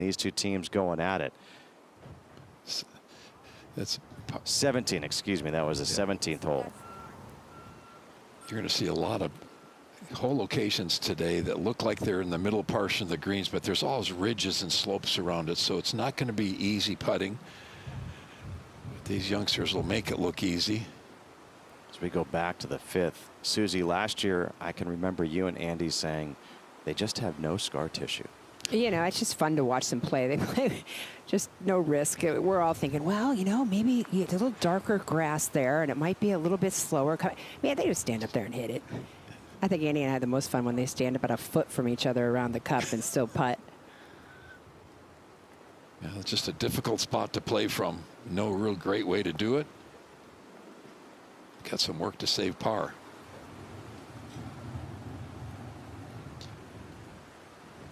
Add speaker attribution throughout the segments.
Speaker 1: These two teams going at it.
Speaker 2: That's
Speaker 1: 17, excuse me. That was the 17th hole.
Speaker 2: You're going to see a lot of hole locations today that look like they're in the middle portion of the greens, but there's always ridges and slopes around it, so it's not going to be easy putting. But these youngsters will make it look easy.
Speaker 1: As we go back to the 5th, Susie, last year I can remember you and Andy saying they just have no scar tissue.
Speaker 3: You know, it's just fun to watch them play. They play just no risk. We're all thinking, well, you know, maybe it's a little darker grass there and it might be a little bit slower. Man, they just stand up there and hit it. I think Andy and I had the most fun when they stand about a foot from each other around the cup and still putt.
Speaker 2: Yeah, it's just a difficult spot to play from. No real great way to do it. Got some work to save par.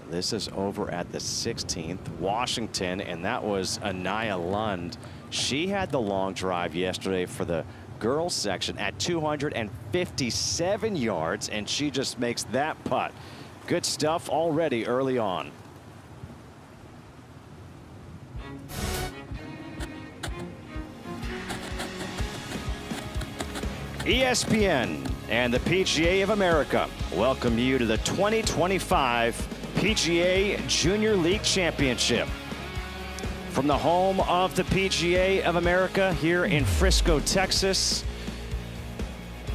Speaker 1: This is over at the 16th, Washington, and that was Anaya Lund. She had the long drive yesterday for the girls section at 257 yards, and she just makes that putt. Good stuff already early on. ESPN and the PGA of America welcome you to the 2025 PGA Junior League Championship. From the home of the PGA of America here in Frisco, Texas,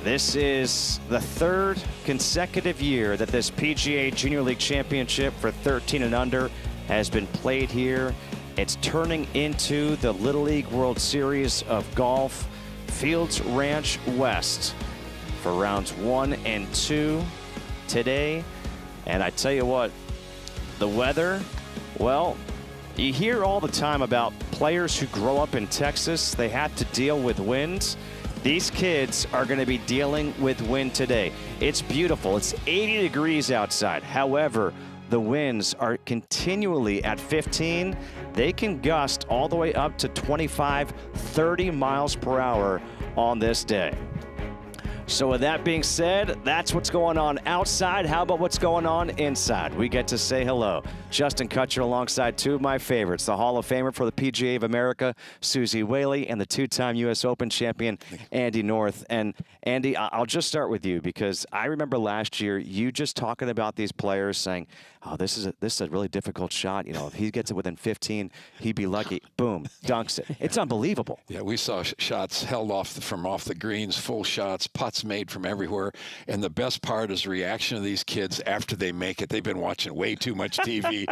Speaker 1: this is the 3rd consecutive year that this PGA Junior League Championship for 13 and under has been played here. It's turning into the Little League World Series of Golf, Fields Ranch West, for rounds 1 and 2 today. And I tell you what, the weather, well, you hear all the time about players who grow up in Texas, they have to deal with winds. These kids are going to be dealing with wind today. It's beautiful. It's 80 degrees outside. However, the winds are continually at 15. They can gust all the way up to 25, 30 miles per hour on this day. So with that being said, that's what's going on outside. How about what's going on inside? We get to say hello. Justin Kutcher alongside two of my favorites, the Hall of Famer for the PGA of America, Susie Whaley, and the two-time U.S. Open champion, Andy North. And Andy, I'll just start with you because I remember last year you just talking about these players saying, oh, this is a really difficult shot. You know, if he gets it within 15, he'd be lucky. Boom, dunks it. It's unbelievable.
Speaker 2: Yeah, we saw shots held off the greens, full shots, putts made from everywhere. And the best part is the reaction of these kids after they make it. They've been watching way too much TV,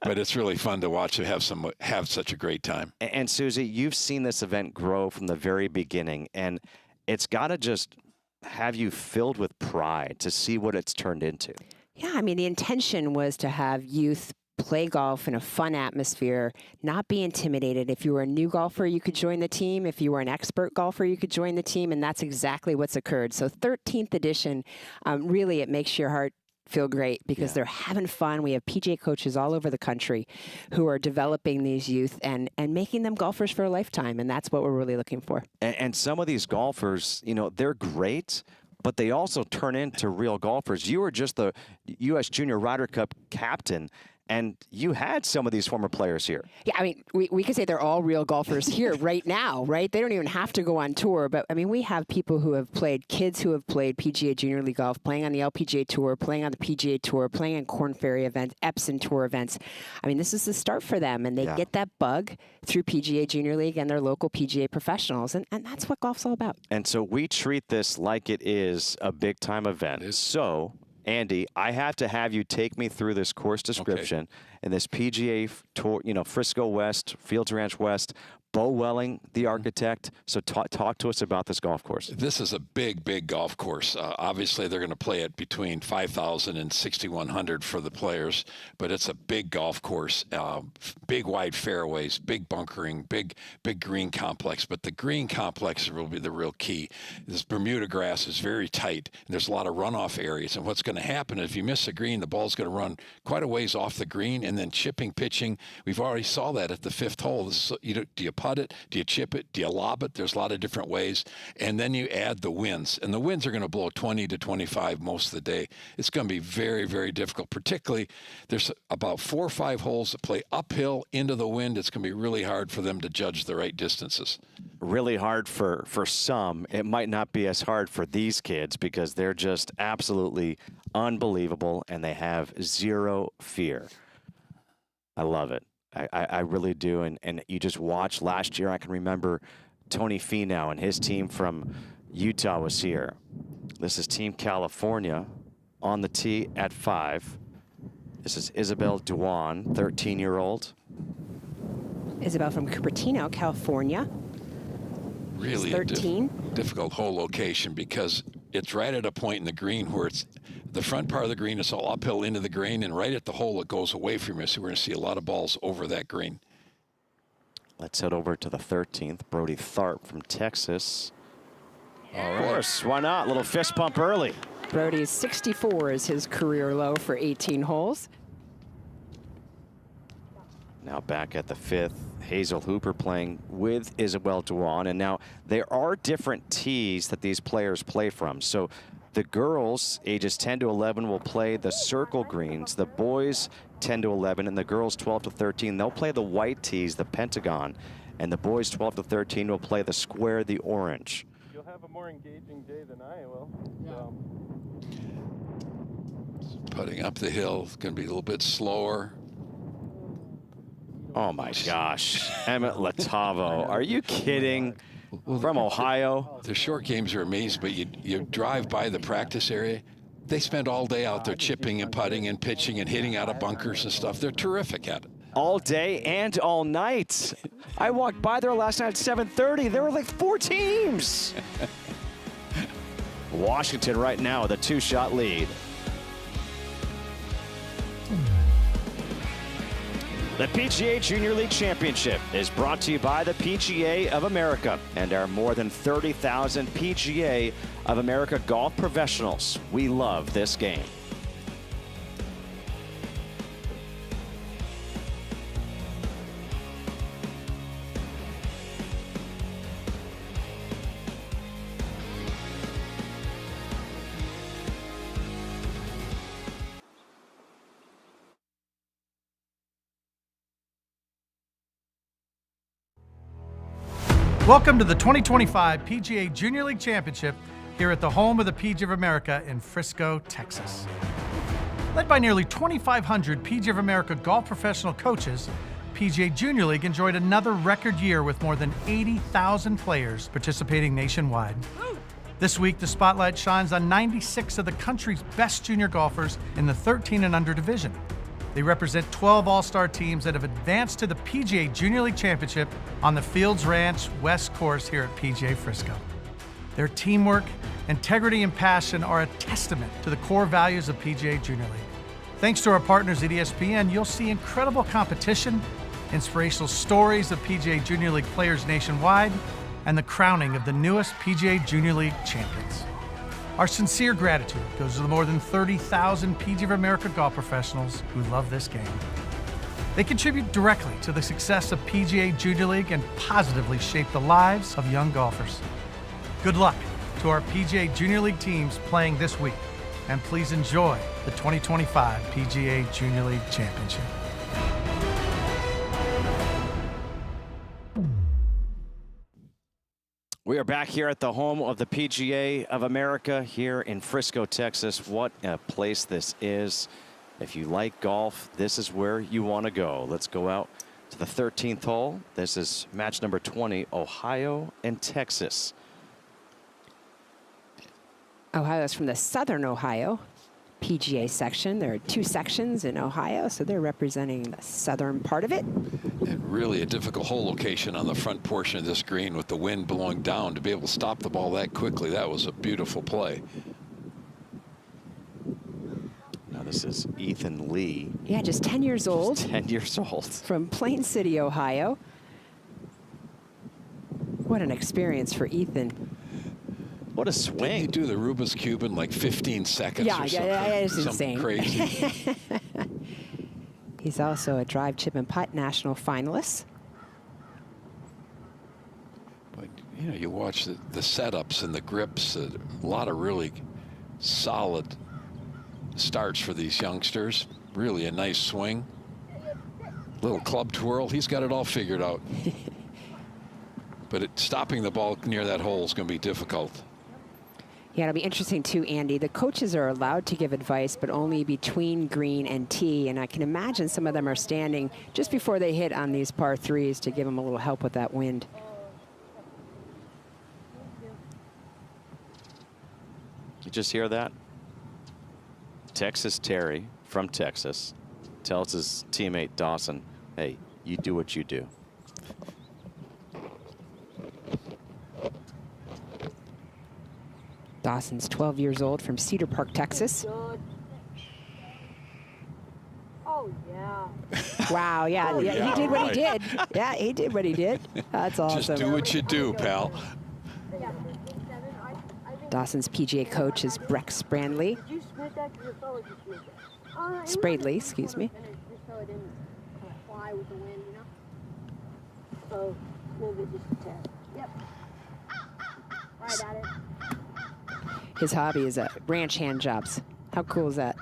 Speaker 2: but it's really fun to watch them have such a great time.
Speaker 1: And Susie, you've seen this event grow from the very beginning, and it's got to just have you filled with pride to see what it's turned into.
Speaker 3: Yeah, I mean, the intention was to have youth play golf in a fun atmosphere, not be intimidated. If you were a new golfer, you could join the team. If you were an expert golfer, you could join the team, and that's exactly what's occurred. So 13th edition, really, it makes your heart feel great because they're having fun. We have PGA coaches all over the country who are developing these youth and making them golfers for a lifetime, and that's what we're really looking for.
Speaker 1: And some of these golfers, you know, they're great, but they also turn into real golfers. You were just the U.S. Junior Ryder Cup captain, and you had some of these former players here.
Speaker 3: Yeah, I mean, we could say they're all real golfers here right now, right? They don't even have to go on tour. But, I mean, we have people who have played, kids who have played PGA Junior League Golf, playing on the LPGA Tour, playing on the PGA Tour, playing on Korn Ferry events, Epson Tour events. I mean, this is the start for them, and they get that bug through PGA Junior League and their local PGA Professionals, and that's what golf's all about.
Speaker 1: And so we treat this like it is a big-time event. So, Andy, I have to have you take me through this course description and this PGA Tour, you know, Frisco West, Fields Ranch West, Bo Welling, the architect. So talk to us about this golf course.
Speaker 2: This is a big, big golf course. Obviously, they're going to play it between 5,000 and 6,100 for the players, but it's a big golf course, big wide fairways, big bunkering, big green complex. But the green complex will be the real key. This Bermuda grass is very tight, and there's a lot of runoff areas. And what's going to happen if you miss a green, the ball's going to run quite a ways off the green, and then chipping, pitching. We've already saw that at the 5th hole. Do you putt it? Do you chip it? Do you lob it? There's a lot of different ways. And then you add the winds. And the winds are going to blow 20 to 25 most of the day. It's going to be very, very difficult. Particularly, there's about 4 or 5 holes that play uphill into the wind. It's going to be really hard for them to judge the right distances.
Speaker 1: Really hard for some. It might not be as hard for these kids because they're just absolutely unbelievable and they have zero fear. I love it. I really do. And you just watch last year. I can remember Tony Finau and his team from Utah was here. This is Team California on the tee at 5. This is Isabel Duan, 13-year-old.
Speaker 3: Isabel from Cupertino, California.
Speaker 2: Really
Speaker 3: 13.
Speaker 2: Difficult hole location because it's right at a point in the green where it's the front part of the green is all uphill into the green, and right at the hole it goes away from you. So we're going to see a lot of balls over that green.
Speaker 1: Let's head over to the 13th. Brody Tharp from Texas.
Speaker 2: All
Speaker 1: Of course, why not? A little fist pump early.
Speaker 3: Brody's 64 is his career low for 18 holes.
Speaker 1: Now back at the 5th, Hazel Hooper playing with Isabel Duan. And now there are different tees that these players play from. So the girls, ages 10 to 11, will play the circle greens. The boys, 10 to 11, and the girls, 12 to 13, they'll play the white tees, the pentagon. And the boys, 12 to 13, will play the square, the orange.
Speaker 4: You'll have a more engaging day than I will. So.
Speaker 2: Putting up the hill is going to be a little bit slower.
Speaker 1: Oh my gosh, Emmett Latavo, are you kidding? From Ohio.
Speaker 2: The short games are amazing, but you drive by the practice area. They spend all day out there chipping and putting and pitching and hitting out of bunkers and stuff. They're terrific at it.
Speaker 1: All day and all night. I walked by there last night at 7:30. There were like 4 teams. Washington right now with a 2-shot lead. The PGA Junior League Championship is brought to you by the PGA of America and our more than 30,000 PGA of America golf professionals. We love this game.
Speaker 5: Welcome to the 2025 PGA Junior League Championship here at the home of the PGA of America in Frisco, Texas. Led by nearly 2,500 PGA of America golf professional coaches, PGA Junior League enjoyed another record year with more than 80,000 players participating nationwide. This week, the spotlight shines on 96 of the country's best junior golfers in the 13 and under division. They represent 12 all-star teams that have advanced to the PGA Junior League Championship on the Fields Ranch West Course here at PGA Frisco. Their teamwork, integrity, and passion are a testament to the core values of PGA Junior League. Thanks to our partners at ESPN, you'll see incredible competition, inspirational stories of PGA Junior League players nationwide, and the crowning of the newest PGA Junior League champions. Our sincere gratitude goes to the more than 30,000 PGA of America golf professionals who love this game. They contribute directly to the success of PGA Junior League and positively shape the lives of young golfers. Good luck to our PGA Junior League teams playing this week, and please enjoy the 2025 PGA Junior League Championship.
Speaker 1: We are back here at the home of the PGA of America here in Frisco, Texas. What a place this is. If you like golf, this is where you want to go. Let's go out to the 13th hole. This is match number 20, Ohio and Texas.
Speaker 3: Ohio is from the Southern Ohio PGA section. There are 2 sections in Ohio, so they're representing the southern part of it.
Speaker 2: And really a difficult hole location on the front portion of this green with the wind blowing down. To be able to stop the ball that quickly, that was a beautiful play.
Speaker 1: Now this is Ethan Lee.
Speaker 3: Yeah, just 10 years old.
Speaker 1: 10 years old.
Speaker 3: From Plain City, Ohio. What an experience for Ethan.
Speaker 1: What a swing.
Speaker 2: Did he do the Rubik's Cube in like 15 seconds or something?
Speaker 3: Yeah, it's
Speaker 2: something
Speaker 3: insane.
Speaker 2: Crazy.
Speaker 3: He's also a drive, chip, and putt national finalist.
Speaker 2: You know, you watch the setups and the grips, a lot of really solid starts for these youngsters. Really a nice swing. Little club twirl. He's got it all figured out. But stopping the ball near that hole is going to be difficult.
Speaker 3: Yeah, it'll be interesting too, Andy. The coaches are allowed to give advice, but only between green and tee. And I can imagine some of them are standing just before they hit on these par threes to give them a little help with that wind.
Speaker 1: You just hear that? Texas Terry from Texas tells his teammate Dawson, hey, you do what you do.
Speaker 3: Dawson's 12 years old from Cedar Park, Texas.
Speaker 6: Oh, yeah.
Speaker 3: Wow, yeah,
Speaker 2: yeah,
Speaker 3: he did what
Speaker 2: right.
Speaker 3: he did. Yeah, he did what he did. That's awesome.
Speaker 2: Just do what you do, pal.
Speaker 3: Dawson's PGA coach is Brex Brandley. Spradley, excuse me.
Speaker 6: Just so it didn't kind of fly with the wind, you know? So maybe just a tad. Yep. Right at it.
Speaker 3: His hobby is ranch hand jobs. How cool is that?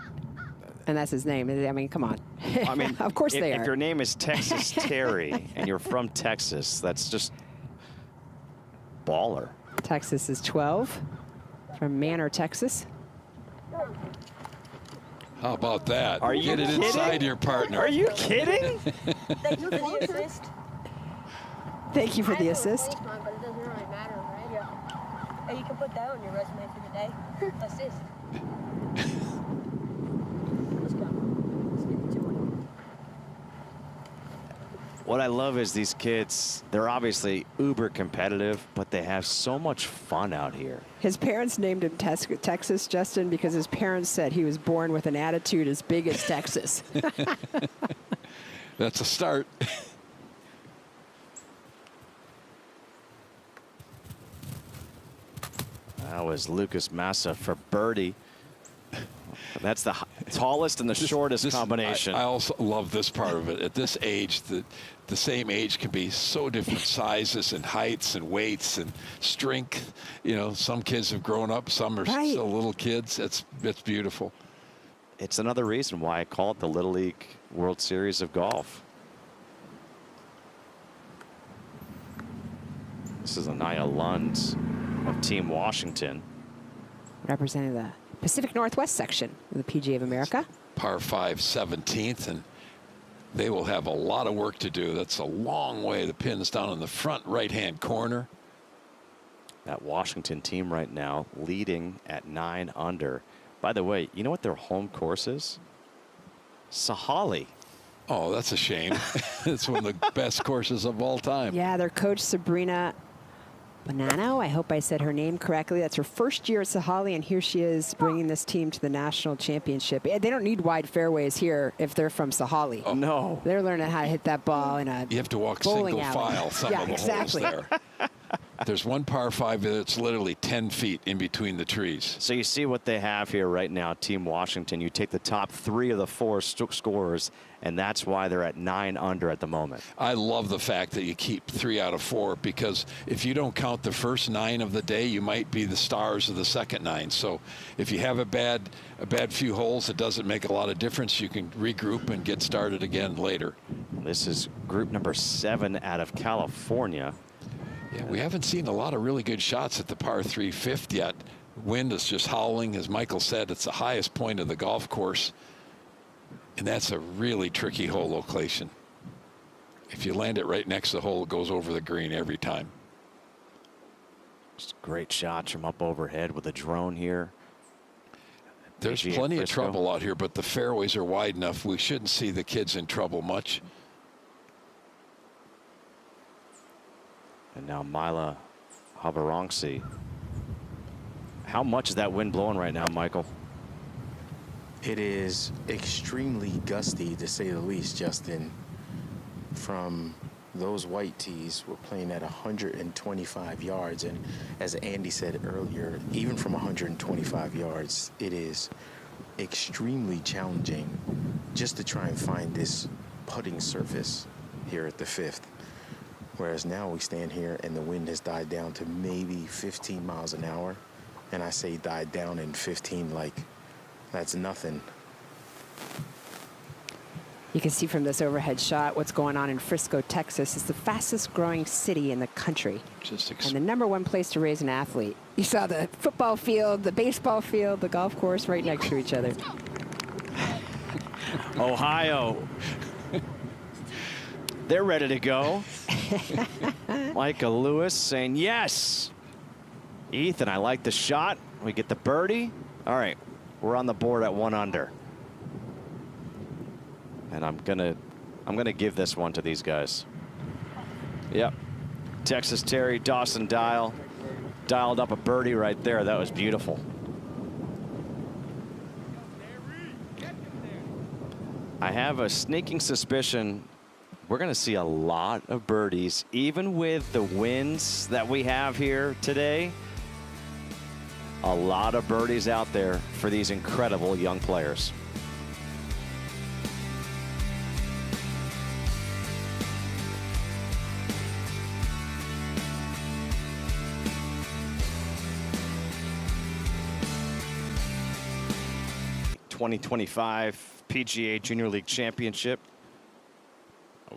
Speaker 3: And that's his name. I mean, come on.
Speaker 1: I mean,
Speaker 3: of course they are.
Speaker 1: If your name is Texas Terry and you're from Texas, that's just baller.
Speaker 3: Texas is 12 from Manor, Texas.
Speaker 2: How about that?
Speaker 1: Are you
Speaker 2: Get it
Speaker 1: kidding?
Speaker 2: inside your partner.
Speaker 1: Are you kidding?
Speaker 6: Thank you for the assist.
Speaker 3: Thank you for the assist.
Speaker 6: But it doesn't really matter, right? Yeah. Hey, you can put that on your resume for the day. Assist. Let's go. Let's get to it.
Speaker 1: What I love is these kids, they're obviously uber competitive, but they have so much fun out here.
Speaker 3: His parents named him Texas, Justin, because his parents said he was born with an attitude as big as Texas.
Speaker 2: That's a start.
Speaker 1: That was Lucas Massa for birdie. That's the tallest and the shortest combination.
Speaker 2: I also love this part of it. At this age, the same age can be so different sizes and heights and weights and strength. You know, some kids have grown up, some are
Speaker 3: Right.
Speaker 2: still little kids. It's beautiful.
Speaker 1: It's another reason why I call it the Little League World Series of golf. This is Anaya Lund of Team Washington.
Speaker 3: Representing the Pacific Northwest section of the PGA of America.
Speaker 2: Par 5, 17th, and they will have a lot of work to do. That's a long way. The pin's down in the front right-hand corner.
Speaker 1: That Washington team right now leading at 9 under. By the way, you know what their home course is? Sahali.
Speaker 2: Oh, that's a shame. It's one of the best courses of all time.
Speaker 3: Yeah, their coach, Sabrina Bonanno, I hope I said her name correctly. That's her first year at Sahali, and here she is bringing this team to the national championship. They don't need wide fairways here if they're from Sahali.
Speaker 1: Oh, no.
Speaker 3: They're learning how to hit that ball in a
Speaker 2: You have to walk
Speaker 3: bowling
Speaker 2: single
Speaker 3: alley.
Speaker 2: file some
Speaker 3: Yeah,
Speaker 2: of the
Speaker 3: exactly.
Speaker 2: holes there. There's one par 5 that's literally 10 feet in between the trees.
Speaker 1: So you see what they have here right now, Team Washington. You take the top 3 of the 4 scorers, and that's why they're at 9 under at the moment.
Speaker 2: I love the fact that you keep 3 out of 4, because if you don't count the first 9 of the day, you might be the stars of the second 9. So if you have a bad few holes, it doesn't make a lot of difference. You can regroup and get started again later.
Speaker 1: This is group number 7 out of California.
Speaker 2: Yeah, we haven't seen a lot of really good shots at the par 3 fifth yet. Wind is just howling. As Michael said, it's the highest point of the golf course. And that's a really tricky hole location. If you land it right next to the hole, it goes over the green every time.
Speaker 1: Just great shots from up overhead with a drone here.
Speaker 2: There's
Speaker 1: PGA
Speaker 2: plenty of
Speaker 1: Frisco.
Speaker 2: trouble out here, but the fairways are wide enough. We shouldn't see the kids in trouble much.
Speaker 1: And now Mila Havarongsi. How much is that wind blowing right now, Michael?
Speaker 7: It is extremely gusty, to say the least, Justin. From those white tees, we're playing at 125 yards. And as Andy said earlier, even from 125 yards, it is extremely challenging just to try and find this putting surface here at the 5th. Whereas now we stand here and the wind has died down to maybe 15 miles an hour. And I say died down in 15 like that's nothing.
Speaker 3: You can see from this overhead shot what's going on in Frisco, Texas. It's the fastest growing city in the country. And the #1 place to raise an athlete. You saw the football field, the baseball field, the golf course right next to each other.
Speaker 1: Ohio. They're ready to go. Micah Lewis saying yes. Ethan, I like the shot. We get the birdie. All right, we're on the board at 1 under. And I'm gonna give this one to these guys. Yep. Texas Terry, Dawson Dial dialed up a birdie right there. That was beautiful. I have a sneaking suspicion we're going to see a lot of birdies, even with the winds that we have here today. A lot of birdies out there for these incredible young players. '25 PGA Junior League Championship.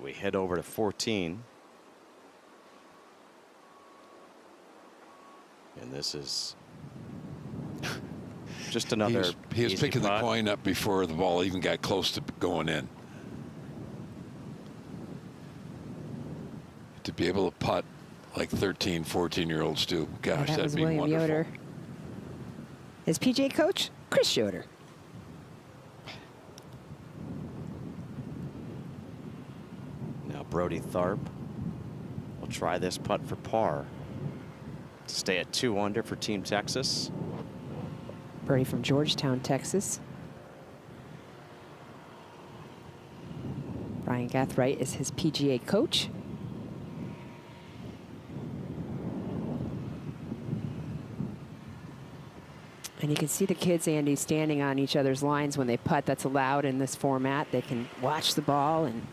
Speaker 1: We head over to 14. And this is just another.
Speaker 2: He was picking the coin up before the ball even got close to going in. To be able to putt like 13, 14-year-olds do, gosh,
Speaker 3: that
Speaker 2: that'd be
Speaker 3: William
Speaker 2: wonderful.
Speaker 3: Yoder. His PGA coach, Chris Yoder.
Speaker 1: Brody Tharp will try this putt for par to stay at 2 under for Team Texas.
Speaker 3: Brody from Georgetown, Texas. Brian Gathright is his PGA coach. And you can see the kids, Andy, standing on each other's lines when they putt. That's allowed in this format. They can watch the ball and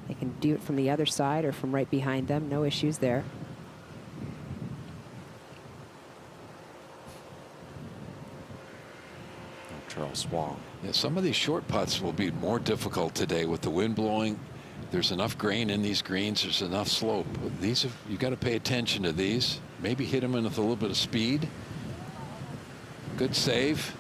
Speaker 3: they can do it from the other side or from right behind them. No issues there.
Speaker 1: Charles Wong.
Speaker 2: Yeah, some of these short putts will be more difficult today with the wind blowing. There's enough grain in these greens. There's enough slope. These you got to pay attention to these. Maybe hit them in with a little bit of speed. Good save.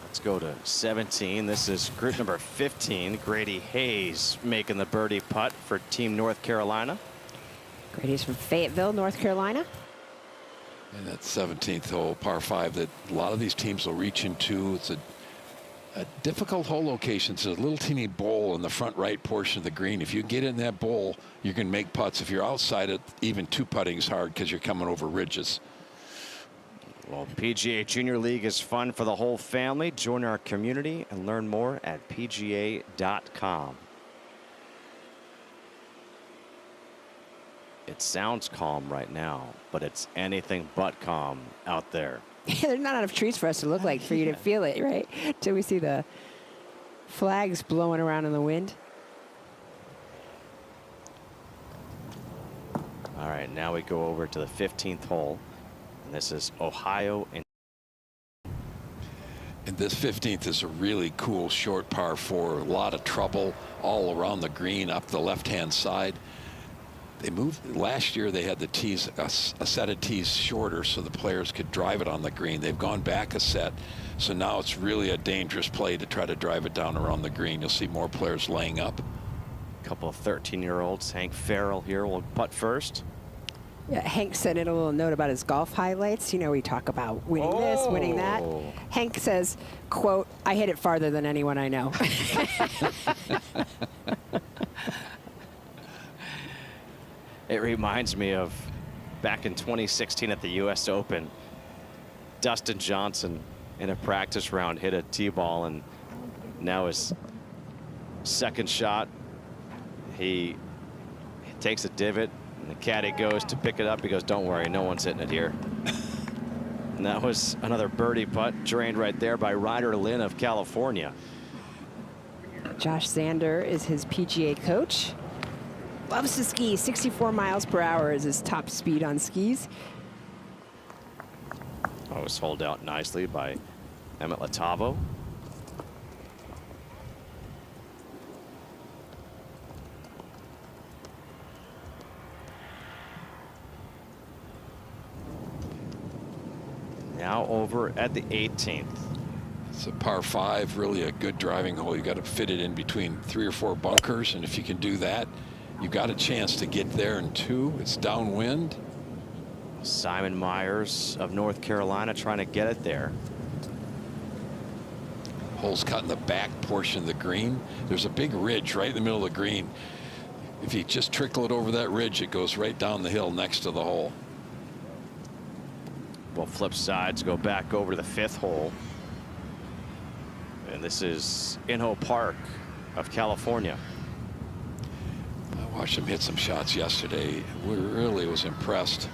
Speaker 1: Let's go to 17. This is group number 15. Grady Hayes making the birdie putt for Team North Carolina.
Speaker 3: Grady's from Fayetteville, North Carolina.
Speaker 2: And that 17th hole, par 5, that a lot of these teams will reach into. It's a difficult hole location. It's a little teeny bowl in the front right portion of the green. If you get in that bowl, you can make putts. If you're outside it, even 2-putting is hard because you're coming over ridges.
Speaker 1: Well, PGA Junior League is fun for the whole family. Join our community and learn more at PGA.com. It sounds calm right now, but it's anything but calm out there.
Speaker 3: There's not enough trees for us to look like for you to feel it, right? Till we see the flags blowing around in the wind.
Speaker 1: All right, now we go over to the 15th hole. And this is Ohio.
Speaker 2: And this 15th is a really cool short par 4. A lot of trouble all around the green up the left-hand side. They moved last year. They had the tees, a set of tees shorter so the players could drive it on the green. They've gone back a set. So now it's really a dangerous play to try to drive it down around the green. You'll see more players laying up.
Speaker 1: A couple of 13-year-olds. Hank Farrell here will putt first.
Speaker 3: Yeah, Hank sent in a little note about his golf highlights. You know, we talk about winning this, winning that. Hank says, quote, "I hit it farther than anyone I know."
Speaker 1: It reminds me of back in 2016 at the U.S. Open. Dustin Johnson in a practice round hit a tee ball, and now his second shot, he takes a divot. And the caddy goes to pick it up. He goes, "Don't worry, no one's hitting it here." And that was another birdie putt drained right there by Ryder Lynn of California.
Speaker 3: Josh Zander is his PGA coach. Loves to ski. 64 miles per hour is his top speed on skis.
Speaker 1: Oh, it was holed out nicely by Emmett Latavo. Now over at the 18th.
Speaker 2: It's a par 5, really a good driving hole. You got to fit it in between 3 or 4 bunkers, and if you can do that, you've got a chance to get there in 2. It's downwind.
Speaker 1: Simon Myers of North Carolina trying to get it there.
Speaker 2: Hole's cut in the back portion of the green. There's a big ridge right in the middle of the green. If you just trickle it over that ridge, it goes right down the hill next to the hole.
Speaker 1: We'll flip sides, go back over to the 5th hole. And this is Inho Park of California.
Speaker 2: I watched him hit some shots yesterday. We really was impressed.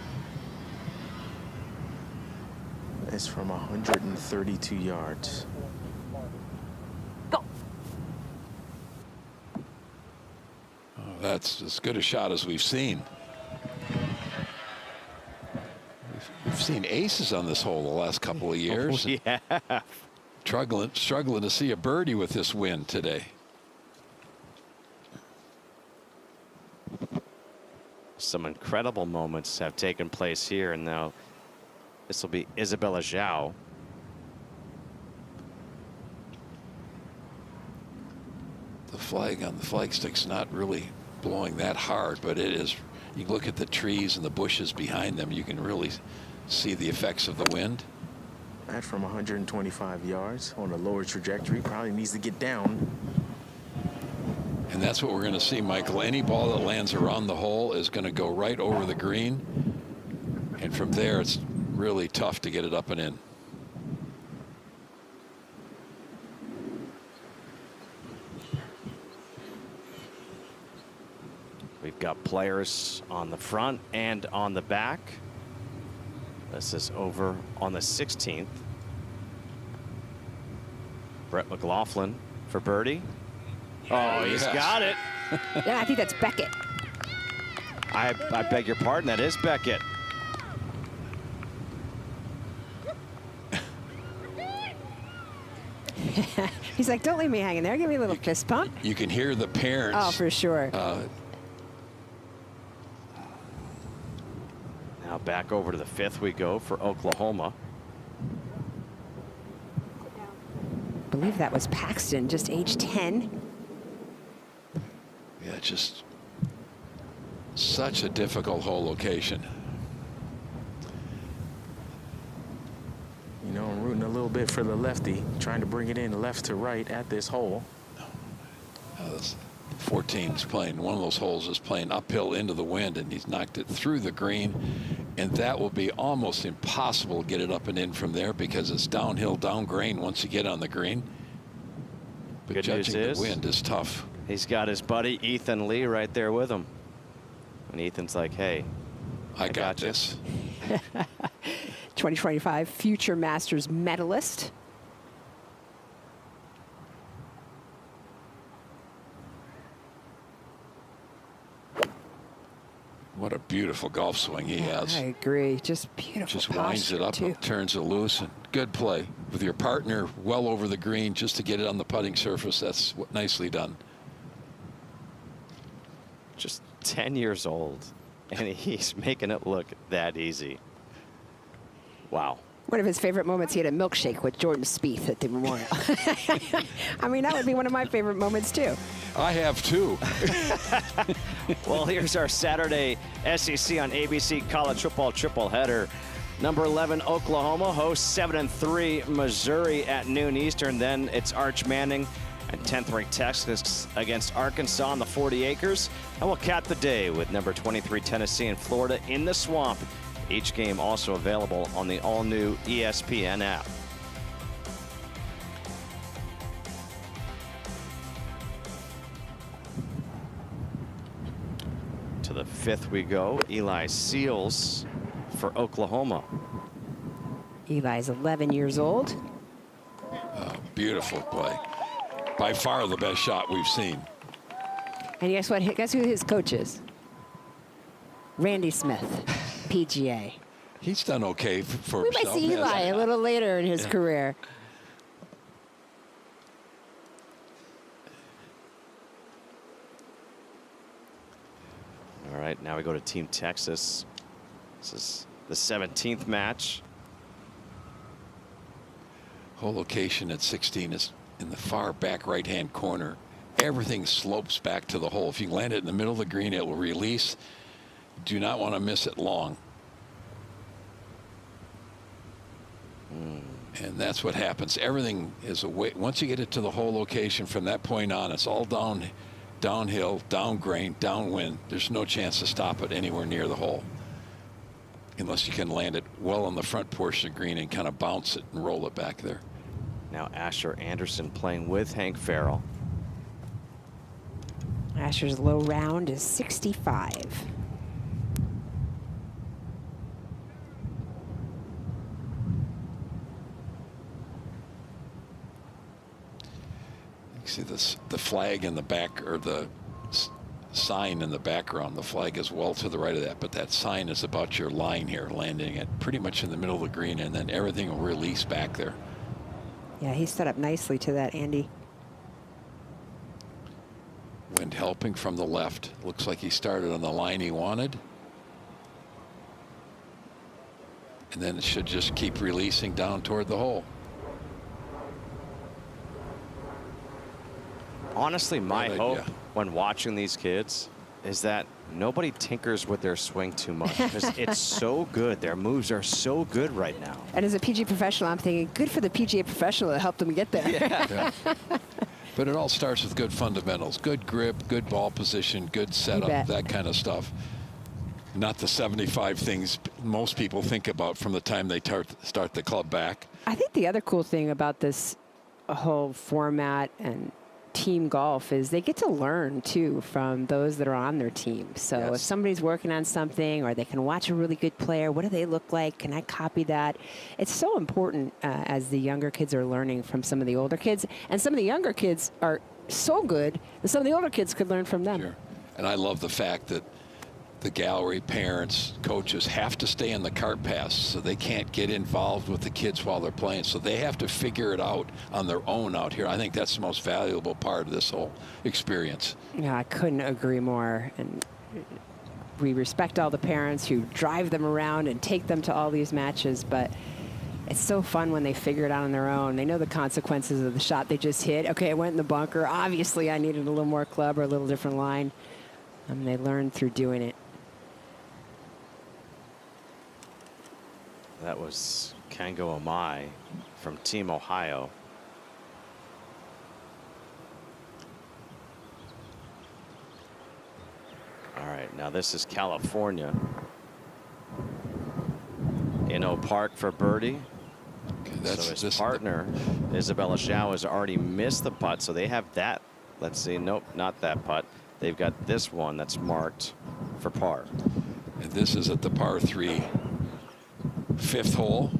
Speaker 7: It's from 132 yards.
Speaker 2: Oh, that's as good a shot as we've seen. We've seen aces on this hole the last couple of years.
Speaker 1: Oh, yeah.
Speaker 2: Struggling to see a birdie with this wind today.
Speaker 1: Some incredible moments have taken place here, and now this will be Isabella Zhao.
Speaker 2: The flag on the flagstick's not really blowing that hard, but it is. You look at the trees and the bushes behind them, you can really see the effects of the wind.
Speaker 7: That from 125 yards on a lower trajectory probably needs to get down.
Speaker 2: And that's what we're going to see, Michael. Any ball that lands around the hole is going to go right over the green. And from there, it's really tough to get it up and in.
Speaker 1: We've got players on the front and on the back. This is over on the 16th. Brett McLaughlin for birdie. Oh, he's got it.
Speaker 3: Yeah, I think that's Beckett.
Speaker 1: I beg your pardon, that is Beckett.
Speaker 3: He's like, don't leave me hanging there. Give me a little fist pump.
Speaker 2: You can hear the parents.
Speaker 3: Oh, for sure.
Speaker 1: Now back over to the 5th we go for Oklahoma.
Speaker 3: I believe that was Paxton, just age 10.
Speaker 2: Yeah, just such a difficult hole location.
Speaker 7: You know, I'm rooting a little bit for the lefty, trying to bring it in left to right at this hole.
Speaker 2: 14's playing, one of those holes is playing uphill into the wind, and he's knocked it through the green, and that will be almost impossible to get it up and in from there because it's downhill, down grain once you get on the green. But
Speaker 1: Good news
Speaker 2: judging
Speaker 1: is,
Speaker 2: the wind is tough.
Speaker 1: He's got his buddy Ethan Lee right there with him. And Ethan's like, hey,
Speaker 2: I got
Speaker 1: you.
Speaker 2: this.
Speaker 3: 2025 future Masters medalist.
Speaker 2: What a beautiful golf swing he has.
Speaker 3: I agree. Just beautiful.
Speaker 2: Just winds it up
Speaker 3: too.
Speaker 2: and turns it loose, and good play with your partner well over the green just to get it on the putting surface. That's nicely done.
Speaker 1: Just 10 years old, and he's making it look that easy. Wow.
Speaker 3: One of his favorite moments, he had a milkshake with Jordan Spieth at the Memorial. I mean, that would be one of my favorite moments, too.
Speaker 2: I have too.
Speaker 1: Well, here's our Saturday SEC on ABC College Football triple header. Number 11, Oklahoma hosts 7-3 Missouri at noon Eastern. Then it's Arch Manning and 10th-ranked Texas against Arkansas on the 40 acres. And we'll cap the day with number 23, Tennessee and Florida in the Swamp. Each game also available on the all-new ESPN app. To the 5th we go. Eli Seals for Oklahoma.
Speaker 3: Eli's 11 years old.
Speaker 2: Beautiful play. By far the best shot we've seen.
Speaker 3: And guess what? Guess who his coach is? Randy Smith, PGA.
Speaker 2: He's done okay for
Speaker 3: We
Speaker 2: himself.
Speaker 3: might see Eli a little later in his career.
Speaker 1: All right, now we go to Team Texas. This is the 17th match.
Speaker 2: Whole location at 16 is in the far back right-hand corner. Everything slopes back to the hole. If you land it in the middle of the green, it will release. Do not want to miss it long. And that's what happens. Everything is away. Once you get it to the hole location, from that point on, it's all downhill, down grain, downwind. There's no chance to stop it anywhere near the hole, unless you can land it well on the front portion of green and kind of bounce it and roll it back there.
Speaker 1: Now Asher Anderson playing with Hank Farrell.
Speaker 3: Asher's low round is 65.
Speaker 2: You see this, the flag in the back, or the sign in the background. The flag is well to the right of that, but that sign is about your line here, landing it pretty much in the middle of the green, and then everything will release back there.
Speaker 3: Yeah, he's set up nicely to that, Andy.
Speaker 2: Wind helping from the left. Looks like he started on the line he wanted. And then it should just keep releasing down toward the hole.
Speaker 1: Honestly, my
Speaker 2: Good
Speaker 1: hope
Speaker 2: idea.
Speaker 1: when watching these kids is that nobody tinkers with their swing too much, because it's so good. Their moves are so good right now.
Speaker 3: And as a PGA professional, I'm thinking, good for the PGA professional that helped them get there.
Speaker 2: Yeah. But it all starts with good fundamentals, good grip, good ball position, good setup, that kind of stuff. Not the 75 things most people think about from the time they start the club back.
Speaker 3: I think the other cool thing about this whole format and team golf is they get to learn too from those that are on their team. So if somebody's working on something, or they can watch a really good player, what do they look like? Can I copy that? It's so important as the younger kids are learning from some of the older kids, and some of the younger kids are so good that some of the older kids could learn from them.
Speaker 2: Sure. And I love the fact that the gallery, parents, coaches have to stay in the cart paths, so they can't get involved with the kids while they're playing. So they have to figure it out on their own out here. I think that's the most valuable part of this whole experience.
Speaker 3: Yeah, I couldn't agree more. And we respect all the parents who drive them around and take them to all these matches, but it's so fun when they figure it out on their own. They know the consequences of the shot they just hit. Okay, it went in the bunker. Obviously, I needed a little more club or a little different line. They learn through doing it.
Speaker 1: That was Kango Amai from Team Ohio. All right, now this is California. Inno Park for birdie.
Speaker 2: Okay,
Speaker 1: so his partner, Isabella Zhao, has already missed the putt, so they have that. Let's see, nope, not that putt. They've got this one that's marked for par.
Speaker 2: And this is at the par 3, 5th hole.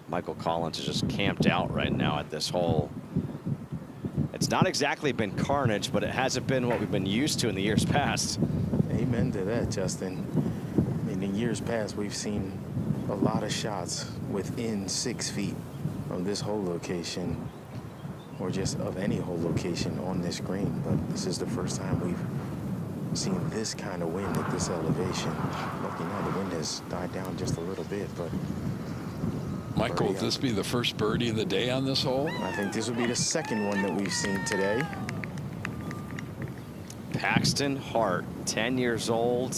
Speaker 1: Michael Collins is just camped out right now at this hole. It's not exactly been carnage, but it hasn't been what we've been used to in the years past.
Speaker 7: Amen to that, Justin. I mean, in years past, we've seen a lot of shots within 6 feet of this hole location, or just of any hole location on this green. But this is the first time we've seen this kind of wind at this elevation. Lucky now the wind has died down just a little bit, but
Speaker 2: Michael, will this be the first birdie of the day on this hole?
Speaker 7: I think this will be the second one that we've seen today.
Speaker 1: Paxton Hart, 10 years old,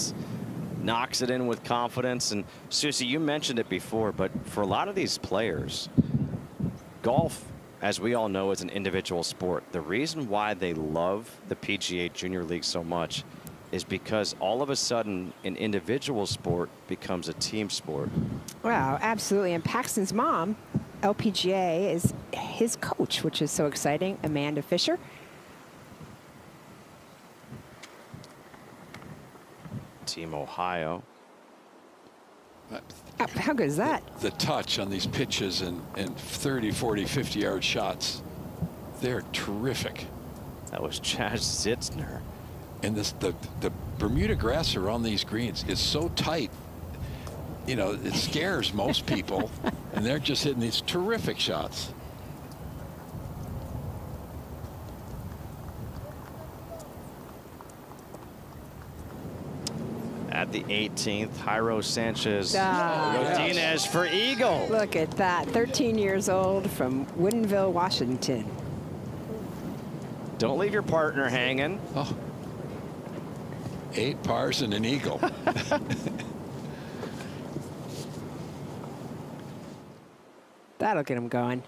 Speaker 1: knocks it in with confidence. And Susie, you mentioned it before, but for a lot of these players, golf, as we all know, is an individual sport. The reason why they love the PGA Junior League so much is because all of a sudden an individual sport becomes a team sport.
Speaker 3: Wow, absolutely. And Paxton's mom, LPGA, is his coach, which is so exciting, Amanda Fisher.
Speaker 1: Team Ohio.
Speaker 3: How good is that?
Speaker 2: The touch on these pitches and 30, 40, 50-yard shots, they're terrific.
Speaker 1: That was Chaz Zitzner.
Speaker 2: And the Bermuda grass around these greens is so tight, you know, it scares most people, and they're just hitting these terrific shots.
Speaker 1: At the 18th, Jairo Sanchez
Speaker 3: Ah.
Speaker 1: Rodinez for eagle.
Speaker 3: Look at that. 13 years old from Woodinville, Washington.
Speaker 1: Don't leave your partner hanging.
Speaker 2: Oh, 8 pars and an eagle.
Speaker 3: That'll get him going.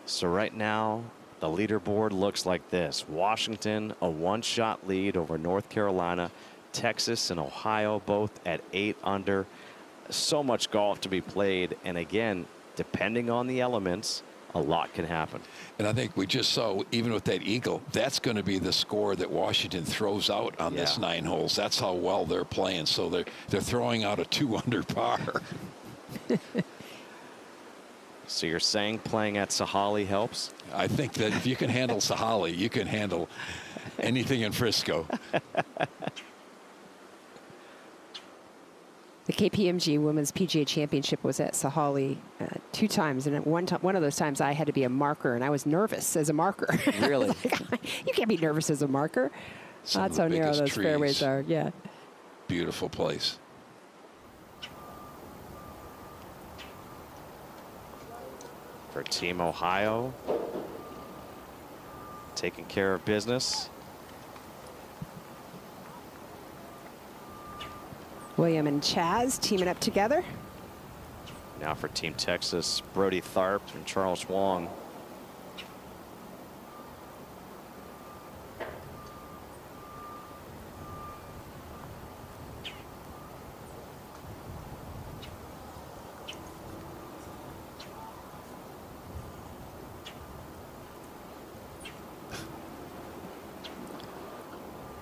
Speaker 1: So right now, the leaderboard looks like this. Washington, a 1-shot lead over North Carolina. Texas and Ohio both at 8 under. So much golf to be played. And again, depending on the elements, a lot can happen.
Speaker 2: And I think we just saw, even with that eagle, that's going to be the score that Washington throws out on this 9 holes. That's how well they're playing. So they're throwing out a 2 under par.
Speaker 1: So you're saying playing at Sahali helps?
Speaker 2: I think that if you can handle Sahali, you can handle anything in Frisco.
Speaker 3: The KPMG Women's PGA Championship was at Sahali 2 times, and at one of those times I had to be a marker, and I was nervous as a marker.
Speaker 1: Really?
Speaker 3: You can't be nervous as a marker. That's how narrow those fairways are. Yeah.
Speaker 2: Beautiful place.
Speaker 1: For Team Ohio, taking care of business.
Speaker 3: William and Chaz teaming up together.
Speaker 1: Now for Team Texas, Brody Tharp and Charles Wong.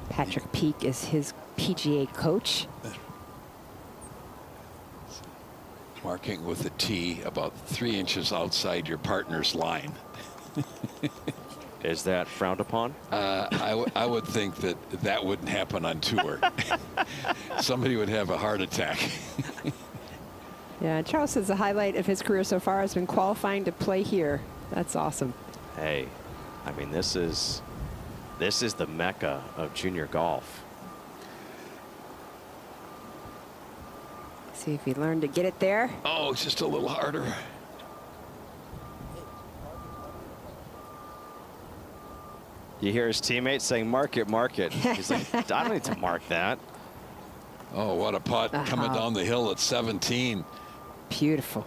Speaker 3: Patrick Peak is his PGA coach.
Speaker 2: Marking with a tee about 3 inches outside your partner's line.
Speaker 1: Is that frowned upon?
Speaker 2: I would think that wouldn't happen on tour. Somebody would have a heart attack.
Speaker 3: Yeah, Charles says the highlight of his career so far has been qualifying to play here. That's awesome.
Speaker 1: Hey, I mean, this is the mecca of junior golf.
Speaker 3: See if he learned to get it there.
Speaker 2: Oh, it's just a little harder.
Speaker 1: You hear his teammates saying, mark it, mark it. He's like, I don't need to mark that.
Speaker 2: Oh, what a putt coming down the hill at 17.
Speaker 3: Beautiful.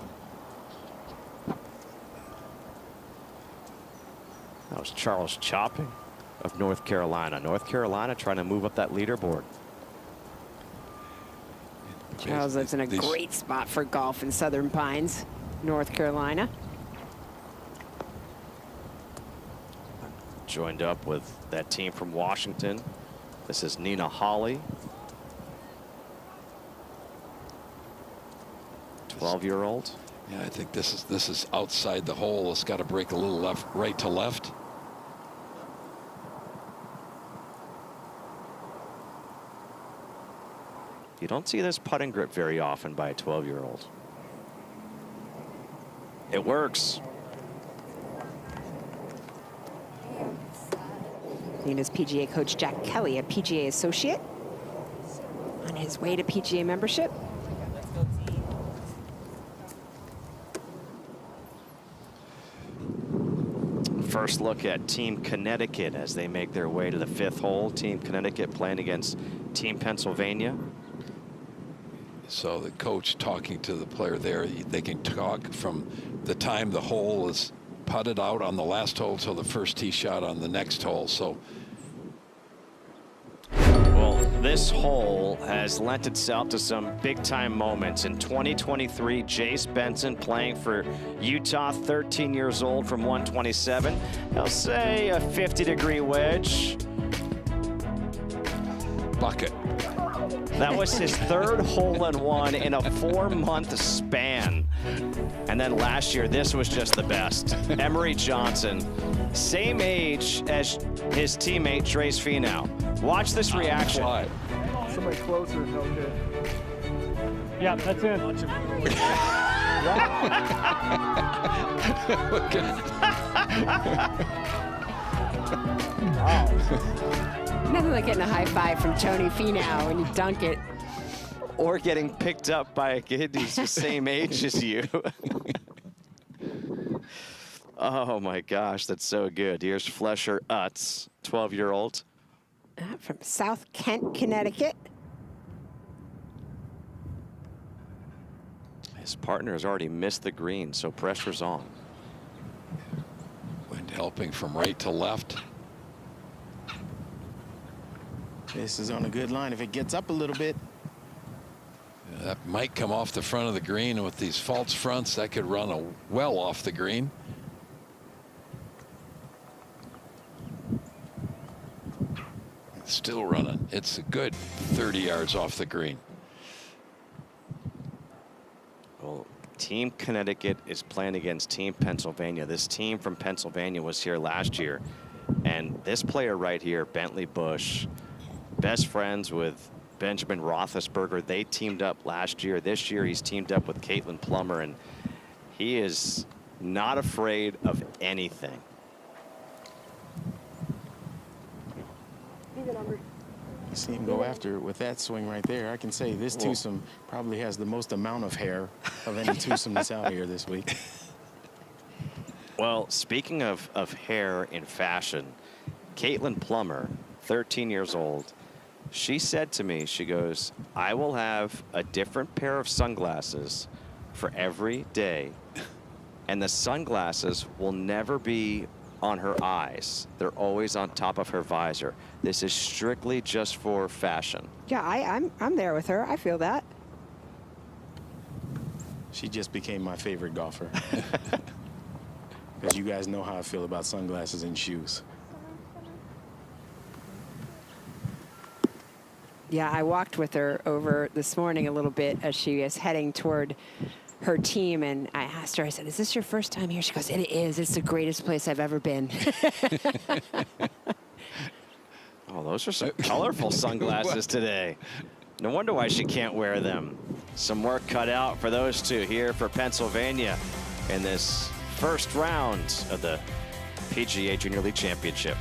Speaker 1: That was Charles Chopping of North Carolina. North Carolina trying to move up that leaderboard.
Speaker 3: Charles lives in a great spot for golf in Southern Pines, North Carolina.
Speaker 1: Joined up with that team from Washington. This is Nina Hawley. 12-year-old.
Speaker 2: Yeah, I think this is outside the hole. It's got to break a little right to left.
Speaker 1: You don't see this putting grip very often by a 12-year-old. It works.
Speaker 3: Nina's PGA coach Jack Kelly, a PGA associate, on his way to PGA membership.
Speaker 1: First look at Team Connecticut as they make their way to the 5th hole. Team Connecticut playing against Team Pennsylvania.
Speaker 2: So the coach talking to the player there, they can talk from the time the hole is putted out on the last hole till the first tee shot on the next hole. So,
Speaker 1: well, this hole has lent itself to some big-time moments. In 2023, Jace Benson playing for Utah, 13 years old from 127. I'll say a 50-degree wedge.
Speaker 2: bucket.
Speaker 1: That was his third hole-in-one in a 4-month span. And then last year, this was just the best. Emery Johnson, same age as his teammate Trace Finau. Watch this reaction.
Speaker 4: Somebody closer is okay. Yeah, that's in.
Speaker 3: Nothing like getting a high five from Tony Finau when you dunk it.
Speaker 1: Or getting picked up by a kid who's the same age as you. Oh my gosh, that's so good. Here's Flesher Utz, 12-year-old.
Speaker 3: From South Kent, Connecticut.
Speaker 1: His partner has already missed the green, so pressure's on.
Speaker 2: Wind helping from right to left.
Speaker 7: This is on a good line. If it gets up a little bit.
Speaker 2: That might come off the front of the green, and with these false fronts, that could run well off the green. It's still running. It's a good 30 yards off the green.
Speaker 1: Well, Team Connecticut is playing against Team Pennsylvania. This team from Pennsylvania was here last year, and this player right here, Bentley Bush, best friends with Benjamin Roethlisberger. They teamed up last year. This year he's teamed up with Caitlin Plummer, and he is not afraid of anything.
Speaker 7: You see him go after it with that swing right there. I can say this twosome probably has the most amount of hair of any twosome that's out here this week.
Speaker 1: Well, speaking of hair in fashion, Caitlin Plummer, 13 years old, she said to me, she goes, I will have a different pair of sunglasses for every day, and the sunglasses will never be on her eyes. They're always on top of her visor. This is strictly just for fashion.
Speaker 3: Yeah, I'm there with her. I feel that.
Speaker 7: She just became my favorite golfer. Because you guys know how I feel about sunglasses and shoes.
Speaker 3: Yeah, I walked with her over this morning a little bit as she is heading toward her team, and I asked her, I said, is this your first time here? She goes, it is. It's the greatest place I've ever been.
Speaker 1: Oh, those are some colorful sunglasses today. No wonder why she can't wear them. Some work cut out for those two here for Pennsylvania in this first round of the PGA Junior League Championship.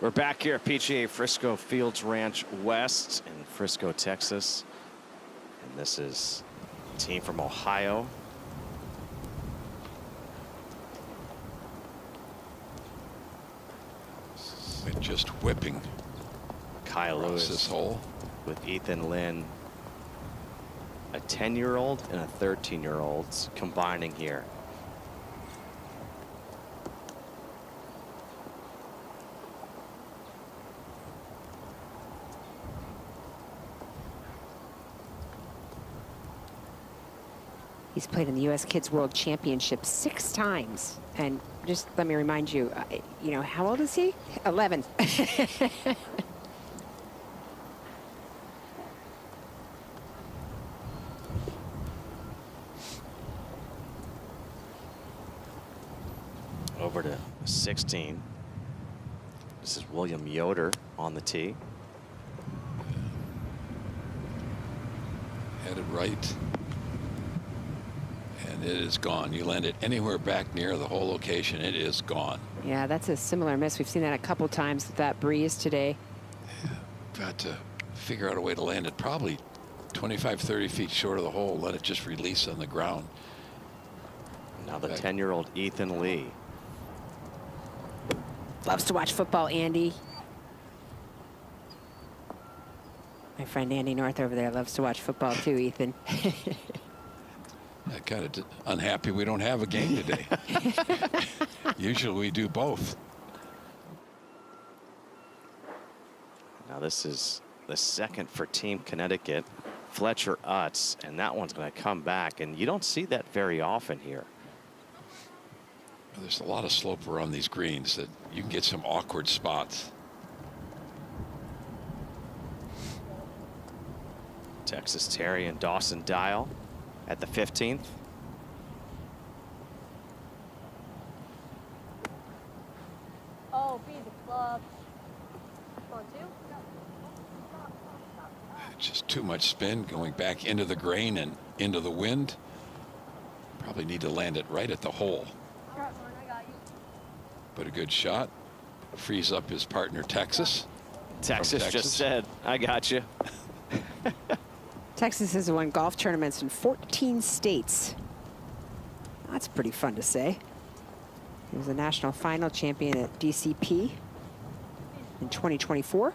Speaker 1: We're back here at PGA Frisco Fields Ranch West in Frisco, Texas. And this is a team from Ohio.
Speaker 2: We're just whipping
Speaker 1: Kyle Lewis
Speaker 2: this hole
Speaker 1: with Ethan Lynn. A 10-year-old and a 13-year-old combining here.
Speaker 3: He's played in the U.S. Kids World Championship 6 times. And just let me remind you, you know, how old is he? 11.
Speaker 1: Over to 16. This is William Yoder on the tee.
Speaker 2: headed right. And it is gone. You land it anywhere back near the hole location, it is gone.
Speaker 3: Yeah, that's a similar miss. We've seen that a couple times with that breeze today.
Speaker 2: Yeah, got to figure out a way to land it probably 25, 30 feet short of the hole. Let it just release on the ground.
Speaker 1: Now the 10-year-old Ethan Lee.
Speaker 3: Loves to watch football, Andy. My friend Andy North over there loves to watch football too, Ethan.
Speaker 2: I'm kind of unhappy we don't have a game today. Usually we do both.
Speaker 1: Now this is the second for Team Connecticut, Fletcher Utz, and that one's going to come back, and you don't see that very often here.
Speaker 2: There's a lot of slope around these greens that you can get some awkward spots.
Speaker 1: Texas Terry and Dawson Dial at the 15th.
Speaker 6: Oh, be the club. Come on, two.
Speaker 2: Just too much spin going back into the grain and into the wind. Probably need to land it right at the hole.
Speaker 6: I got you.
Speaker 2: But a good shot. Frees up his partner, Texas.
Speaker 1: Texas just said, I got you.
Speaker 3: Texas has won golf tournaments in 14 states. That's pretty fun to say. He was a national final champion at DCP in 2024.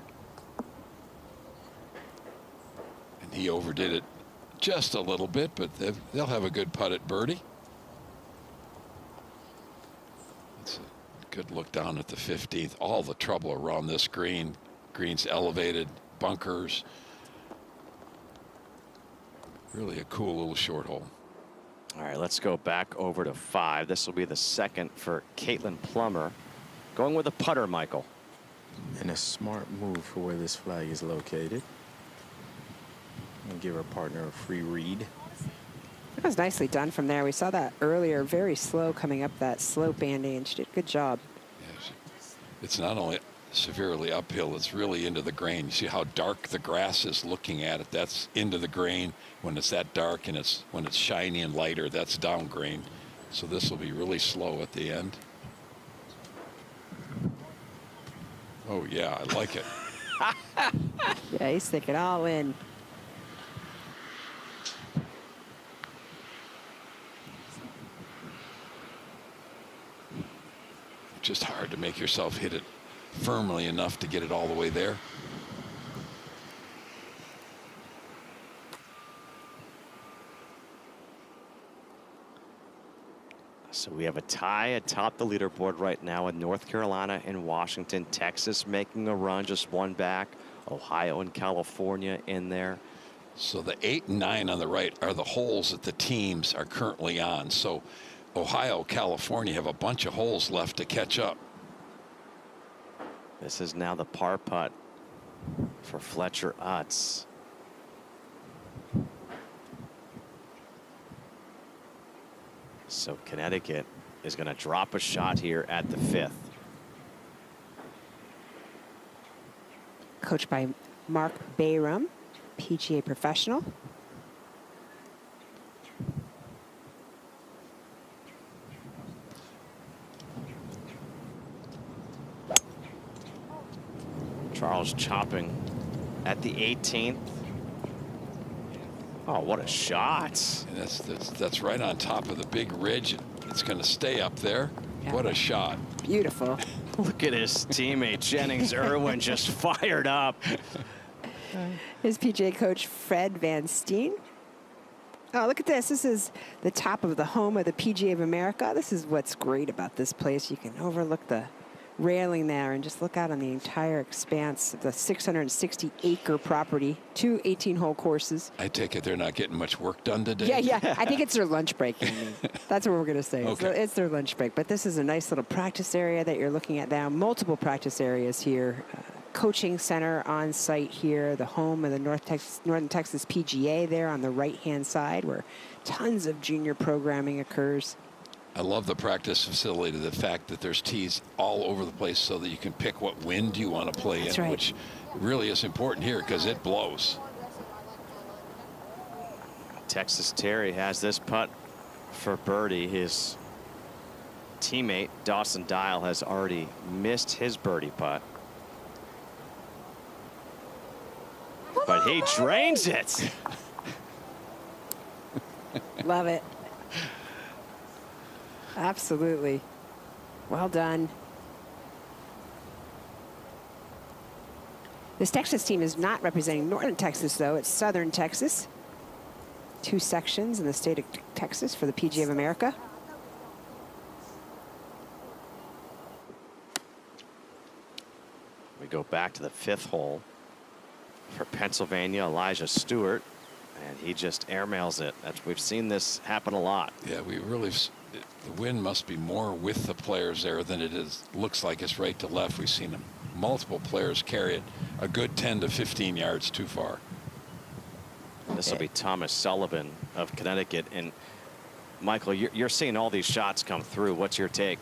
Speaker 2: And he overdid it just a little bit, but they'll have a good putt at birdie. That's a good look down at the 15th. All the trouble around this green. Green's elevated, bunkers. Really a cool little short hole.
Speaker 1: All right, let's go back over to 5. This will be the second for Caitlin Plummer. Going with a putter, Michael.
Speaker 7: And a smart move for where this flag is located. And give her partner a free read.
Speaker 3: That was nicely done from there. We saw that earlier, very slow coming up that slope, Andy, and she did a good job.
Speaker 2: Yes. It's not only severely uphill, it's really into the grain. You see how dark the grass is looking at it. That's into the grain. When it's that dark, and when it's shiny and lighter, that's down grain. So this will be really slow at the end. Oh yeah, I like it.
Speaker 3: Yeah, he's thinking all in.
Speaker 2: Just hard to make yourself hit it firmly enough to get it all the way there.
Speaker 1: So we have a tie atop the leaderboard right now with North Carolina and Washington. Texas making a run, just one back. Ohio and California in there.
Speaker 2: So the 8 and 9 on the right are the holes that the teams are currently on. So Ohio, California have a bunch of holes left to catch up.
Speaker 1: This is now the par putt for Fletcher Utz. So Connecticut is going to drop a shot here at the 5th.
Speaker 3: Coached by Mark Bayram, PGA professional.
Speaker 1: Charles chopping at the 18th. Oh, what a shot.
Speaker 2: And that's right on top of the big ridge. It's going to stay up there. Yeah. What a shot.
Speaker 3: Beautiful.
Speaker 1: Look at his teammate Jennings Irwin just fired up.
Speaker 3: His PGA coach, Fred Van Steen. Oh, look at this. This is the top of the home of the PGA of America. This is what's great about this place. You can overlook the railing there and just look out on the entire expanse of the 660-acre property, 2 18-hole courses.
Speaker 2: I take it they're not getting much work done today?
Speaker 3: Yeah. I think it's their lunch break. That's what we're going to say.
Speaker 2: Okay.
Speaker 3: It's their lunch break. But this is a nice little practice area that you're looking at now. Multiple practice areas here. Coaching center on site here. The home of the Northern Texas PGA there on the right-hand side where tons of junior programming occurs.
Speaker 2: I love the practice facility, the fact that there's tees all over the place so that you can pick what wind you want to play in, which really is important here because it blows.
Speaker 1: Texas Terry has this putt for birdie. His teammate Dawson Dial has already missed his birdie putt. But he drains it.
Speaker 3: Love it. Absolutely. Well done. This Texas team is not representing Northern Texas, though. It's Southern Texas. 2 sections in the state of Texas for the PGA of America.
Speaker 1: We go back to the 5th hole. for Pennsylvania, Elijah Stewart, and he just airmails it. We've seen this happen a lot.
Speaker 2: Yeah, the wind must be more with the players there than it looks like it's right to left. We've seen multiple players carry it a good 10 to 15 yards too far.
Speaker 1: This will be Thomas Sullivan of Connecticut. And Michael, you're seeing all these shots come through. What's your take?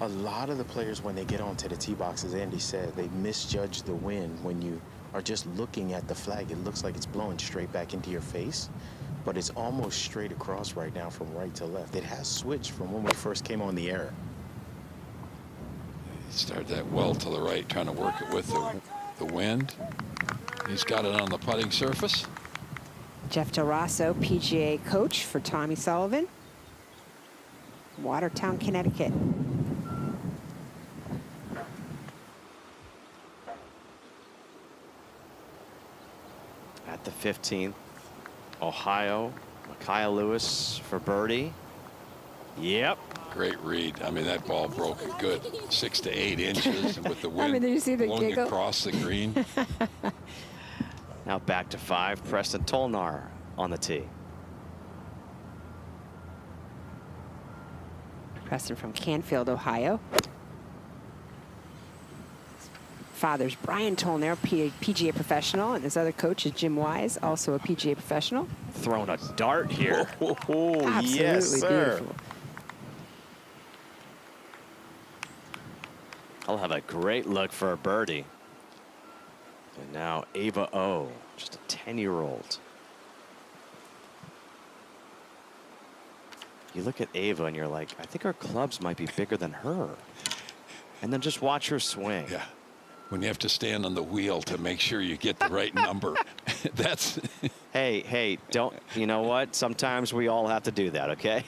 Speaker 7: A lot of the players, when they get onto the tee box, as Andy said, they misjudge the wind. When you are just looking at the flag, it looks like it's blowing straight back into your face, but it's almost straight across right now from right to left. It has switched from when we first came on the air.
Speaker 2: He started that well to the right, trying to work it with the wind. He's got it on the putting surface.
Speaker 3: Jeff Del Rosso, PGA coach for Tommy Sullivan. Watertown, Connecticut.
Speaker 1: At the 15th, Ohio, Micaiah Lewis for birdie. Yep.
Speaker 2: Great read. I mean, that ball broke a good 6 to 8 inches, and with the wind
Speaker 3: did you see the
Speaker 2: blowing
Speaker 3: giggle?
Speaker 2: across the green.
Speaker 1: Now back to 5, Preston Tolnar on the tee.
Speaker 3: Preston from Canfield, Ohio. Father's Brian Tolnar, PGA professional, and his other coach is Jim Wise, also a PGA professional.
Speaker 1: Throwing a dart here.
Speaker 7: Oh,
Speaker 3: Absolutely
Speaker 7: yes, sir.
Speaker 3: beautiful.
Speaker 1: I'll have a great look for a birdie. And now Ava O, just a 10-year-old. You look at Ava and you're like, I think her clubs might be bigger than her. And then just watch her swing.
Speaker 2: Yeah. When you have to stand on the wheel to make sure you get the right number. That's.
Speaker 1: Hey, don't, you know what? Sometimes we all have to do that, okay?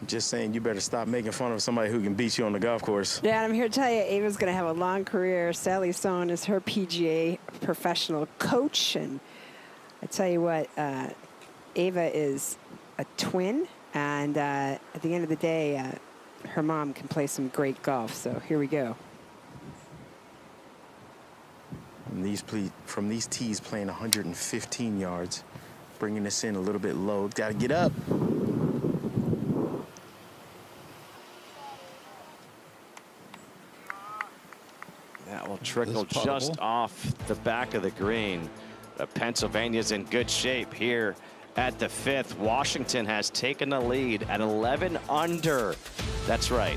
Speaker 7: Just saying, you better stop making fun of somebody who can beat you on the golf course.
Speaker 3: Yeah, and I'm here to tell you, Ava's going to have a long career. Sally Sohn is her PGA professional coach. And I tell you what, Ava is a twin. And at the end of the day, her mom can play some great golf. So here we go.
Speaker 7: From these tees playing 115 yards, bringing this in a little bit low. Got to get up.
Speaker 1: That will trickle just off the back of the green. Pennsylvania's in good shape here at the 5th. Washington has taken the lead at 11 under. That's right.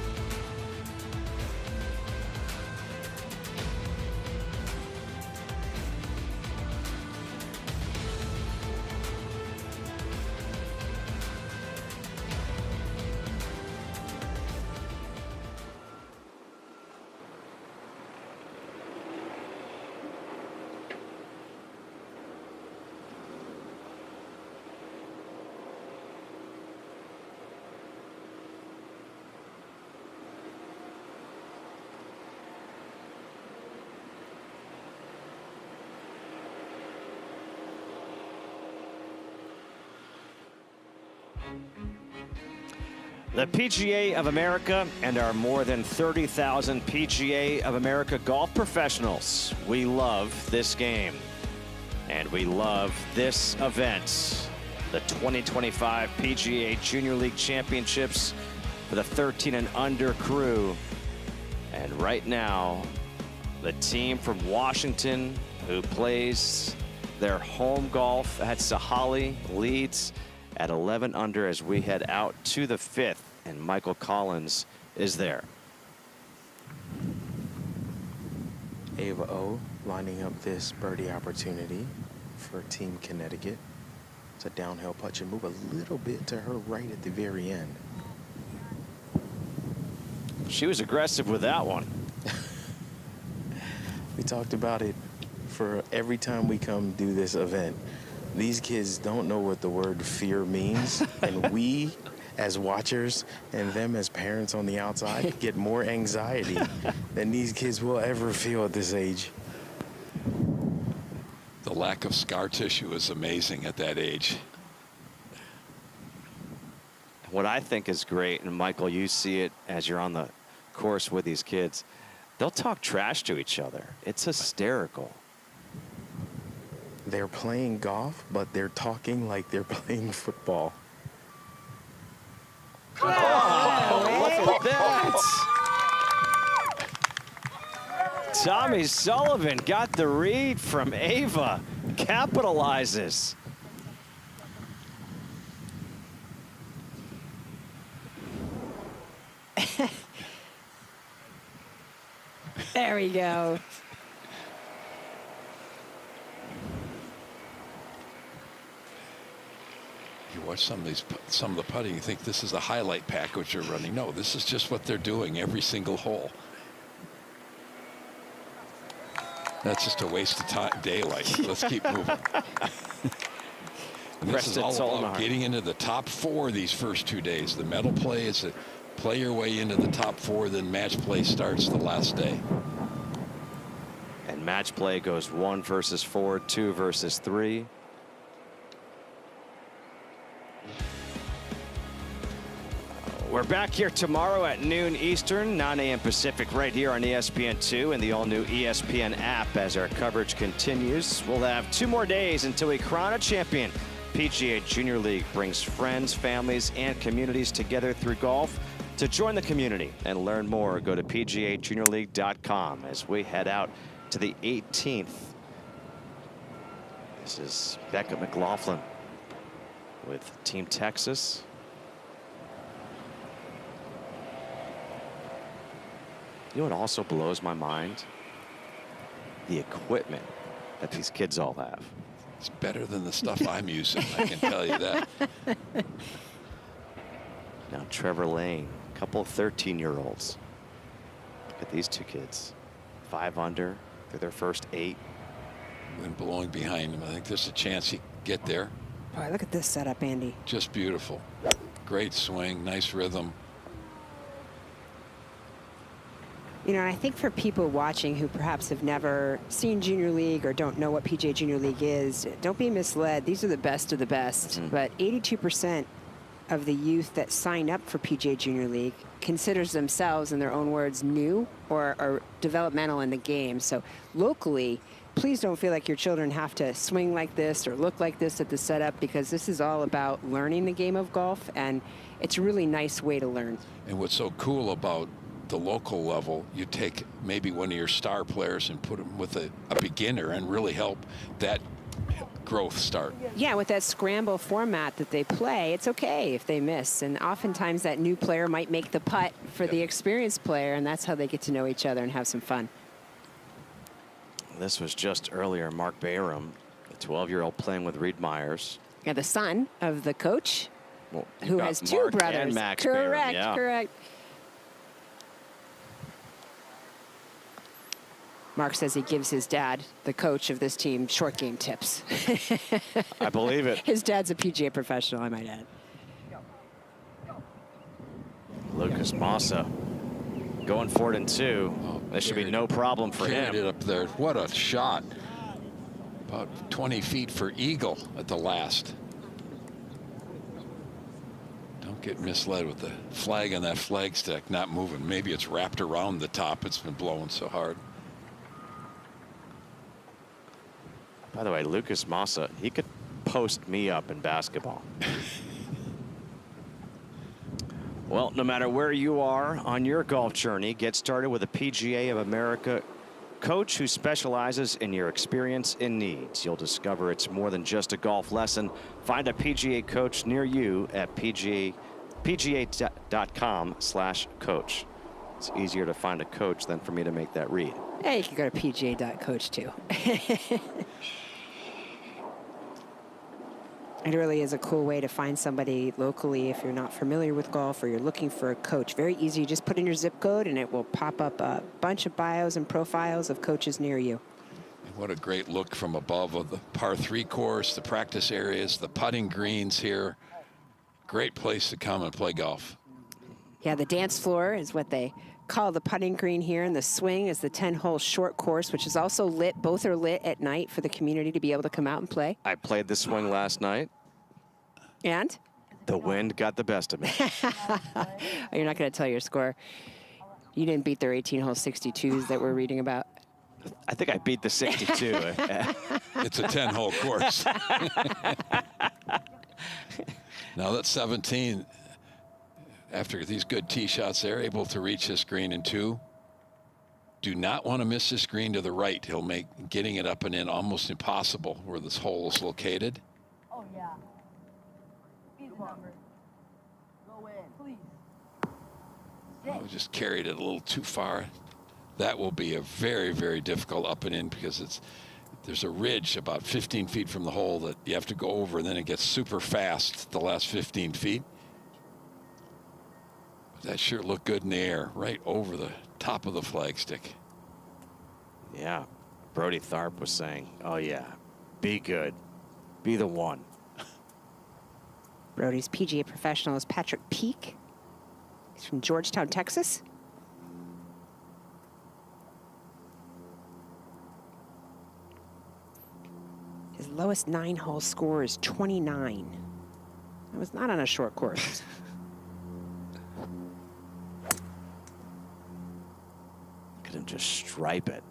Speaker 1: The PGA of America and our more than 30,000 PGA of America golf professionals. We love this game. And we love this event. The 2025 PGA Junior League Championships for the 13 and under crew. And right now, the team from Washington who plays their home golf at Sahalee leads at 11 under as we head out to the 5th, and Michael Collins is there.
Speaker 7: Ava O lining up this birdie opportunity for Team Connecticut. It's a downhill putt. You move a little bit to her right at the very end.
Speaker 1: She was aggressive with that one.
Speaker 7: We talked about it for every time we come do this event. These kids don't know what the word fear means, and we as watchers and them as parents on the outside get more anxiety than these kids will ever feel at this age.
Speaker 2: The lack of scar tissue is amazing at that age.
Speaker 1: What I think is great, and Michael, you see it as you're on the course with these kids, they'll talk trash to each other. It's hysterical.
Speaker 7: They're playing golf, but they're talking like they're playing football.
Speaker 1: Oh, look at that! Tommy Sullivan got the read from Ava, capitalizes.
Speaker 3: There we go.
Speaker 2: You watch some of the putting, you think this is a highlight package they're running. No, this is just what they're doing every single hole. That's just a waste of time, daylight. Let's keep moving. And this is all about getting into the top 4 these first 2 days. The medal play is to play your way into the top 4, then match play starts the last day.
Speaker 1: And match play goes 1 versus 4, 2 versus 3. We're back here tomorrow at noon Eastern, 9 a.m. Pacific, right here on ESPN2 and the all-new ESPN app as our coverage continues. We'll have 2 more days until we crown a champion. PGA Junior League brings friends, families, and communities together through golf. To join the community and learn more, go to PGAJuniorLeague.com as we head out to the 18th. This is Becca McLaughlin with Team Texas. You know what also blows my mind? The equipment that these kids all have.
Speaker 2: It's better than the stuff I'm using, I can tell you that.
Speaker 1: Now Trevor Lane, a couple of 13-year-olds. Look at these 2 kids. 5 under, they're their first 8.
Speaker 2: Wind blowing behind him. I think there's a chance he can get there.
Speaker 3: Boy, look at this setup, Andy.
Speaker 2: Just beautiful. Great swing, nice rhythm.
Speaker 3: You know, I think for people watching who perhaps have never seen Junior League or don't know what PGA Junior League is, don't be misled. These are the best of the best. But 82% of the youth that sign up for PGA Junior League considers themselves, in their own words, new or developmental in the game. So locally, please don't feel like your children have to swing like this or look like this at the setup, because this is all about learning the game of golf, and it's a really nice way to learn.
Speaker 2: And what's so cool about the local level, you take maybe one of your star players and put them with a beginner and really help that growth start.
Speaker 3: Yeah, with that scramble format that they play, it's okay if they miss. And oftentimes that new player might make the putt for the experienced player, and that's how they get to know each other and have some fun.
Speaker 1: This was just earlier, Mark Bayram, a 12-year-old playing with Reed Myers.
Speaker 3: Yeah, the son of the coach,
Speaker 1: Well,
Speaker 3: who has 2 brothers.
Speaker 1: And Max
Speaker 3: correct,
Speaker 1: Bayram, yeah.
Speaker 3: correct. Mark says he gives his dad, the coach of this team, short game tips.
Speaker 1: I believe it.
Speaker 3: His dad's a PGA professional, I might add.
Speaker 1: Lucas Massa going for it in 2.
Speaker 2: Oh,
Speaker 1: there should be no problem for
Speaker 2: carried
Speaker 1: him.
Speaker 2: it up there. What a shot. About 20 feet for eagle at the last. Don't get misled with the flag on that flag stick not moving. Maybe it's wrapped around the top. It's been blowing so hard.
Speaker 1: By the way, Lucas Massa, he could post me up in basketball. Well, no matter where you are on your golf journey, get started with a PGA of America coach who specializes in your experience and needs. You'll discover it's more than just a golf lesson. Find a PGA coach near you at pga.com/coach. It's easier to find a coach than for me to make that read.
Speaker 3: Hey, you can go to pga.coach too. It really is a cool way to find somebody locally if you're not familiar with golf or you're looking for a coach. Very easy. You just put in your zip code and it will pop up a bunch of bios and profiles of coaches near you.
Speaker 2: What a great look from above of the par 3 course, the practice areas, the putting greens here. Great place to come and play golf.
Speaker 3: Yeah, the dance floor is what they call the putting green here, and the swing is the 10-hole short course, which is also lit. Both are lit at night for the community to be able to come out and play.
Speaker 1: I played the swing last night.
Speaker 3: And?
Speaker 1: The wind got the best of me.
Speaker 3: You're not going to tell your score. You didn't beat their 18-hole 62s that we're reading about.
Speaker 1: I think I beat the 62.
Speaker 2: It's a 10-hole course. Now that's 17. After these good tee shots, they're able to reach this green in 2. Do not want to miss this green to the right. He'll make getting it up and in almost impossible where this hole is located.
Speaker 6: Oh, yeah. Go in, please.
Speaker 2: Oh, just carried it a little too far. That will be a very, very difficult up and in because there's a ridge about 15 feet from the hole that you have to go over, and then it gets super fast the last 15 feet. But that sure looked good in the air, right over the top of the flagstick.
Speaker 1: Yeah, Brody Tharp was saying, oh yeah, be good, be the one.
Speaker 3: Brody's PGA Professionals Patrick Peak. He's from Georgetown, Texas. His lowest 9-hole score is 29. That was not on a short course.
Speaker 1: Look at him just stripe it.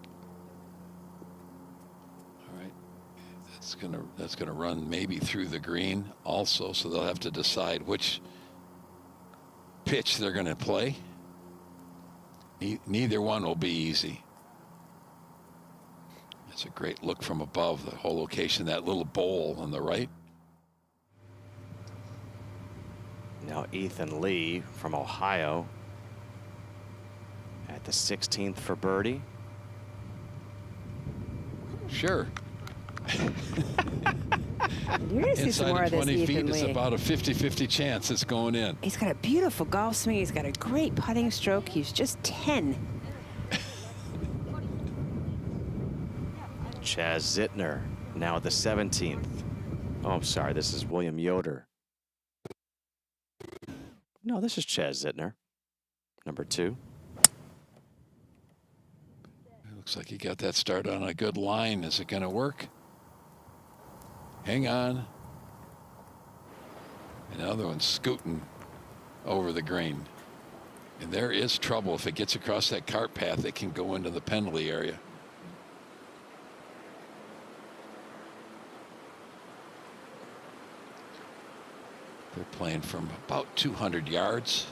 Speaker 2: All right, that's gonna run maybe through the green also, so they'll have to decide which pitch they're going to play. Neither one will be easy. It's a great look from above, the whole location, that little bowl on the right.
Speaker 1: Now Ethan Lee from Ohio at the 16th for birdie.
Speaker 2: Sure.
Speaker 3: You're going to see some
Speaker 2: Inside
Speaker 3: more
Speaker 2: of
Speaker 3: of this
Speaker 2: 20 feet,
Speaker 3: Ethan
Speaker 2: it's
Speaker 3: Lee.
Speaker 2: about a 50-50 chance it's going in.
Speaker 3: He's got a beautiful golf swing. He's got a great putting stroke. He's just 10.
Speaker 1: Chaz Zittner now at the 17th. Oh, I'm sorry, this is William Yoder. No, this is Chaz Zittner, number 2.
Speaker 2: It looks like he got that start on a good line. Is it going to work? Hang on. Another one scooting over the green. And there is trouble. If it gets across that cart path, it can go into the penalty area. They're playing from about 200 yards.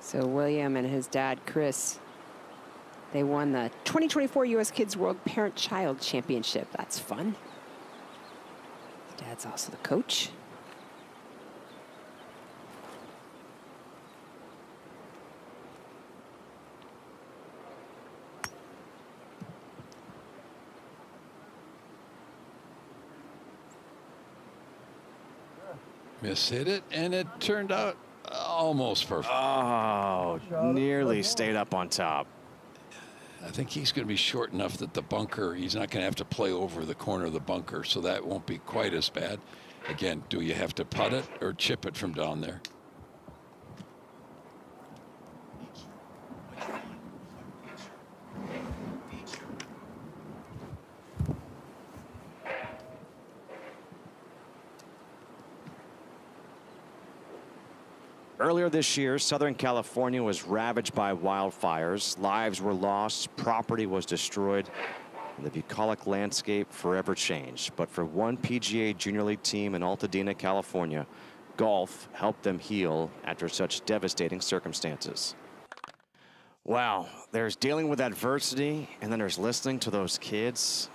Speaker 3: So William and his dad, Chris, they won the 2024 U.S. Kids World Parent-Child Championship. That's fun. His dad's also the coach.
Speaker 2: Mishit it, and it turned out almost perfect.
Speaker 1: Oh, nearly stayed up on top.
Speaker 2: I think he's going to be short enough that the bunker, he's not going to have to play over the corner of the bunker, so that won't be quite as bad. Again, do you have to putt it or chip it from down there?
Speaker 1: Earlier this year, Southern California was ravaged by wildfires. Lives were lost, property was destroyed, and the bucolic landscape forever changed. But for one PGA Junior League team in Altadena, California, golf helped them heal after such devastating circumstances. Wow, there's dealing with adversity, and then there's listening to those kids.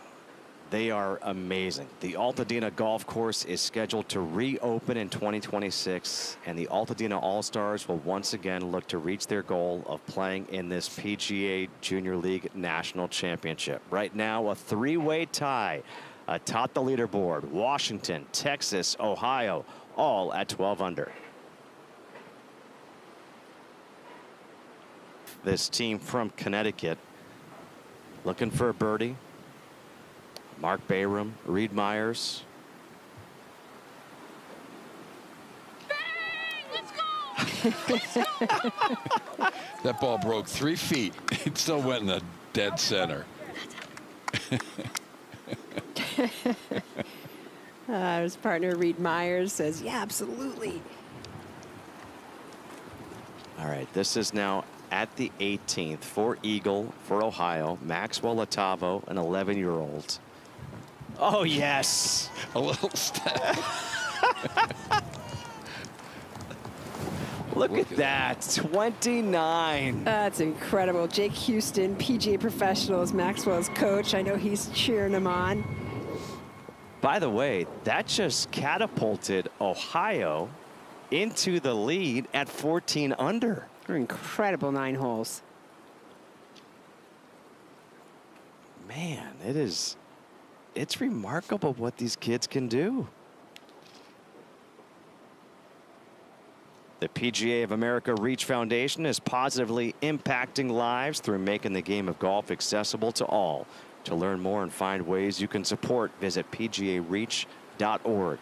Speaker 1: They are amazing. The Altadena Golf Course is scheduled to reopen in 2026, and the Altadena All-Stars will once again look to reach their goal of playing in this PGA Junior League National Championship. Right now, a 3-way tie atop the leaderboard. Washington, Texas, Ohio, all at 12 under. This team from Connecticut looking for a birdie. Mark Bayram, Reed Myers.
Speaker 2: That ball broke 3 feet. It still went in the dead center.
Speaker 3: His partner, Reed Myers, says, yeah, absolutely.
Speaker 1: All right, this is now at the 18th for Eagle for Ohio. Maxwell Ottavo, an 11-year-old. Oh, yes.
Speaker 2: A little step.
Speaker 1: Look at that, 29.
Speaker 3: That's incredible. Jake Houston, PGA Professionals, Maxwell's coach. I know he's cheering him on.
Speaker 1: By the way, that just catapulted Ohio into the lead at 14 under.
Speaker 3: Incredible 9 holes.
Speaker 1: Man, it's remarkable what these kids can do. The PGA of America Reach Foundation is positively impacting lives through making the game of golf accessible to all. To learn more and find ways you can support, visit pgareach.org.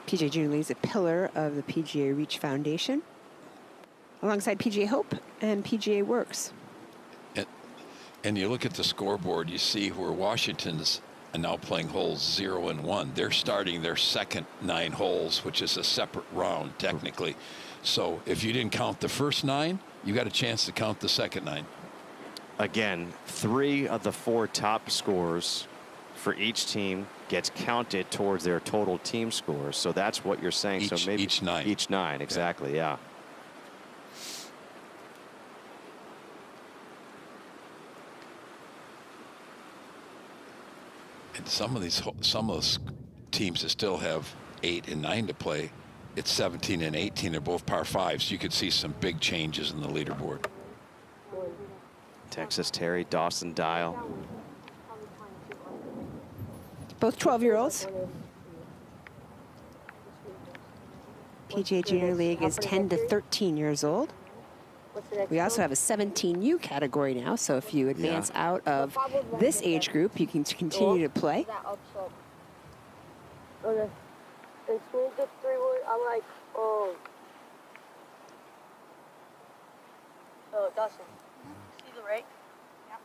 Speaker 3: PGA Junior League is a pillar of the PGA Reach Foundation, alongside PGA Hope and PGA Works.
Speaker 2: And you look at the scoreboard, you see where Washington's are now playing holes 0 and 1. They're starting their second 9 holes, which is a separate round technically. So if you didn't count the first 9, you got a chance to count the second 9.
Speaker 1: Again, 3 of the 4 top scores for each team gets counted towards their total team score. So that's what you're saying. So maybe
Speaker 2: each 9.
Speaker 1: Each 9, exactly, yeah.
Speaker 2: And some of those teams that still have 8 and 9 to play, it's 17 and 18. They're both par 5s. You could see some big changes in the leaderboard.
Speaker 1: Texas Terry, Dawson Dial.
Speaker 3: Both 12-year-olds. PGA Junior League is 10 to 13 years old. We also have a 17U category now, so if you advance out of this age group, you can continue to play.
Speaker 6: Okay. And swing the 3-wood, I'm like, oh. Oh, Dawson. See the rake? Yeah.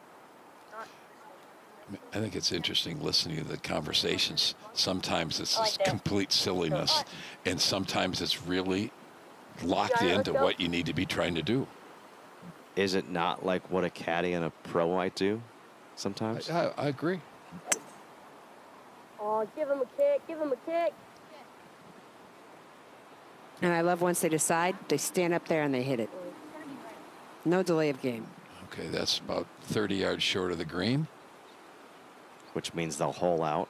Speaker 2: I think it's interesting listening to the conversations. Sometimes it's just complete silliness, and sometimes it's really locked into what you need to be trying to do.
Speaker 1: Is it not like what a caddy and a pro might do sometimes?
Speaker 2: I agree.
Speaker 6: Oh, give him a kick, give him a kick.
Speaker 3: And I love once they decide, they stand up there and they hit it. No delay of game.
Speaker 2: Okay, that's about 30 yards short of the green.
Speaker 1: Which means they'll hole out.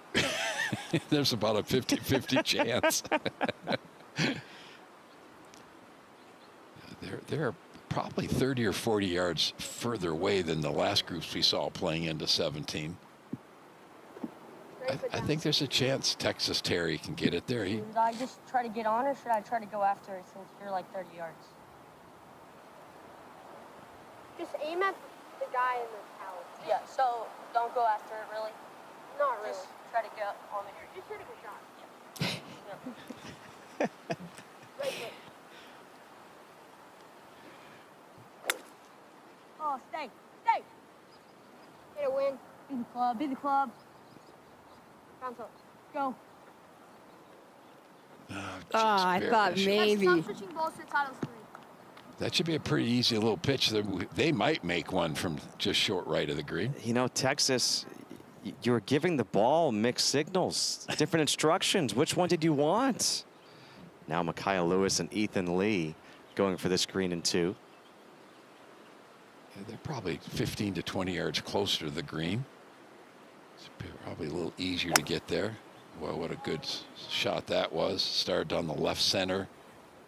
Speaker 2: There's about a 50-50 chance. They're probably 30 or 40 yards further away than the last groups we saw playing into 17. I think there's a chance Texas Terry can get it there.
Speaker 6: Should I just try to get on, or should I try to go after it since you're like 30 yards? Just aim at the guy in the tower. Yeah, so don't go after it, really? Not really. Just try to get on it. Just hit a good shot. Yeah. Right. Oh, stay. Get a win. Be the club. Bounce up. Go.
Speaker 3: I thought maybe.
Speaker 6: Stop switching balls to titles 3.
Speaker 2: That should be a pretty easy little pitch. They might make one from just short right of the green.
Speaker 1: You know, Texas, you're giving the ball mixed signals, different instructions. Which one did you want? Now Micaiah Lewis and Ethan Lee going for this green in 2.
Speaker 2: They're probably 15 to 20 yards closer to the green. It's probably a little easier to get there. Well, what a good shot that was. Started on the left center,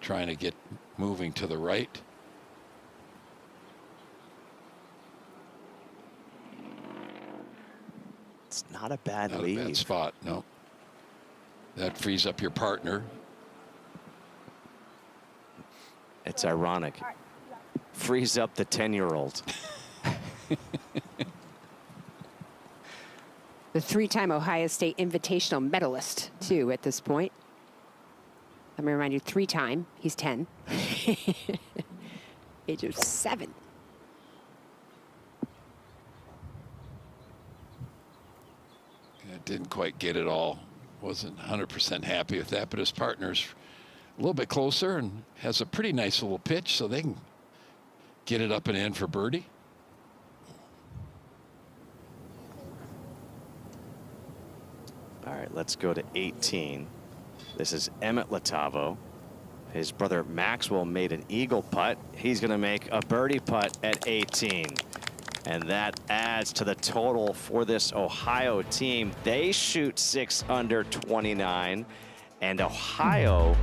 Speaker 2: trying to get moving to the right.
Speaker 1: It's not a bad
Speaker 2: Not
Speaker 1: lead.
Speaker 2: a bad spot, no. That frees up your partner.
Speaker 1: It's ironic. Frees up the 10-year-old.
Speaker 3: The 3-time Ohio State Invitational medalist, too, at this point. Let me remind you, 3-time. He's 10. Age of 7.
Speaker 2: Didn't quite get it all. Wasn't 100% happy with that, but his partner's a little bit closer and has a pretty nice little pitch, so they can get it up and in for birdie.
Speaker 1: All right, let's go to 18. This is Emmett Latavo. His brother Maxwell made an eagle putt. He's going to make a birdie putt at 18. And that adds to the total for this Ohio team. They shoot 6 under 29. And Ohio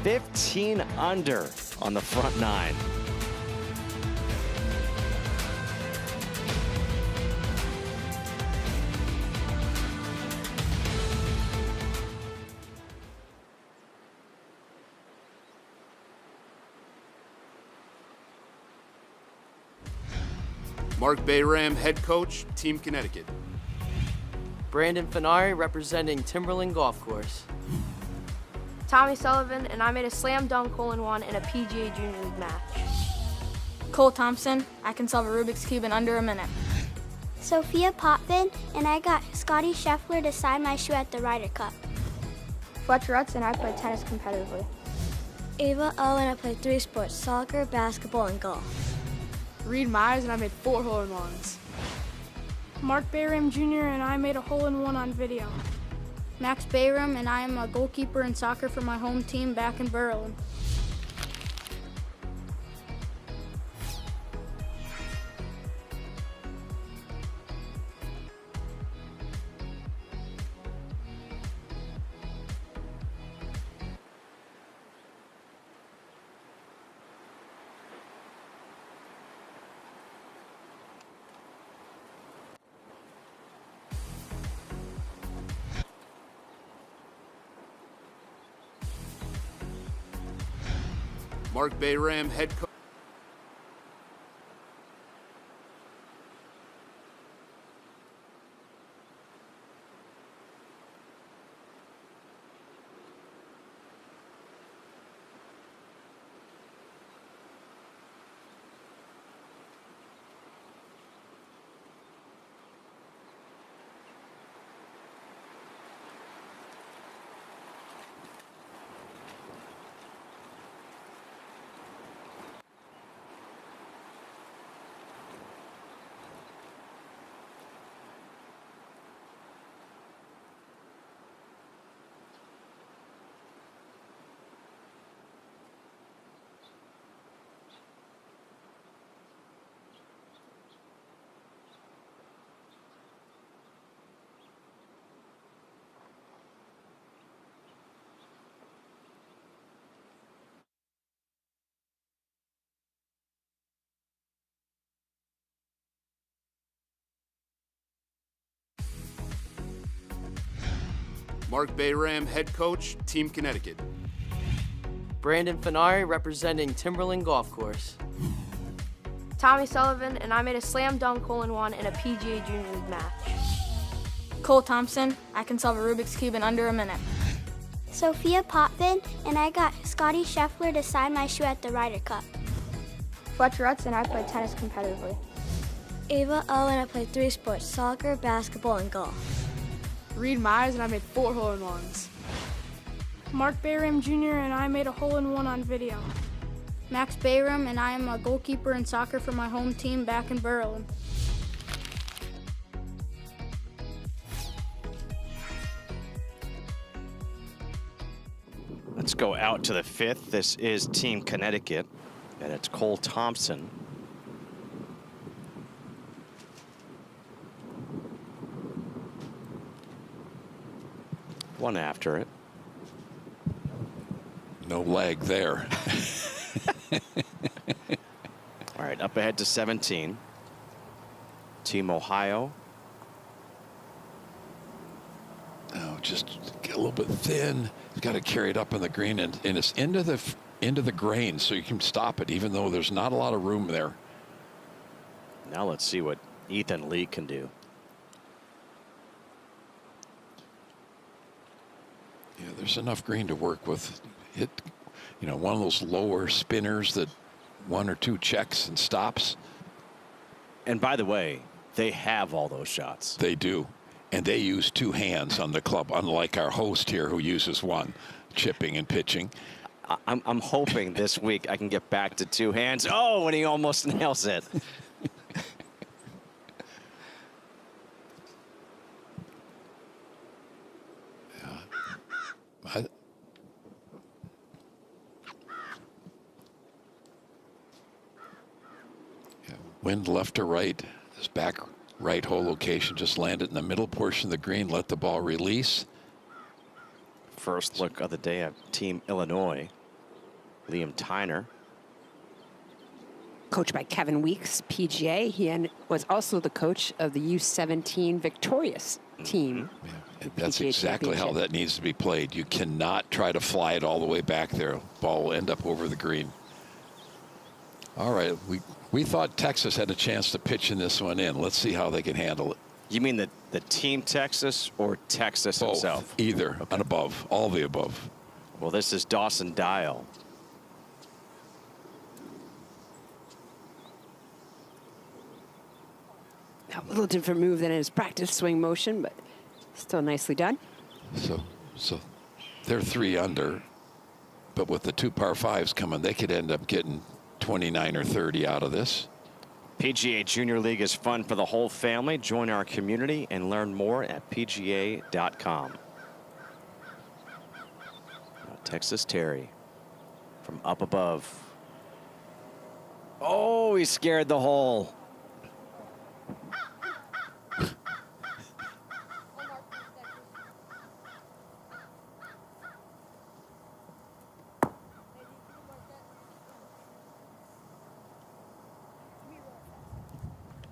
Speaker 1: 15 under on the front 9.
Speaker 8: Mark Bayram, head coach, Team Connecticut.
Speaker 9: Brandon Finari, representing Timberland Golf Course.
Speaker 6: Tommy Sullivan, and I made a slam dunk hole-in-one in a PGA Junior League match.
Speaker 10: Cole Thompson, I can solve a Rubik's Cube in under a minute.
Speaker 11: Sophia Potvin, and I got Scotty Scheffler to sign my shoe at the Ryder Cup.
Speaker 6: Fletcher Rutz, and I play tennis competitively.
Speaker 11: Ava O, and I play 3 sports, soccer, basketball, and golf.
Speaker 10: Reed Myers, and I made 4 hole-in-ones.
Speaker 12: Mark Bayram Jr., and I made a hole-in-one on video.
Speaker 10: Max Bayram, and I am a goalkeeper in soccer for my home team back in Berlin.
Speaker 8: Mark Bayram, head coach. Mark Bayram, head coach, Team Connecticut.
Speaker 9: Brandon Finari, representing Timberland Golf Course.
Speaker 6: Tommy Sullivan, and I made a slam dunk hole-in-one in a PGA Junior League match.
Speaker 10: Cole Thompson, I can solve a Rubik's Cube in under a minute.
Speaker 11: Sophia Potvin, and I got Scotty Scheffler to sign my shoe at the Ryder Cup.
Speaker 6: Fletcher Rutz, and I play tennis competitively.
Speaker 11: Ava O, and I play 3 sports, soccer, basketball, and golf.
Speaker 10: Reed Myers, and I made 4 hole-in-ones.
Speaker 12: Mark Bayram Jr., and I made a hole-in-one on video.
Speaker 10: Max Bayram, and I am a goalkeeper in soccer for my home team back in Berlin.
Speaker 1: Let's go out to the 5th. This is Team Connecticut, and it's Cole Thompson. One after it.
Speaker 2: No lag there.
Speaker 1: All right, up ahead to 17. Team Ohio.
Speaker 2: Oh, just get a little bit thin. He's got to carry it up on the green, and it's into the grain, so you can stop it, even though there's not a lot of room there.
Speaker 1: Now let's see what Ethan Lee can do.
Speaker 2: Yeah, there's enough green to work with. Hit, one of those lower spinners that 1 or 2 checks and stops.
Speaker 1: And by the way, they have all those shots.
Speaker 2: They do. And they use 2 hands on the club, unlike our host here who uses 1. chipping and pitching.
Speaker 1: I'm hoping this week I can get back to 2 hands. Oh, and he almost nails it.
Speaker 2: Wind left to right. This back right hole location just landed in the middle portion of the green. Let the ball release.
Speaker 1: First look of the day at Team Illinois. Liam Tyner.
Speaker 3: Coached by Kevin Weeks, PGA. He was also the coach of the U17 victorious team.
Speaker 2: Yeah, that's exactly how that needs to be played. You cannot try to fly it all the way back there. Ball will end up over the green. All right, we thought Texas had a chance to pitch in this one in. Let's see how they can handle it.
Speaker 1: You mean the Team Texas or Texas
Speaker 2: Both,
Speaker 1: himself?
Speaker 2: either, and above, all the above.
Speaker 1: Well, this is Dawson Dial.
Speaker 3: A little different move than his practice swing motion, but still nicely done.
Speaker 2: So they're 3 under, but with the 2 par 5s coming, they could end up getting 29 or 30 out of this.
Speaker 1: PGA Junior League is fun for the whole family. Join our community and learn more at PGA.com. Now, Texas Terry from up above. Oh, he scared the hole.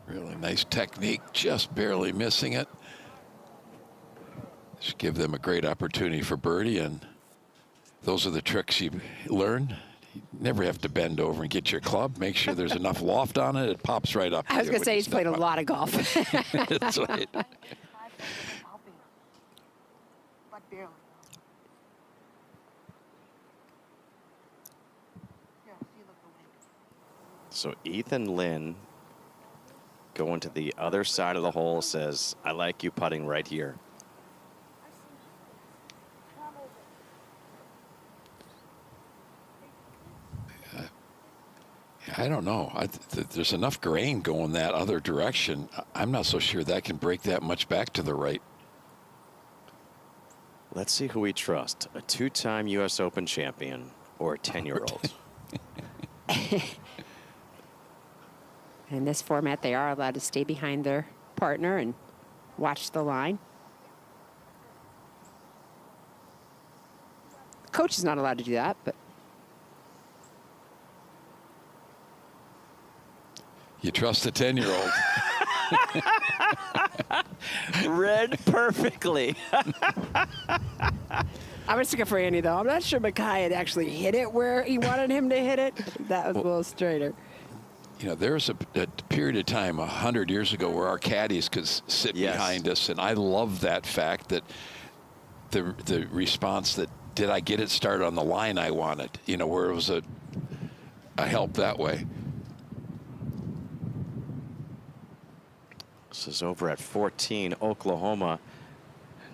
Speaker 2: Really nice technique, just barely missing it. Just give them a great opportunity for birdie, and those are the tricks you learn. You never have to bend over and get your club. Make sure there's enough loft on it. It pops right up.
Speaker 3: I was going to say he's played a lot of golf.
Speaker 2: That's right.
Speaker 1: So Ethan Lynn going to the other side of the hole says, I like you putting right here.
Speaker 2: I don't know. There's enough grain going that other direction. I'm not so sure that can break that much back to the right.
Speaker 1: Let's see who we trust, a 2-time U.S. Open champion or a 10-year-old.
Speaker 3: In this format, they are allowed to stay behind their partner and watch the line. Coach is not allowed to do that, but
Speaker 2: you trust the 10-year-old.
Speaker 1: Read perfectly.
Speaker 3: I was looking for Andy, though. I'm not sure Mackay had actually hit it where he wanted him to hit it. That was a little straighter.
Speaker 2: You know, there was a period of time 100 years ago where our caddies could sit behind us, and I love that fact that the response that, did I get it started on the line I wanted, you know, where it was a help that way.
Speaker 1: This is over at 14, Oklahoma.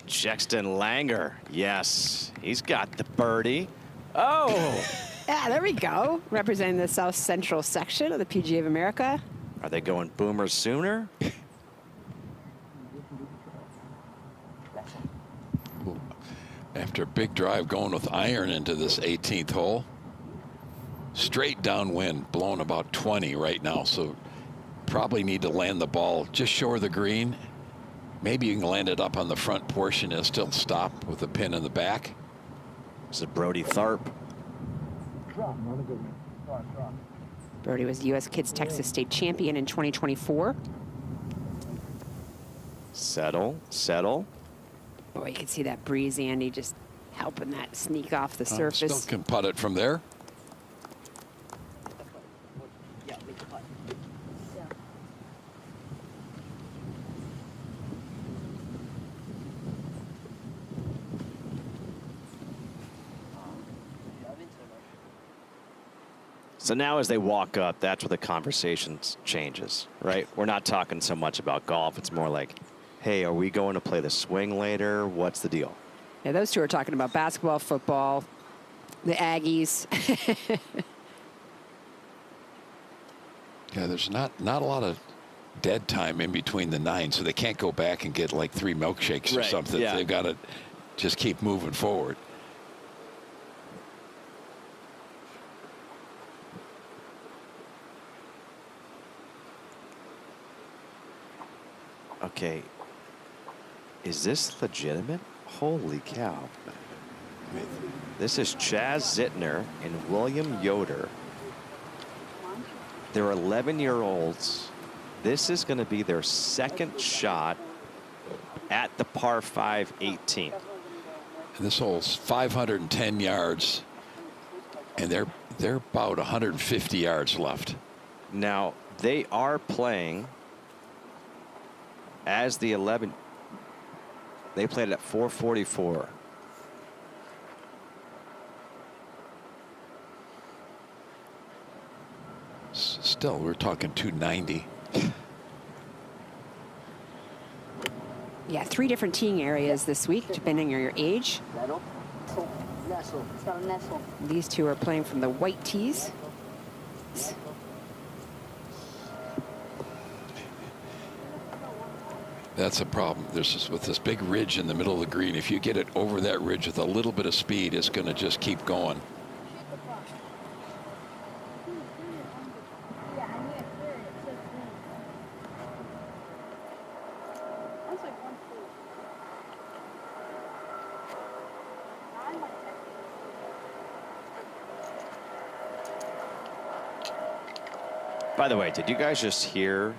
Speaker 1: Jexton Langer, yes, he's got the birdie. Oh!
Speaker 3: Yeah, there we go. Representing the South Central section of the PGA of America.
Speaker 1: Are they going boomers sooner?
Speaker 2: After a big drive going with iron into this 18th hole. Straight downwind, blowing about 20 right now, so probably need to land the ball just short of the green. Maybe you can land it up on the front portion and still stop with the pin in the back.
Speaker 1: This is Brody Tharp.
Speaker 3: Brody was the U.S. Kids Texas State Champion in 2024.
Speaker 1: Settle, settle.
Speaker 3: Boy, you can see that breeze, Andy, just helping that sneak off the surface.
Speaker 2: Still can putt it from there.
Speaker 1: So now as they walk up, that's where the conversation changes, right? We're not talking so much about golf. It's more like, hey, are we going to play the swing later? What's the deal?
Speaker 3: Yeah, those two are talking about basketball, football, the Aggies.
Speaker 2: Yeah, there's not a lot of dead time in between the 9, so they can't go back and get like 3 milkshakes or something.
Speaker 1: Yeah.
Speaker 2: They've got to just keep moving forward.
Speaker 1: Okay. Is this legitimate? Holy cow. This is Chaz Zittner and William Yoder. They're 11-year-olds. This is going to be their second shot at the par 5 18th.
Speaker 2: And this hole's 510 yards, and they're about 150 yards left.
Speaker 1: Now, they are playing as the 11. They played at 444.
Speaker 2: Still, we're talking 290.
Speaker 3: Yeah, 3 different teeing areas this week, depending on your age. These two are playing from the white tees.
Speaker 2: That's a problem. There's with this big ridge in the middle of the green. If you get it over that ridge with a little bit of speed, it's going to just keep going.
Speaker 1: By the way, did you guys just hear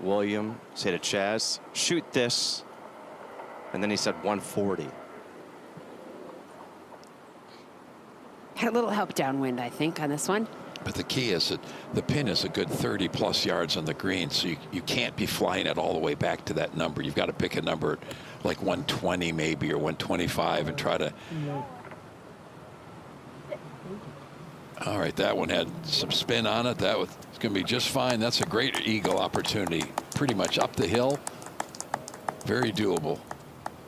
Speaker 1: William say to Chaz, shoot this? And then he said 140.
Speaker 3: Had a little help downwind, I think, on this one.
Speaker 2: But the key is that the pin is a good 30+ yards on the green, so you can't be flying it all the way back to that number. You've got to pick a number like 120 maybe, or 125 and try to... All right, that one had some spin on it. That was going to be just fine. That's a great eagle opportunity. Pretty much up the hill. Very doable.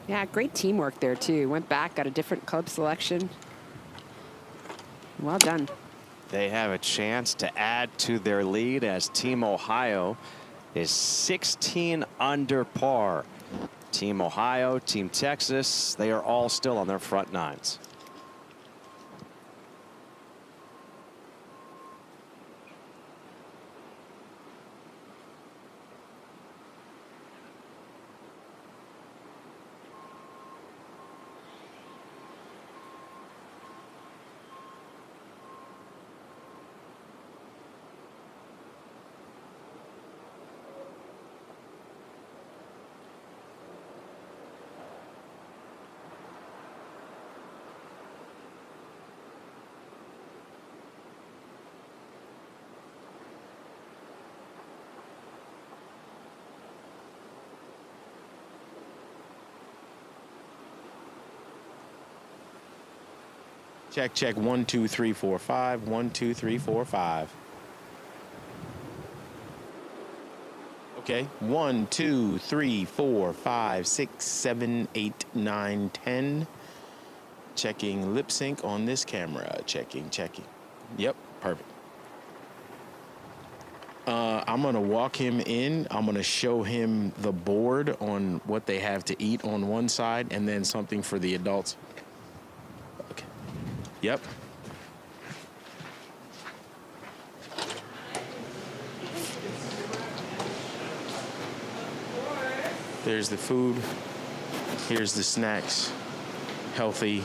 Speaker 3: Yeah, great teamwork there, too. Went back, got a different club selection. Well done.
Speaker 1: They have a chance to add to their lead as Team Ohio is 16 under par. Team Ohio, Team Texas, they are all still on their front 9s.
Speaker 7: Check, check. 1, 2, 3, 4, 5. 1, 2, 3, 4, 5. Okay. 1, 2, 3, 4, 5, 6, 7, 8, 9, 10. Checking lip sync on this camera. Checking, checking. Yep, perfect. I'm going to walk him in. I'm going to show him the board on what they have to eat on one side and then something for the adults. Okay. Yep. There's the food. Here's the snacks. Healthy.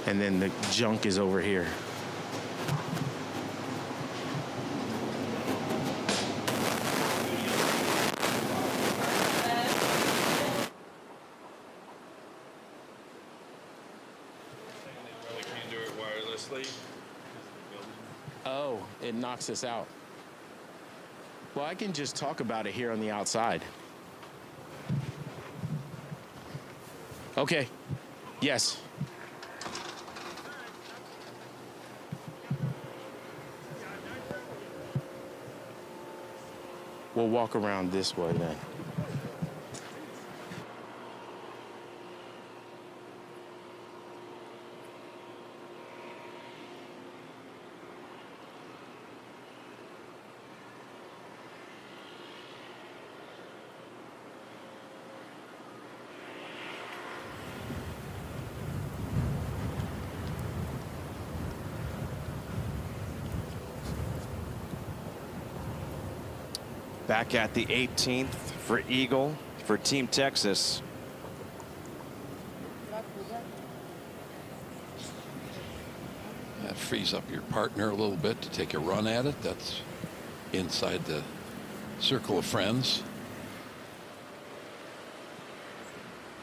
Speaker 7: And then the junk is over here. Oh, it knocks us out. Well, I can just talk about it here on the outside. Okay. Yes. We'll walk around this way then.
Speaker 1: Back at the 18th for Eagle for Team Texas.
Speaker 2: That frees up your partner a little bit to take a run at it. That's inside the circle of friends.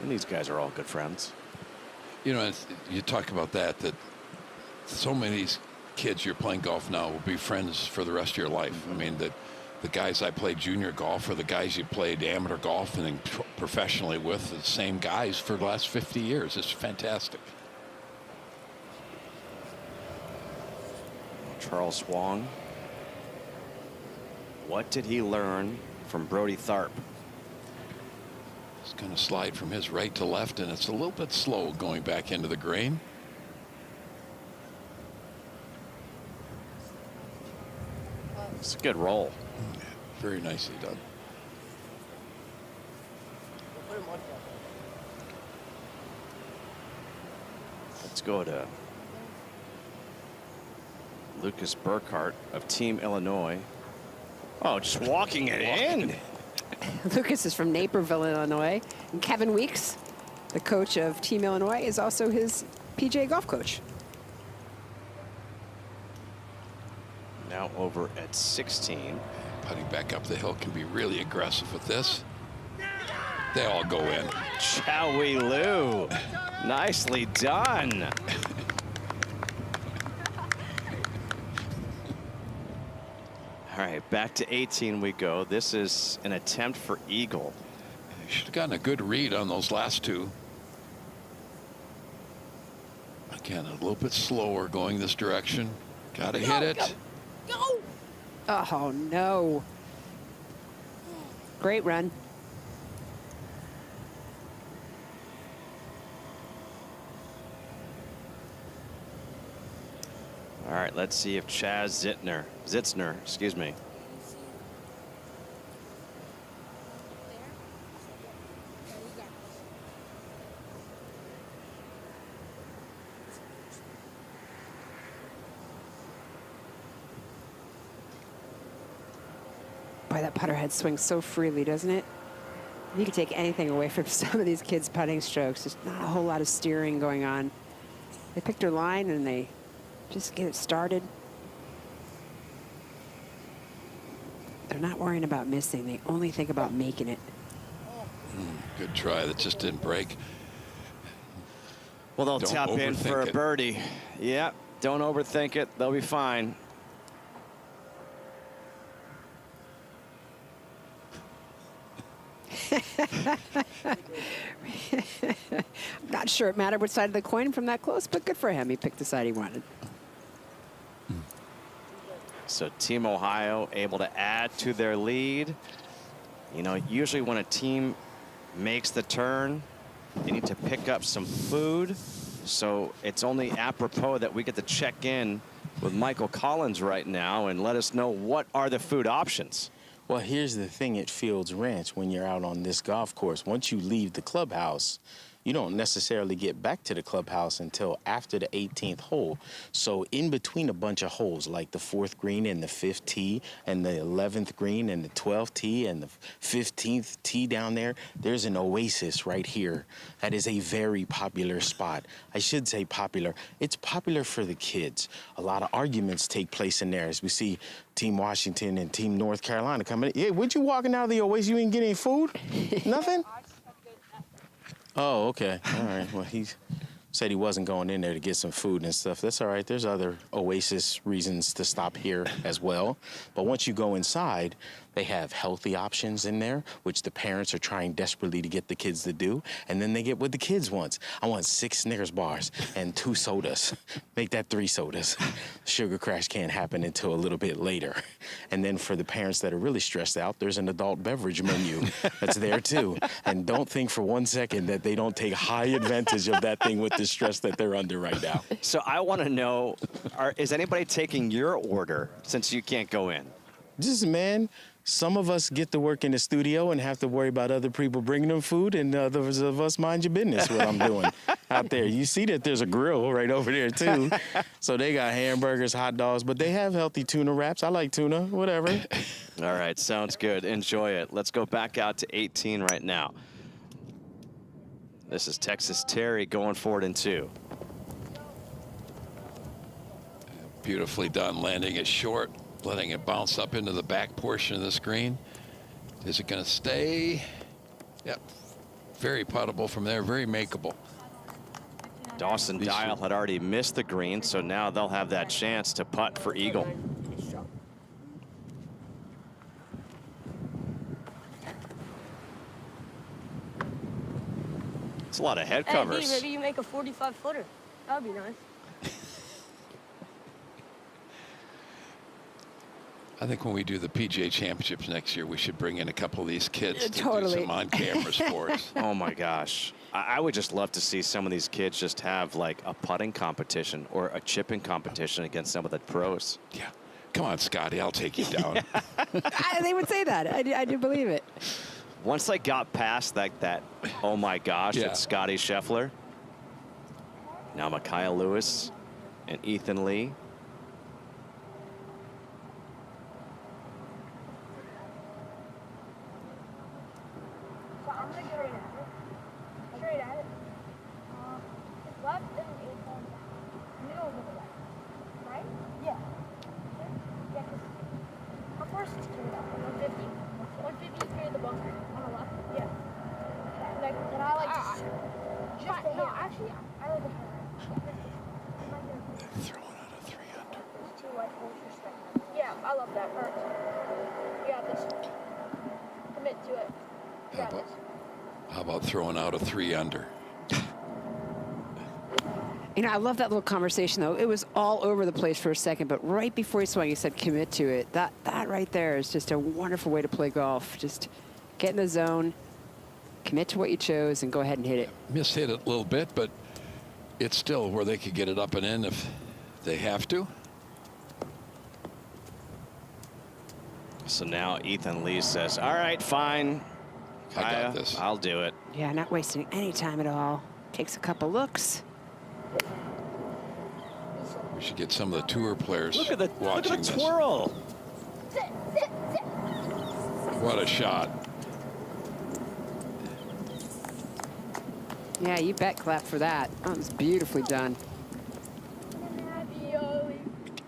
Speaker 1: And these guys are all good friends.
Speaker 2: You know, you talk about that so many of these kids you're playing golf now will be friends for the rest of your life. I mean, the guys I played junior golf are the guys you played amateur golf and then professionally with, the same guys for the last 50 years. It's fantastic.
Speaker 1: Charles Wong. What did he learn from Brody Tharp?
Speaker 2: It's going to slide from his right to left, and it's a little bit slow going back into the green.
Speaker 1: It's a good roll.
Speaker 2: Very nicely done.
Speaker 1: Let's go to Lucas Burkhart of Team Illinois. Oh, just walking it in.
Speaker 3: Lucas is from Naperville, Illinois. And Kevin Weeks, the coach of Team Illinois, is also his PGA golf coach.
Speaker 1: Now over at 16.
Speaker 2: Putting back up the hill can be really aggressive with this. They all go in.
Speaker 1: Chow Wei Lu. Nicely done. All right, back to 18 we go. This is an attempt for Eagle.
Speaker 2: Should have gotten a good read on those last two. Again, a little bit slower going this direction. Got to hit it.
Speaker 3: Go. Oh, no. Great run.
Speaker 1: All right, let's see if Chaz Zitzner, excuse me.
Speaker 3: Boy, that putter head swings so freely, doesn't it? You can take anything away from some of these kids' putting strokes. There's not a whole lot of steering going on. They picked their line and they just get it started. They're not worrying about missing. They only think about making it.
Speaker 2: Good try. That just didn't break.
Speaker 1: Well, they'll tap in for a birdie. Yeah, don't overthink it. They'll be fine.
Speaker 3: I'm not sure it mattered which side of the coin from that close, but good for him. He picked the side he wanted.
Speaker 1: So Team Ohio able to add to their lead. You know, usually when a team makes the turn, they need to pick up some food. So it's only apropos that we get to check in with Michael Collins right now and let us know what are the food options.
Speaker 7: Well, here's the thing at Fields Ranch when you're out on this golf course. Once you leave the clubhouse, you don't necessarily get back to the clubhouse until after the 18th hole. So in between a bunch of holes, like the 4th green and the 5th tee and the 11th green and the 12th tee and the 15th tee down there, there's an oasis right here. That is a very popular spot. I should say popular. It's popular for the kids. A lot of arguments take place in there as we see Team Washington and Team North Carolina coming in. Hey, would you walking out of the oasis? You didn't get any food? Nothing? Oh, okay. All right. Well, he said he wasn't going in there to get some food and stuff. That's all right. There's other oasis reasons to stop here as well. But once you go inside, they have healthy options in there, which the parents are trying desperately to get the kids to do. And then they get what the kids want. I want 6 Snickers bars and 2 sodas. Make that 3 sodas. Sugar crash can't happen until a little bit later. And then for the parents that are really stressed out, there's an adult beverage menu that's there too. And don't think for 1 second that they don't take high advantage of that thing with the stress that they're under right now.
Speaker 1: So I want to know, is anybody taking your order since you can't go in?
Speaker 7: Just, man, some of us get to work in the studio and have to worry about other people bringing them food, and others of us mind your business what I'm doing out there. You see that there's a grill right over there, too. So they got hamburgers, hot dogs, but they have healthy tuna wraps. I like tuna, whatever.
Speaker 1: All right, sounds good. Enjoy it. Let's go back out to 18 right now. This is Texas Terry going forward in 2.
Speaker 2: Beautifully done, landing it short, letting it bounce up into the back portion of the screen. Is it going to stay? Yep. Very puttable from there, very makeable.
Speaker 1: Dawson Dial had already missed the green, so now they'll have that chance to putt for eagle. It's a lot of head covers.
Speaker 6: Hey, maybe you make a 45-footer. That would be nice.
Speaker 2: I think when we do the PGA Championships next year, we should bring in a couple of these kids to
Speaker 3: Totally.
Speaker 2: do some on-camera sports.
Speaker 1: Oh my gosh. I would just love to see some of these kids just have like a putting competition or a chipping competition against some of the pros.
Speaker 2: Yeah. Come on, Scotty, I'll take you down.
Speaker 3: They would say that. I do believe it.
Speaker 1: Once I got past that oh my gosh,
Speaker 2: Yeah.
Speaker 1: it's Scotty Scheffler. Now Micaiah Lewis and Ethan Lee.
Speaker 6: So I'm going to straight at it. Straight at it. It's left and 8 points down. Middle of the left. Right? Yeah. Yeah, because how far is this carried up? 150. 150 is carried the bunker. On the left? Yeah. Like, and I like just no, actually, I like the
Speaker 2: Throwing out a 3 under.
Speaker 6: It's 2 white holes respect. Yeah, I love that part. You got this. Commit to it. You got this.
Speaker 2: How about throwing out a 3 under?
Speaker 3: You know, I love that little conversation, though. It was all over the place for a second, but right before he swung, he said, commit to it. That right there is just a wonderful way to play golf. Just get in the zone, commit to what you chose, and go ahead and hit it.
Speaker 2: Mishit it a little bit, but it's still where they could get it up and in if they have to.
Speaker 1: So now Ethan Lee says, all right, fine.
Speaker 2: I got this.
Speaker 1: I'll do it.
Speaker 3: Yeah, not wasting any time at all. Takes a couple looks.
Speaker 2: We should get some of the tour players
Speaker 1: Look at the
Speaker 2: watching this.
Speaker 1: twirl.
Speaker 2: What a shot.
Speaker 3: Yeah, you bet clap for that. That was beautifully done.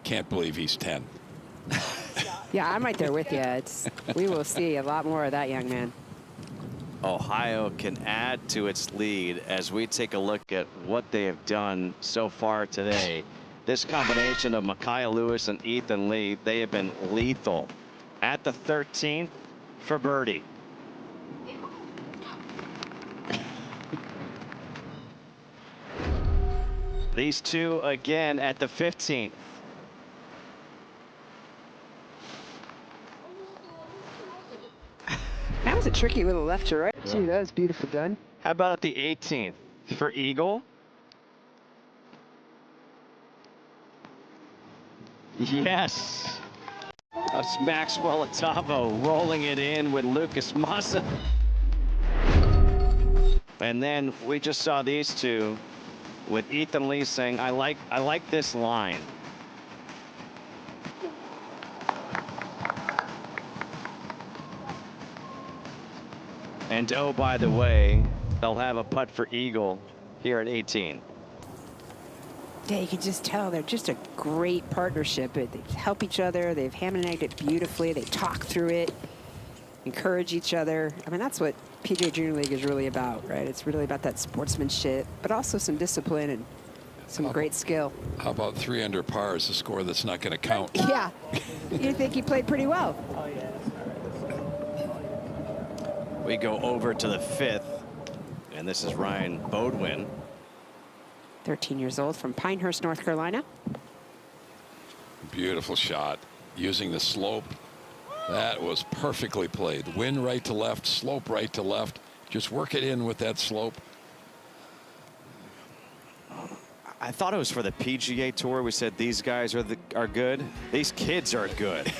Speaker 2: Can't believe he's 10.
Speaker 3: Yeah, I'm right there with you. We will see a lot more of that young man.
Speaker 1: Ohio can add to its lead as we take a look at what they have done so far today. This combination of Micaiah Lewis and Ethan Lee, they have been lethal. At the 13th for birdie. These two again at the 15th.
Speaker 3: That was a tricky little left to right. Gee, that was beautifully done.
Speaker 1: How about at the 18th for eagle? Yes. That's Maxwell Atavo rolling it in with Lucas Massa. And then we just saw these two with Ethan Lee saying, I like this line. And oh, by the way, they'll have a putt for eagle here at 18.
Speaker 3: Yeah, you can just tell they're just a great partnership. They help each other. They've ham and egged it beautifully. They talk through it, encourage each other. I mean, that's what PGA Junior League is really about, right? It's really about that sportsmanship, but also some discipline and some great skill.
Speaker 2: How about 3 under par is a score that's not going to count?
Speaker 3: Yeah, you think he played pretty well.
Speaker 4: Oh, yeah.
Speaker 1: We go over to the 5th, and this is Ryan Bodwin.
Speaker 3: 13 years old from Pinehurst, North Carolina.
Speaker 2: Beautiful shot. Using the slope. That was perfectly played. Wind right to left, slope right to left. Just work it in with that slope.
Speaker 1: I thought it was for the PGA Tour. We said these guys are good. These kids are good.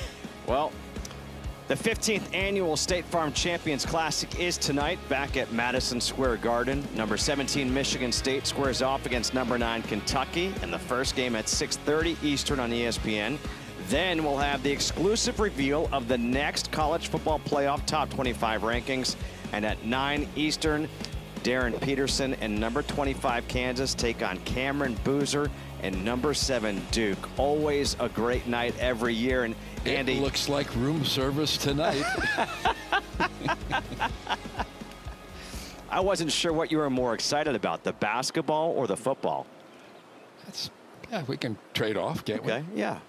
Speaker 1: Well, The 15th annual State Farm Champions Classic is tonight back at Madison Square Garden. Number 17 Michigan State squares off against number 9 Kentucky in the first game at 6:30 Eastern on ESPN. Then we'll have the exclusive reveal of the next college football playoff top 25 rankings. And at 9 Eastern, Darren Peterson and number 25 Kansas take on Cameron Boozer and number 7 Duke. Always a great night every year. And Andy,
Speaker 2: it looks like room service tonight.
Speaker 1: I wasn't sure what you were more excited about, the basketball or the football.
Speaker 2: Yeah, we can trade off, can't we?
Speaker 1: Okay, yeah.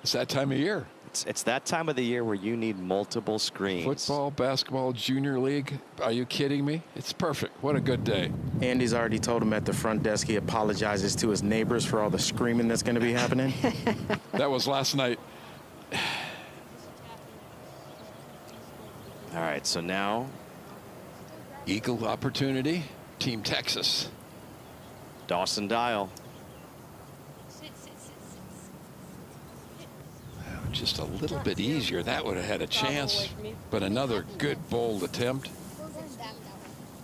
Speaker 2: It's that time of year.
Speaker 1: It's that time of the year where you need multiple screens.
Speaker 2: Football, basketball, junior league. Are you kidding me? It's perfect. What a good day.
Speaker 7: Andy's already told him at the front desk he apologizes to his neighbors for all the screaming that's going to be happening.
Speaker 2: That was last night.
Speaker 1: All right, so now
Speaker 2: Eagle opportunity, Team Texas.
Speaker 1: Dawson Dial.
Speaker 2: Just a little bit easier. That would have had a chance, but another good, bold attempt.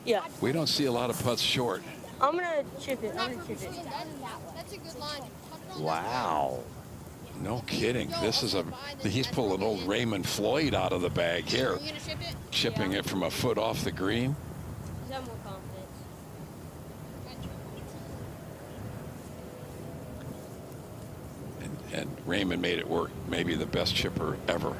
Speaker 6: Yeah.
Speaker 2: We don't see a lot of putts short.
Speaker 6: I'm going to chip it. I'm going to chip it.
Speaker 11: That's a good line.
Speaker 1: Wow.
Speaker 2: No kidding. This is he's pulling old Raymond Floyd out of the bag here. Chipping it from a foot off the green.
Speaker 6: Is that more confidence?
Speaker 2: And Raymond made it work. Maybe the best chipper ever.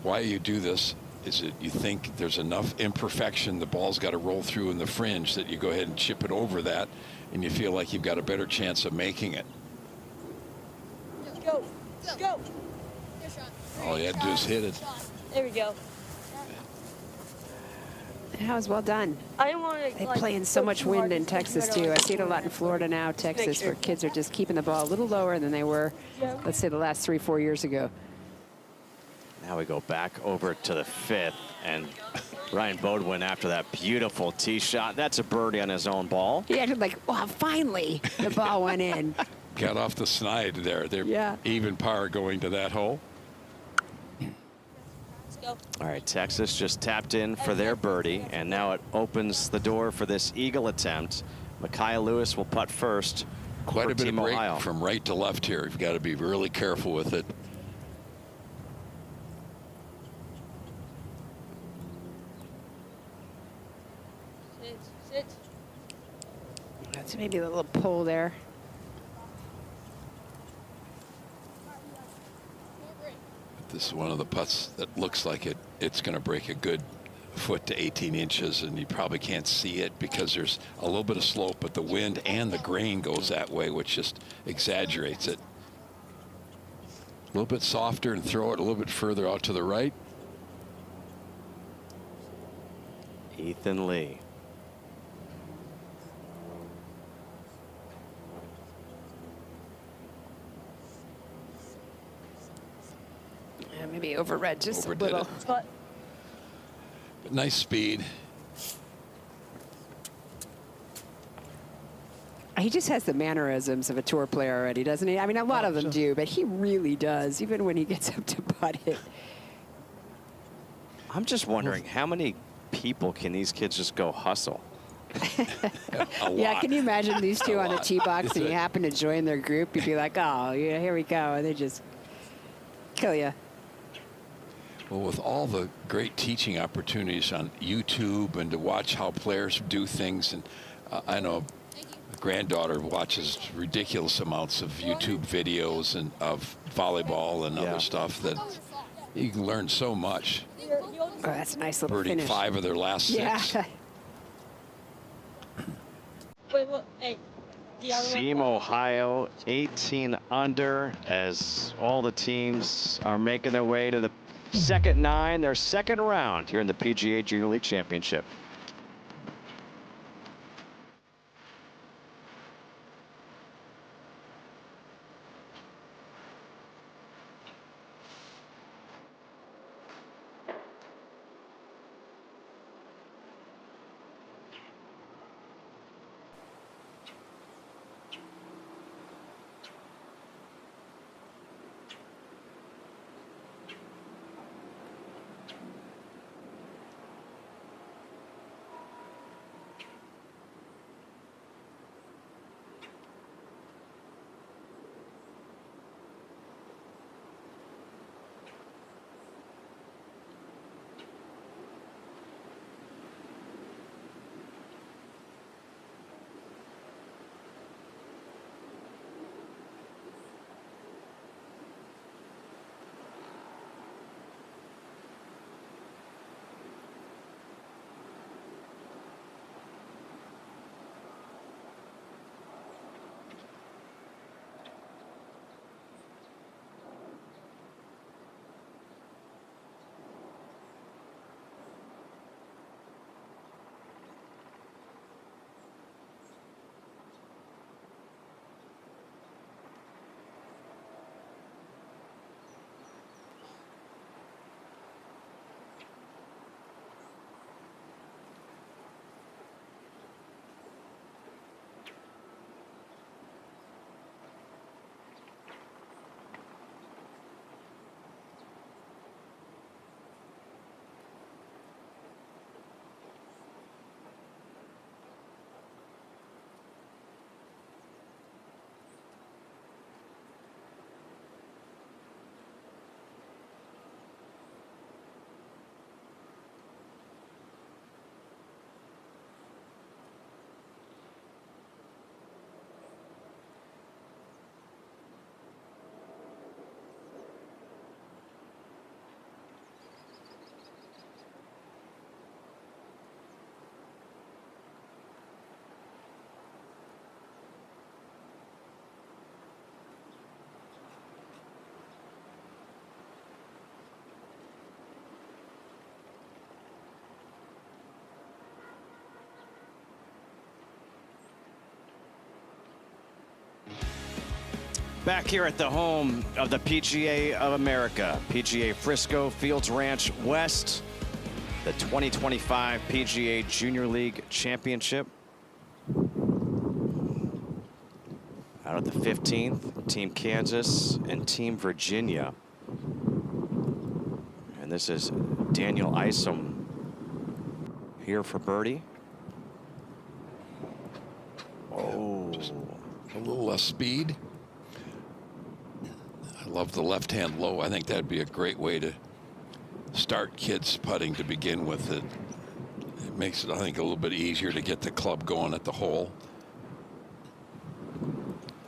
Speaker 2: Why you do this is that you think there's enough imperfection, the ball's got to roll through in the fringe, that you go ahead and chip it over that, and you feel like you've got a better chance of making it.
Speaker 6: Go. Go.
Speaker 2: All you had to do is hit it.
Speaker 6: There we go.
Speaker 3: That was well done.
Speaker 6: I didn't want to.
Speaker 3: They play in so much wind in Texas, too. I see it a lot in Florida now, Texas, where kids are just keeping the ball a little lower than they were, let's say, the last 3-4 years ago.
Speaker 1: Now we go back over to the 5th, and Ryan Bodwin after that beautiful tee shot. That's a birdie on his own ball.
Speaker 3: He acted like, wow, finally the ball went in.
Speaker 2: Got off the snide there. They're even par going to that hole.
Speaker 1: All right, Texas just tapped in for their birdie, and now it opens the door for this eagle attempt. Micaiah Lewis will putt first.
Speaker 2: Quite a bit of break
Speaker 1: Ohio.
Speaker 2: from right to left here. You've got to be really careful with it.
Speaker 6: Sit.
Speaker 3: That's maybe a little pull there.
Speaker 2: This is one of the putts that looks like it's going to break a good foot to 18 inches, and you probably can't see it because there's a little bit of slope, but the wind and the grain goes that way, which just exaggerates it. A little bit softer and throw it a little bit further out to the right.
Speaker 1: Ethan Lee.
Speaker 3: Maybe overread just
Speaker 2: Overdid
Speaker 3: a little.
Speaker 2: But nice speed.
Speaker 3: He just has the mannerisms of a tour player already, doesn't he? I mean, a lot of them do, but he really does, even when he gets up to putt it.
Speaker 1: I'm just wondering, how many people can these kids just go hustle?
Speaker 3: Yeah, can you imagine these two on the tee box and you happen to join their group? You'd be like, oh, yeah, here we go. And they just kill you.
Speaker 2: Well, with all the great teaching opportunities on YouTube and to watch how players do things, and I know my granddaughter watches ridiculous amounts of YouTube videos and of volleyball and other stuff, that you can learn so much.
Speaker 3: Oh, that's a nice little
Speaker 2: Birding
Speaker 3: finish.
Speaker 2: 5 of their last 6.
Speaker 3: Yeah.
Speaker 6: Wait, what? Hey.
Speaker 1: Team Ohio 18 under as all the teams are making their way to the second 9, their second round here in the PGA Junior League Championship. Back here at the home of the PGA of America, PGA Frisco, Fields Ranch West, the 2025 PGA Junior League Championship. Out of the 15th, Team Kansas and Team Virginia. And this is Daniel Isom here for birdie. Oh,
Speaker 2: just a little less speed. I love the left-hand low. I think that'd be a great way to start kids putting to begin with. It makes it, I think, a little bit easier to get the club going at the hole.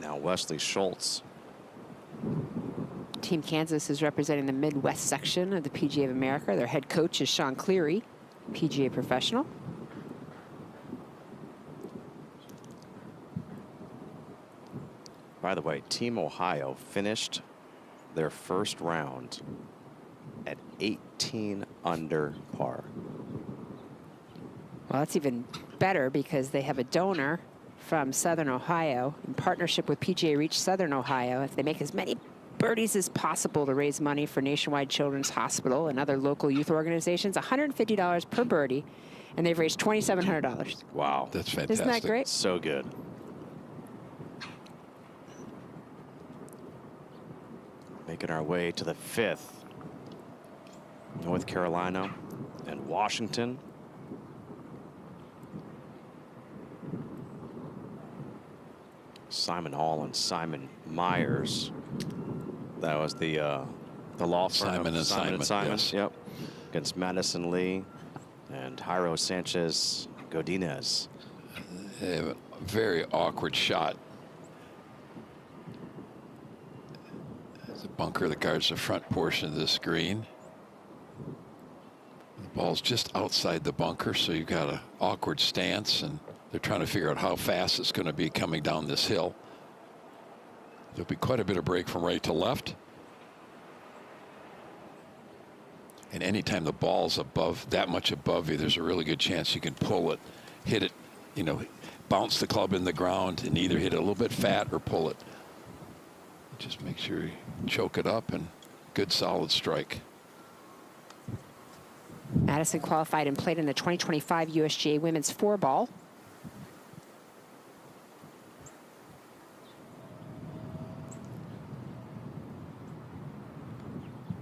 Speaker 1: Now Wesley Schultz.
Speaker 3: Team Kansas is representing the Midwest section of the PGA of America. Their head coach is Sean Cleary, PGA professional.
Speaker 1: By the way, Team Ohio finished their first round at 18 under par.
Speaker 3: Well, that's even better because they have a donor from Southern Ohio in partnership with PGA Reach Southern Ohio. If they make as many birdies as possible to raise money for Nationwide Children's Hospital and other local youth organizations, $150 per birdie, and they've raised $2,700.
Speaker 1: Wow.
Speaker 2: That's fantastic.
Speaker 3: Isn't that great?
Speaker 1: So good. Making our way to the 5th. North Carolina and Washington. Simon Hall and Simon Myers. That was the law firm.
Speaker 2: Simon and Simon. Yes.
Speaker 1: Yep. Against Madison Lee and Jairo Sanchez Godinez.
Speaker 2: They have a very awkward shot. There's a bunker that guards the front portion of this green. The ball's just outside the bunker, so you've got an awkward stance, and they're trying to figure out how fast it's going to be coming down this hill. There'll be quite a bit of break from right to left. And anytime the ball's above, that much above you, there's a really good chance you can pull it, hit it, you know, bounce the club in the ground and either hit it a little bit fat or pull it. Just make sure you choke it up, and good solid strike.
Speaker 3: Madison qualified and played in the 2025 USGA Women's 4-ball.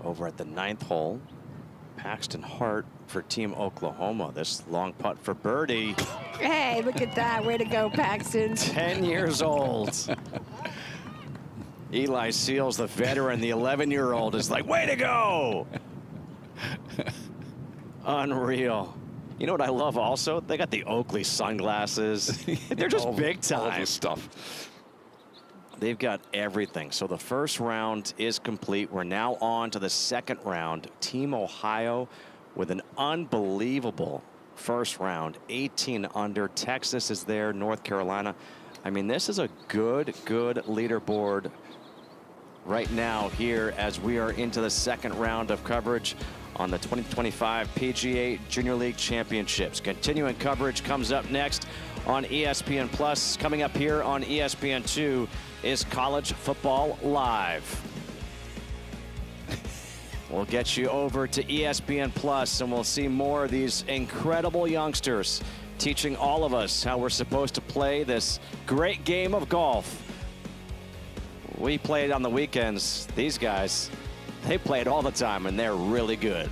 Speaker 1: Over at the 9th hole, Paxton Hart for Team Oklahoma. This long putt for birdie.
Speaker 3: Hey, look at that. Way to go, Paxton.
Speaker 1: 10 years old. Eli Seals, the veteran, the 11-year-old, is like, way to go. Unreal. You know what I love also? They got the Oakley sunglasses. They're just big time.
Speaker 2: All this stuff.
Speaker 1: They've got everything. So the first round is complete. We're now on to the second round. Team Ohio with an unbelievable first round, 18 under. Texas is there, North Carolina. I mean, this is a good leaderboard right now here as we are into the second round of coverage on the 2025 PGA Junior League Championships. Continuing coverage comes up next on ESPN Plus. Coming up here on ESPN2 is College Football Live. We'll get you over to ESPN Plus, and we'll see more of these incredible youngsters teaching all of us how we're supposed to play this great game of golf. We play it on the weekends. These guys, they play it all the time, and they're really good.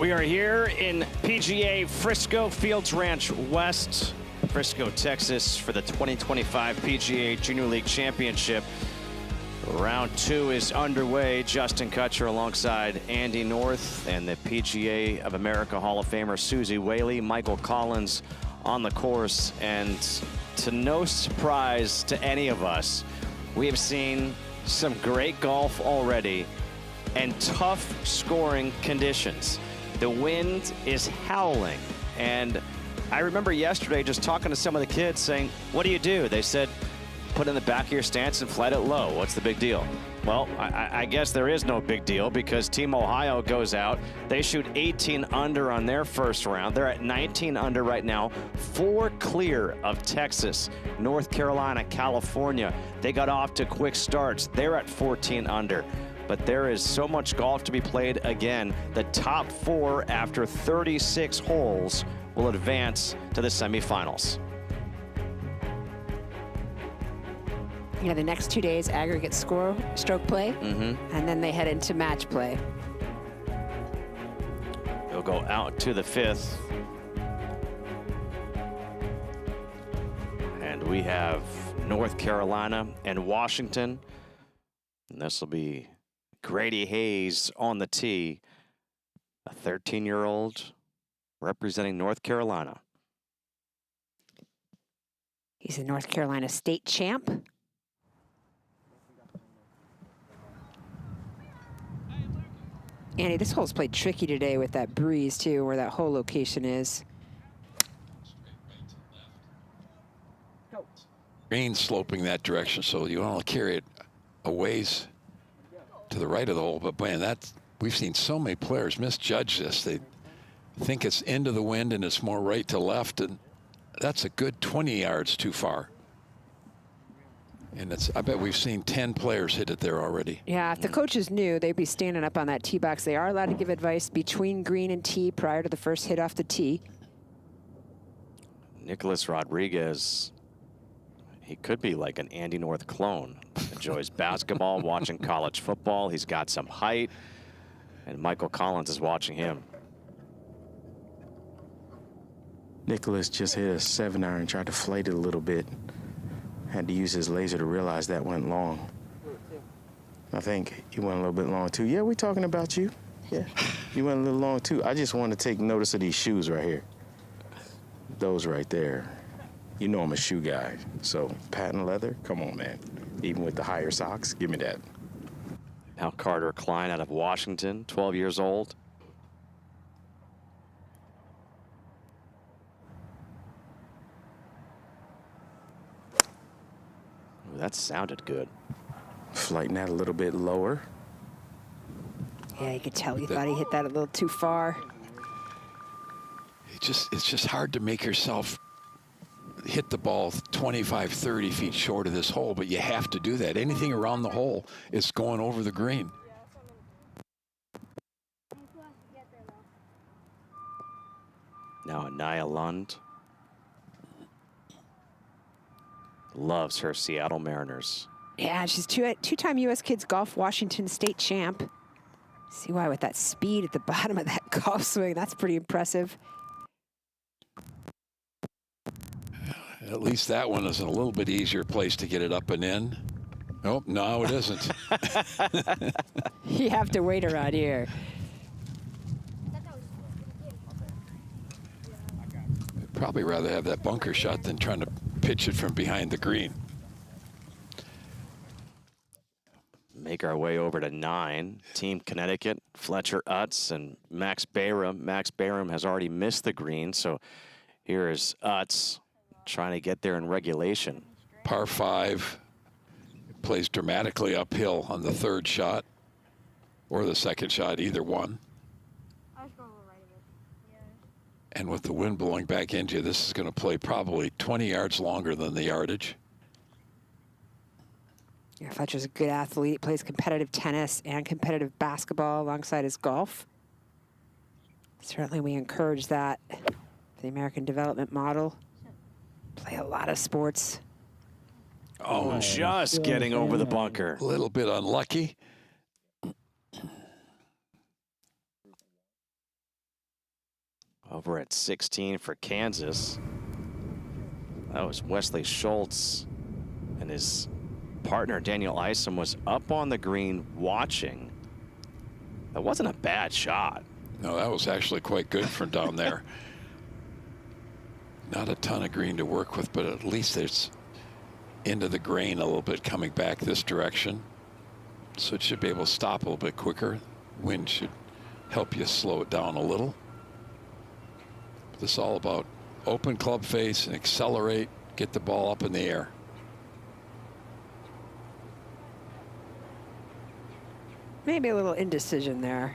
Speaker 1: We are here in PGA Frisco Fields Ranch West, Frisco, Texas, for the 2025 PGA Junior League Championship. Round 2 is underway. Justin Kutcher alongside Andy North and the PGA of America Hall of Famer Susie Whaley, Michael Collins on the course. And to no surprise to any of us, we have seen some great golf already and tough scoring conditions. The wind is howling, and I remember yesterday just talking to some of the kids saying, what do? They said, put in the back of your stance and flight it low. What's the big deal? Well, I guess there is no big deal, because Team Ohio goes out. They shoot 18 under on their first round. They're at 19 under right now, 4 clear of Texas, North Carolina, California. They got off to quick starts. They're at 14 under. But there is so much golf to be played again. The top 4 after 36 holes will advance to the semifinals.
Speaker 3: You know, the next 2 days, aggregate stroke play, and then they head into match play.
Speaker 1: They'll go out to the 5th. And we have North Carolina and Washington. And this will be Grady Hayes on the tee, a 13-year-old representing North Carolina.
Speaker 3: He's a North Carolina state champ. Andy, this hole's played tricky today with that breeze, too, where that hole location is.
Speaker 2: Green sloping that direction, so you want to carry it a ways to the right of the hole. But man, we've seen so many players misjudge this. They think it's into the wind and it's more right to left, and that's a good 20 yards too far. And I bet we've seen 10 players hit it there already.
Speaker 3: Yeah, if the coaches knew, they'd be standing up on that tee box. They are allowed to give advice between green and tee prior to the first hit off the tee.
Speaker 1: Nicholas Rodriguez, he could be like an Andy North clone. Enjoys basketball, watching college football. He's got some height, and Michael Collins is watching him.
Speaker 7: Nicholas just hit a 7-iron, tried to flight it a little bit. Had to use his laser to realize that went long. I think he went a little bit long, too. Yeah, we're talking about you. Yeah, you went a little long, too. I just want to take notice of these shoes right here. Those right there. You know I'm a shoe guy, so patent leather, come on, man. Even with the higher socks, give me that.
Speaker 1: Now Carter Klein out of Washington, 12 years old. Ooh, that sounded good.
Speaker 7: Flighting that a little bit lower.
Speaker 3: Yeah, you could tell he thought he hit that a little too far.
Speaker 2: It's just hard to make yourself hit the ball 25, 30 feet short of this hole, but you have to do that. Anything around the hole is going over the green.
Speaker 1: Now Anaya Lund loves her Seattle Mariners.
Speaker 3: Yeah, she's two-time U.S. Kids Golf Washington State champ. See why with that speed at the bottom of that golf swing, that's pretty impressive.
Speaker 2: At least that one is in a little bit easier place to get it up and in. Nope, no, it isn't.
Speaker 3: You have to wait around here.
Speaker 2: I'd probably rather have that bunker shot than trying to pitch it from behind the green.
Speaker 1: Make our way over to 9. Team Connecticut, Fletcher Utz and Max Bayram. Max Bayram has already missed the green, so here is Utz trying to get there in regulation.
Speaker 2: Par 5, plays dramatically uphill on the 3rd shot or the 2nd shot, either one. And with the wind blowing back into you, this is going to play probably 20 yards longer than the yardage.
Speaker 3: Yeah, Fletcher's a good athlete, plays competitive tennis and competitive basketball alongside his golf. Certainly we encourage that for the American development model. Play a lot of sports.
Speaker 1: Oh, just getting over the bunker.
Speaker 2: A little bit unlucky.
Speaker 1: Over at 16 for Kansas. That was Wesley Schultz, and his partner Daniel Isom was up on the green watching. That wasn't a bad shot.
Speaker 2: No, that was actually quite good from down there. Not a ton of green to work with, but at least it's into the grain a little bit coming back this direction. So it should be able to stop a little bit quicker. Wind should help you slow it down a little. But this is all about open club face and accelerate, get the ball up in the air.
Speaker 3: Maybe a little indecision there.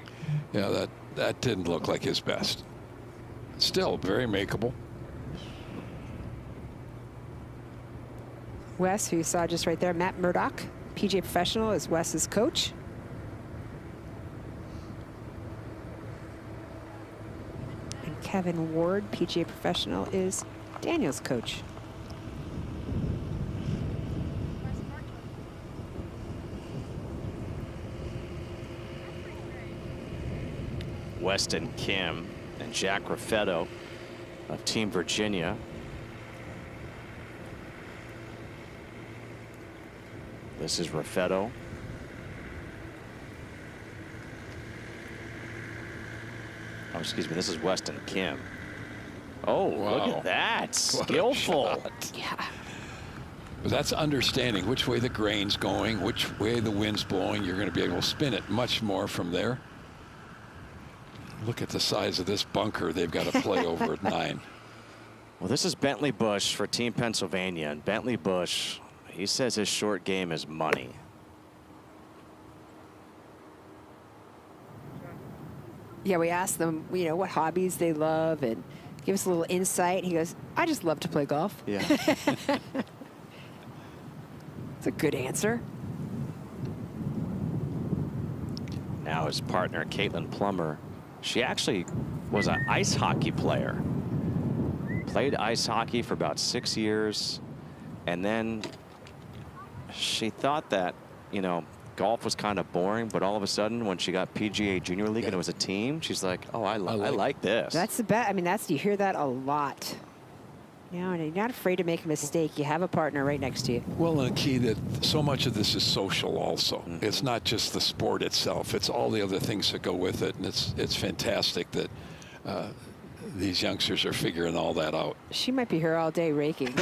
Speaker 2: Yeah, that didn't look like his best. Still very makeable.
Speaker 3: Wes, who you saw just right there, Matt Murdoch, PGA Professional, is Wes's coach. And Kevin Ward, PGA Professional, is Daniel's coach.
Speaker 1: Weston Kim and Jack Raffetto of Team Virginia. This is Raffetto. Oh, excuse me, this is Weston Kim. Oh, wow. Look at that. Skillful.
Speaker 3: Yeah.
Speaker 2: But that's understanding which way the grain's going, which way the wind's blowing. You're going to be able to spin it much more from there. Look at the size of this bunker they've got to play over at 9.
Speaker 1: Well, this is Bentley Bush for Team Pennsylvania. And Bentley Bush, he says his short game is money.
Speaker 3: Yeah, we asked them, you know, what hobbies they love and give us a little insight. He goes, I just love to play golf.
Speaker 1: Yeah.
Speaker 3: It's a good answer.
Speaker 1: Now his partner, Caitlin Plummer, she actually was an ice hockey player. Played ice hockey for about 6 years. And then she thought that, you know, golf was kind of boring, but all of a sudden when she got PGA Junior League and it was a team, she's like, oh, I like this.
Speaker 3: That's the best. I mean, you hear that a lot. You know, and you're not afraid to make a mistake. You have a partner right next to you.
Speaker 2: Well, and the key that so much of this is social also. Mm-hmm. It's not just the sport itself. It's all the other things that go with it. And it's fantastic that these youngsters are figuring all that out.
Speaker 3: She might be here all day raking.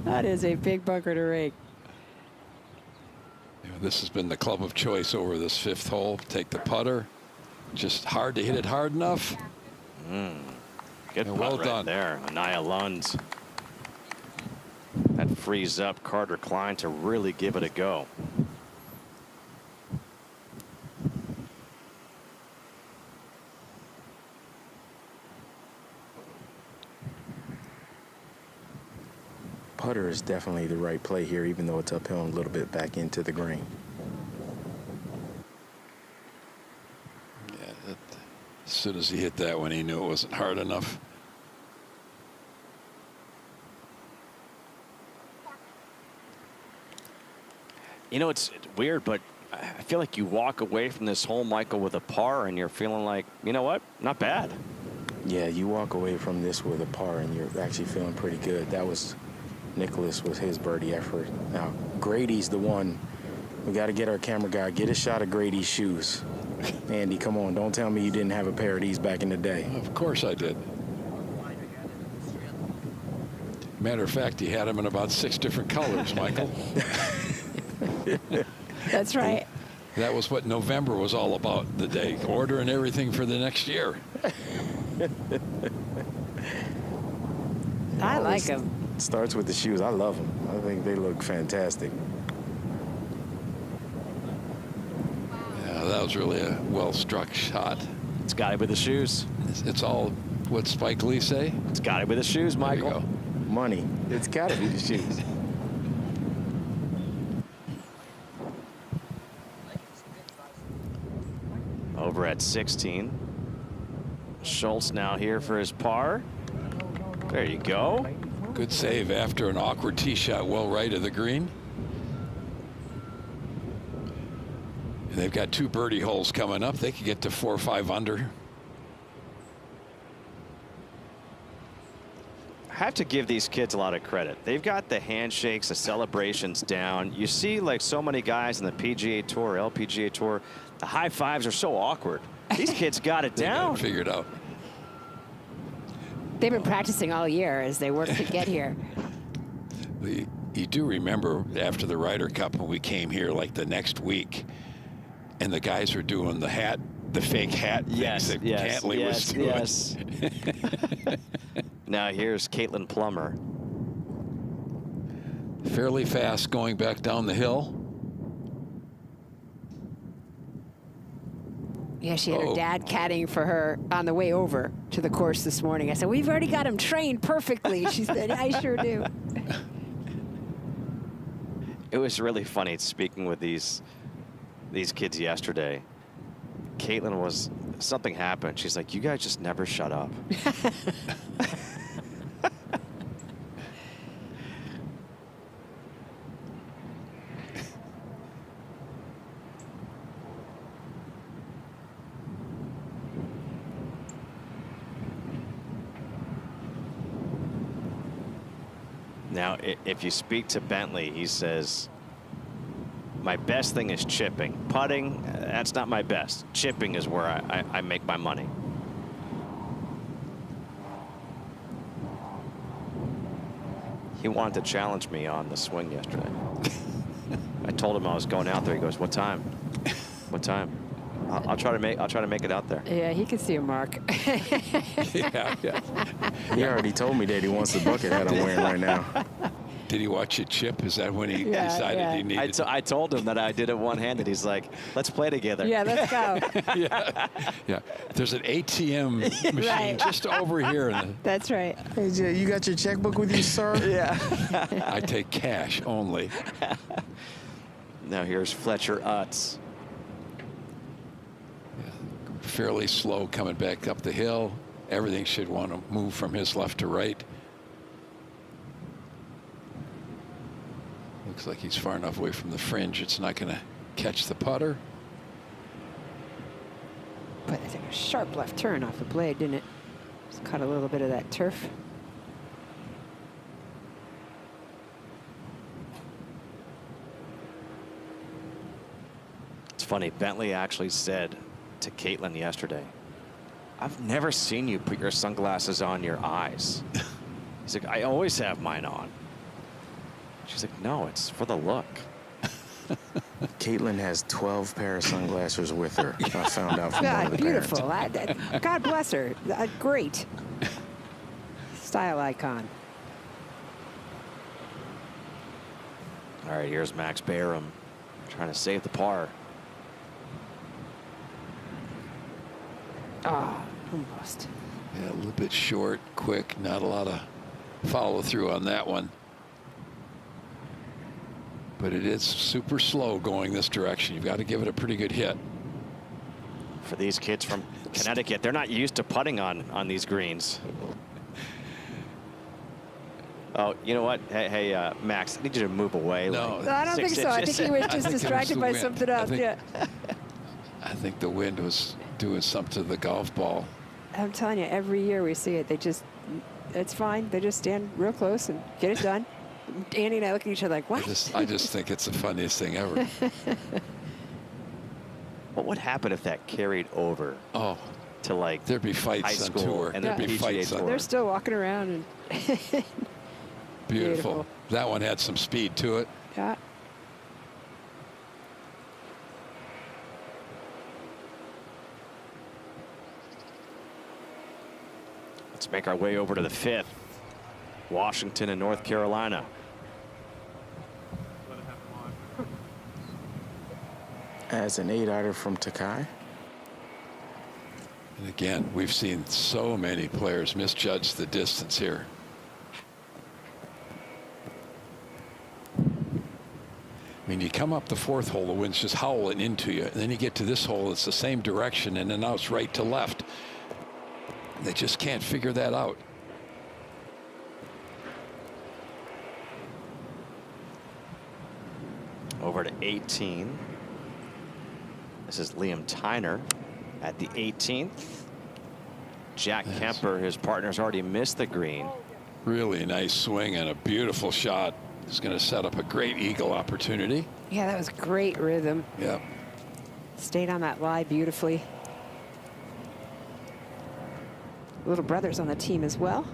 Speaker 3: That is a big bunker to rake.
Speaker 2: You know, this has been the club of choice over this 5th hole. Take the putter. Just hard to hit it hard enough.
Speaker 1: Good putt well done there, Anaya Lund. That frees up Carter Klein to really give it a go.
Speaker 7: Putter is definitely the right play here, even though it's uphill and a little bit back into the green.
Speaker 2: Yeah, as soon as he hit that one, he knew it wasn't hard enough.
Speaker 1: You know, it's weird, but I feel like you walk away from this hole, Michael, with a par, and you're feeling like, you know what, not bad.
Speaker 7: Yeah, you walk away from this with a par, and you're actually feeling pretty good. That was Nicholas was his birdie effort. Now, Grady's the one. We got to get our camera guy. Get a shot of Grady's shoes. Andy, come on. Don't tell me you didn't have a pair of these back in the day.
Speaker 2: Of course I did. Matter of fact, he had them in about 6 different colors, Michael.
Speaker 3: That's right.
Speaker 2: That was what November was all about the day. Ordering everything for the next year.
Speaker 3: I like them.
Speaker 7: Starts with the shoes. I love them. I think they look fantastic.
Speaker 2: Yeah, that was really a well-struck shot.
Speaker 1: It's got it with the shoes.
Speaker 2: It's all what Spike Lee say?
Speaker 1: It's got it with the shoes, Michael.
Speaker 2: There you go.
Speaker 7: Money. It's got to be the shoes.
Speaker 1: Over at 16. Schultz now here for his par. There you go.
Speaker 2: Good save after an awkward tee shot well right of the green. They've got 2 birdie holes coming up. They could get to 4 or 5 under.
Speaker 1: I have to give these kids a lot of credit. They've got the handshakes, the celebrations down. You see, like so many guys in the PGA Tour, LPGA Tour, the high fives are so awkward. These kids got it down.
Speaker 2: Got it figured out.
Speaker 3: They've been practicing all year as they work to get here.
Speaker 2: You do remember after the Ryder Cup when we came here like the next week, and the guys were doing the fake hat things that Cantley was doing.
Speaker 1: Yes. Now here's Caitlin Plummer.
Speaker 2: Fairly fast going back down the hill.
Speaker 3: Yeah, she had her dad caddying for her on the way over to the course this morning. I said, we've already got him trained perfectly. She said, I sure do.
Speaker 1: It was really funny speaking with these kids yesterday. Caitlin something happened. She's like, you guys just never shut up. Now, if you speak to Bentley, he says, my best thing is chipping. Putting, that's not my best. Chipping is where I make my money. He wanted to challenge me on the swing yesterday. I told him I was going out there. He goes, what time? What time? I'll try to make it out there.
Speaker 3: Yeah, he can see a mark.
Speaker 2: Yeah.
Speaker 7: He already told me that he wants the bucket hat I'm wearing right now.
Speaker 2: Did he watch you chip? Is that when he decided he needed?
Speaker 1: I told him that I did it one-handed. He's like, let's play together.
Speaker 3: Yeah, let's go.
Speaker 2: Yeah. There's an ATM machine just over here.
Speaker 3: That's right.
Speaker 7: Hey, Jay, you got your checkbook with you, sir?
Speaker 1: Yeah.
Speaker 2: I take cash only.
Speaker 1: Now here's Fletcher Utz.
Speaker 2: Fairly slow coming back up the hill. Everything should want to move from his left to right. Looks like he's far enough away from the fringe. It's not going to catch the putter.
Speaker 3: But I think a sharp left turn off the blade, didn't it? Just cut a little bit of that turf.
Speaker 1: It's funny, Bentley actually said to Caitlin yesterday, I've never seen you put your sunglasses on your eyes. He's like, I always have mine on. She's like, no, it's for the look.
Speaker 7: Caitlin has 12 pair of sunglasses with her. I found out from one of
Speaker 3: God,
Speaker 7: the
Speaker 3: beautiful.
Speaker 7: parents.
Speaker 3: God bless her. Great. Style icon.
Speaker 1: All right, here's Max Bayram trying to save the par.
Speaker 3: Ah, almost.
Speaker 2: Yeah, a little bit short, quick, not a lot of follow through on that one. But it is super slow going this direction. You've got to give it a pretty good hit.
Speaker 1: For these kids from Connecticut, they're not used to putting on these greens. Oh, you know what? Hey, Max, I need you to move away.
Speaker 2: No,
Speaker 3: I don't think so. I think he was just distracted by something else.
Speaker 2: I think the wind was doing something to the golf ball.
Speaker 3: I'm telling you, every year we see it. It's fine. They just stand real close and get it done. Andy and I look at each other like, what?
Speaker 2: I just think it's the funniest thing ever.
Speaker 1: What would happen if that carried over?
Speaker 2: Oh,
Speaker 1: to like
Speaker 2: there'd be fights
Speaker 1: high school
Speaker 2: on tour.
Speaker 1: And
Speaker 2: there'd be fights on.
Speaker 3: They're still walking around and
Speaker 2: Beautiful. That one had some speed to it.
Speaker 3: Yeah.
Speaker 1: Let's make our way over to the 5th. Washington and North Carolina.
Speaker 7: As an 8-ighter from Takai.
Speaker 2: And again, we've seen so many players misjudge the distance here. I mean, you come up the 4th hole, the wind's just howling into you. And then you get to this hole, it's the same direction, and then now it's right to left. They just can't figure that out.
Speaker 1: Over to 18. This is Liam Tyner at the 18th. Jack Kemper, his partner's already missed the green.
Speaker 2: Really nice swing and a beautiful shot. It's going to set up a great eagle opportunity.
Speaker 3: Yeah, that was great rhythm.
Speaker 2: Yep.
Speaker 3: Stayed on that lie beautifully. Little brothers on the team as well.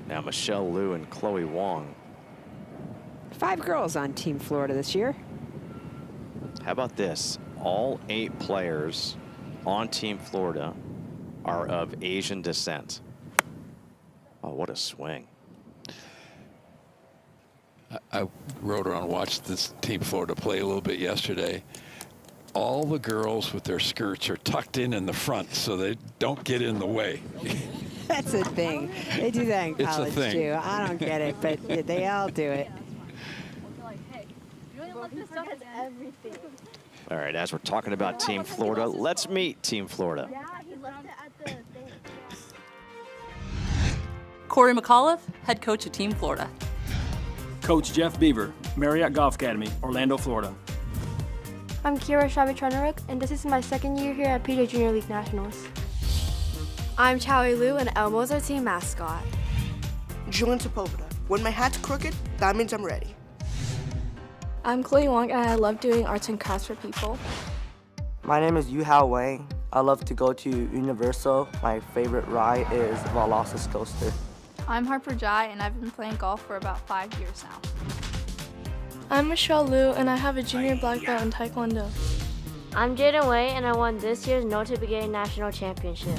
Speaker 1: Now Michelle Liu and Chloe Wong.
Speaker 3: 5 girls on Team Florida this year.
Speaker 1: How about this? All 8 players on Team Florida are of Asian descent. Oh, what a swing.
Speaker 2: I rode around and watched this Team Florida play a little bit yesterday. All the girls with their skirts are tucked in the front so they don't get in the way.
Speaker 3: That's a thing. They do that in
Speaker 2: It's a
Speaker 3: college
Speaker 2: thing.
Speaker 3: too. I don't get it, but they all do it.
Speaker 1: All right, as we're talking about Team Florida, let's meet Team Florida.
Speaker 13: Corey McAuliffe, head coach of Team Florida.
Speaker 4: Coach Jeff Beaver, Marriott Golf Academy, Orlando, Florida.
Speaker 10: I'm Kira Shabby-Trenerick, and this is my 2nd year here at PGA Junior League Nationals.
Speaker 14: I'm Chowie Liu, and Elmo's our team mascot.
Speaker 15: Julian Sepulveda. When my hat's crooked, that means I'm ready.
Speaker 12: I'm Chloe Wong, and I love doing arts and crafts for people.
Speaker 16: My name is Yu Hao Wang. I love to go to Universal. My favorite ride is Velocity Coaster.
Speaker 17: I'm Harper Jai, and I've been playing golf for about 5 years now.
Speaker 12: I'm Michelle Liu, and I have a junior black belt in Taekwondo.
Speaker 18: I'm Jaden Wei, and I won this year's No to PGA National Championship.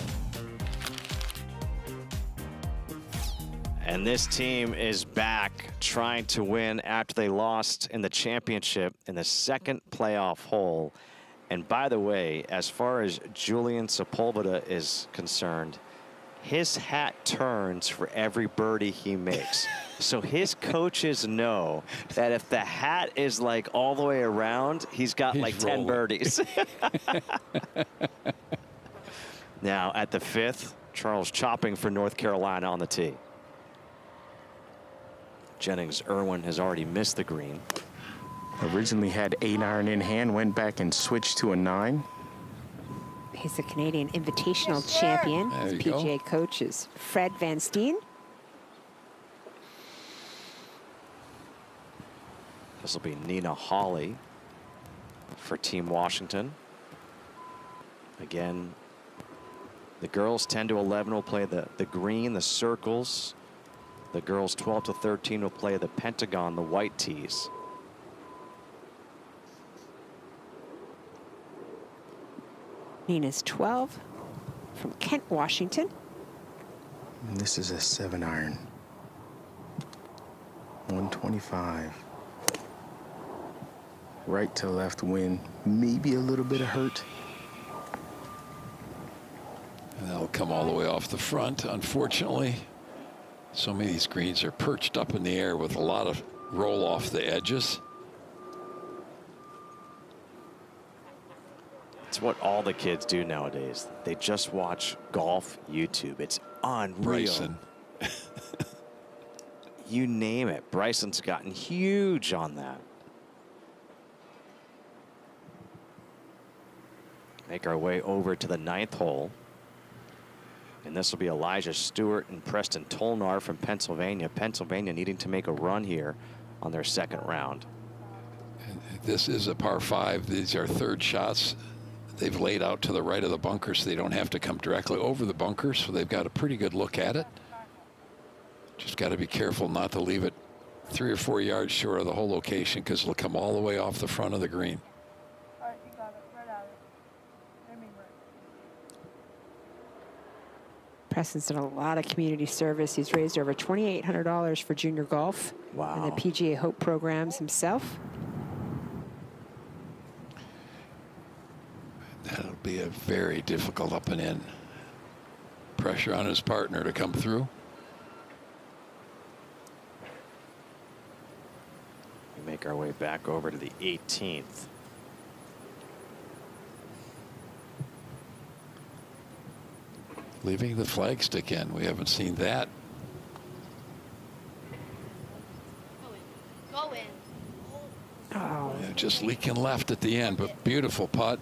Speaker 1: And this team is back trying to win after they lost in the championship in the 2nd playoff hole. And by the way, as far as Julian Sepulveda is concerned, his hat turns for every birdie he makes. So his coaches know that if the hat is like all the way around, he's got like 10 birdies. Now at the 5th, Charles Chopping for North Carolina on the tee. Jennings Irwin has already missed the green.
Speaker 7: Originally had 8-iron in hand, went back and switched to a 9.
Speaker 3: He's the Canadian Invitational champion. His PGA coach is Fred Van Steen.
Speaker 1: This will be Nina Hawley for Team Washington. Again, the girls 10 to 11 will play the green, the circles. The girls 12 to 13 will play the pentagon, the white tees.
Speaker 3: Nina's 12 from Kent, Washington.
Speaker 7: And this is a 7-iron. 125. Right to left wind, maybe a little bit of hurt.
Speaker 2: And that'll come all the way off the front, unfortunately. So many of these greens are perched up in the air with a lot of roll off the edges.
Speaker 1: It's what all the kids do nowadays. They just watch golf YouTube. It's unreal.
Speaker 2: Bryson.
Speaker 1: You name it. Bryson's gotten huge on that. Make our way over to the 9th hole. And this will be Elijah Stewart and Preston Tolnar from Pennsylvania. Pennsylvania needing to make a run here on their 2nd round.
Speaker 2: This is a par 5. These are 3rd shots. They've laid out to the right of the bunker so they don't have to come directly over the bunker, so they've got a pretty good look at it. Just got to be careful not to leave it 3 or 4 yards short of the whole location, because it'll come all the way off the front of the green.
Speaker 12: All right, you got it. Right at it.
Speaker 3: Preston's done a lot of community service. He's raised over $2,800 for junior golf.
Speaker 1: Wow.
Speaker 3: And the PGA Hope programs himself.
Speaker 2: That'll be a very difficult up and in. Pressure on his partner to come through.
Speaker 1: We make our way back over to the 18th.
Speaker 2: Leaving the flagstick in. We haven't seen that.
Speaker 6: Go in.
Speaker 3: Oh,
Speaker 2: Yeah, Just leaking left at the end, but beautiful putt.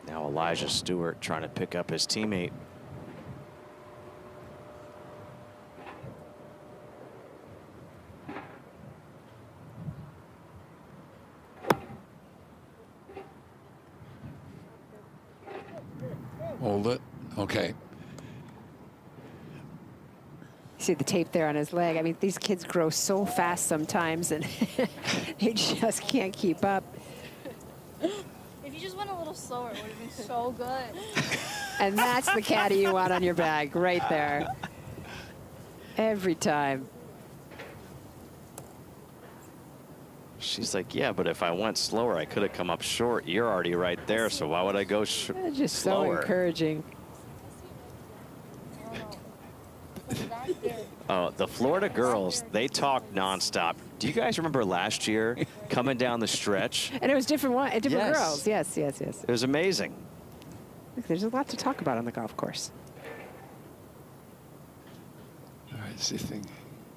Speaker 1: Now Elijah Stewart trying to pick up his teammate.
Speaker 2: Hold it. Okay.
Speaker 3: See the tape there on his leg. I mean, these kids grow so fast sometimes, and they just can't keep up.
Speaker 17: If you just went a little slower, it would have been so good.
Speaker 3: And that's the caddy you want on your bag, right there. Every time.
Speaker 1: She's like, yeah, but if I went slower, I could have come up short. You're already right there, so why would I go
Speaker 3: Just
Speaker 1: slower?
Speaker 3: so encouraging.
Speaker 1: Oh, the Florida girls, they talk nonstop. Do you guys remember last year coming down the stretch?
Speaker 3: And it was different
Speaker 1: Yes.
Speaker 3: girls. Yes, yes, yes.
Speaker 1: It was amazing.
Speaker 3: Look, there's a lot to talk about on the golf course.
Speaker 2: All right, see if he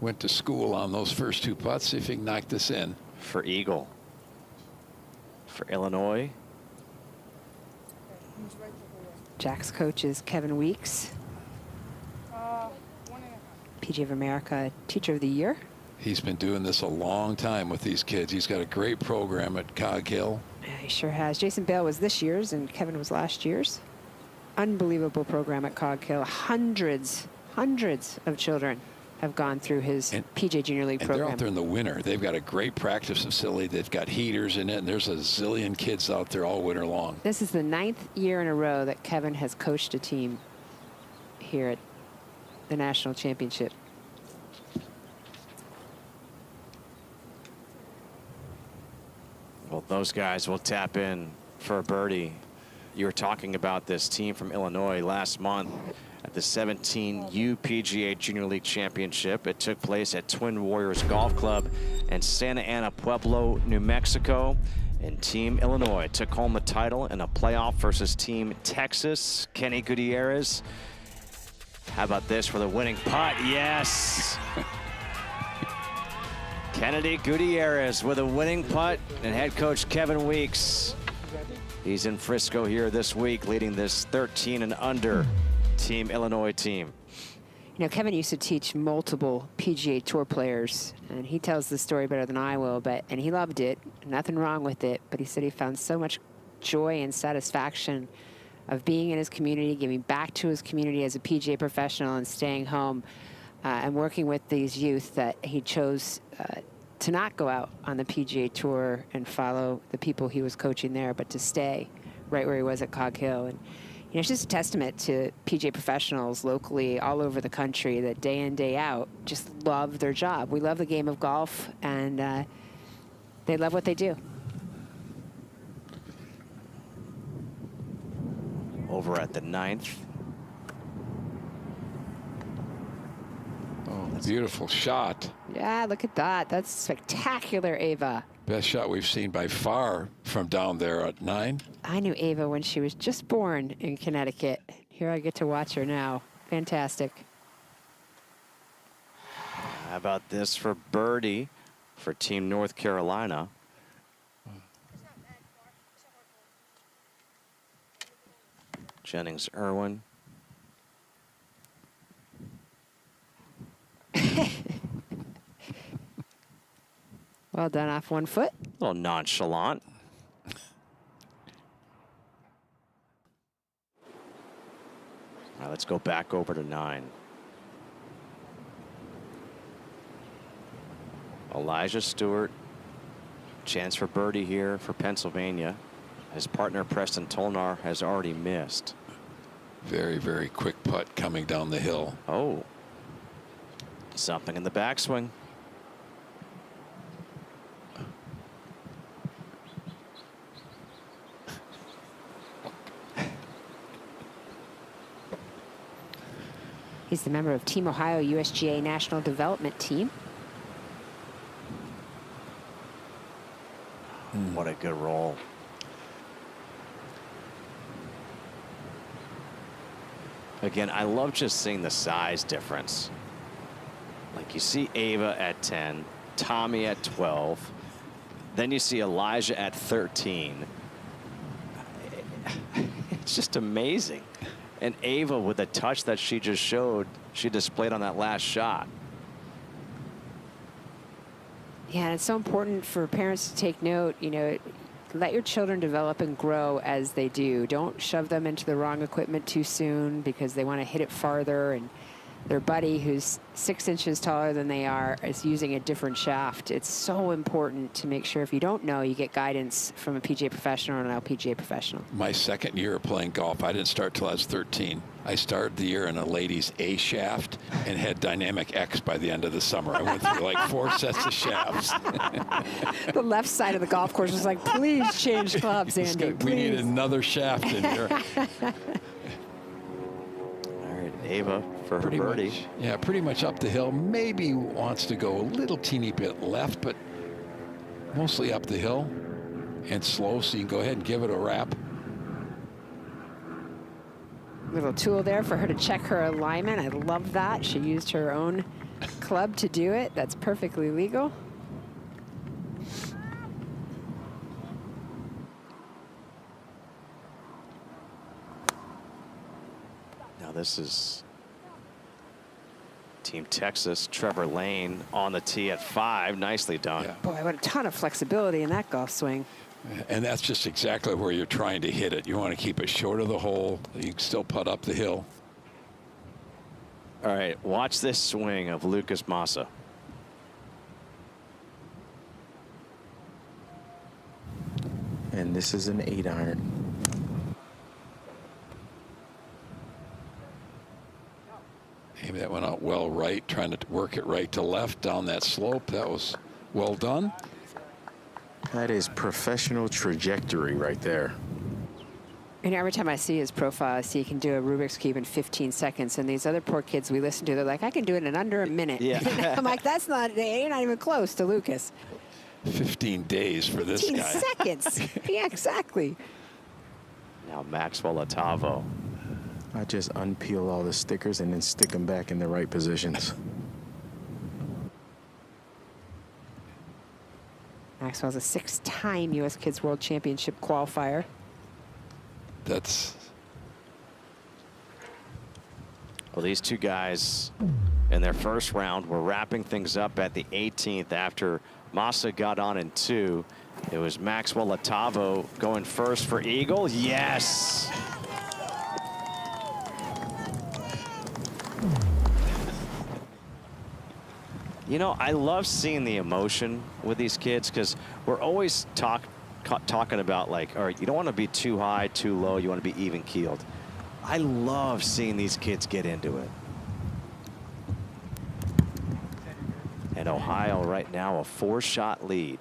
Speaker 2: went to school on those first 2 putts. See if he can knock this in.
Speaker 1: For Eagle. For Illinois.
Speaker 3: Jack's coach is Kevin Weeks. PGA of America Teacher of the Year.
Speaker 2: He's been doing this a long time with these kids. He's got a great program at Cog Hill.
Speaker 3: Yeah, he sure has. Jason Bale was this year's and Kevin was last year's. Unbelievable program at Cog Hill. Hundreds of children have gone through his PGA Junior League program.
Speaker 2: They're out there in the winter. They've got a great practice facility. They've got heaters in it, and there's a zillion kids out there all winter long.
Speaker 3: This is the 9th year in a row that Kevin has coached a team here at the National Championship.
Speaker 1: Well, those guys will tap in for a birdie. You were talking about this team from Illinois last month at the 17U PGA Junior League Championship. It took place at Twin Warriors Golf Club in Santa Ana Pueblo, New Mexico. And Team Illinois took home the title in a playoff versus Team Texas. Kenny Gutierrez. How about this for the winning putt? Yes. Kennedy Gutierrez with a winning putt, and head coach Kevin Weeks. He's in Frisco here this week, leading this 13 and under Team Illinois team.
Speaker 3: You know, Kevin used to teach multiple PGA Tour players, and he tells the story better than I will, and he loved it, nothing wrong with it, but he said he found so much joy and satisfaction of being in his community, giving back to his community as a PGA professional and staying home and working with these youth that he chose to not go out on the PGA Tour and follow the people he was coaching there, but to stay right where he was at Cog Hill. And you know, it's just a testament to PGA professionals locally all over the country that day in, day out just love their job. We love the game of golf, and they love what they do.
Speaker 1: Over at the 9th.
Speaker 2: Oh, beautiful shot.
Speaker 3: Yeah, look at that. That's spectacular, Ava.
Speaker 2: Best shot we've seen by far from down there at 9.
Speaker 3: I knew Ava when she was just born in Connecticut. Here I get to watch her now. Fantastic.
Speaker 1: How about this for birdie for Team North Carolina? Jennings Irwin.
Speaker 3: Well done off 1 foot.
Speaker 1: A little nonchalant. All right, let's go back over to 9. Elijah Stewart. Chance for birdie here for Pennsylvania. His partner Preston Tolnar has already missed.
Speaker 2: Very, very quick putt coming down the hill.
Speaker 1: Oh. Something in the backswing.
Speaker 3: He's the member of Team Ohio USGA National Development Team.
Speaker 1: What a good roll. Again, I love just seeing the size difference. Like you see Ava at 10, Tommy at 12, then you see Elijah at 13. It's just amazing. And Ava, with the touch that she just showed, she displayed on that last shot.
Speaker 3: Yeah, and it's so important for parents to take note, you know, let your children develop and grow as they do. Don't shove them into the wrong equipment too soon because they want to hit it farther, and their buddy who's 6 inches taller than they are is using a different shaft. It's so important to make sure, if you don't know, you get guidance from a PGA professional or an LPGA professional.
Speaker 2: My second year of playing golf, I didn't start till I was 13. I started the year in a ladies A shaft and had dynamic X by the end of the summer. I went through like 4 sets of shafts.
Speaker 3: The left side of the golf course was like, please change clubs, Andy,
Speaker 2: We need another shaft in here.
Speaker 1: All right, Ava for her birdie.
Speaker 2: Yeah, pretty much up the hill. Maybe wants to go a little teeny bit left, but mostly up the hill and slow, so you can go ahead and give it a wrap.
Speaker 3: Little tool there for her to check her alignment. I love that. She used her own club to do it. That's perfectly legal.
Speaker 1: Now this is Team Texas. Trevor Lane on the tee at 5. Nicely done.
Speaker 2: Yeah.
Speaker 3: Boy, what a ton of flexibility in that golf swing.
Speaker 2: And that's just exactly where you're trying to hit it. You want to keep it short of the hole. You can still putt up the hill.
Speaker 1: All right, watch this swing of Lucas Massa.
Speaker 7: And this is an 8-iron.
Speaker 2: Maybe that went out well right, trying to work it right to left down that slope. That was well done.
Speaker 7: That is professional trajectory right there.
Speaker 3: And every time I see his profile, I see he can do a Rubik's Cube in 15 seconds. And these other poor kids we listen to, they're like, I can do it in under a minute.
Speaker 1: Yeah.
Speaker 3: I'm like, that's not, you're not even close to Lucas.
Speaker 2: 15 days for this
Speaker 3: 15
Speaker 2: guy.
Speaker 3: seconds. Yeah, exactly.
Speaker 1: Now Maxwell Otavo.
Speaker 7: I just unpeel all the stickers and then stick them back in the right positions.
Speaker 3: Maxwell's a 6-time U.S. Kids World Championship qualifier.
Speaker 2: That's...
Speaker 1: Well, these two guys in their first round were wrapping things up at the 18th after Massa got on in 2. It was Maxwell Otavo going first for Eagle. Yes! You know, I love seeing the emotion with these kids because we're always talking about, like, all right, you don't want to be too high, too low. You want to be even keeled. I love seeing these kids get into it. And Ohio right now a 4-shot lead.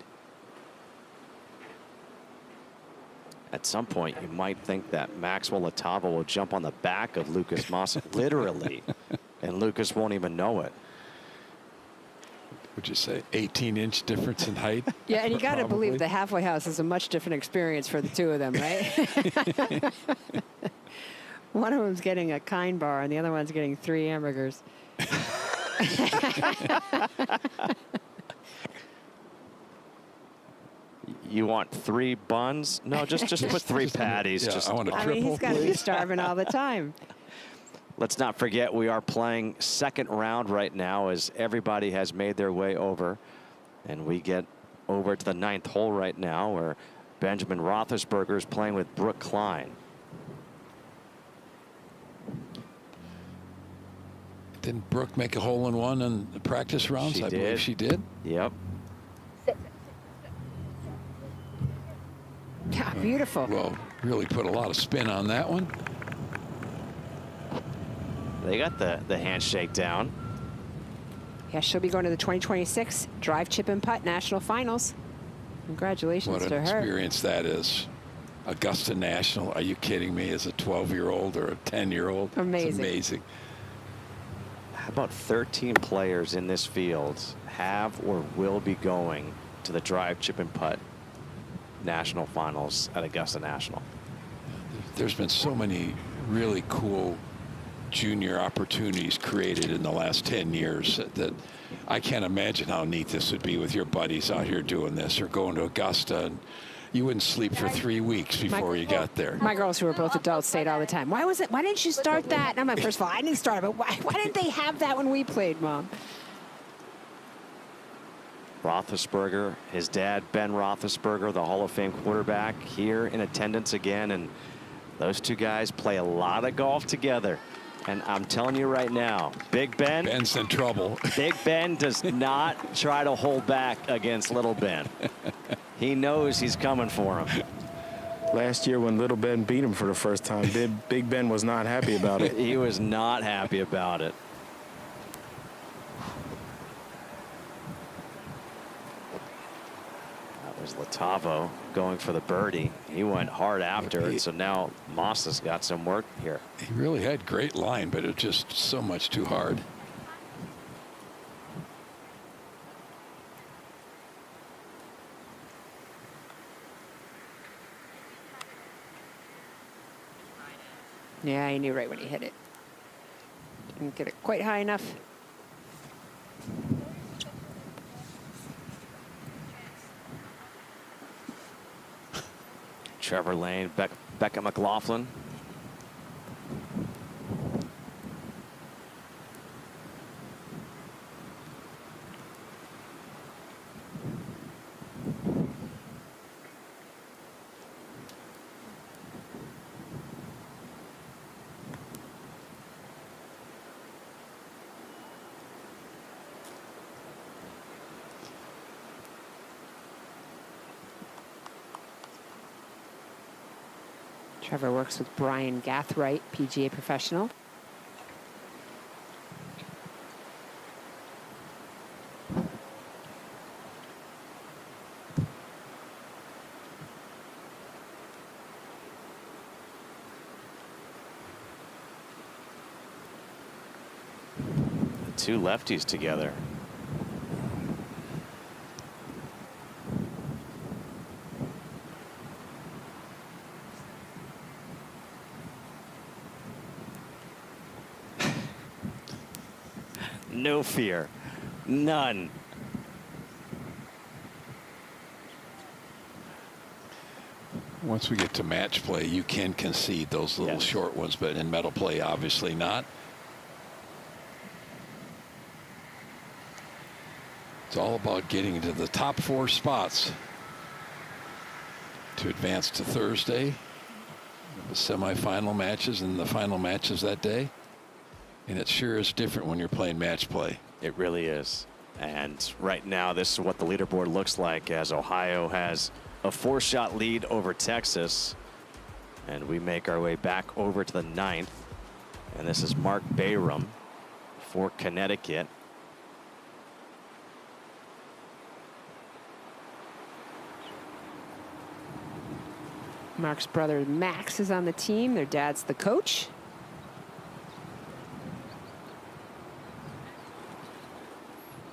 Speaker 1: At some point, you might think that Maxwell Otavo will jump on the back of Lucas Massa, literally, and Lucas won't even know it.
Speaker 2: Would you say 18-inch difference in height?
Speaker 3: Yeah, and you got to believe the halfway house is a much different experience for the two of them, right? One of them's getting a kind bar, and the other one's getting 3 hamburgers.
Speaker 1: You want 3 buns? No, just put 3 patties.
Speaker 2: Yeah, I want a triple.
Speaker 3: I mean, he's got to be starving all the time.
Speaker 1: Let's not forget we are playing second round right now as everybody has made their way over. And we get over to the 9th hole right now where Benjamin Roethlisberger is playing with Brooke Klein.
Speaker 2: Didn't Brooke make a hole-in-one in the practice rounds? I believe she did.
Speaker 1: Yep.
Speaker 3: Yeah, beautiful.
Speaker 2: Well, really put a lot of spin on that one.
Speaker 1: They got the handshake down.
Speaker 3: Yeah, she'll be going to the 2026 Drive, Chip, and Putt National Finals. Congratulations
Speaker 2: What
Speaker 3: to
Speaker 2: an
Speaker 3: her.
Speaker 2: experience that is. Augusta National, are you kidding me? As a 12-year-old or a 10-year-old?
Speaker 3: Amazing.
Speaker 2: It's amazing.
Speaker 1: How about 13 players in this field have or will be going to the Drive, Chip, and Putt National Finals at Augusta National?
Speaker 2: There's been so many really cool junior opportunities created in the last 10 years that I can't imagine how neat this would be with your buddies out here doing this, or going to Augusta. And you wouldn't sleep for 3 weeks before you got there.
Speaker 3: My girls, who are both adults, say it all the time. Why didn't you start that? And I'm like, first of all, I didn't start it, but why didn't they have that when we played, Mom?
Speaker 1: Roethlisberger, his dad, Ben Roethlisberger, the Hall of Fame quarterback, here in attendance again. And those two guys play a lot of golf together. And I'm telling you right now, Big Ben.
Speaker 2: Ben's in trouble.
Speaker 1: Big Ben does not try to hold back against Little Ben. He knows he's coming for him.
Speaker 7: Last year when Little Ben beat him for the first time, Big Ben was not happy about it.
Speaker 1: He was not happy about it. Latavo going for the birdie. He went hard after it, so now Moss has got some work here.
Speaker 2: He really had great line, but it's just so much too hard.
Speaker 3: Yeah, he knew right when he hit it. Didn't get it quite high enough.
Speaker 1: Trevor Lane, Becca McLaughlin.
Speaker 3: Trevor works with Brian Gathright, PGA Professional.
Speaker 1: The two lefties together. No fear, none.
Speaker 2: Once we get to match play, you can concede those little short ones, but in medal play, obviously not. It's all about getting into the top 4 spots to advance to Thursday, the semifinal matches and the final matches that day. And it sure is different when you're playing match play.
Speaker 1: It really is. And right now, this is what the leaderboard looks like, as Ohio has a 4-shot lead over Texas. And we make our way back over to the 9th. And this is Mark Bayram for Connecticut.
Speaker 3: Mark's brother Max is on the team. Their dad's the coach.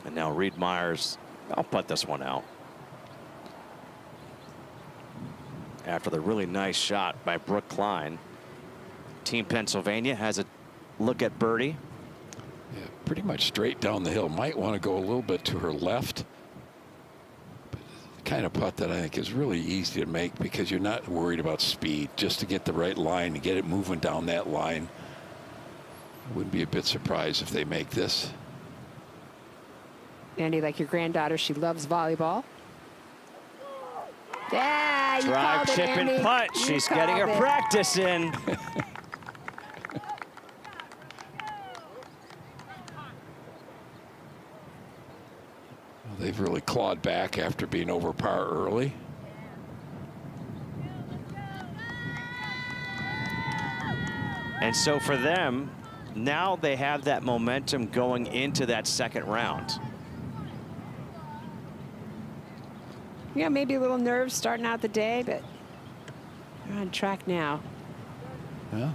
Speaker 1: And now Reed Myers, I'll putt this one out. After the really nice shot by Brooke Klein. Team Pennsylvania has a look at birdie.
Speaker 2: Yeah, pretty much straight down the hill. Might want to go a little bit to her left. But the kind of putt that I think is really easy to make, because you're not worried about speed, just to get the right line and get it moving down that line. I wouldn't be a bit surprised if they make this.
Speaker 3: Andy, like your granddaughter, she loves volleyball. Yeah, you
Speaker 1: Drive,
Speaker 3: called it,
Speaker 1: chip,
Speaker 3: Andy.
Speaker 1: and putt.
Speaker 3: You
Speaker 1: She's getting her
Speaker 3: called it.
Speaker 1: practice in.
Speaker 2: Well, they've really clawed back after being over par early.
Speaker 1: And so for them, now they have that momentum going into that second round.
Speaker 3: Yeah, maybe a little nerves starting out the day, but they're on track now.
Speaker 2: Well,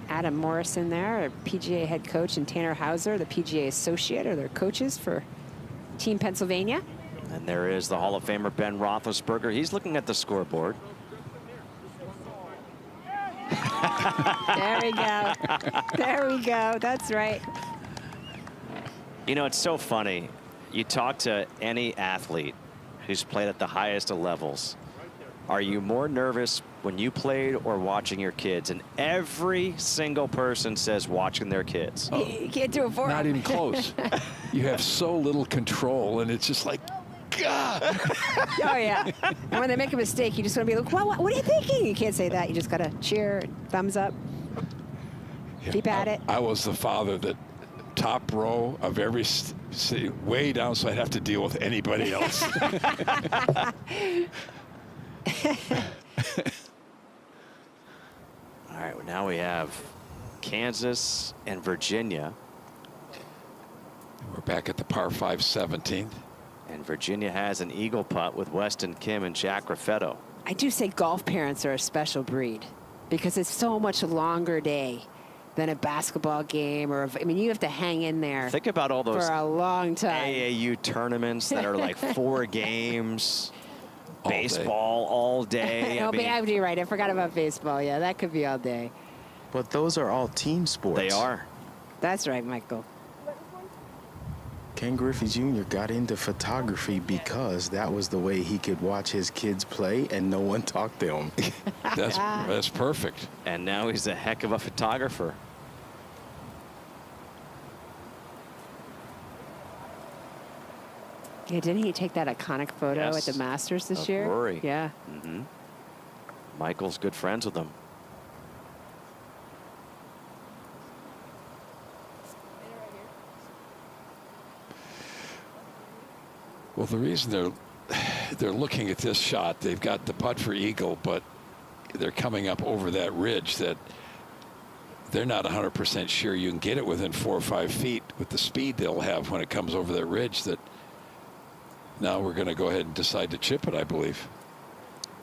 Speaker 3: Adam Morrison there, our PGA head coach, and Tanner Hauser, the PGA associate, are their coaches for Team Pennsylvania.
Speaker 1: And there is the Hall of Famer Ben Roethlisberger. He's looking at the scoreboard.
Speaker 3: There we go. There we go. That's right.
Speaker 1: You know, it's so funny. You talk to any athlete who's played at the highest of levels. Are you more nervous when you played or watching your kids? And every single person says watching their kids.
Speaker 3: Oh. You can't do it for
Speaker 2: Not
Speaker 3: them.
Speaker 2: even close. You have so little control, and it's just like, God.
Speaker 3: Oh, yeah. And when they make a mistake, you just want to be like, well, what are you thinking? You can't say that. You just got to cheer, thumbs up.
Speaker 2: Yeah,
Speaker 3: Keep at it.
Speaker 2: I was the father that top row of every way down, so I'd have to deal with anybody else.
Speaker 1: All right, well, now we have Kansas and Virginia.
Speaker 2: We're back at the par 5 17th.
Speaker 1: And Virginia has an eagle putt with Weston Kim and Jack Raffetto.
Speaker 3: I do say golf parents are a special breed because it's so much longer day than a basketball game or, I mean, you have to hang in there.
Speaker 1: Think about all those
Speaker 3: for a long time.
Speaker 1: AAU tournaments that are like 4 games, baseball all day.
Speaker 3: You're right. I forgot about baseball. Yeah, that could be all day.
Speaker 7: But those are all team sports.
Speaker 1: They are.
Speaker 3: That's right, Michael.
Speaker 7: Ken Griffey Jr. got into photography because that was the way he could watch his kids play and no one talked to him.
Speaker 2: That's perfect.
Speaker 1: And now he's a heck of a photographer.
Speaker 3: Yeah, didn't he take that iconic photo at the Masters this year?
Speaker 1: Rory.
Speaker 3: Yeah.
Speaker 1: Mm-hmm. Michael's good friends with him.
Speaker 2: Well, the reason they're looking at this shot, they've got the putt for eagle, but they're coming up over that ridge that they're not 100% sure you can get it within 4 or 5 feet with the speed they'll have when it comes over that ridge. That now we're going to go ahead and decide to chip it, I believe.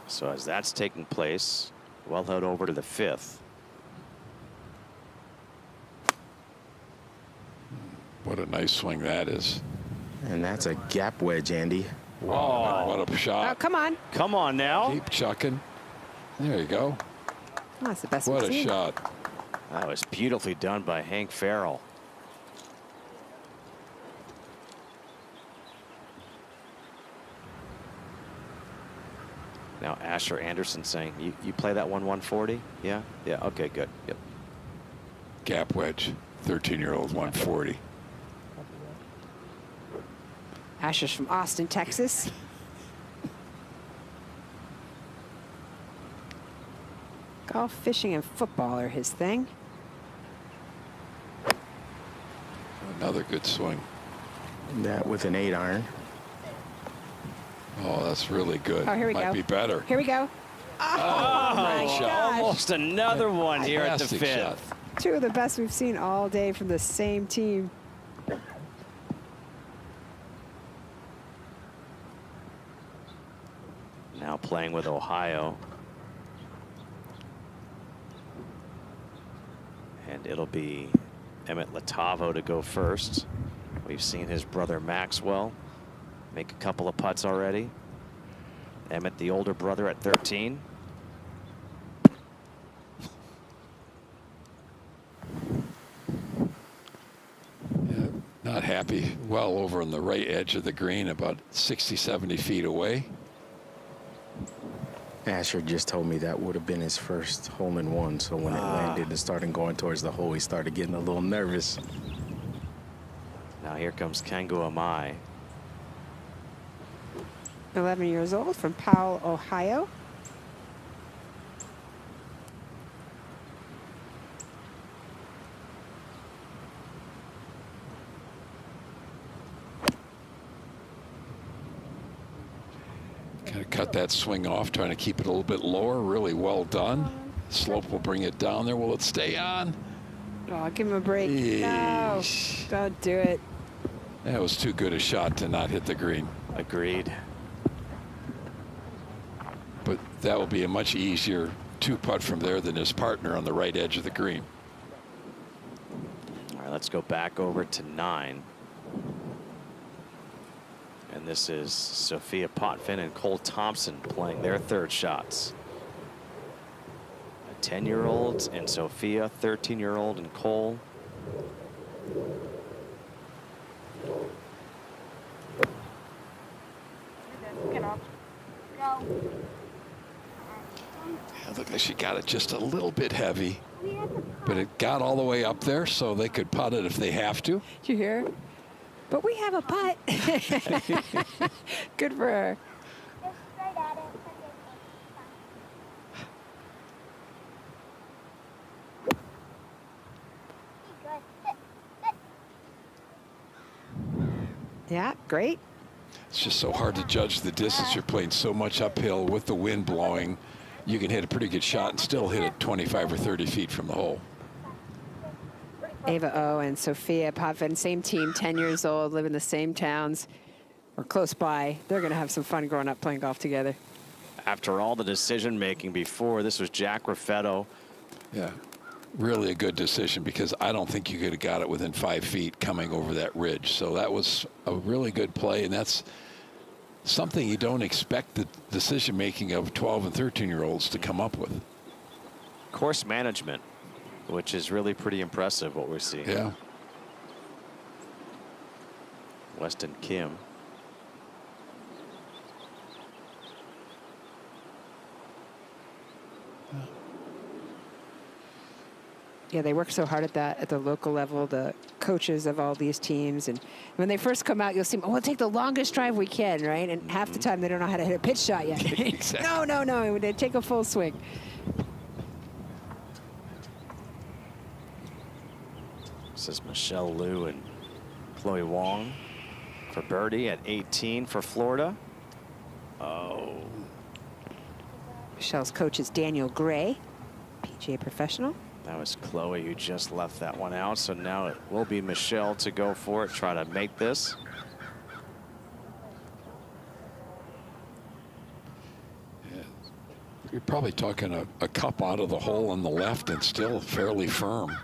Speaker 1: So as that's taking place, we'll head over to the 5th.
Speaker 2: What a nice swing that is.
Speaker 7: And that's a gap wedge, Andy.
Speaker 2: Wow, what a shot.
Speaker 3: Oh, come on.
Speaker 1: Come on now.
Speaker 2: Keep chucking. There you go.
Speaker 3: Oh, that's the best
Speaker 2: What
Speaker 3: we've
Speaker 2: a
Speaker 3: seen.
Speaker 2: shot.
Speaker 1: That was beautifully done by Hank Farrell. Now Asher Anderson saying, you play that one 140? Yeah? Yeah, okay, good. Yep.
Speaker 2: Gap wedge, 13-year-old 140.
Speaker 3: Asher's from Austin, Texas. Golf, fishing, and football are his thing.
Speaker 2: Another good swing.
Speaker 7: That with an 8-iron.
Speaker 2: Oh, that's really good.
Speaker 3: Oh, here we
Speaker 2: Might
Speaker 3: go.
Speaker 2: be better.
Speaker 3: Here we go. Oh, my gosh.
Speaker 1: Almost another one here at the
Speaker 2: Fantastic
Speaker 1: 5th.
Speaker 2: shot.
Speaker 3: Two of the best we've seen all day from the same team.
Speaker 1: Now playing with Ohio. And it'll be Emmett Latavo to go first. We've seen his brother Maxwell make a couple of putts already. Emmett, the older brother, at 13.
Speaker 2: Not happy. Well over on the right edge of the green, about 60, 70 feet away.
Speaker 7: Asher just told me that would have been his first hole-in-one, so when it landed and started going towards the hole, he started getting a little nervous.
Speaker 1: Now here comes Kengu Amai.
Speaker 3: 11 years old from Powell, Ohio.
Speaker 2: Kind of cut that swing off, trying to keep it a little bit lower. Really well done. Slope will bring it down there. Will it stay on?
Speaker 3: Oh, give him a break. No, don't do it.
Speaker 2: That was too good a shot to not hit the green.
Speaker 1: Agreed.
Speaker 2: But that will be a much easier 2-putt from there than his partner on the right edge of the green.
Speaker 1: All right, let's go back over to 9. And this is Sophia Potvin and Cole Thompson playing their third shots. 10-year-olds and Sophia, 13-year-old and Cole.
Speaker 2: It looked like she got it just a little bit heavy, but it got all the way up there so they could putt it if they have to.
Speaker 3: Did you hear? But we have a putt. Good for her. Yeah, great.
Speaker 2: It's just so hard to judge the distance. You're playing so much uphill with the wind blowing. You can hit a pretty good shot and still hit it 25 or 30 feet from the hole.
Speaker 3: Ava O and Sophia Potvin, same team, 10 years old, live in the same towns or close by. They're going to have some fun growing up playing golf together.
Speaker 1: After all the decision making before, this was Jack Raffetto.
Speaker 2: Yeah, really a good decision, because I don't think you could have got it within 5 feet coming over that ridge. So that was a really good play, and that's something you don't expect the decision making of 12 and 13-year-olds to come up with.
Speaker 1: Course management, which is really pretty impressive what we're seeing.
Speaker 2: Yeah.
Speaker 1: Weston Kim.
Speaker 3: Yeah, they work so hard at that at the local level, the coaches of all these teams. And when they first come out, you'll see, oh, we'll take the longest drive we can, right? And half the time they don't know how to hit a pitch shot yet.
Speaker 2: Exactly.
Speaker 3: No, they take a full swing.
Speaker 1: This is Michelle Liu and Chloe Wong for birdie at 18 for Florida. Oh.
Speaker 3: Michelle's coach is Daniel Gray, PGA Professional.
Speaker 1: That was Chloe who just left that one out. So now it will be Michelle to go for it, try to make this.
Speaker 2: Yeah. You're probably talking a cup out of the hole on the left and still fairly firm.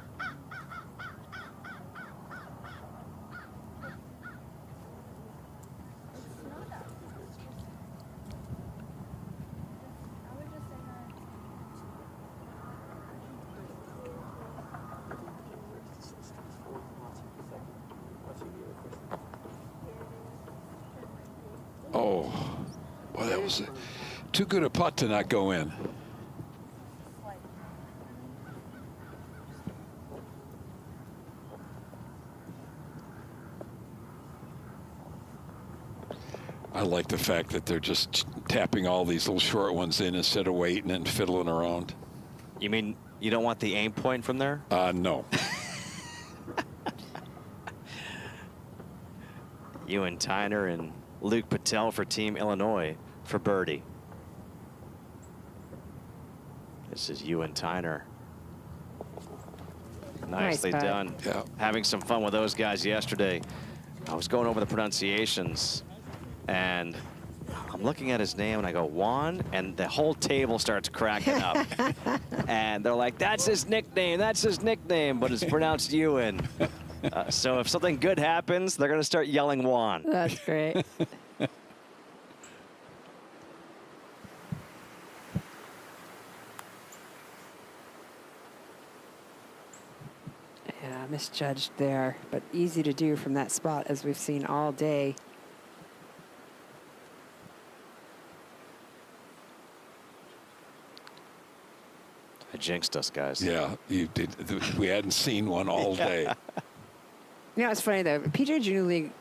Speaker 2: Oh, well, that was too good a putt to not go in. I like the fact that they're just tapping all these little short ones in instead of waiting and fiddling around.
Speaker 1: You mean you don't want the aim point from there?
Speaker 2: No.
Speaker 1: Ewan Tyner and Luke Patel for Team Illinois for birdie. This is Ewan Tyner. Nicely
Speaker 3: Nice,
Speaker 1: done.
Speaker 2: Yeah.
Speaker 1: Having some fun with those guys yesterday. I was going over the pronunciations, and I'm looking at his name, and I go, Juan, and the whole table starts cracking up. And they're like, that's his nickname, but it's pronounced Ewan. So if something good happens, they're going to start yelling Juan.
Speaker 3: That's great. Yeah, misjudged there, but easy to do from that spot, as we've seen all day.
Speaker 1: I jinxed us, guys.
Speaker 2: Yeah, you did. We hadn't seen one all day.
Speaker 3: You know, it's funny though. PGA Junior League,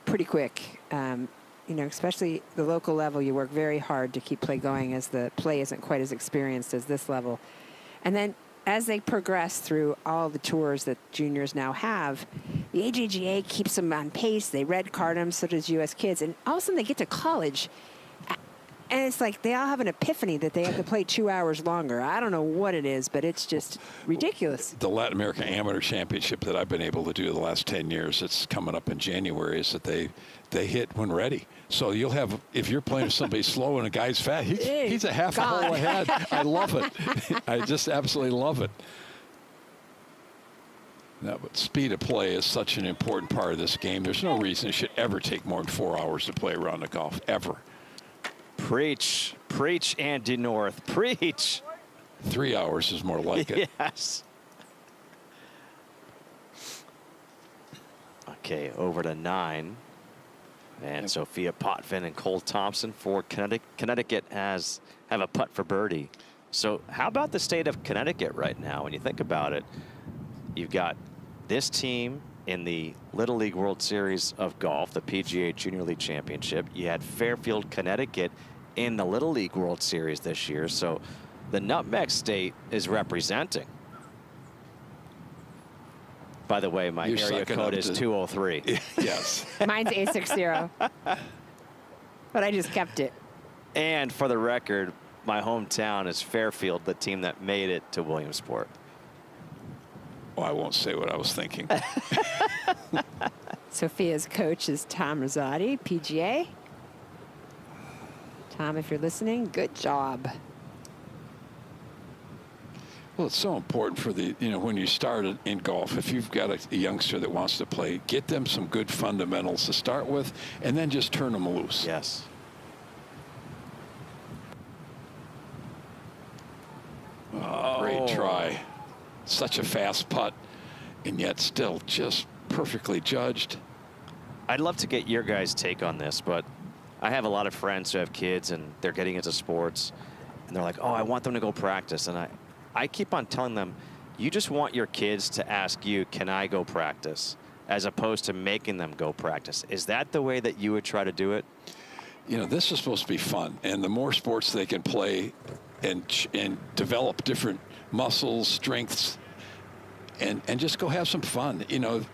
Speaker 3: pretty quick. You know, especially the local level, you work very hard to keep play going, as the play isn't quite as experienced as this level. And then as they progress through all the tours that juniors now have, the AJGA keeps them on pace. They red card them, so does U.S. Kids. And all of a sudden they get to college, and it's like they all have an epiphany that they have to play 2 hours longer. I don't know what it is, but it's just ridiculous.
Speaker 2: The Latin America Amateur Championship that I've been able to do the last 10 years, it's coming up in January, is that they hit when ready. So you'll have, if you're playing with somebody slow and a guy's fast, he's a half a hole ahead. I love it. I just absolutely love it. No, but speed of play is such an important part of this game. There's no reason it should ever take more than 4 hours to play a round of golf, ever.
Speaker 1: Preach, Andy North, preach.
Speaker 2: 3 hours is more like it.
Speaker 1: Yes. Okay, over to 9. And Sophia Potvin and Cole Thompson for Connecticut. Connecticut have a putt for birdie. So how about the state of Connecticut right now? When you think about it, you've got this team in the Little League World Series of Golf, the PGA Junior League Championship. You had Fairfield, Connecticut in the Little League World Series this year. So the Nutmeg State is representing. By the way, my area code is 203.
Speaker 2: Yes.
Speaker 3: Mine's 860. But I just kept it.
Speaker 1: And for the record, my hometown is Fairfield, the team that made it to Williamsport.
Speaker 2: Well, I won't say what I was thinking.
Speaker 3: Sophia's coach is Tom Rosati, PGA. Tom, if you're listening, good job.
Speaker 2: Well, it's so important for the, when you start in golf, if you've got a youngster that wants to play, get them some good fundamentals to start with, and then just turn them loose.
Speaker 1: Yes.
Speaker 2: Oh, great try. Such a fast putt, and yet still just perfectly judged.
Speaker 1: I'd love to get your guys' take on this, but I have a lot of friends who have kids, and they're getting into sports, and they're like, oh, I want them to go practice. And I keep on telling them, you just want your kids to ask you, can I go practice, as opposed to making them go practice. Is that the way that you would try to do it?
Speaker 2: This is supposed to be fun, and the more sports they can play and develop different muscles, strengths, and just go have some fun.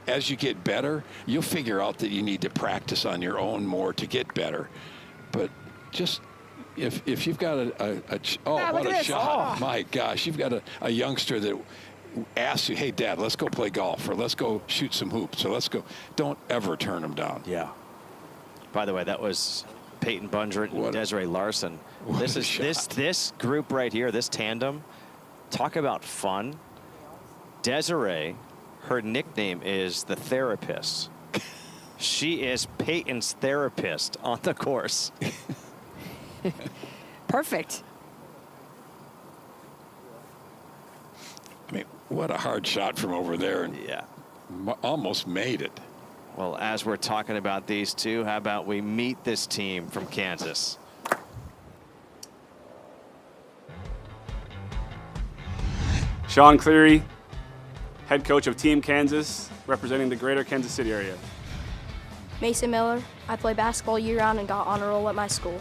Speaker 2: As you get better, you'll figure out that you need to practice on your own more to get better. But just if you've got what a shot. My gosh, you've got a youngster that asks you, hey, Dad, let's go play golf, or let's go shoot some hoops, or let's go. Don't ever turn them down.
Speaker 1: Yeah. By the way, that was Peyton Bundren and Desiree Larson. This group right here, this tandem, talk about fun. Desiree, her nickname is the therapist. She is Peyton's therapist on the course.
Speaker 3: Perfect.
Speaker 2: I mean, what a hard shot from over there, and almost made it.
Speaker 1: Well, as we're talking about these two, how about we meet this team from Kansas?
Speaker 19: Sean Cleary, head coach of Team Kansas, representing the greater Kansas City area.
Speaker 10: Mason Miller, I play basketball year-round and got honor roll at my school.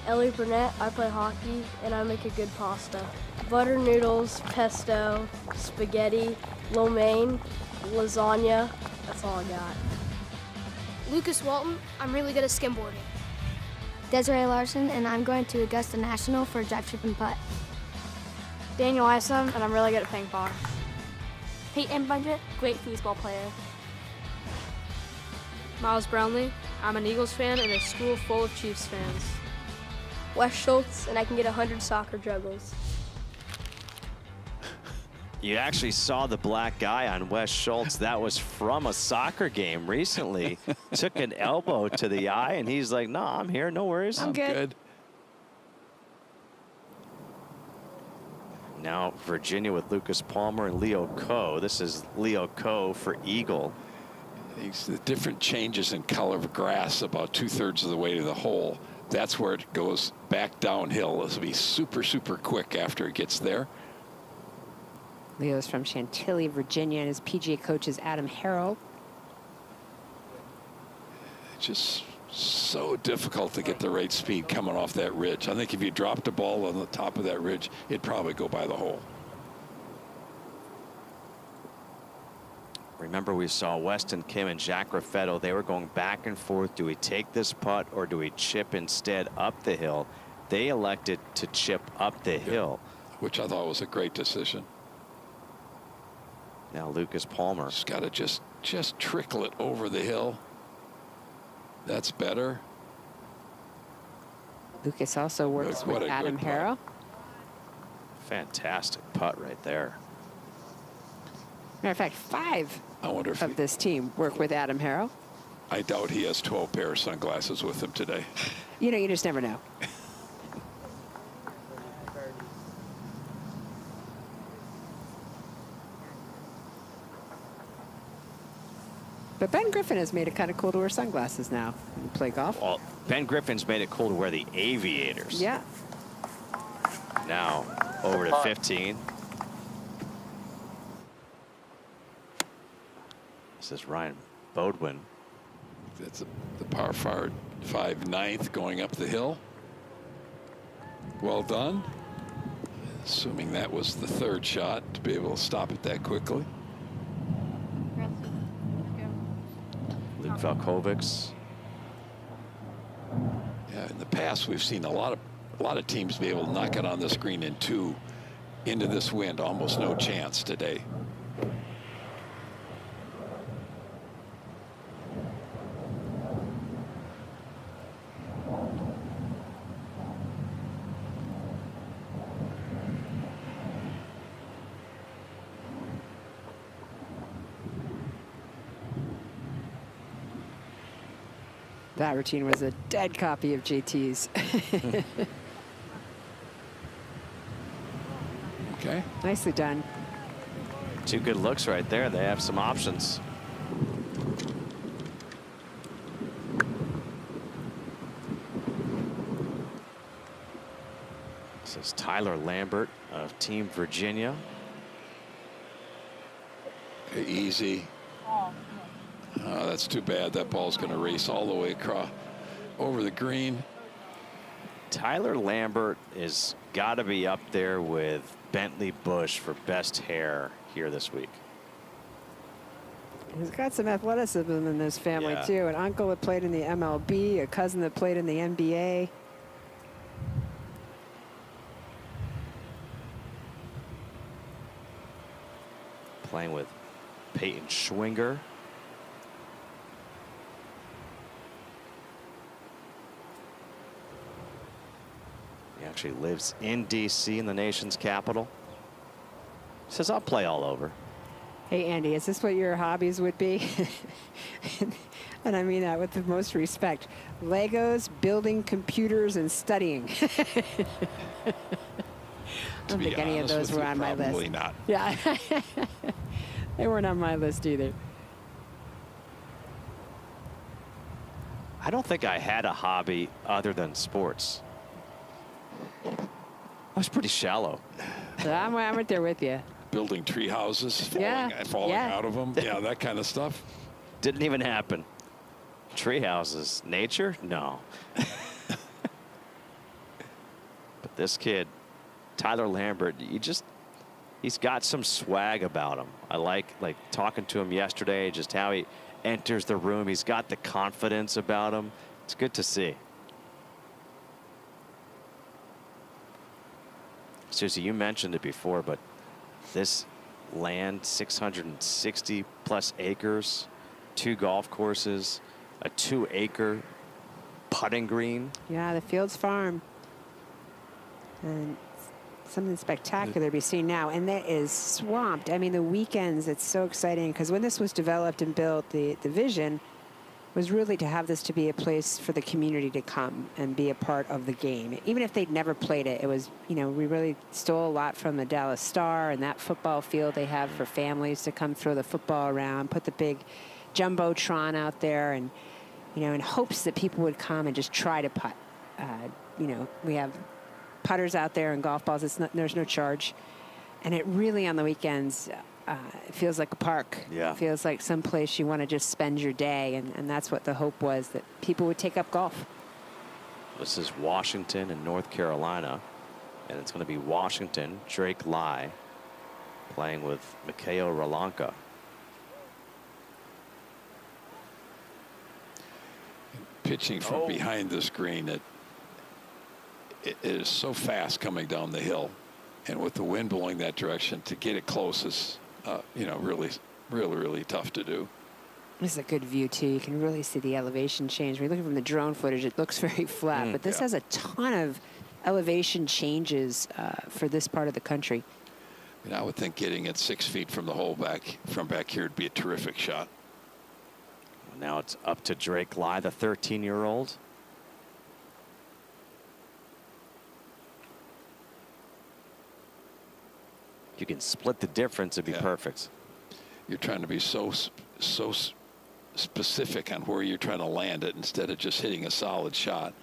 Speaker 18: Ellie Burnett, I play hockey and I make a good pasta. Butter noodles, pesto, spaghetti, lo mein, lasagna. That's all I got.
Speaker 11: Lucas Walton, I'm really good at skimboarding.
Speaker 10: Desiree Larson, and I'm going to Augusta National for drive, chip, and putt.
Speaker 14: Daniel Isom, and I'm really good at ping pong.
Speaker 10: Peyton Bundren, great foosball player.
Speaker 12: Miles Brownlee, I'm an Eagles fan in a school full of Chiefs fans.
Speaker 10: Wes Schultz, and I can get 100 soccer juggles.
Speaker 1: You actually saw the black guy on Wes Schultz. That was from a soccer game recently. Took an elbow to the eye, and he's like, no, I'm here. No worries.
Speaker 3: I'm good.
Speaker 1: Now Virginia with Lucas Palmer and Leo Coe. This is Leo Coe for Eagle.
Speaker 2: The different changes in color of grass about 2/3 of the way to the hole. That's where it goes back downhill. This will be super, super quick after it gets there.
Speaker 3: Leo's from Chantilly, Virginia, and his PGA coach is Adam Harrell.
Speaker 2: Just so difficult to get the right speed coming off that ridge. I think if you dropped a ball on the top of that ridge, it'd probably go by the hole.
Speaker 1: Remember, we saw Weston Kim and Jack Raffetto. They were going back and forth. Do we take this putt or do we chip instead up the hill? They elected to chip up the hill,
Speaker 2: which I thought was a great decision.
Speaker 1: Now Lucas Palmer.
Speaker 2: Just got to just trickle it over the hill. That's better.
Speaker 3: Lucas also works with Adam Harrell.
Speaker 1: Fantastic putt right there.
Speaker 3: Matter of fact, 5 of this team work with Adam Harrell.
Speaker 2: I doubt he has 12 pair of sunglasses with him today.
Speaker 3: You just never know. But Ben Griffin has made it kind of cool to wear sunglasses now when you play golf.
Speaker 1: Well, Ben Griffin's made it cool to wear the aviators.
Speaker 3: Yeah.
Speaker 1: Now over to 15. This is Ryan Bodwin.
Speaker 2: That's the par 5 ninth going up the hill. Well done. Assuming that was the third shot to be able to stop it that quickly.
Speaker 1: Luke Valkovics.
Speaker 2: Yeah, in the past we've seen a lot of teams be able to knock it on this green in 2 into this wind. Almost no chance today.
Speaker 3: That routine was a dead copy of JT's.
Speaker 2: Okay.
Speaker 3: Nicely done.
Speaker 1: 2 good looks right there. They have some options. This is Tyler Lambert of Team Virginia.
Speaker 2: Okay, easy. Oh, that's too bad. That ball's going to race all the way across over the green.
Speaker 1: Tyler Lambert is got to be up there with Bentley Bush for best hair here this week.
Speaker 3: He's got some athleticism in his family, too. An uncle that played in the MLB, a cousin that played in the NBA.
Speaker 1: Playing with Peyton Schwinger. He actually lives in D.C., in the nation's capital. Says, I'll play all over.
Speaker 3: Hey, Andy, is this what your hobbies would be? And I mean that with the most respect. Legos, building computers, and studying. I don't think any of those were on my list.
Speaker 2: Probably not.
Speaker 3: Yeah. They weren't on my list either.
Speaker 1: I don't think I had a hobby other than sports. I was pretty shallow.
Speaker 3: I'm right there with you.
Speaker 2: Building tree houses, falling out of them. Yeah, that kind of stuff.
Speaker 1: Didn't even happen. Tree houses. Nature? No. But this kid, Tyler Lambert, he's got some swag about him. I like talking to him yesterday, just how he enters the room. He's got the confidence about him. It's good to see. Susie, you mentioned it before, but this land, 660 plus acres, 2 golf courses, a 2-acre putting green.
Speaker 3: Yeah, the Fields Farm. And something spectacular to be seen now. And that is swamped. I mean, the weekends, it's so exciting because when this was developed and built, the vision was really to have this to be a place for the community to come and be a part of the game. Even if they'd never played it, it was, we really stole a lot from the Dallas Star and that football field they have for families to come throw the football around, put the big Jumbotron out there and, in hopes that people would come and just try to putt. We have putters out there and golf balls. There's no charge. And it really, on the weekends, it feels like a park.
Speaker 1: Yeah.
Speaker 3: It feels like some place you want to just spend your day, and that's what the hope was, that people would take up golf.
Speaker 1: This is Washington and North Carolina, and it's going to be Washington, Drake Lai, playing with Mikhail Ralanka.
Speaker 2: Pitching from behind this green, it is so fast coming down the hill, and with the wind blowing that direction, to get it close is really tough to do.
Speaker 3: This is a good view too. You can really see the elevation change. When you're looking from the drone footage, it looks very flat, but this has a ton of elevation changes for this part of the country.
Speaker 2: I would think getting it 6 feet from the hole from back here would be a terrific shot.
Speaker 1: Now it's up to Drake Lai, the 13-year-old. You can split the difference, it'd be perfect.
Speaker 2: You're trying to be so specific on where you're trying to land it instead of just hitting a solid shot.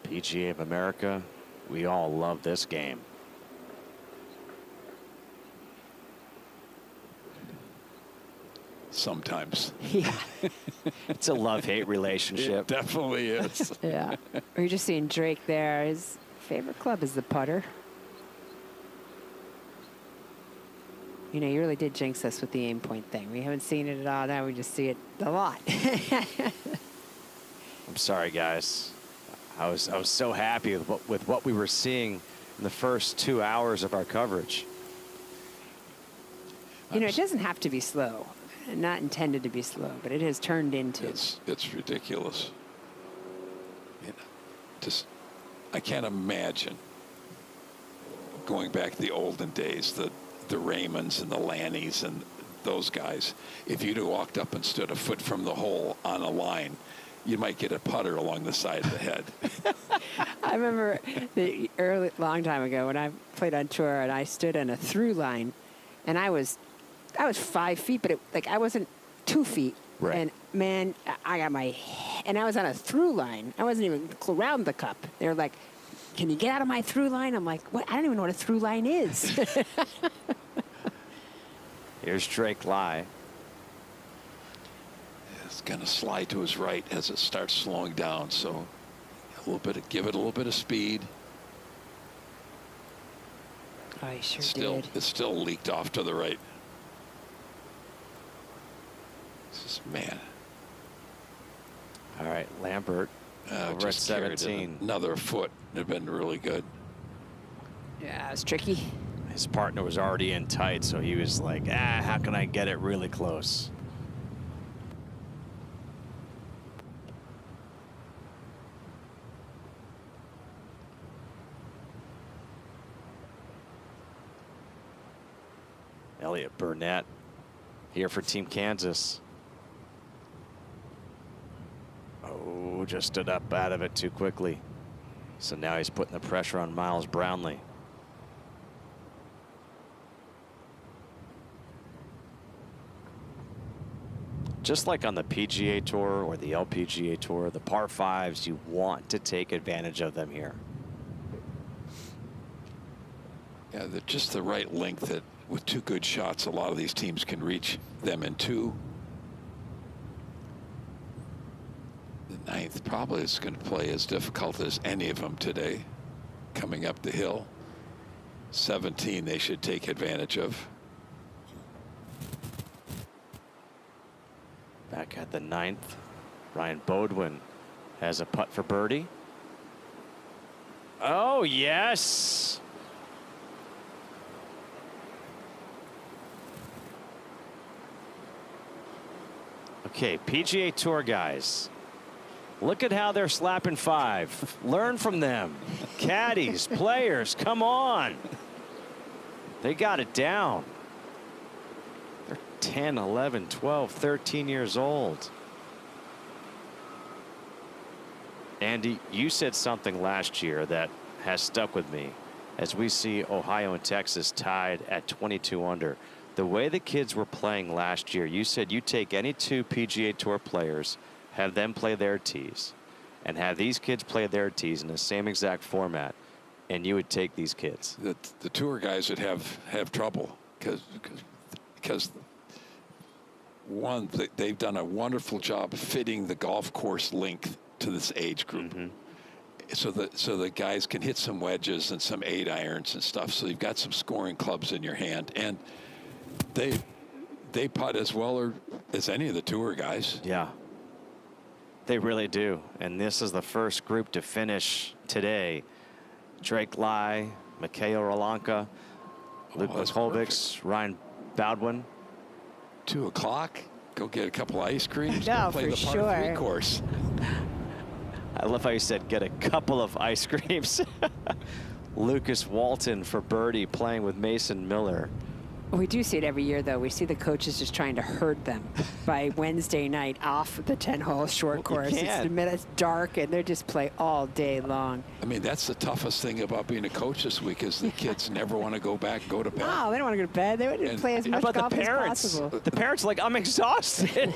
Speaker 1: PGA of America, we all love this game.
Speaker 2: Sometimes.
Speaker 1: Yeah. It's a love-hate relationship.
Speaker 2: It definitely is.
Speaker 3: Yeah. We're just seeing Drake there. His favorite club is the putter. You know, you really did jinx us with the aim point thing. We haven't seen it at all. Now we just see it a lot.
Speaker 1: I'm sorry, guys. I was so happy with what we were seeing in the first 2 hours of our coverage.
Speaker 3: You know, it doesn't have to be slow. Not intended to be slow, but it has turned into.
Speaker 2: It's ridiculous. You know, just, I can't imagine going back to the olden days, the Raymonds and the Lannys and those guys. If you'd have walked up and stood a foot from the hole on a line, you might get a putter along the side of the head.
Speaker 3: I remember long time ago when I played on tour and I stood on a through line, and I was 5 feet, but I wasn't 2 feet.
Speaker 1: Right.
Speaker 3: And man, and I was on a through line. I wasn't even around the cup. They were like, "Can you get out of my through line?" I'm like, "What? I don't even know what a through line is."
Speaker 1: Here's Drake Lai.
Speaker 2: It's going to slide to his right as it starts slowing down. So give it a little bit of speed.
Speaker 3: Oh, he sure did.
Speaker 2: It's still leaked off to the right. Man.
Speaker 1: All right, Lambert over at 17.
Speaker 2: Another foot. It'd been really good.
Speaker 3: Yeah, it's tricky.
Speaker 1: His partner was already in tight, so he was like, how can I get it really close? Elliot Burnett here for Team Kansas. Oh, just stood up out of it too quickly. So now he's putting the pressure on Miles Brownlee. Just like on the PGA Tour or the LPGA Tour, the par fives, you want to take advantage of them here.
Speaker 2: Yeah, they're just the right length that with two good shots, a lot of these teams can reach them in two. The ninth probably is going to play as difficult as any of them today, coming up the hill. 17 they should take advantage of.
Speaker 1: Back at the ninth, Ryan Bodwin has a putt for birdie. Oh, yes. Okay, PGA Tour guys, look at how they're slapping five. Learn from them. Caddies, players, come on. They got it down. They're 10, 11, 12, 13 years old. Andy, you said something last year that has stuck with me as we see Ohio and Texas tied at 22 under. The way the kids were playing last year, you said you take any two PGA Tour players, have them play their tees, and have these kids play their tees in the same exact format, and you would take these kids.
Speaker 2: The tour guys would have trouble because one, they've done a wonderful job fitting the golf course length to this age group.
Speaker 1: Mm-hmm.
Speaker 2: So the guys can hit some wedges and some 8-irons and stuff. So you've got some scoring clubs in your hand, and they putt as well as any of the tour guys.
Speaker 1: Yeah, they really do. And this is the first group to finish today. Drake Lai, Mikhail Rolanka, Luke McColvix, Ryan Bowdwin.
Speaker 2: 2 o'clock. Go get a couple of ice creams.
Speaker 3: No,
Speaker 2: go play
Speaker 3: for
Speaker 2: the par 3 course.
Speaker 1: I love how you said get a couple of ice creams. Lucas Walton for birdie, playing with Mason Miller.
Speaker 3: We do see it every year, though. We see the coaches just trying to herd them by Wednesday night off the 10-hole short course. It's dark, and they just play all day long.
Speaker 2: I mean, that's the toughest thing about being a coach this week is the kids never want to go back and go to bed.
Speaker 3: No, they don't want to go to bed. They want to play as much golf as possible.
Speaker 1: The parents are like, I'm exhausted.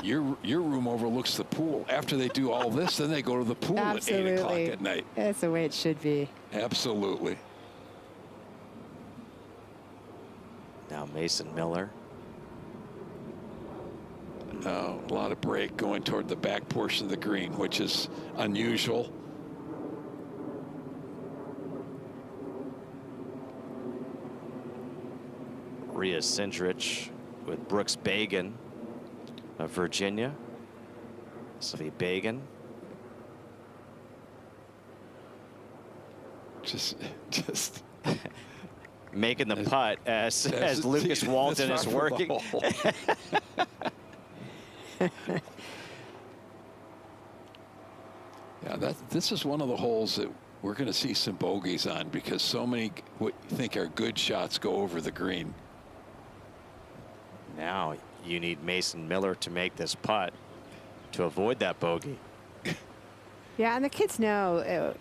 Speaker 2: Your room overlooks the pool. After they do all this, then they go to the pool at 8 o'clock at night.
Speaker 3: That's the way it should be.
Speaker 2: Absolutely.
Speaker 1: Now Mason Miller.
Speaker 2: A lot of break going toward the back portion of the green, which is unusual.
Speaker 1: Rhea Sindrich with Brooks Bagan of Virginia. Sylvie Bagan.
Speaker 2: Just
Speaker 1: making the putt as Lucas Walton is working.
Speaker 2: Yeah, this is one of the holes that we're going to see some bogeys on because so many what you think are good shots go over the green.
Speaker 1: Now you need Mason Miller to make this putt to avoid that bogey.
Speaker 3: Yeah, and the kids know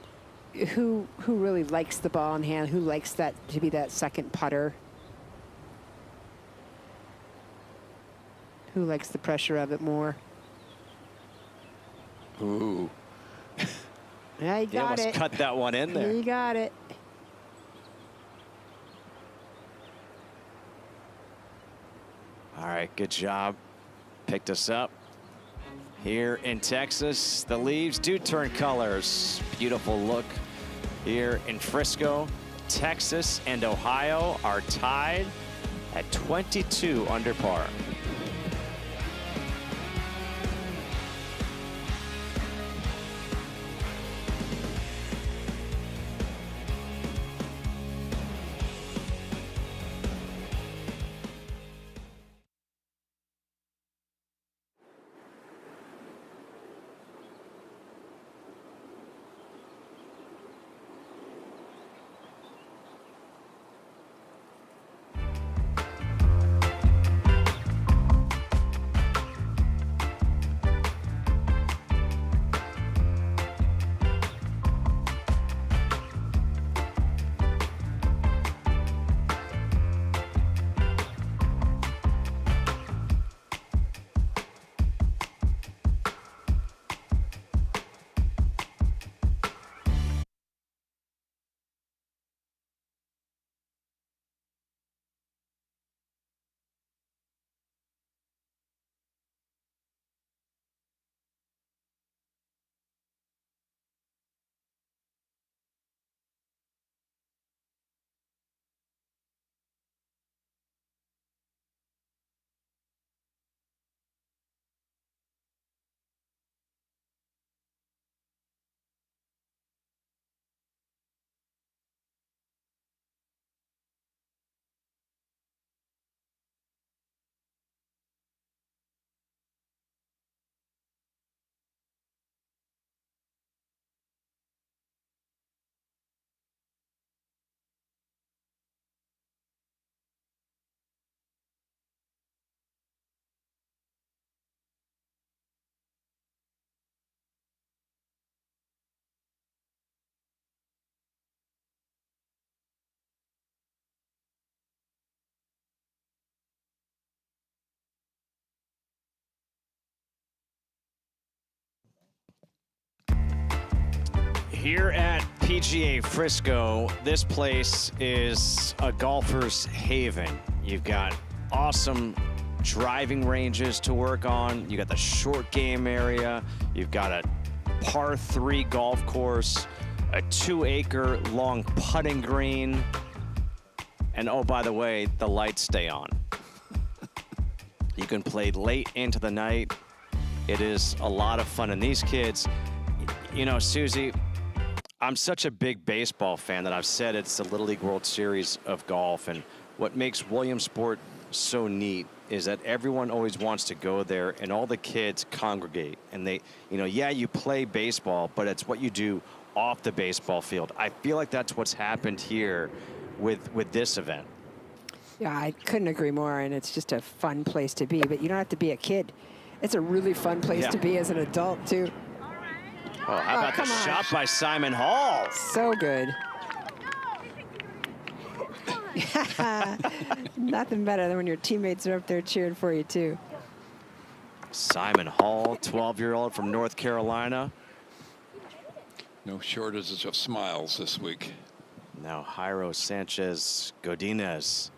Speaker 3: who really likes the ball in hand, who likes that to be that second putter, who likes the pressure of it more.
Speaker 2: Ooh.
Speaker 3: Yeah, you got
Speaker 1: it. Cut that one in there.
Speaker 3: You got it.
Speaker 1: All right, good job. Picked us up. Here in Texas, the leaves do turn colors. Beautiful look here in Frisco. Texas and Ohio are tied at 22 under par. Here at PGA Frisco, this place is a golfer's haven. You've got awesome driving ranges to work on. You got the short game area. You've got a par 3 golf course, a 2-acre long putting green. And oh, by the way, the lights stay on. You can play late into the night. It is a lot of fun. And these kids, you know, Susie, I'm such a big baseball fan that I've said it's the Little League World Series of golf. And what makes Williamsport so neat is that everyone always wants to go there and all the kids congregate. And they, you know, yeah, you play baseball, but it's what you do off the baseball field. I feel like that's what's happened here with this event.
Speaker 3: Yeah, I couldn't agree more, and it's just a fun place to be, but you don't have to be a kid. It's a really fun place to be as an adult, too.
Speaker 1: Oh, how about the shot by Simon Hall?
Speaker 3: So good. Nothing better than when your teammates are up there cheering for you, too.
Speaker 1: Simon Hall, 12-year-old from North Carolina.
Speaker 2: No shortages of smiles this week.
Speaker 1: Now Jairo Sanchez Godinez.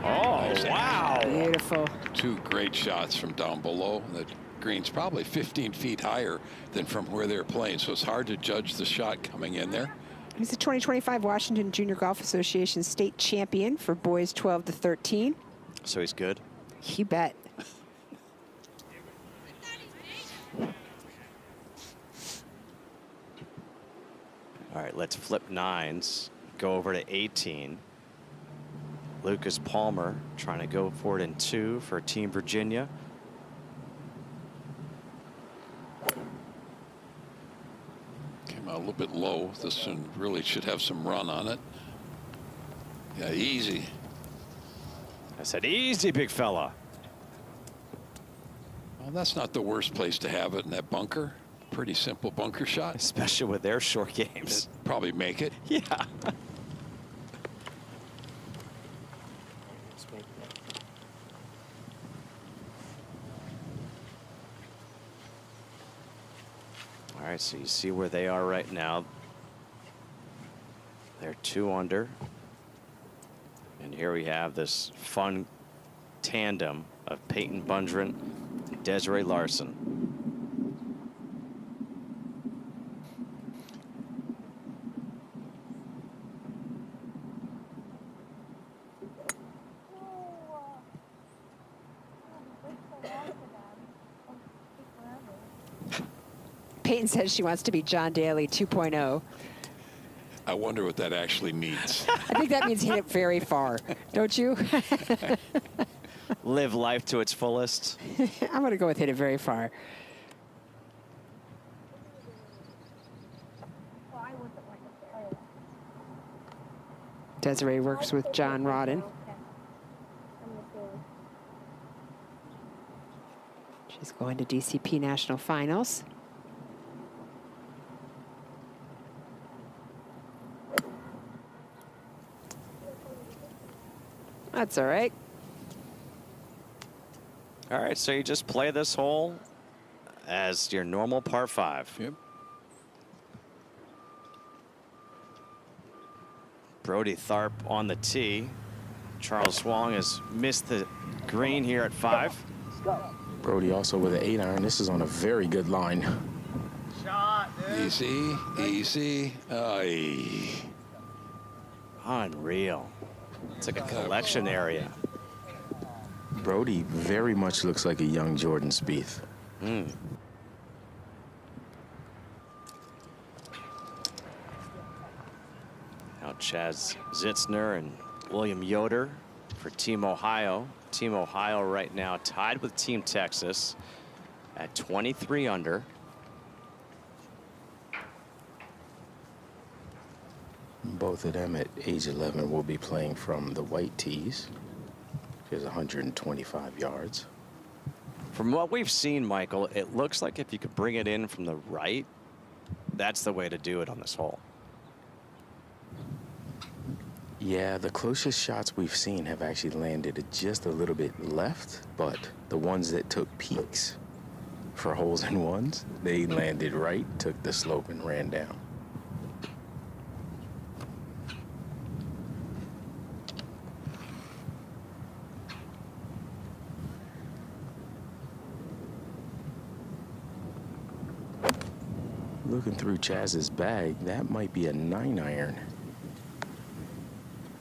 Speaker 1: Oh, wow.
Speaker 3: Beautiful.
Speaker 2: 2 great shots from down below. The green's probably 15 feet higher than from where they're playing, so it's hard to judge the shot coming in there.
Speaker 3: He's the 2025 Washington Junior Golf Association state champion for boys 12 to 13.
Speaker 1: So he's good?
Speaker 3: You bet.
Speaker 1: All right, let's flip 9s. Go over to 18. Lucas Palmer trying to go for it in 2 for Team Virginia.
Speaker 2: Came out a little bit low. This one really should have some run on it. Yeah, easy.
Speaker 1: I said easy, big fella.
Speaker 2: Well, that's not the worst place to have it in that bunker. Pretty simple bunker shot.
Speaker 1: Especially with their short games.
Speaker 2: It'd probably make it.
Speaker 1: Yeah. All right, so you see where they are right now. They're 2 under. And here we have this fun tandem of Peyton Bundren and Desiree Larson.
Speaker 3: Peyton says she wants to be John Daly 2.0.
Speaker 2: I wonder what that actually means.
Speaker 3: I think that means hit it very far, don't you?
Speaker 1: Live life to its fullest.
Speaker 3: I'm going to go with hit it very far. Desiree works with John Rodden. She's going to DCP National Finals. That's all right.
Speaker 1: All right, so you just play this hole as your normal par 5.
Speaker 2: Yep.
Speaker 1: Brody Tharp on the tee. Charles Swong has missed the green here at 5.
Speaker 7: Brody also with an 8-iron. This is on a very good line.
Speaker 4: Shot, dude.
Speaker 2: Easy, easy. Aye.
Speaker 1: Unreal. It's like a collection area.
Speaker 7: Brody very much looks like a young Jordan Spieth.
Speaker 1: Mm. Now Chaz Zitzner and William Yoder for Team Ohio. Team Ohio right now tied with Team Texas at 23 under.
Speaker 7: Both of them at age 11 will be playing from the white tees. There's 125 yards.
Speaker 1: From what we've seen, Michael, it looks like if you could bring it in from the right, that's the way to do it on this hole.
Speaker 7: Yeah, the closest shots we've seen have actually landed just a little bit left, but the ones that took peaks for holes in ones, they landed right, took the slope and ran down. Looking through Chaz's bag, that might be a 9-iron.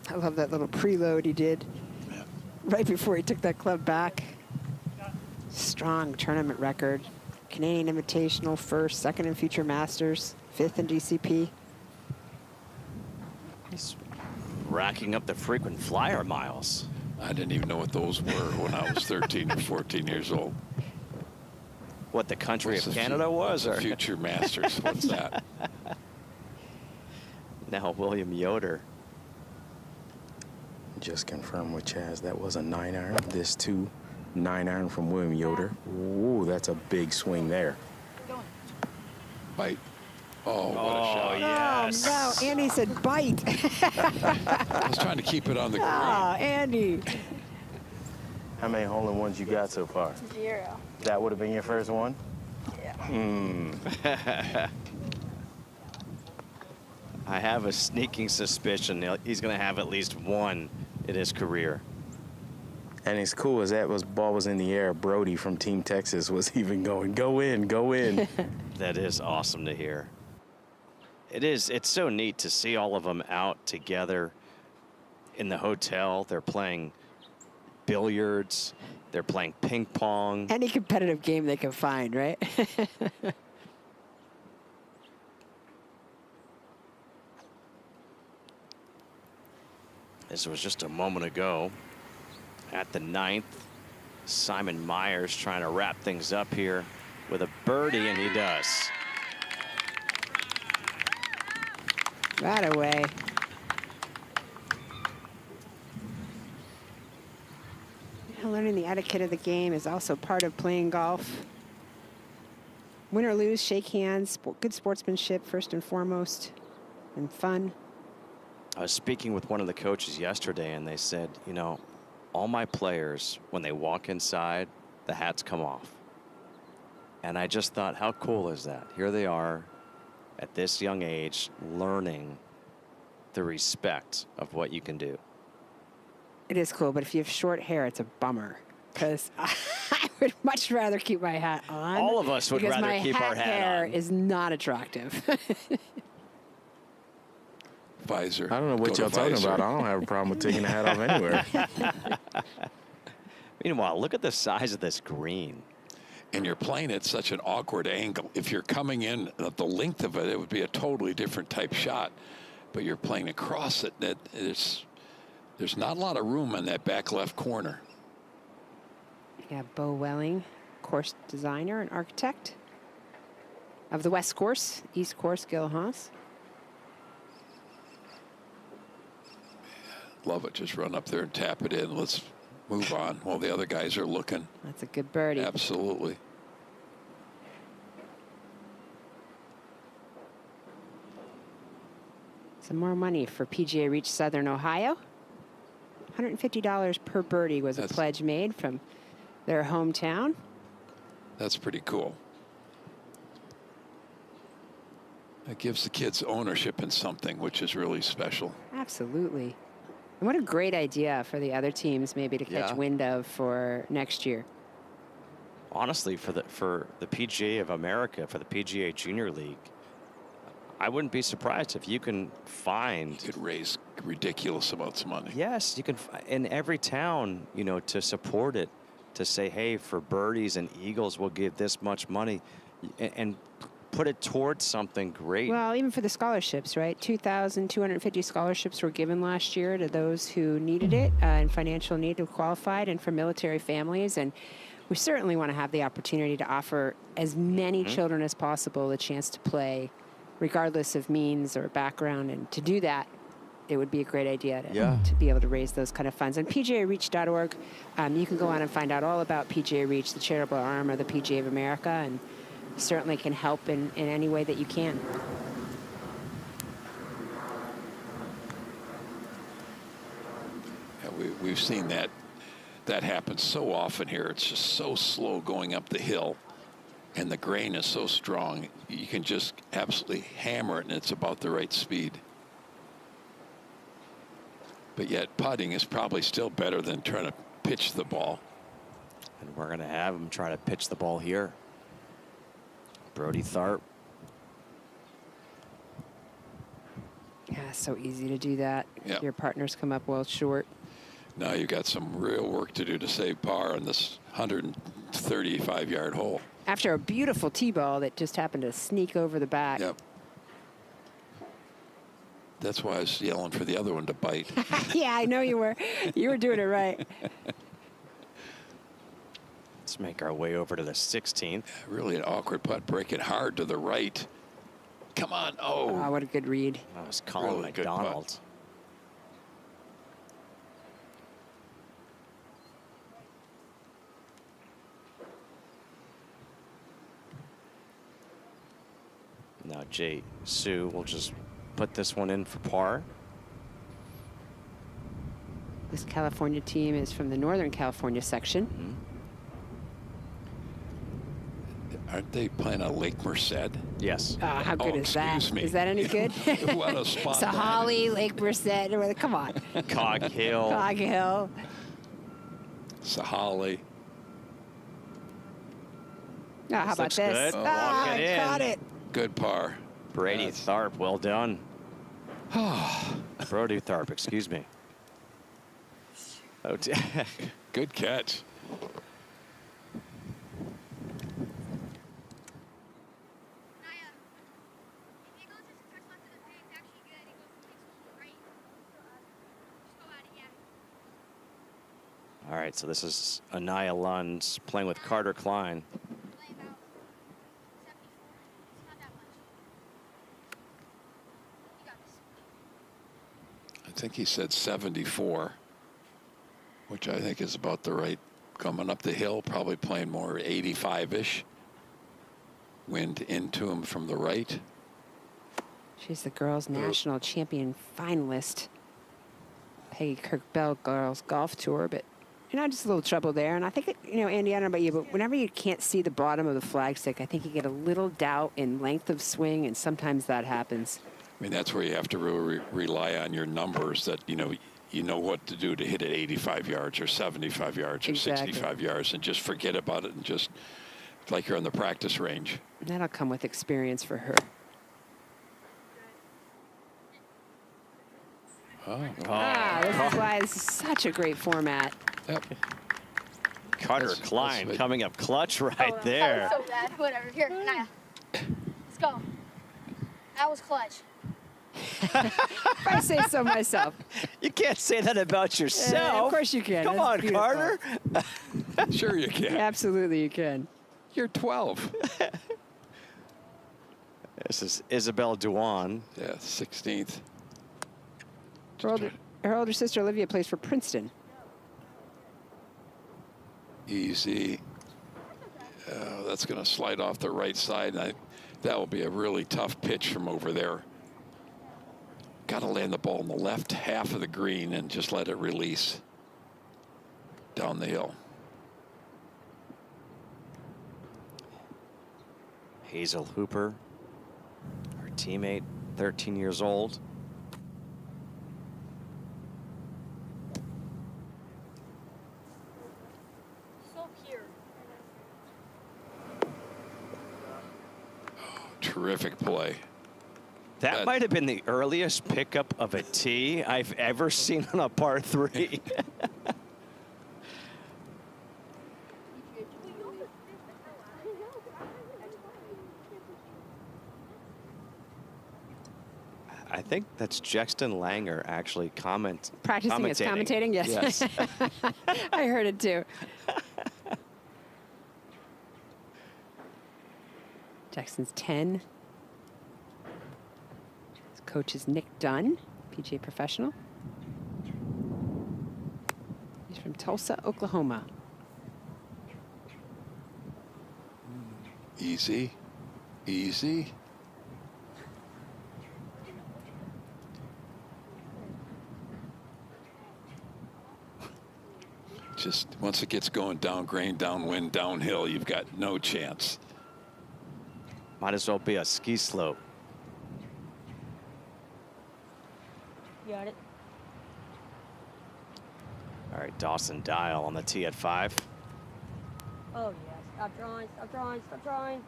Speaker 3: I love that little preload he did right before he took that club back. Strong tournament record. Canadian Invitational, 1st, 2nd in Future Masters, 5th in DCP.
Speaker 1: He's racking up the frequent flyer miles.
Speaker 2: I didn't even know what those were when I was 13 or 14 years old.
Speaker 1: what the country of Canada was?
Speaker 2: Or future Masters, what's that?
Speaker 1: Now William Yoder.
Speaker 7: Just confirm with Chaz, that was a 9-iron. This too, 9-iron from William Yoder. Ooh, that's a big swing there.
Speaker 2: Bite. Oh, what a shot.
Speaker 1: Yes.
Speaker 3: Oh, no, Andy said bite.
Speaker 2: I was trying to keep it on the green.
Speaker 3: Oh, Andy.
Speaker 7: How many hole-in-ones you got so far?
Speaker 17: 0.
Speaker 7: That would have been your first one?
Speaker 17: Yeah.
Speaker 1: I have a sneaking suspicion he's going to have at least one in his career.
Speaker 7: And as cool as that ball was in the air, Brody from Team Texas was even going, go in, go in.
Speaker 1: That is awesome to hear. It's so neat to see all of them out together in the hotel. They're playing billiards. They're playing ping pong.
Speaker 3: Any competitive game they can find, right?
Speaker 1: This was just a moment ago at the 9th. Simon Myers trying to wrap things up here with a birdie, and he does.
Speaker 3: Right away. Learning the etiquette of the game is also part of playing golf. Win or lose, shake hands, good sportsmanship first and foremost, and fun.
Speaker 1: I was speaking with one of the coaches yesterday, and they said, you know, all my players, when they walk inside, the hats come off. And I just thought, how cool is that? Here they are at this young age learning the respect of what you can do.
Speaker 3: It is cool, but if you have short hair, it's a bummer, because I would much rather keep my hat on.
Speaker 1: All of us would rather keep our hat on.
Speaker 3: Because my hair is not attractive.
Speaker 2: Visor.
Speaker 7: I don't know what y'all talking about. I don't have a problem with taking the hat off anywhere.
Speaker 1: Meanwhile, look at the size of this green.
Speaker 2: And you're playing at such an awkward angle. If you're coming in at the length of it, it would be a totally different type shot. But you're playing across it. There's not a lot of room in that back left corner.
Speaker 3: Yeah, Bo Welling, course designer and architect of the West Course, East Course, Gil Haas.
Speaker 2: Love it. Just run up there and tap it in. Let's move on while the other guys are looking.
Speaker 3: That's a good birdie.
Speaker 2: Absolutely.
Speaker 3: Some more money for PGA Reach Southern Ohio. $150 per birdie was a pledge made from their hometown.
Speaker 2: That's pretty cool. That gives the kids ownership in something, which is really special.
Speaker 3: Absolutely. And what a great idea for the other teams maybe to catch wind of for next year.
Speaker 1: Honestly, for the PGA of America, for the PGA Junior League, I wouldn't be surprised if you can find.
Speaker 2: You could raise ridiculous amounts of money.
Speaker 1: Yes, you can in every town, you know, to support it, to say, hey, for birdies and eagles, we'll give this much money, and put it towards something great.
Speaker 3: Well, even for the scholarships, right? 2,250 scholarships were given last year to those who needed it in financial need, who qualified, and for military families. And we certainly want to have the opportunity to offer as many children as possible the chance to play, regardless of means or background. And to do that, it would be a great idea to be able to raise those kind of funds. And PGAReach.org, you can go on and find out all about PGA Reach, the charitable arm of the PGA of America, and certainly can help in any way that you can.
Speaker 2: Yeah, we've seen that happen so often here. It's just so slow going up the hill, and the grain is so strong. You can just absolutely hammer it, and it's about the right speed. But yet putting is probably still better than trying to pitch the ball.
Speaker 1: And we're going to have him try to pitch the ball here. Brody Tharp.
Speaker 3: Yeah, so easy to do that.
Speaker 2: Yep.
Speaker 3: Your partners come up well short.
Speaker 2: Now you got some real work to do to save par on this 135-yard hole.
Speaker 3: After a beautiful tee ball that just happened to sneak over the back.
Speaker 2: Yep. That's why I was yelling for the other one to bite.
Speaker 3: Yeah, I know you were. You were doing it right.
Speaker 1: It's Let's make our way over to the 16th.
Speaker 2: Really an awkward putt. Break it hard to the right. Come on. Oh.
Speaker 3: Oh, what a good read.
Speaker 1: That was Colin
Speaker 2: Really good
Speaker 1: McDonald.
Speaker 2: putt.
Speaker 1: Now Jay Sue will just put this one in for par.
Speaker 3: This California team is from the Northern California section.
Speaker 2: Aren't they playing on Lake Merced?
Speaker 1: Yes.
Speaker 3: How good is that?
Speaker 2: Excuse me.
Speaker 3: Is that any good?
Speaker 2: What a spot.
Speaker 3: Sahali, Lake Merced, come on.
Speaker 1: Cog Hill.
Speaker 3: Cog Hill.
Speaker 2: Sahali.
Speaker 3: Oh, how about
Speaker 1: looks
Speaker 3: this?
Speaker 1: good.
Speaker 3: Ah,
Speaker 1: Walk it in.
Speaker 3: caught it.
Speaker 2: Good par.
Speaker 1: Brady Tharp, well done. Brody Tharp, excuse me. Oh,
Speaker 2: good catch.
Speaker 1: All right, so this is Anaya Lunds playing with Carter Klein.
Speaker 2: I think he said 74, which I think is about the right. Coming up the hill, probably playing more 85-ish. Wind into him from the right.
Speaker 3: She's the girls' national champion finalist. Peggy Kirk Bell Girls Golf Tour, but just a little trouble there. And I think, Andy, I don't know about you, but whenever you can't see the bottom of the flagstick, I think you get a little doubt in length of swing, and sometimes that happens.
Speaker 2: I mean, that's where you have to really rely on your numbers that, you know what to do to hit it 85 yards or 75 yards or 65 yards, and just forget about it and just like you're on the practice range.
Speaker 3: That'll come with experience for her. This is why this is such a great format.
Speaker 2: Yep.
Speaker 1: Carter Klein coming up clutch right there.
Speaker 6: That was so bad. Whatever. Here, Naya. Let's go. That was clutch.
Speaker 3: If I say so myself.
Speaker 1: You can't say that about yourself.
Speaker 3: Of course you can.
Speaker 1: Come
Speaker 3: That's
Speaker 1: on,
Speaker 3: beautiful.
Speaker 1: Carter.
Speaker 2: Sure you can.
Speaker 3: Absolutely you can.
Speaker 2: You're 12.
Speaker 1: This is Isabel Duan.
Speaker 2: Yeah, 16th.
Speaker 3: Her older sister Olivia plays for Princeton.
Speaker 2: Easy. That's going to slide off the right side. And that will be a really tough pitch from over there. Got to land the ball in the left half of the green and just let it release down the hill.
Speaker 1: Hazel Hooper, her teammate, 13 years old.
Speaker 6: So pure.
Speaker 2: Terrific play.
Speaker 1: That might have been the earliest pickup of a tee I've ever seen on a par 3. I think that's Jexton Langer actually
Speaker 3: Practicing his commentating? Yes. I heard it too. Jackson's 10. His coach is Nick Dunn, PGA Professional. He's from Tulsa, Oklahoma.
Speaker 2: Easy. Easy. Just once it gets going down grain, downwind, downhill, you've got no chance.
Speaker 1: Might as well be a ski slope.
Speaker 6: Got it.
Speaker 1: All right, Dawson Dial on the tee at 5.
Speaker 6: Oh, yeah. Stop drawing, stop drawing, stop drawing.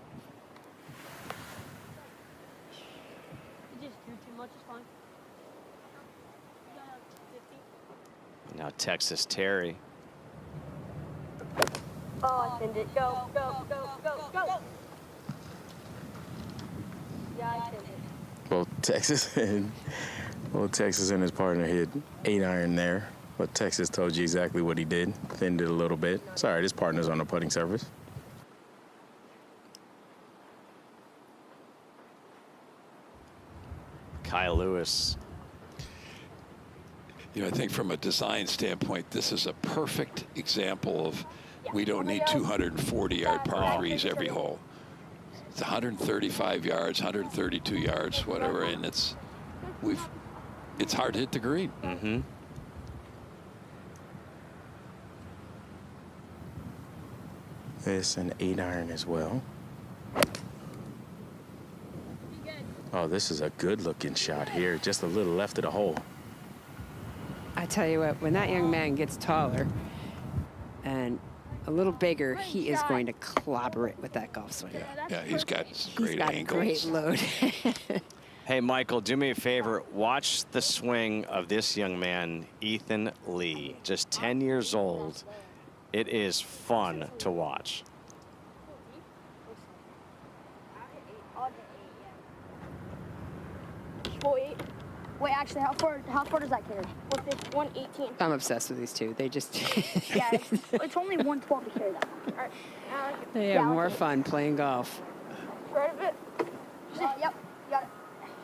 Speaker 6: You just drew too much, it's fine.
Speaker 1: Now Texas Terry.
Speaker 6: Oh, I pinned it. Go, go, go, go, go. Yeah, I pinned it.
Speaker 7: Well, Texas and his partner hit 8-iron there. But Texas told you exactly what he did. Thinned it a little bit. Sorry, his partner's on the putting surface.
Speaker 1: Kyle Lewis.
Speaker 2: You know, I think from a design standpoint, this is a perfect example of we don't need 240-yard par threes every hole. It's 135 yards, 132 yards, whatever, and it's hard to hit the green.
Speaker 1: Mm-hmm.
Speaker 7: This an 8-iron as well. Oh, this is a good-looking shot here. Just a little left of the hole.
Speaker 3: I tell you what, when that young man gets taller and a little bigger, he is going to clobber it with that golf swing.
Speaker 2: Yeah, he's got great angles.
Speaker 3: Great load.
Speaker 1: Hey, Michael, do me a favor. Watch the swing of this young man, Ethan Lee, just 10 years old. It is fun to watch.
Speaker 6: Wait, actually, how far does that carry? 118.
Speaker 3: I'm obsessed with these two. They just
Speaker 6: Yeah, it's only 112 to carry that. All right.
Speaker 3: they have more fun playing golf.
Speaker 6: Right a bit. Yep, you got it.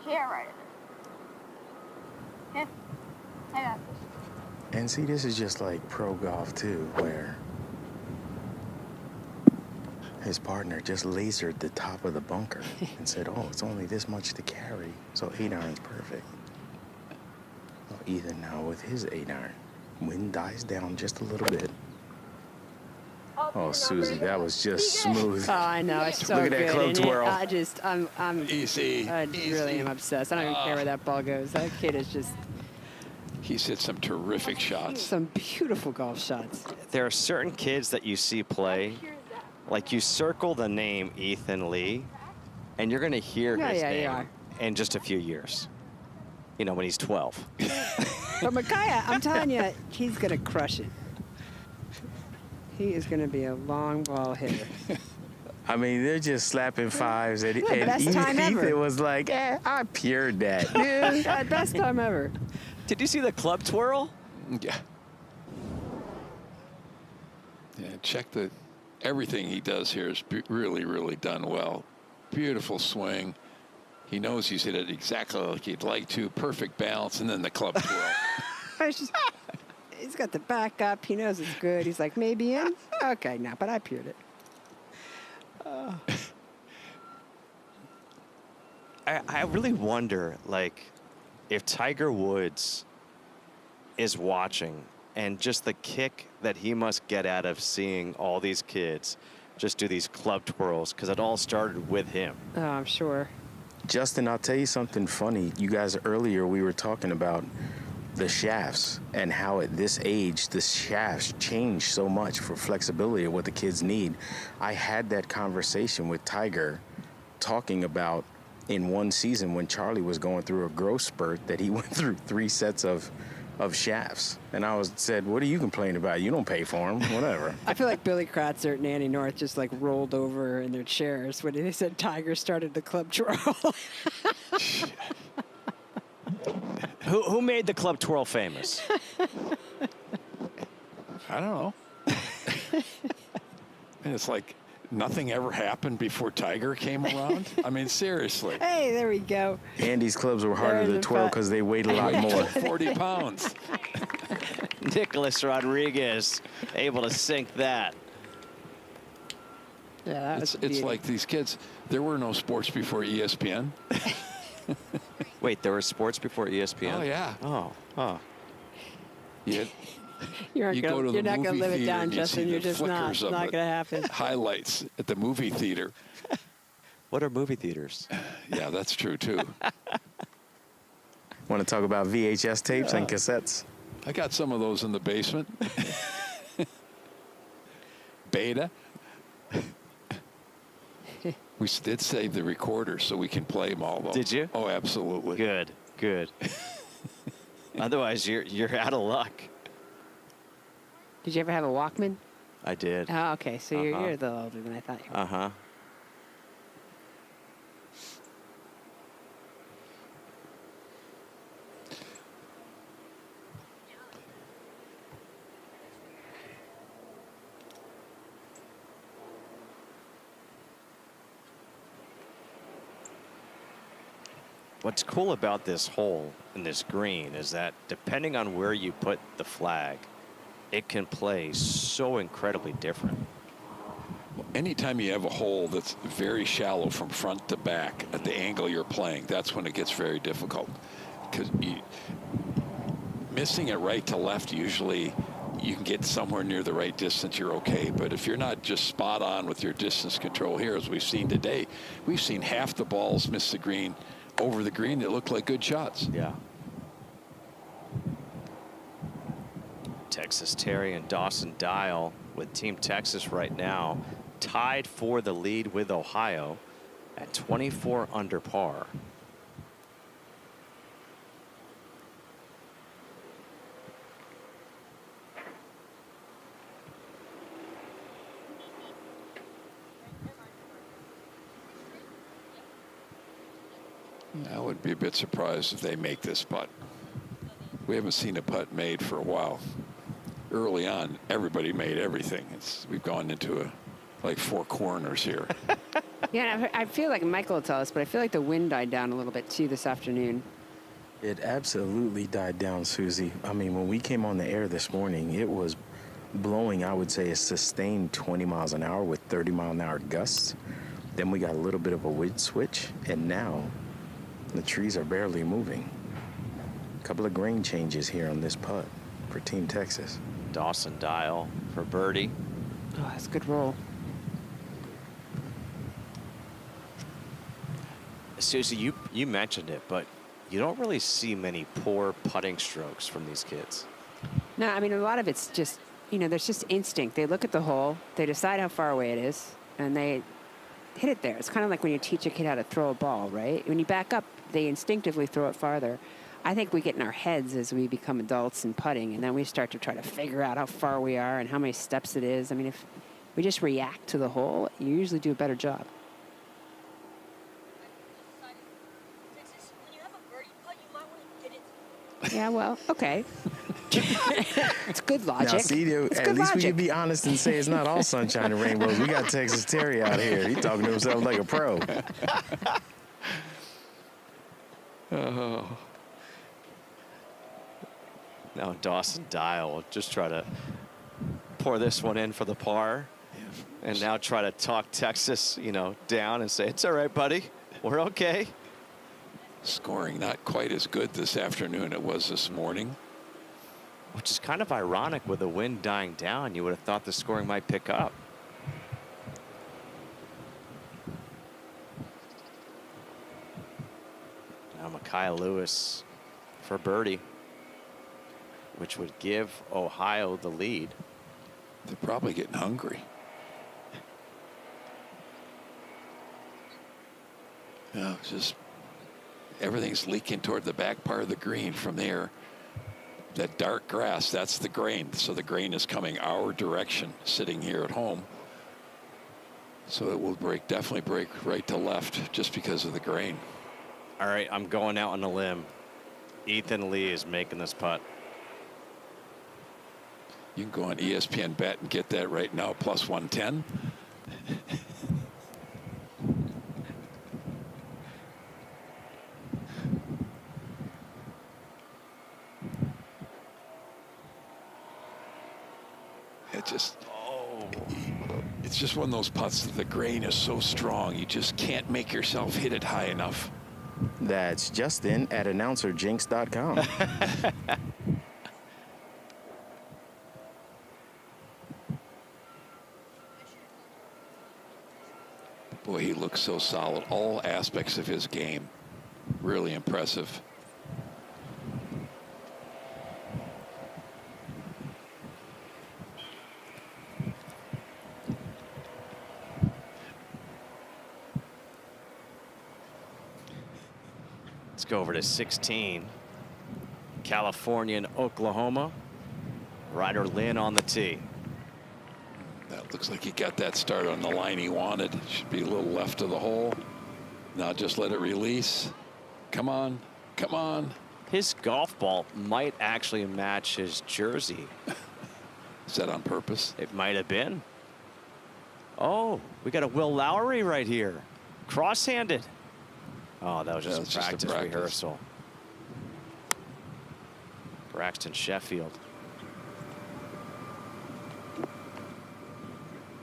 Speaker 6: Here, right a bit. Yeah, I got this.
Speaker 7: And see, this is just like pro golf too, where his partner just lasered the top of the bunker and said, oh, it's only this much to carry, so 8-iron's perfect. Well, Ethan now with his 8-iron. Wind dies down just a little bit. Oh, Susie, that was just smooth.
Speaker 3: Oh, I know, it's so
Speaker 7: Look at
Speaker 3: good.
Speaker 7: that club twirl.
Speaker 3: I'm
Speaker 2: Easy.
Speaker 3: I really am obsessed. I don't even care where that ball goes. That kid is just
Speaker 2: He's hit some terrific shots.
Speaker 3: some beautiful golf shots.
Speaker 1: There are certain kids that you see play, like you circle the name Ethan Lee, and you're going to hear his name in just a few years. You know, when he's 12.
Speaker 3: But Micaiah, I'm telling you, he's going to crush it. He is going to be a long ball hitter.
Speaker 7: I mean, they're just slapping fives, and,
Speaker 3: best time ever.
Speaker 7: Ethan was like, I pured that.
Speaker 3: Yeah, best time ever.
Speaker 1: Did you see the club twirl?
Speaker 2: Yeah. Yeah, check everything he does here is really, really done well. Beautiful swing. He knows he's hit it exactly like he'd like to. Perfect balance, and then the club twirl.
Speaker 3: He's got the back up. He knows it's good. He's like, maybe in? Okay, no, but I pured it.
Speaker 1: I really wonder, like, if Tiger Woods is watching and just the kick that he must get out of seeing all these kids just do these club twirls, because it all started with him.
Speaker 3: Oh, I'm sure.
Speaker 7: Justin, I'll tell you something funny. You guys, earlier we were talking about the shafts and how at this age the shafts change so much for flexibility of what the kids need. I had that conversation with Tiger talking about in one season when Charlie was going through a growth spurt that he went through 3 sets of shafts. And I said, what are you complaining about? You don't pay for them, whatever.
Speaker 3: I feel like Billy Kratzer and Annie North just like rolled over in their chairs when they said Tiger started the club twirl.
Speaker 1: Who made the club twirl famous?
Speaker 2: I don't know. And it's like nothing ever happened before Tiger came around. I mean, seriously.
Speaker 3: Hey, there we go.
Speaker 7: Andy's clubs were harder to twirl because they weighed a lot more.
Speaker 2: 40 pounds.
Speaker 1: Nicholas Rodriguez able to sink that.
Speaker 3: Yeah,
Speaker 2: it's like these kids. There were no sports before ESPN.
Speaker 1: Wait, there were sports before ESPN?
Speaker 2: Oh, yeah.
Speaker 1: Oh.
Speaker 3: You're not going to live it down, Justin. You're just not. It's not going to happen.
Speaker 2: Highlights at the movie theater.
Speaker 1: What are movie theaters?
Speaker 2: Yeah, that's true, too.
Speaker 7: Want to talk about VHS tapes and cassettes?
Speaker 2: I got some of those in the basement. Beta. We did save the recorder so we can play them all, though.
Speaker 1: Did you?
Speaker 2: Oh, absolutely.
Speaker 1: Good. Otherwise, you're out of luck.
Speaker 3: Did you ever have a Walkman?
Speaker 1: I did.
Speaker 3: Oh, okay. So you're a little older than I thought you were.
Speaker 1: Uh-huh. What's cool about this hole in this green is that depending on where you put the flag, it can play so incredibly different.
Speaker 2: Anytime you have a hole that's very shallow from front to back at the angle you're playing, that's when it gets very difficult. Because missing it right to left, usually you can get somewhere near the right distance, you're okay. But if you're not just spot on with your distance control here, as we've seen today, we've seen half the balls miss the green over the green that look like good shots.
Speaker 1: Yeah. Texas Terry and Dawson Dial with Team Texas right now tied for the lead with Ohio at 24 under par.
Speaker 2: I would be a bit surprised if they make this putt. We haven't seen a putt made for a while. Early on, everybody made everything. We've gone into like 4 corners here.
Speaker 3: Yeah, I feel like Michael will tell us, but I feel like the wind died down a little bit too this afternoon.
Speaker 7: It absolutely died down, Susie. I mean, when we came on the air this morning, it was blowing, I would say, a sustained 20 miles an hour with 30-mile-an-hour gusts. Then we got a little bit of a wind switch, and now the trees are barely moving. A couple of grain changes here on this putt for Team Texas.
Speaker 1: Dawson Dial for birdie.
Speaker 3: Oh, that's a good roll.
Speaker 1: Susie, you mentioned it, but you don't really see many poor putting strokes from these kids.
Speaker 3: No, I mean, a lot of it's just, you know, there's just instinct. They look at the hole, they decide how far away it is, and they hit it there. It's kind of like when you teach a kid how to throw a ball, right? When you back up, they instinctively throw it farther. I think we get in our heads as we become adults in putting, and then we start to try to figure out how far we are and how many steps it is. I mean, if we just react to the hole, you usually do a better job. Yeah, well, okay. It's good logic.
Speaker 7: Now, see, at least we can be honest and say it's not all sunshine and rainbows. We got Texas Terry out here. He's talking to himself like a pro.
Speaker 1: Oh. Now Dawson Dial will just try to pour this one in for the par, and now try to talk Texas, you know, down and say, it's all right, buddy. We're okay.
Speaker 2: Scoring not quite as good this afternoon it was this morning.
Speaker 1: Which is kind of ironic with the wind dying down. You would have thought the scoring might pick up. Now Micaiah Lewis for birdie, which would give Ohio the lead.
Speaker 2: They're probably getting hungry. Yeah, just everything's leaking toward the back part of the green from there. That dark grass, that's the grain. So the grain is coming our direction, sitting here at home. So it will definitely break right to left just because of the grain.
Speaker 1: All right, I'm going out on a limb. Ethan Lee is making this putt.
Speaker 2: You can go on ESPN Bet and get that right now, plus 110. It's just one of those putts that the grain is so strong, you just can't make yourself hit it high enough.
Speaker 7: That's Justin at announcerjinx.com.
Speaker 2: Boy, he looks so solid. All aspects of his game, really impressive.
Speaker 1: Let's go over to 16. California and Oklahoma. Ryder Lynn on the tee.
Speaker 2: That looks like he got that start on the line he wanted. Should be a little left of the hole. Now just let it release. Come on, come on.
Speaker 1: His golf ball might actually match his jersey.
Speaker 2: Is that on purpose?
Speaker 1: It might have been. Oh, we got a Will Lowry right here. Cross-handed. Oh, that was just,
Speaker 2: just
Speaker 1: a
Speaker 2: a
Speaker 1: practice
Speaker 2: practice.
Speaker 1: rehearsal. Braxton Sheffield.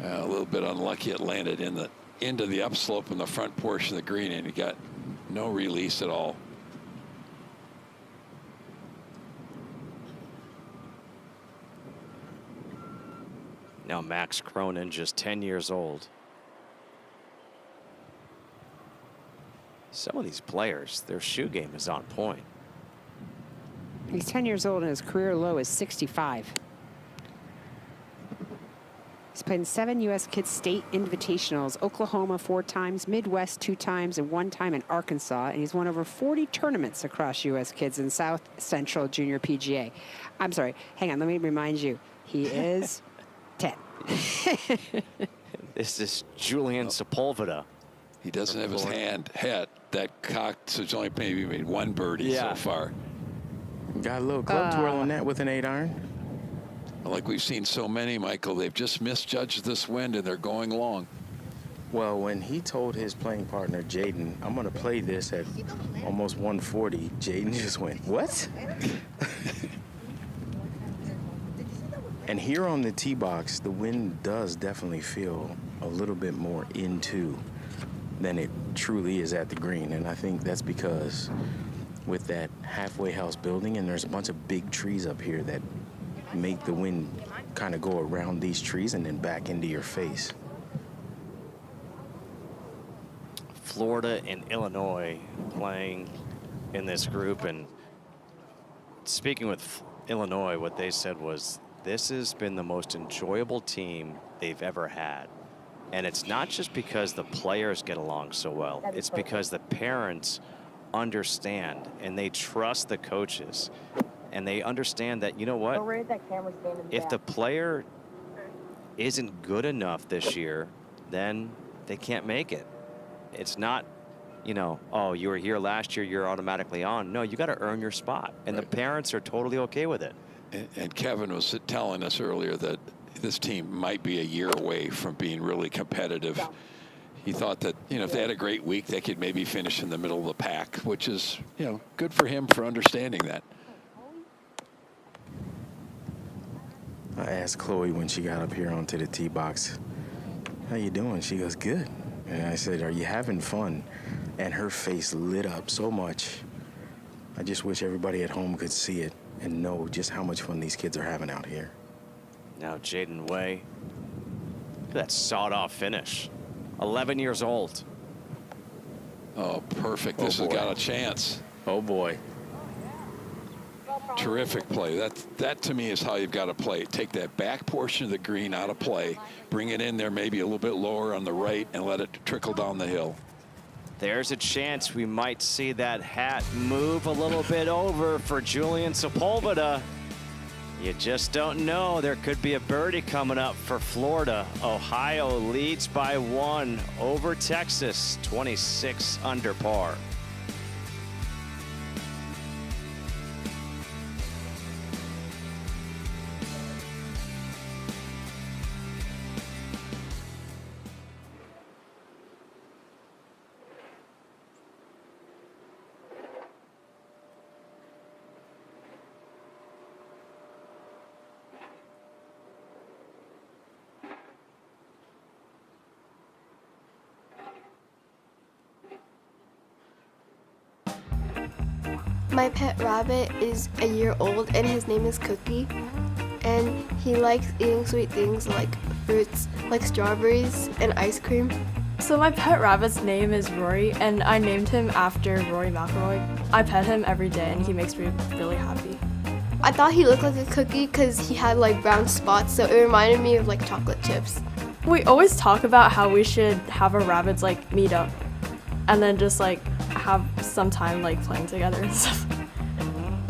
Speaker 2: A little bit unlucky. It landed into the upslope in the front portion of the green, and he got no release at all.
Speaker 1: Now Max Cronin, just 10 years old. Some of these players, their shoe game is on point.
Speaker 3: He's 10 years old and his career low is 65. He's played in 7 U.S. Kids State Invitationals, Oklahoma 4 times, Midwest 2 times, and 1 time in Arkansas. And he's won over 40 tournaments across U.S. Kids and South Central Junior PGA. I'm sorry, hang on, let me remind you. He is 10.
Speaker 1: This is Julian Sepulveda.
Speaker 2: He doesn't have his hand hit that cocked, so he's only maybe made 1 birdie so far.
Speaker 7: Got a little club twirl on that with an 8-iron.
Speaker 2: Like we've seen so many, Michael, they've just misjudged this wind and they're going long.
Speaker 7: Well, when he told his playing partner, Jaden, I'm going to play this at almost 140, Jaden just went, what? And here on the tee box, the wind does definitely feel a little bit more into than it truly is at the green. And I think that's because with that halfway house building, and there's a bunch of big trees up here that make the wind kind of go around these trees and then back into your face.
Speaker 1: Florida and Illinois playing in this group, and speaking with Illinois, what they said was this has been the most enjoyable team they've ever had. And it's not just because the players get along so well, it's because the parents understand and they trust the coaches. And they understand that, you know what, if the player isn't good enough this year, then they can't make it. It's not, you know, oh, you were here last year, you're automatically on. No, you got to earn your spot. And the parents are totally okay with it.
Speaker 2: And Kevin was telling us earlier that this team might be a year away from being really competitive. He thought that, you know, if they had a great week, they could maybe finish in the middle of the pack, which is, you know, good for him for understanding that.
Speaker 7: I asked Chloe when she got up here onto the tee box, how you doing? She goes, good. And I said, are you having fun? And her face lit up so much. I just wish everybody at home could see it and know just how much fun these kids are having out here.
Speaker 1: Now Jaden Way, look at that sawed-off finish. 11 years old.
Speaker 2: Oh, perfect. This has got a chance.
Speaker 7: Oh, boy.
Speaker 2: Terrific play. That to me is how you've got to play. Take that back portion of the green out of play, bring it in there maybe a little bit lower on the right, and let it trickle down the hill.
Speaker 1: There's a chance we might see that hat move a little bit over for Julian Sepulveda. You just don't know. There could be a birdie coming up for Florida. Ohio leads by 1 over Texas, 26 under par.
Speaker 10: My pet rabbit is a year old and his name is Cookie. And he likes eating sweet things like fruits, like strawberries and ice cream.
Speaker 12: So my pet rabbit's name is Rory, and I named him after Rory McIlroy. I pet him every day and he makes me really happy.
Speaker 10: I thought he looked like a cookie because he had like brown spots, so it reminded me of like chocolate chips.
Speaker 12: We always talk about how we should have a rabbits like meet up and then just like have some time like playing together and stuff.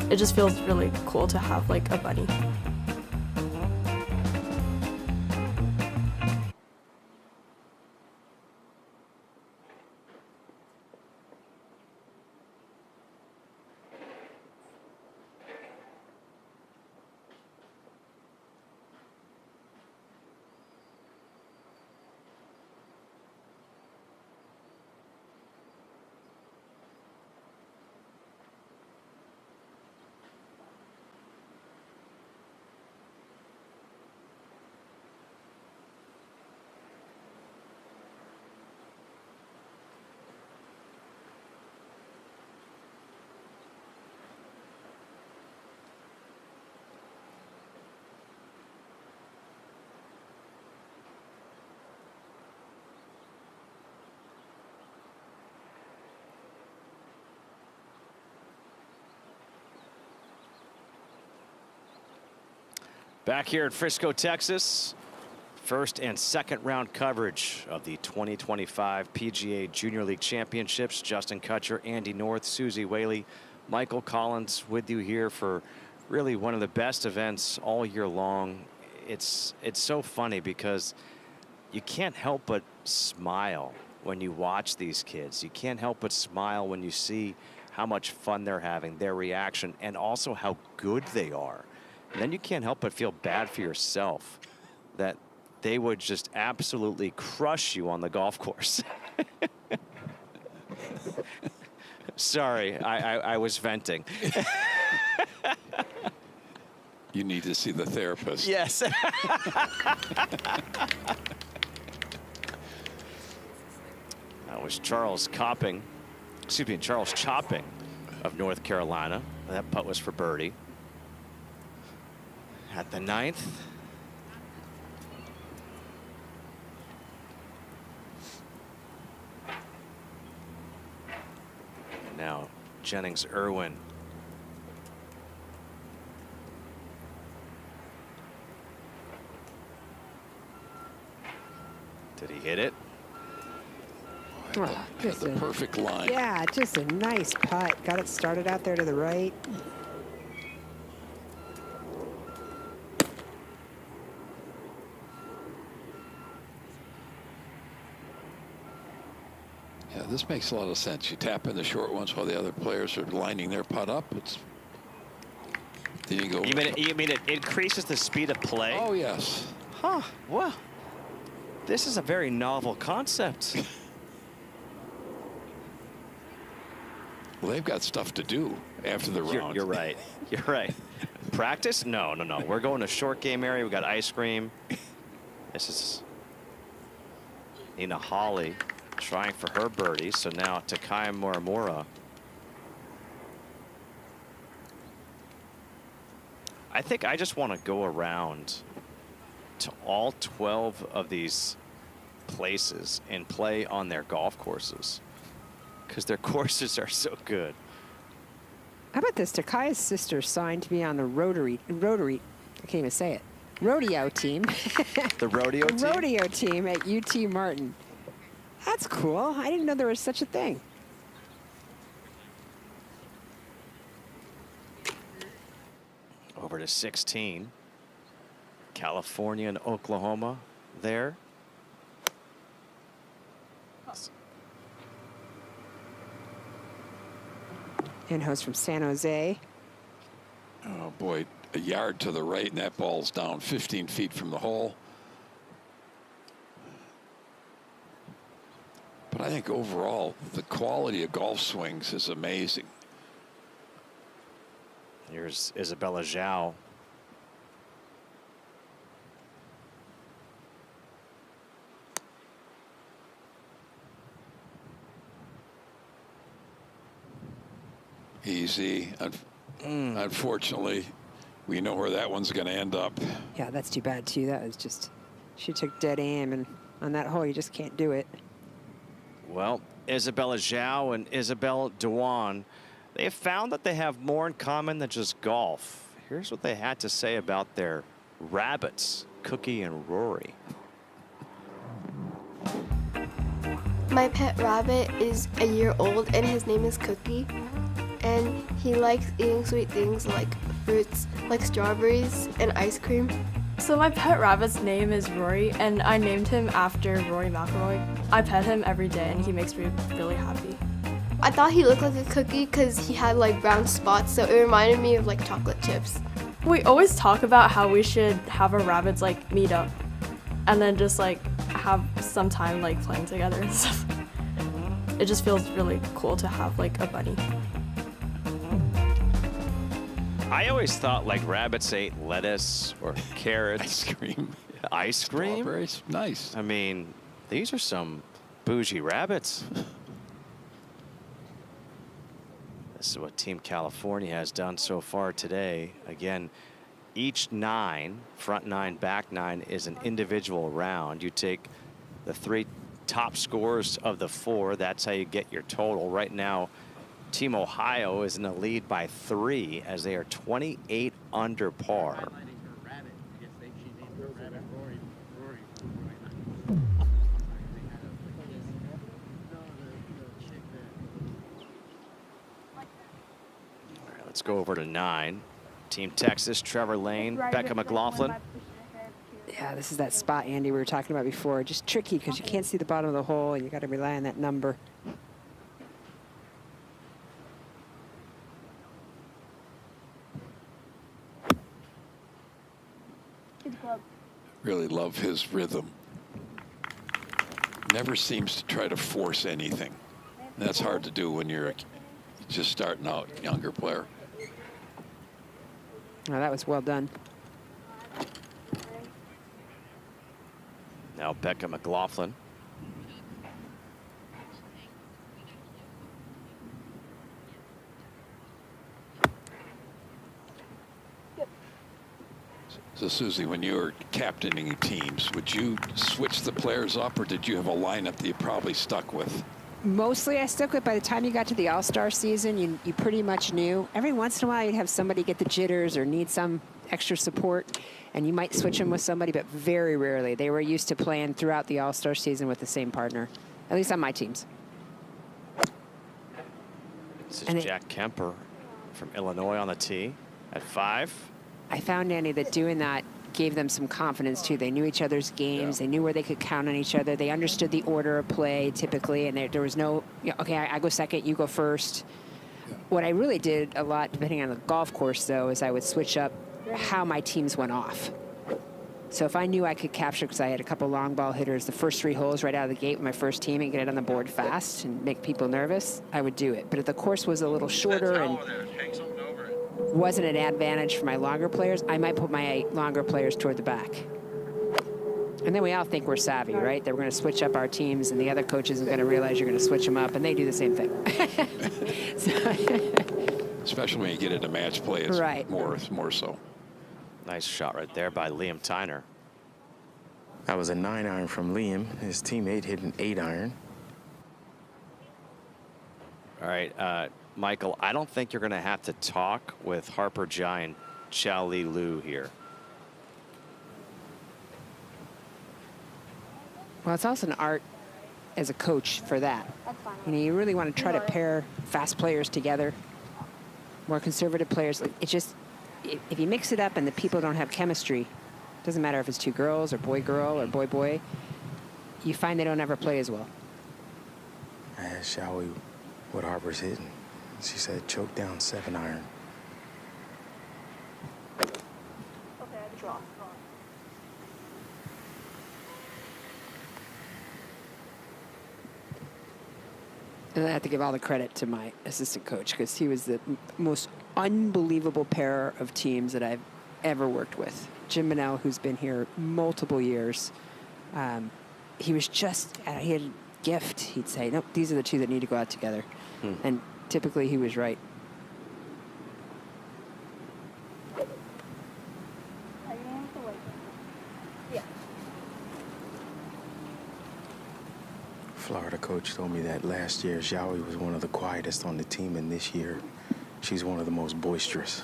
Speaker 12: It just feels really cool to have like a buddy.
Speaker 1: Back here in Frisco, Texas, first and second round coverage of the 2025 PGA Junior League Championships. Justin Kutcher, Andy North, Susie Whaley, Michael Collins with you here for really one of the best events all year long. It's so funny because you can't help but smile when you watch these kids. You can't help but smile when you see how much fun they're having, their reaction, and also how good they are. And then you can't help but feel bad for yourself that they would just absolutely crush you on the golf course. Sorry, I was venting.
Speaker 2: You need to see the therapist.
Speaker 1: Yes. That was Charles Chopping of North Carolina. That putt was for birdie. At the 9th. And now Jennings Irwin. Did he hit it?
Speaker 3: Oh, just
Speaker 2: the perfect line.
Speaker 3: Yeah, just a nice putt. Got it started out there to the right.
Speaker 2: Yeah, this makes a lot of sense. You tap in the short ones while the other players are lining their putt up. Then you go.
Speaker 1: You mean it increases the speed of play?
Speaker 2: Oh, yes.
Speaker 1: Huh. Well, this is a very novel concept.
Speaker 2: Well, they've got stuff to do after the round.
Speaker 1: You're right. You're right. Practice? No. We're going to short game area. We got ice cream. This is Nina Hawley trying for her birdie. So now Takaya Muramura. I think I just want to go around to all 12 of these places and play on their golf courses, because their courses are so good.
Speaker 3: How about this? Takaya's sister signed to be on the rotary, I can't even say it, rodeo team.
Speaker 1: The rodeo team?
Speaker 3: Rodeo team at UT Martin. That's cool. I didn't know there was such a thing.
Speaker 1: Over to 16. California and Oklahoma there.
Speaker 3: And host from San Jose.
Speaker 2: Oh, boy. A yard to the right, and that ball's down 15 feet from the hole. But I think overall, the quality of golf swings is amazing.
Speaker 1: Here's Isabella Zhao.
Speaker 2: Easy. Unfortunately, we know where that one's going to end up.
Speaker 3: Yeah, that's too bad, too. That was just, she took dead aim, and on that hole, you just can't do it.
Speaker 1: Well, Isabella Zhao and Isabel Dewan, they have found that they have more in common than just golf. Here's what they had to say about their rabbits, Cookie and Rory.
Speaker 10: My pet rabbit is a year old, and his name is Cookie. And he likes eating sweet things like fruits, like strawberries and ice cream.
Speaker 12: So my pet rabbit's name is Rory, and I named him after Rory McIlroy. I pet him every day, and he makes me really happy.
Speaker 10: I thought he looked like a cookie because he had like brown spots, so it reminded me of like chocolate chips.
Speaker 12: We always talk about how we should have a rabbits like meet up, and then just like have some time like playing together and stuff. It just feels really cool to have like a buddy.
Speaker 1: I always thought like rabbits ate lettuce or carrots.
Speaker 2: Ice cream.
Speaker 1: Ice cream?
Speaker 2: Strawberries. Nice.
Speaker 1: I mean, these are some bougie rabbits. This is what Team California has done so far today. Again, each 9, front 9, back 9, is an individual round. You take the 3 top scores of the 4. That's how you get your total. Right now, Team Ohio is in the lead by 3 as they are 28 under par. Let's go over to 9. Team Texas, Trevor Lane, Becca McLaughlin.
Speaker 3: Yeah, this is that spot, Andy, we were talking about before. Just tricky because you can't see the bottom of the hole and you got to rely on that number.
Speaker 2: Really love his rhythm. Never seems to try to force anything. That's hard to do when you're just starting out, younger player.
Speaker 3: Oh, that was well done.
Speaker 1: Now Becca McLaughlin.
Speaker 2: So Susie, when you were captaining teams, would you switch the players up, or did you have a lineup that you probably stuck with?
Speaker 3: Mostly I stuck with. By the time you got to the All-Star season, you pretty much knew. Every once in a while you'd have somebody get the jitters or need some extra support, and you might switch them with somebody, but very rarely. They were used to playing throughout the All-Star season with the same partner, at least on my teams.
Speaker 1: This is Jack Kemper from Illinois on the tee at 5.
Speaker 3: I found, Andy, that doing that gave them some confidence, too. They knew each other's games. They knew where they could count on each other. They understood the order of play, typically, and there was no, okay, I go second, you go first. What I really did a lot, depending on the golf course, though, is I would switch up how my teams went off. So if I knew I could capture, because I had a couple long ball hitters, the first 3 holes right out of the gate with my first team and get it on the board fast and make people nervous, I would do it. But if the course was a little shorter and wasn't an advantage for my longer players, I might put my longer players toward the back. And then we all think we're savvy, right? That we're going to switch up our teams, and the other coach isn't going to realize you're going to switch them up, and they do the same thing.
Speaker 2: Especially when you get into match play, it's
Speaker 3: right.
Speaker 2: more so.
Speaker 1: Nice shot right there by Liam Tyner.
Speaker 7: That was a 9-iron from Liam. His teammate hit an 8-iron.
Speaker 1: All right, Michael, I don't think you're going to have to talk with Harper Jai and Chow Lee Lu here.
Speaker 3: Well, it's also an art as a coach for that. You really want to try to pair fast players together, more conservative players. It's just, if you mix it up and the people don't have chemistry, doesn't matter if it's 2 girls or boy-girl or boy-boy, you find they don't ever play as well.
Speaker 7: I asked Shall what Harper's hitting. She said choke down 7-iron.
Speaker 17: Okay, I draw.
Speaker 3: And I have to give all the credit to my assistant coach, because he was the most unbelievable pair of teams that I've ever worked with. Jim Manel, who's been here multiple years, he was just, he had a gift. He'd say, nope, these are the 2 that need to go out together. And typically he was right.
Speaker 7: Florida coach told me that last year Xiaoi was one of the quietest on the team, and this year she's one of the most boisterous.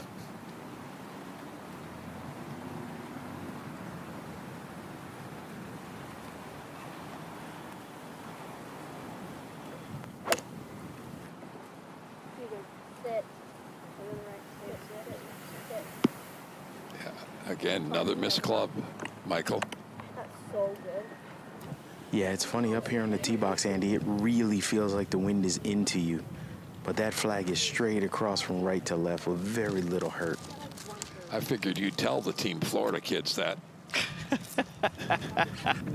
Speaker 2: Again, another missed club, Michael.
Speaker 17: That's so good.
Speaker 7: Yeah, it's funny, up here on the tee box, Andy, it really feels like the wind is into you. But that flag is straight across from right to left with very little hurt.
Speaker 2: I figured you'd tell the Team Florida kids that.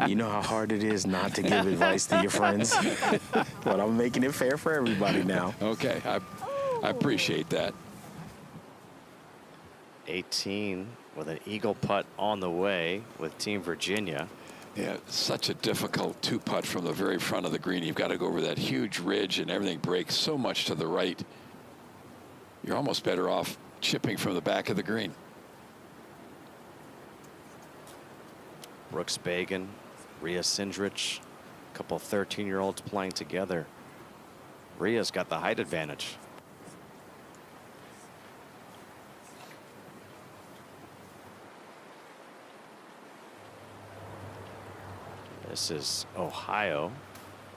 Speaker 7: You know how hard it is not to give advice to your friends? But I'm making it fair for everybody now.
Speaker 2: Okay, I appreciate that.
Speaker 1: 18 with an eagle putt on the way with Team Virginia.
Speaker 2: Yeah, such a difficult 2-putt from the very front of the green. You've got to go over that huge ridge, and everything breaks so much to the right. You're almost better off chipping from the back of the green.
Speaker 1: Brooks Bagan, Rhea Sindrich, a couple of 13-year-olds playing together. Rhea's got the height advantage. This is Ohio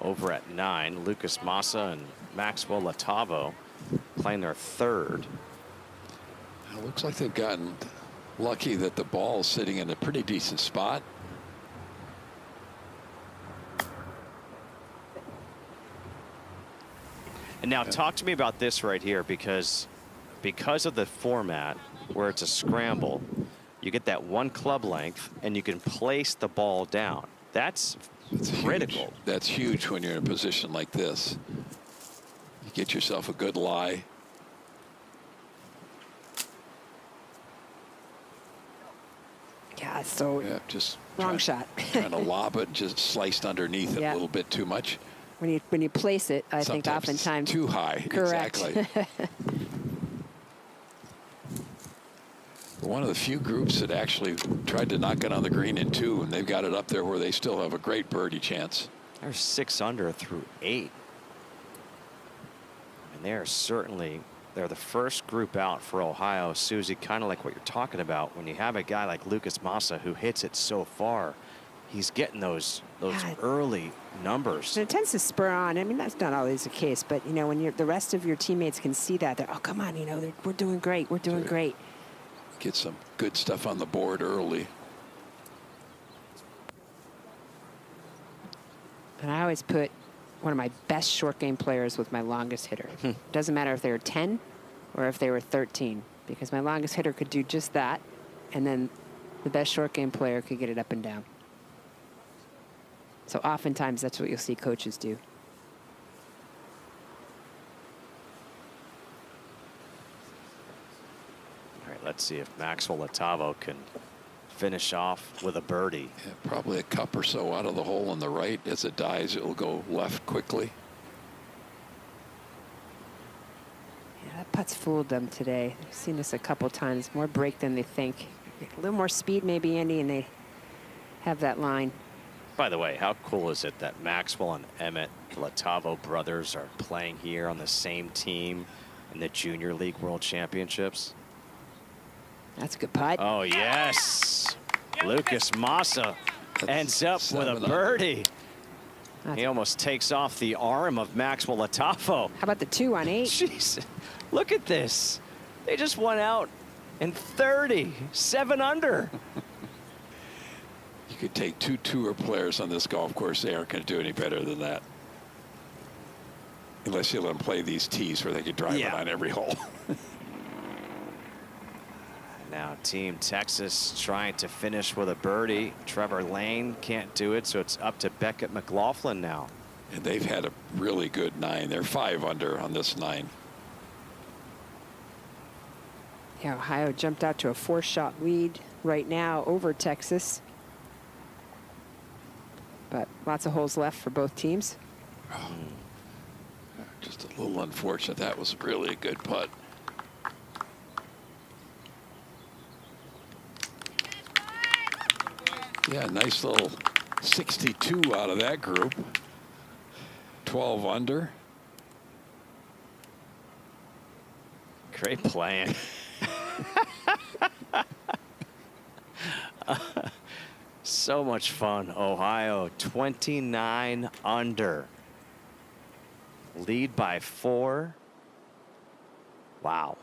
Speaker 1: over at 9. Lucas Massa and Maxwell Latavo playing their 3rd.
Speaker 2: It looks like they've gotten lucky that the ball is sitting in a pretty decent spot.
Speaker 1: And now talk to me about this right here, because of the format where it's a scramble, you get that one club length and you can place the ball down. That's critical.
Speaker 2: Huge. That's huge when you're in a position like this. You get yourself a good lie.
Speaker 3: Yeah, so
Speaker 2: just
Speaker 3: wrong shot.
Speaker 2: Trying to lob it, just sliced underneath it a little bit too much.
Speaker 3: When you place it, I think oftentimes
Speaker 2: too high.
Speaker 3: Correct.
Speaker 2: Exactly. One of the few groups that actually tried to knock it on the green in 2, and they've got it up there where they still have a great birdie chance.
Speaker 1: They're 6 under through 8. And they're the first group out for Ohio. Susie, kind of like what you're talking about. When you have a guy like Lucas Massa who hits it so far, he's getting those early numbers.
Speaker 3: And it tends to spur on. I mean, that's not always the case, but, you know, when the rest of your teammates can see that, they're, oh, come on, you know, we're doing great. We're doing great.
Speaker 2: Get some good stuff on the board early.
Speaker 3: And I always put one of my best short game players with my longest hitter. Doesn't matter if they were 10 or if they were 13, because my longest hitter could do just that, and then the best short game player could get it up and down. So oftentimes that's what you'll see coaches do.
Speaker 1: All right, let's see if Maxwell Latavo can finish off with a birdie.
Speaker 2: Yeah, probably a cup or so out of the hole on the right. As it dies, it will go left quickly.
Speaker 3: Yeah, that putt's fooled them today. I've seen this a couple times. More break than they think. A little more speed maybe, Andy, and they have that line.
Speaker 1: By the way, how cool is it that Maxwell and Emmett Latavo brothers are playing here on the same team in the Junior League World Championships?
Speaker 3: That's a good putt.
Speaker 1: Oh, yes. Lucas Massa ends up with a birdie. He almost takes off the arm of Maxwell Latavo.
Speaker 3: How about the 2 on 8?
Speaker 1: Jeez, look at this. They just went out in 30, 7 under.
Speaker 2: You could take 2 tour players on this golf course. They aren't going to do any better than that. Unless you let them play these tees where they could drive it on every hole.
Speaker 1: Now Team Texas trying to finish with a birdie. Trevor Lane can't do it, so it's up to Beckett McLaughlin now.
Speaker 2: And they've had a really good 9. They're 5 under on this 9.
Speaker 3: Yeah, Ohio jumped out to a 4-shot lead right now over Texas. But lots of holes left for both teams.
Speaker 2: Oh, just a little unfortunate. That was really a good putt. Yeah, nice little 62 out of that group. 12 under.
Speaker 1: Great playing. So much fun. Ohio 29 under. Lead by 4. Wow.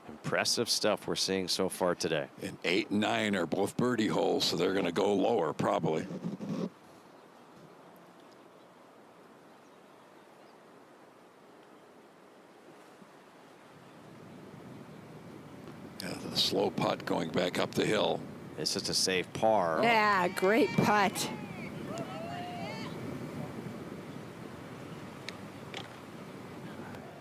Speaker 1: Impressive stuff we're seeing so far today.
Speaker 2: And 8 and 9 are both birdie holes, so they're going to go lower probably. Yeah, the slow putt going back up the hill.
Speaker 1: This is a safe par.
Speaker 3: Yeah, great putt.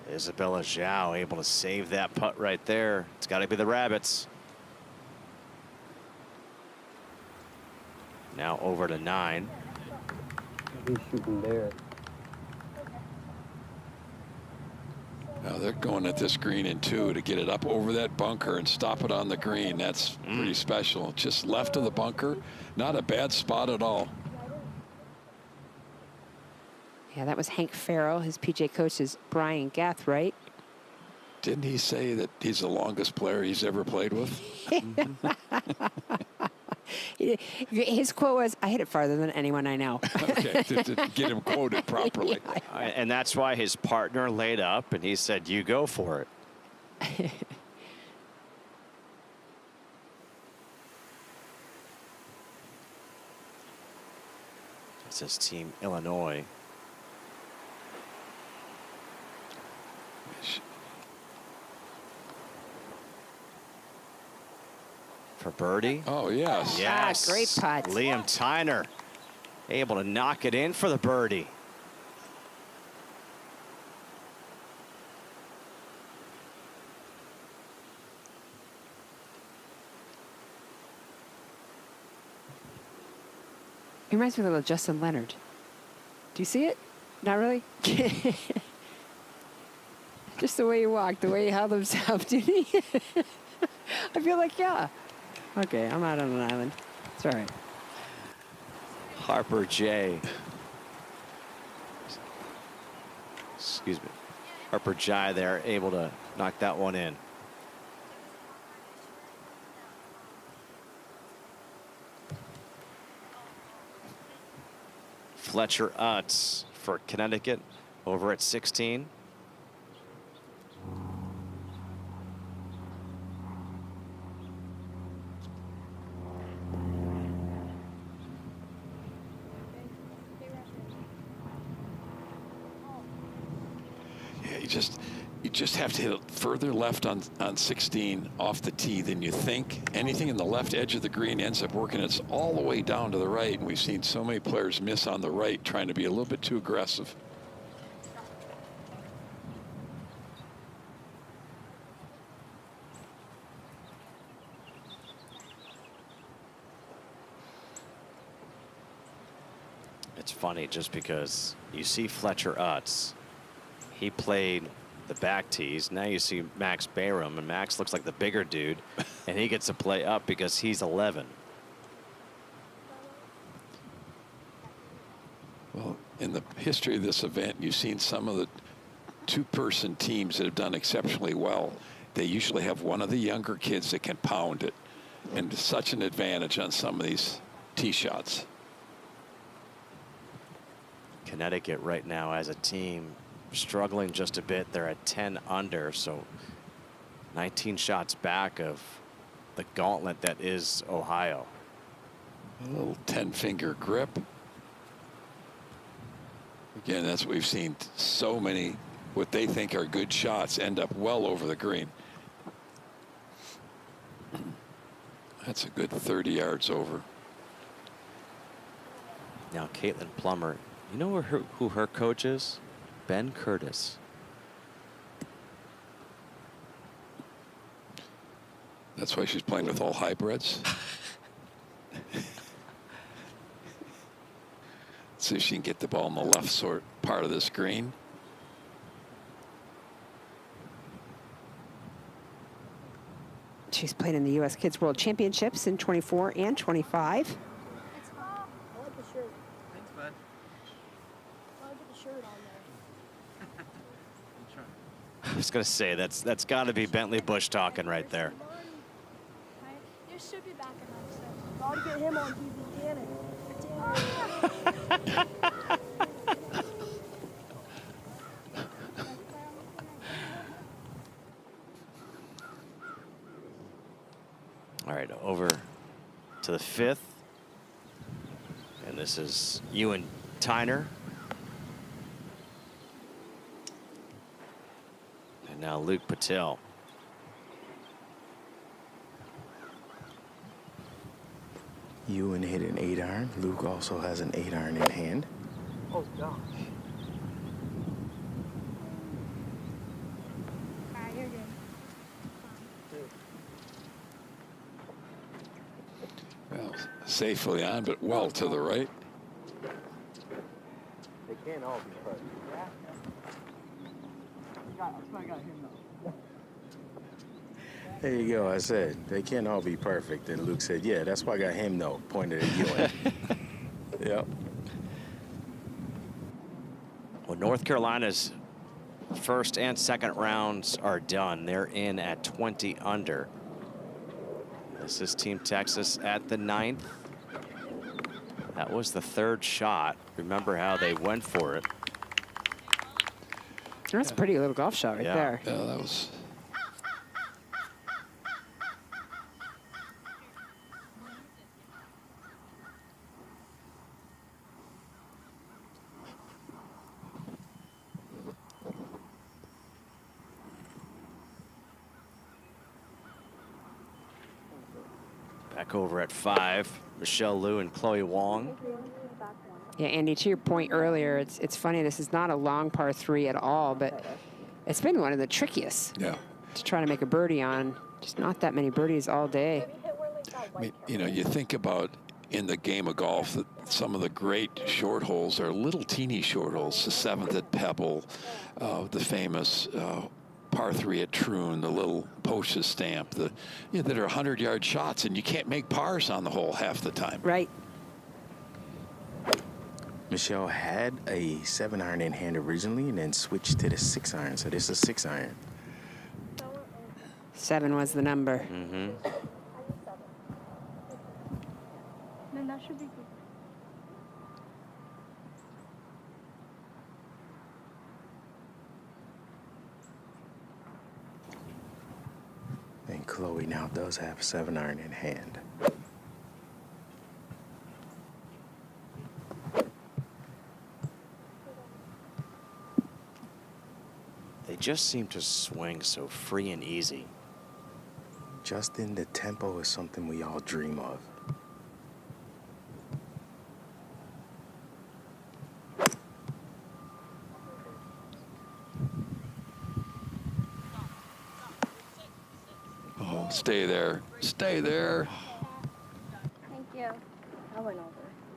Speaker 1: Isabella Zhao able to save that putt right there. It's got to be the Rabbits. Now over to 9.
Speaker 4: He's shooting there.
Speaker 2: Now they're going at this green in 2 to get it up over that bunker and stop it on the green. That's pretty special. Just left of the bunker. Not a bad spot at all.
Speaker 3: Yeah, that was Hank Farrell. His PGA coach is Brian Gath, right?
Speaker 2: Didn't he say that he's the longest player he's ever played with?
Speaker 3: His quote was, I hit it farther than anyone I know.
Speaker 2: Okay, to get him quoted properly.
Speaker 3: Yeah.
Speaker 1: And that's why his partner laid up and he said, you go for it. says Team Illinois. For birdie.
Speaker 2: Oh, yes.
Speaker 1: Yes.
Speaker 3: Great putt.
Speaker 1: Liam Tyner able to knock it in for the birdie.
Speaker 3: He reminds me a little of Justin Leonard. Do you see it? Not really? Just the way he walked, the way he held himself, didn't he? I feel like, yeah. Okay, I'm out on an island. It's all right.
Speaker 1: Harper J. Excuse me. Harper J there, able to knock that one in. Fletcher Utz for Connecticut over at 16.
Speaker 2: Yeah, you just have to hit it further left on 16 off the tee than you think. Anything in the left edge of the green ends up working. It's all the way down to the right, and we've seen so many players miss on the right, trying to be a little bit too aggressive.
Speaker 1: It's funny just because you see Fletcher Utz. He played the back tees. Now you see Max Bayram, and Max looks like the bigger dude, and he gets to play up because he's 11.
Speaker 2: Well, in the history of this event, you've seen some of the two-person teams that have done exceptionally well. They usually have one of the younger kids that can pound it, and such an advantage on some of these tee shots.
Speaker 1: Connecticut right now as a team struggling just a bit. They're at 10 under, so 19 shots back of the gauntlet that is Ohio.
Speaker 2: A little 10-finger grip. Again, that's what we've seen. So many what they think are good shots end up well over the green. That's a good 30 yards over.
Speaker 1: Now Caitlin Plummer, you know who her coach is? Ben Curtis.
Speaker 2: That's why she's playing with all hybrids. See if she can get the ball in the left part of this green.
Speaker 3: She's played in the U.S. Kids World Championships in 24 and 25.
Speaker 1: I was going to say, that's got to be Bentley Bush talking right there.
Speaker 17: You should be back in that. Gotta get him on TV,
Speaker 1: All right, over to the 5th. And this is Ewan Tyner. And now Luke Patel.
Speaker 7: Ewan hit an 8-iron. Luke also has an 8-iron in hand.
Speaker 4: Oh, gosh.
Speaker 17: you're good.
Speaker 2: Well, safely on, but well to the right.
Speaker 4: They can't all be perfect. I got him though.
Speaker 7: There you go. I said they can't all be perfect. And Luke said, yeah, that's why I got him though, pointed at Ewan. Yep.
Speaker 1: Well, North Carolina's first and second rounds are done. They're in at 20 under. This is Team Texas at the 9th. That was the 3rd shot. Remember how they went for it.
Speaker 3: That's a pretty little golf shot right there.
Speaker 2: Yeah, that was.
Speaker 1: back over at 5. Michelle Liu and Chloe Wong.
Speaker 3: Yeah, Andy, to your point earlier, it's funny, this is not a long par 3 at all, but it's been one of the trickiest to try to make a birdie on. Just not that many birdies all day.
Speaker 2: I mean, you know, you think about in the game of golf that some of the great short holes are little teeny short holes. The 7th at Pebble, the famous par 3 at Troon, the little Posha stamp, that are 100-yard shots, and you can't make pars on the hole half the time.
Speaker 3: Right.
Speaker 7: Michelle had a 7-iron in hand originally and then switched to the 6-iron, so this is a 6-iron.
Speaker 3: 7 was the number.
Speaker 1: Mm-hmm.
Speaker 17: Then that should be good.
Speaker 7: And Chloe now does have a 7-iron in hand.
Speaker 1: They just seem to swing so free and easy.
Speaker 7: Justin, the tempo is something we all dream of.
Speaker 2: Oh, stay there. Stay there.
Speaker 17: Thank you. I went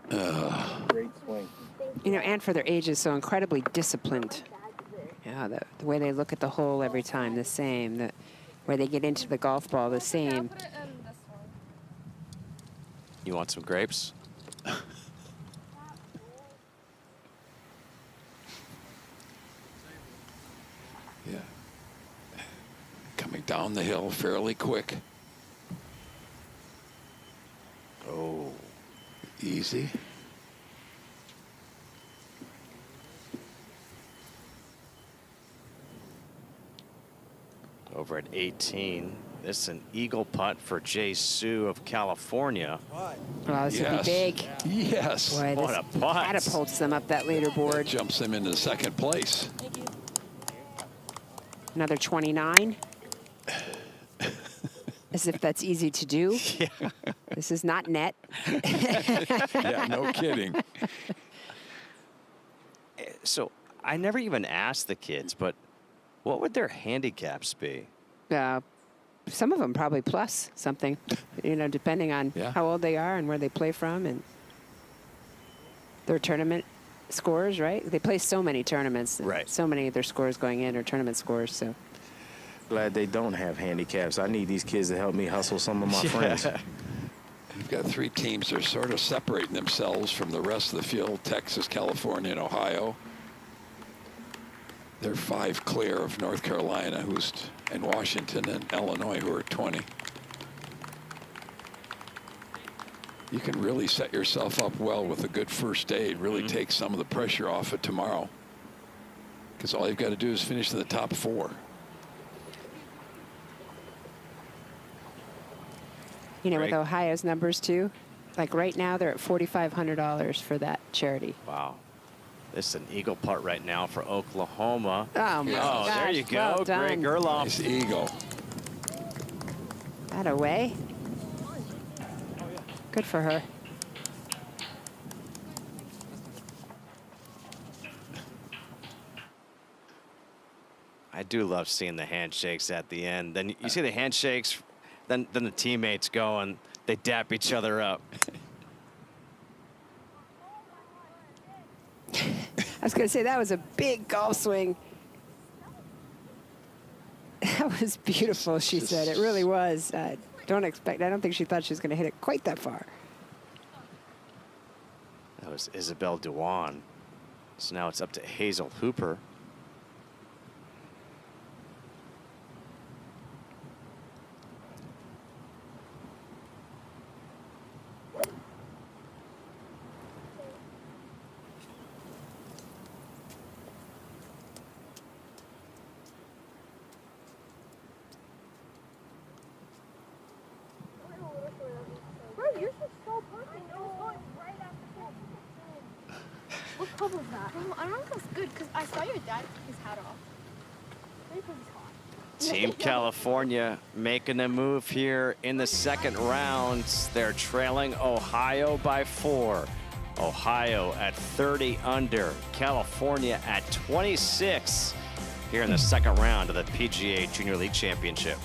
Speaker 17: over.
Speaker 7: Great swing.
Speaker 3: You know, and for their ages, so incredibly disciplined. Yeah, the way they look at the hole every time, the same. The way they get into the golf ball, the same.
Speaker 1: You want some grapes?
Speaker 2: Yeah. Coming down the hill fairly quick.
Speaker 1: Oh.
Speaker 2: Easy.
Speaker 1: Over at 18. This is an eagle putt for Jay Sue of California.
Speaker 3: Wow, this would be big.
Speaker 2: Yes.
Speaker 3: Boy,
Speaker 1: What
Speaker 3: this
Speaker 1: a putt.
Speaker 3: catapults them up that leaderboard.
Speaker 2: Jumps them into second place.
Speaker 3: Another 29. As if that's easy to do.
Speaker 1: Yeah.
Speaker 3: This is not net.
Speaker 2: Yeah, no kidding.
Speaker 1: So I never even asked the kids, but what would their handicaps be?
Speaker 3: Some of them probably plus something, you know, depending on how old they are and where they play from and their tournament scores, right? They play so many tournaments.
Speaker 1: Right.
Speaker 3: So many of their scores going in are tournament scores, so.
Speaker 7: Glad they don't have handicaps. I need these kids to help me hustle some of my friends.
Speaker 2: You've got 3 teams that are sort of separating themselves from the rest of the field, Texas, California, and Ohio. They're 5 clear of North Carolina, and Washington and Illinois, who are 20. You can really set yourself up well with a good first day. Really take some of the pressure off it tomorrow. Because all you've got to do is finish in the top 4.
Speaker 3: You know, with Ohio's numbers too, like right now they're at $4,500 for that charity.
Speaker 1: Wow. This is an eagle putt right now for Oklahoma.
Speaker 3: Oh, my gosh.
Speaker 1: There you go.
Speaker 3: Well done.
Speaker 1: Greg Gerloff.
Speaker 2: Nice eagle.
Speaker 3: That away. Good for her.
Speaker 1: I do love seeing the handshakes at the end. Then you see the handshakes, then the teammates go and they dap each other up.
Speaker 3: I was going to say that was a big golf swing. That was beautiful, she said. It really was. I don't think she thought she was going to hit it quite that far.
Speaker 1: That was Isabel Dewan. So now it's up to Hazel Hooper.
Speaker 17: What club was that? I don't know if that's good because I saw your dad take his hat off. Maybe because it's hot.
Speaker 1: Team California making a move here in the second round. They're trailing Ohio by 4. Ohio at 30 under. California at 26 here in the second round of the PGA Junior League Championship.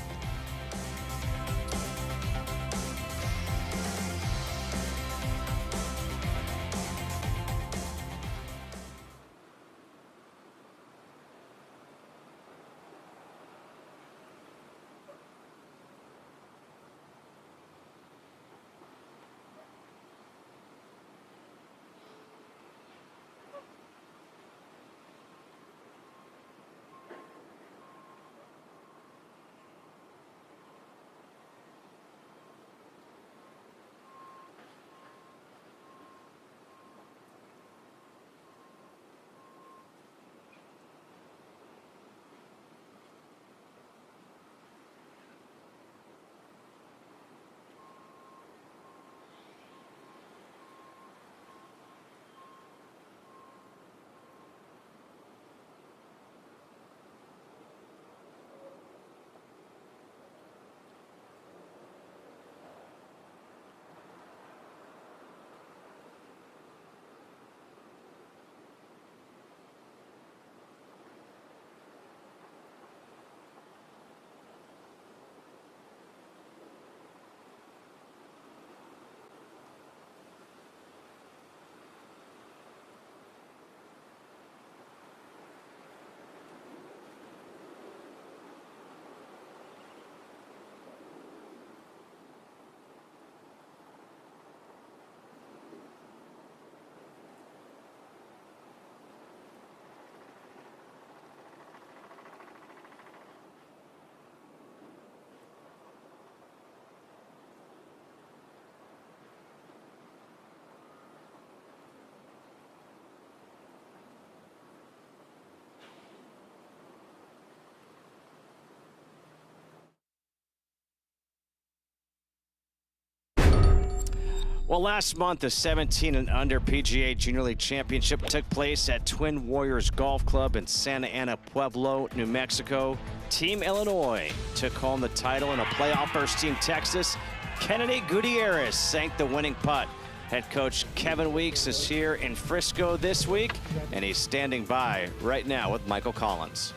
Speaker 1: Well, last month, the 17 and under PGA Junior League Championship took place at Twin Warriors Golf Club in Santa Ana Pueblo, New Mexico. Team Illinois took home the title in a playoff versus Team Texas. Kennedy Gutierrez sank the winning putt. Head coach Kevin Weeks is here in Frisco this week, and he's standing by right now with Michael Collins.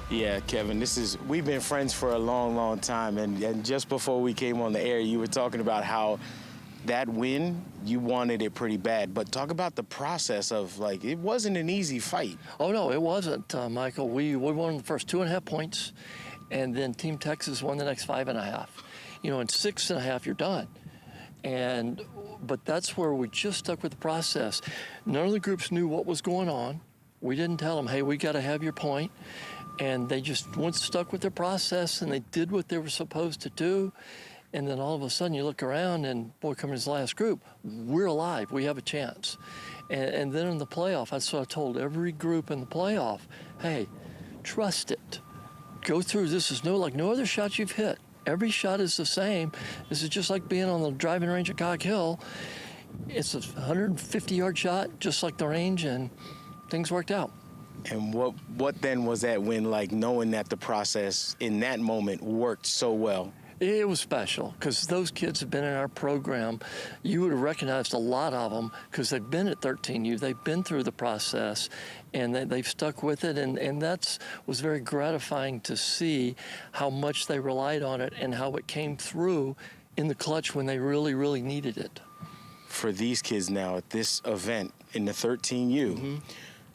Speaker 7: Yeah, Kevin, we've been friends for a long, long time, and just before we came on the air, you were talking about how that win, you wanted it pretty bad, but talk about the process of, like, it wasn't an easy fight.
Speaker 20: Oh, no, it wasn't, Michael. We won the first 2.5 points, and then Team Texas won the next 5.5. You know, in 6.5, you're done. But that's where we just stuck with the process. None of the groups knew what was going on. We didn't tell them, hey, we got to have your point. And they just stuck with their process, and they did what they were supposed to do. And then all of a sudden you look around and, boy, coming to this last group, we're alive, we have a chance. And then in the playoff, that's what I told every group in the playoff, hey, trust it. Go through, this is like no other shot you've hit. Every shot is the same. This is just like being on the driving range at Cog Hill. It's a 150-yard shot, just like the range, and things worked out.
Speaker 7: And what then was that win like, knowing that the process in that moment worked so well?
Speaker 20: It was special because those kids have been in our program. You would have recognized a lot of them because they've been at 13U. They've been through the process, and they've stuck with it. And that was very gratifying to see how much they relied on it and how it came through in the clutch when they really, really needed it.
Speaker 7: For these kids now at this event in the 13U,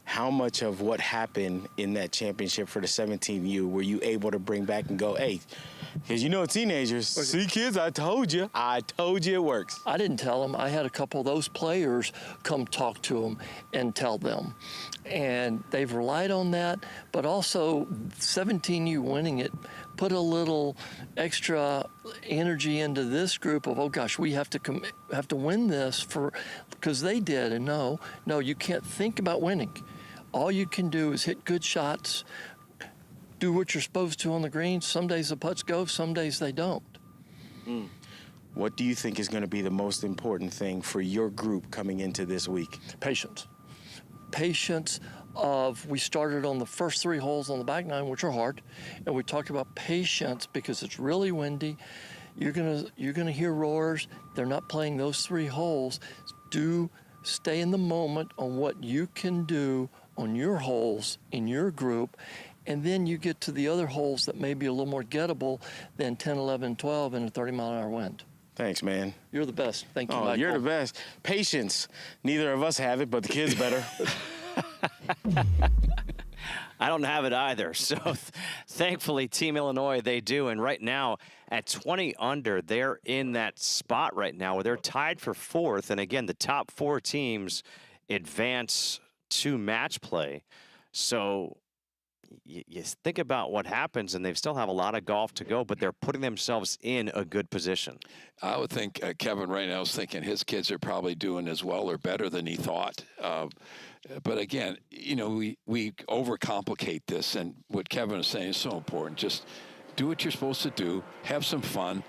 Speaker 7: how much of what happened in that championship for the 17U were you able to bring back and go, hey, because you know teenagers, see kids, I told you it works.
Speaker 20: I didn't tell them. I had a couple of those players come talk to them and tell them. And they've relied on that, but also 17U winning it put a little extra energy into this group of, oh gosh, we have to win this because they did. And no, you can't think about winning. All you can do is hit good shots, do what you're supposed to on the green. Some days the putts go, some days they don't.
Speaker 7: What do you think is going to be the most important thing for your group coming into this week?
Speaker 20: Patience. patience of, we started on the first 3 holes on the back nine, which are hard, and we talked about patience because it's really windy. You're gonna hear roars. They're not playing those 3 holes. Do stay in the moment on what you can do on your holes in your group, and then you get to the other holes that may be a little more gettable than 10, 11, 12 in a 30-mile-an-hour wind.
Speaker 7: Thanks, man.
Speaker 20: You're the best. Thank you,
Speaker 7: Oh,
Speaker 20: Michael.
Speaker 7: you're the best. Patience. Neither of us have it, but the kids better.
Speaker 1: I don't have it either. So thankfully, Team Illinois, they do. And right now, at 20 under, they're in that spot right now where they're tied for 4th. And again, the top 4 teams advance to match play. So you think about what happens, and they still have a lot of golf to go, but they're putting themselves in a good position.
Speaker 2: I would think Kevin right now is thinking his kids are probably doing as well or better than he thought. But again, you know, we overcomplicate this, and what Kevin is saying is so important. Just do what you're supposed to do, have some fun,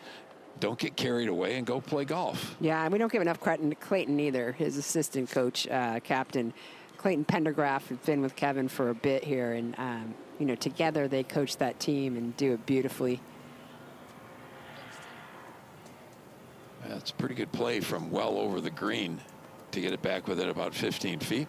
Speaker 2: don't get carried away, and go play golf.
Speaker 3: Yeah, and we don't give enough credit to Clayton either. His assistant coach, captain Clayton Pendergraph, has been with Kevin for a bit here, and you know, together they coach that team and do it beautifully.
Speaker 2: That's a pretty good play from well over the green to get it back within about 15 feet.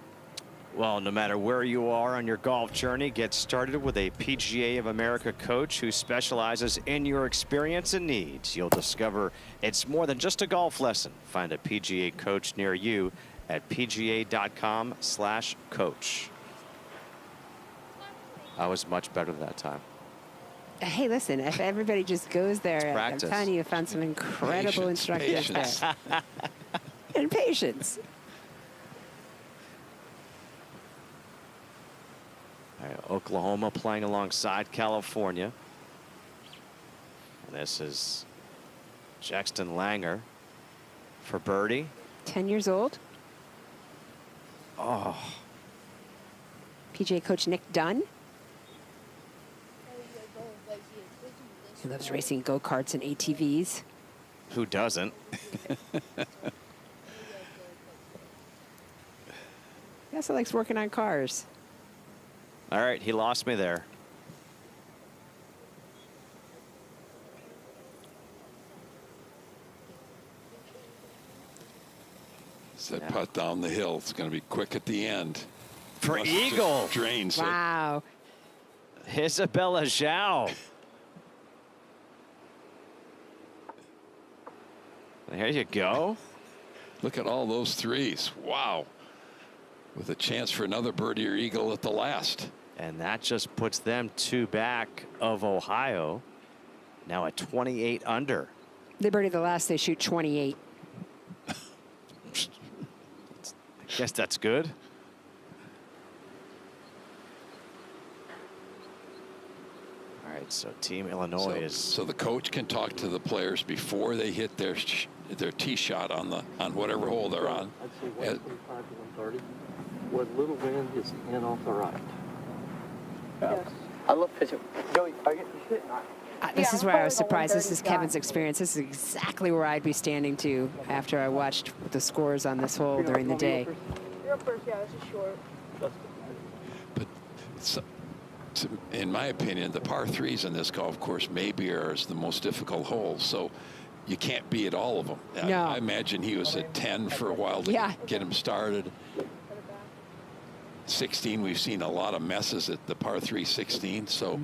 Speaker 1: Well, no matter where you are on your golf journey, get started with a PGA of America coach who specializes in your experience and needs. You'll discover it's more than just a golf lesson. Find a PGA coach near you at pga.com/coach. I was much better that time.
Speaker 3: Hey, listen, if everybody just goes there, I'm telling you, you found some incredible instructors there. And patience.
Speaker 1: All right, Oklahoma playing alongside California. And this is Jackson Langer for birdie.
Speaker 3: 10 years old.
Speaker 1: Oh.
Speaker 3: PGA coach Nick Dunn. He loves racing go-karts and ATVs.
Speaker 1: Who doesn't?
Speaker 3: He also likes working on cars.
Speaker 1: All right, he lost me there.
Speaker 2: That putt down the hill. It's going to be quick at the end.
Speaker 1: For eagle.
Speaker 2: Drains
Speaker 3: wow.
Speaker 1: it. Isabella Zhao. There you go.
Speaker 2: Look at all those threes. Wow. With a chance for another birdie or eagle at the last.
Speaker 1: And that just puts them 2 back of Ohio. Now at 28 under.
Speaker 3: They birdie the last, they shoot 28.
Speaker 1: I guess that's good. All right, so Team Illinois is.
Speaker 2: So the coach can talk to the players before they hit their tee shot on whatever hole they're on.
Speaker 20: I'd say 125 to 130. With little wind, it's in off the right.
Speaker 9: Yes. I love pitching. Joey, are you hitting?
Speaker 3: This is where I was surprised. This is Kevin's experience. This is exactly where I'd be standing to after I watched the scores on this hole during the day.
Speaker 6: You're up first, yeah, this is short.
Speaker 2: But in my opinion, the par threes in this golf course maybe are the most difficult holes. So you can't be at all of them.
Speaker 3: No.
Speaker 2: I imagine he was at 10 for a while to get him started. 16, we've seen a lot of messes at the par 3 16. So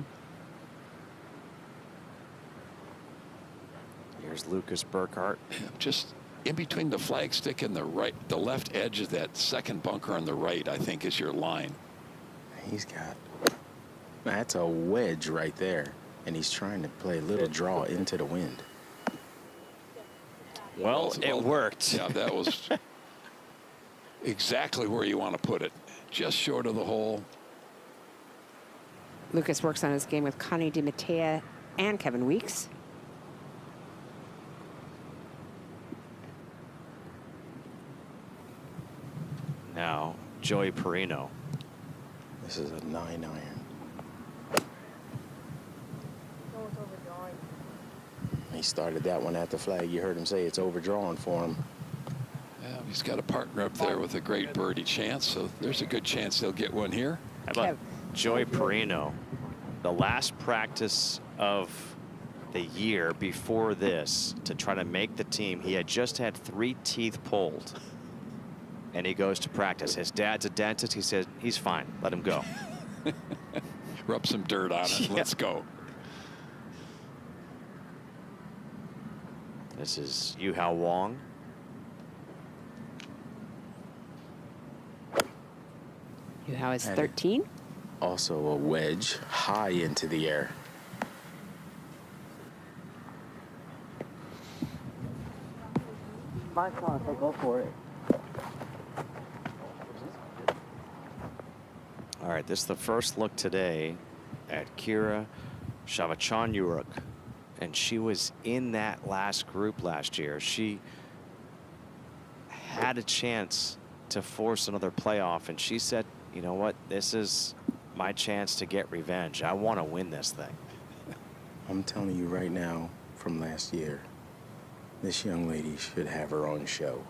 Speaker 1: here's Lucas Burkhart.
Speaker 2: Just in between the flagstick and the left edge of that second bunker on the right, I think is your line.
Speaker 7: He's got, that's a wedge right there. And he's trying to play a little draw into the wind.
Speaker 1: Well, it worked.
Speaker 2: Yeah, that was exactly where you want to put it. Just short of the hole.
Speaker 3: Lucas works on his game with Connie DiMattea and Kevin Weeks.
Speaker 1: Now, Joey Perino.
Speaker 7: This is a 9-iron. He started that one at the flag. You heard him say it's overdrawn for him.
Speaker 2: Yeah, he's got a partner up there with a great birdie chance, so there's a good chance they'll get one here.
Speaker 1: How about Joey Perino? The last practice of the year before this to try to make the team, he had just had 3 teeth pulled. And he goes to practice. His dad's a dentist. He said, he's fine. Let him go.
Speaker 2: Rub some dirt on it.
Speaker 1: Yeah.
Speaker 2: Let's go.
Speaker 1: This is Yu-Hao Wong.
Speaker 3: Yu-Hao is 13.
Speaker 7: Also a wedge high into the air.
Speaker 9: My car, so go for it.
Speaker 1: All right, this is the first look today at Kira Shavachan-Uruk. And she was in that last group last year. She had a chance to force another playoff, and she said, you know what, this is my chance to get revenge. I want to win this thing.
Speaker 7: I'm telling you right now, from last year, this young lady should have her own show.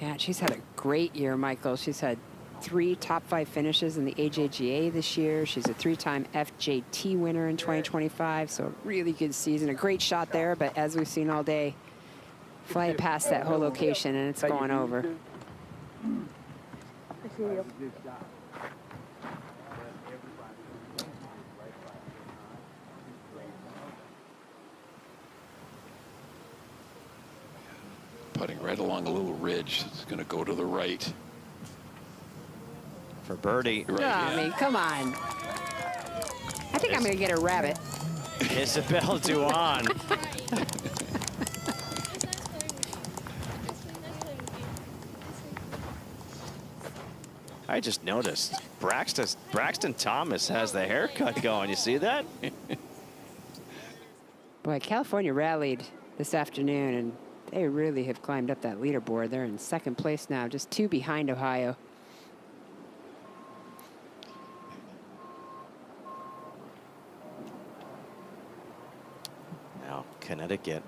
Speaker 3: Yeah, she's had a great year, Michael. She's had 3 top 5 finishes in the AJGA this year. She's a 3-time FJT winner in 2025, so a really good season. A great shot there, but as we've seen all day, fly past that whole location and it's going over.
Speaker 2: Putting right along a little ridge. It's going to go to the right.
Speaker 1: For birdie.
Speaker 2: Right,
Speaker 3: I mean, come on. I think I'm going to get a rabbit.
Speaker 1: Isabel Duan. I just noticed Braxton Thomas has the haircut going. You see that?
Speaker 3: Boy, California rallied this afternoon, and they really have climbed up that leaderboard. They're in 2nd place now, just 2 behind Ohio.
Speaker 1: Now, Connecticut.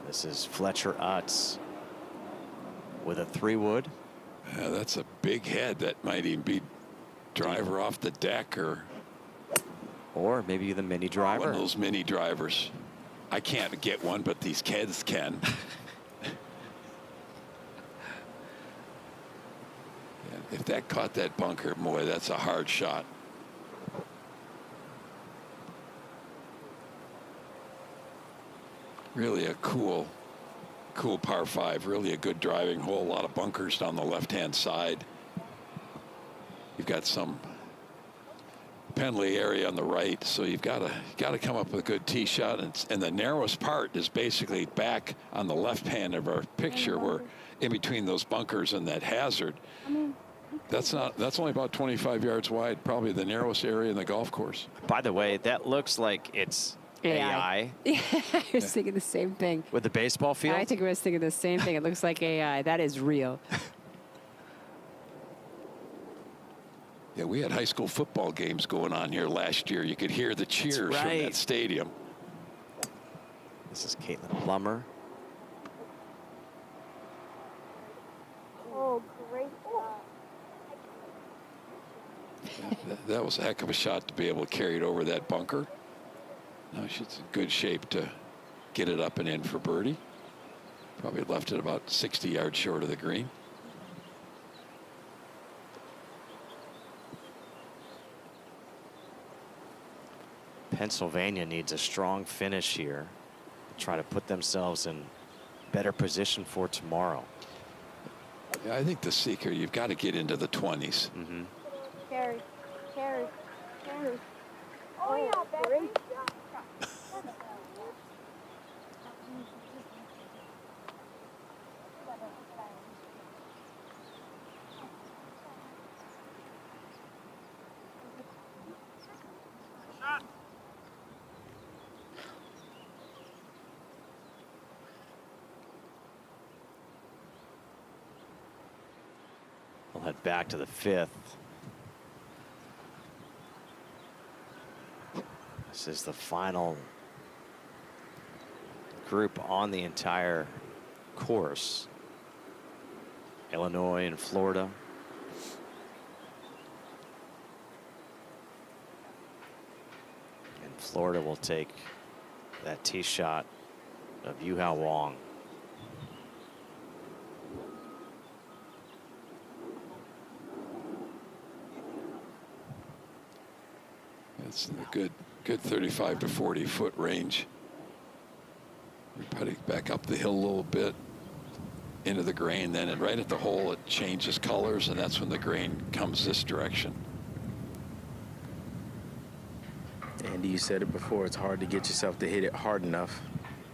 Speaker 1: This is Fletcher Utz with a 3-wood.
Speaker 2: Yeah, that's a big head. That might even be driver off the deck
Speaker 1: or maybe the mini driver.
Speaker 2: One of those mini drivers. I can't get one, but these kids can. If that caught that bunker, boy, that's a hard shot. Really a cool par 5. Really a good driving hole. A lot of bunkers down the left-hand side. You've got some penalty area on the right, so you've got to come up with a good tee shot, and the narrowest part is basically back on the left hand of our picture, where in between those bunkers and that hazard. That's only about 25 yards wide, probably the narrowest area in the golf course.
Speaker 1: By the way, that looks like it's AI.
Speaker 3: Yeah, I was thinking the same thing.
Speaker 1: With the baseball field?
Speaker 3: I think I was thinking the same thing. It looks like AI. That is real.
Speaker 2: Yeah, we had high school football games going on here last year. You could hear the cheers from that stadium.
Speaker 1: This is Caitlin Plummer.
Speaker 6: Oh, great shot.
Speaker 2: That was a heck of a shot to be able to carry it over that bunker. Now she's in good shape to get it up and in for birdie. Probably left it about 60 yards short of the green.
Speaker 1: Pennsylvania needs a strong finish here to try to put themselves in better position for tomorrow.
Speaker 2: Yeah, I think the seeker, you've got to get into the 20s.
Speaker 1: Mm-hmm.
Speaker 6: Carry. Oh, yeah, great shot.
Speaker 1: We'll head back to the 5th. This is the final group on the entire course. Illinois and Florida. And Florida will take that tee shot of Yu-Hao Wong.
Speaker 2: It's a good 35 to 40 foot range. We're putting back up the hill a little bit into the grain, then, and right at the hole it changes colors, and that's when the grain comes this direction.
Speaker 7: Andy, you said it before, it's hard to get yourself to hit it hard enough.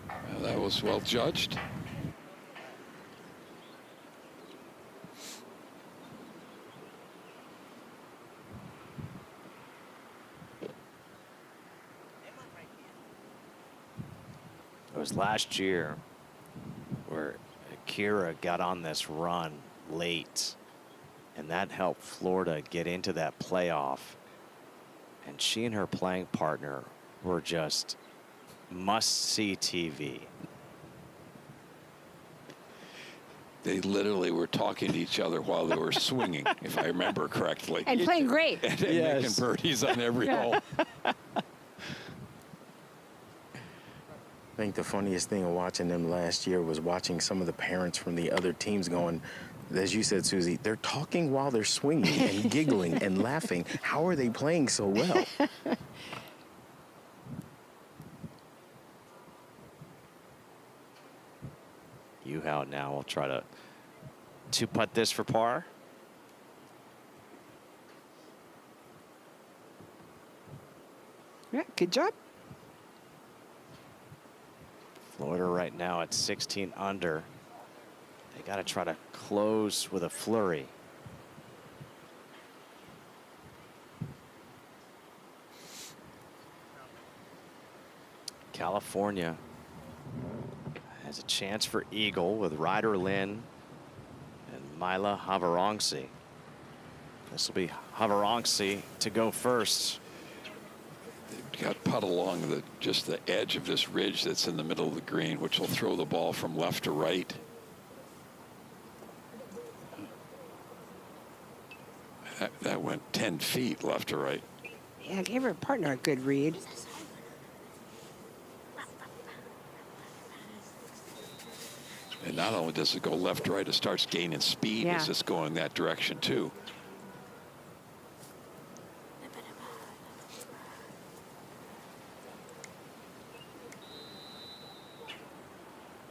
Speaker 2: Well, that was well judged.
Speaker 1: It was last year where Akira got on this run late, and that helped Florida get into that playoff. And she and her playing partner were just must-see TV.
Speaker 2: They literally were talking to each other while they were swinging, if I remember correctly.
Speaker 3: And playing great.
Speaker 2: And making birdies on every hole.
Speaker 7: I think the funniest thing of watching them last year was watching some of the parents from the other teams going, as you said, Susie, they're talking while they're swinging and giggling and laughing. How are they playing so well?
Speaker 1: Yu-Hao now will try to two-putt this for par.
Speaker 3: Yeah, good job.
Speaker 1: Florida right now at 16 under. They got to try to close with a flurry. California has a chance for eagle with Ryder Lynn and Mila Havarongsi. This will be Havarongsi to go first.
Speaker 2: Got Putt along just the edge of this ridge that's in the middle of the green, which will throw the ball from left to right. That went 10 feet left to right.
Speaker 3: Yeah, gave her partner a good read.
Speaker 2: And not only does it go left to right, it starts gaining speed as it's going that direction too.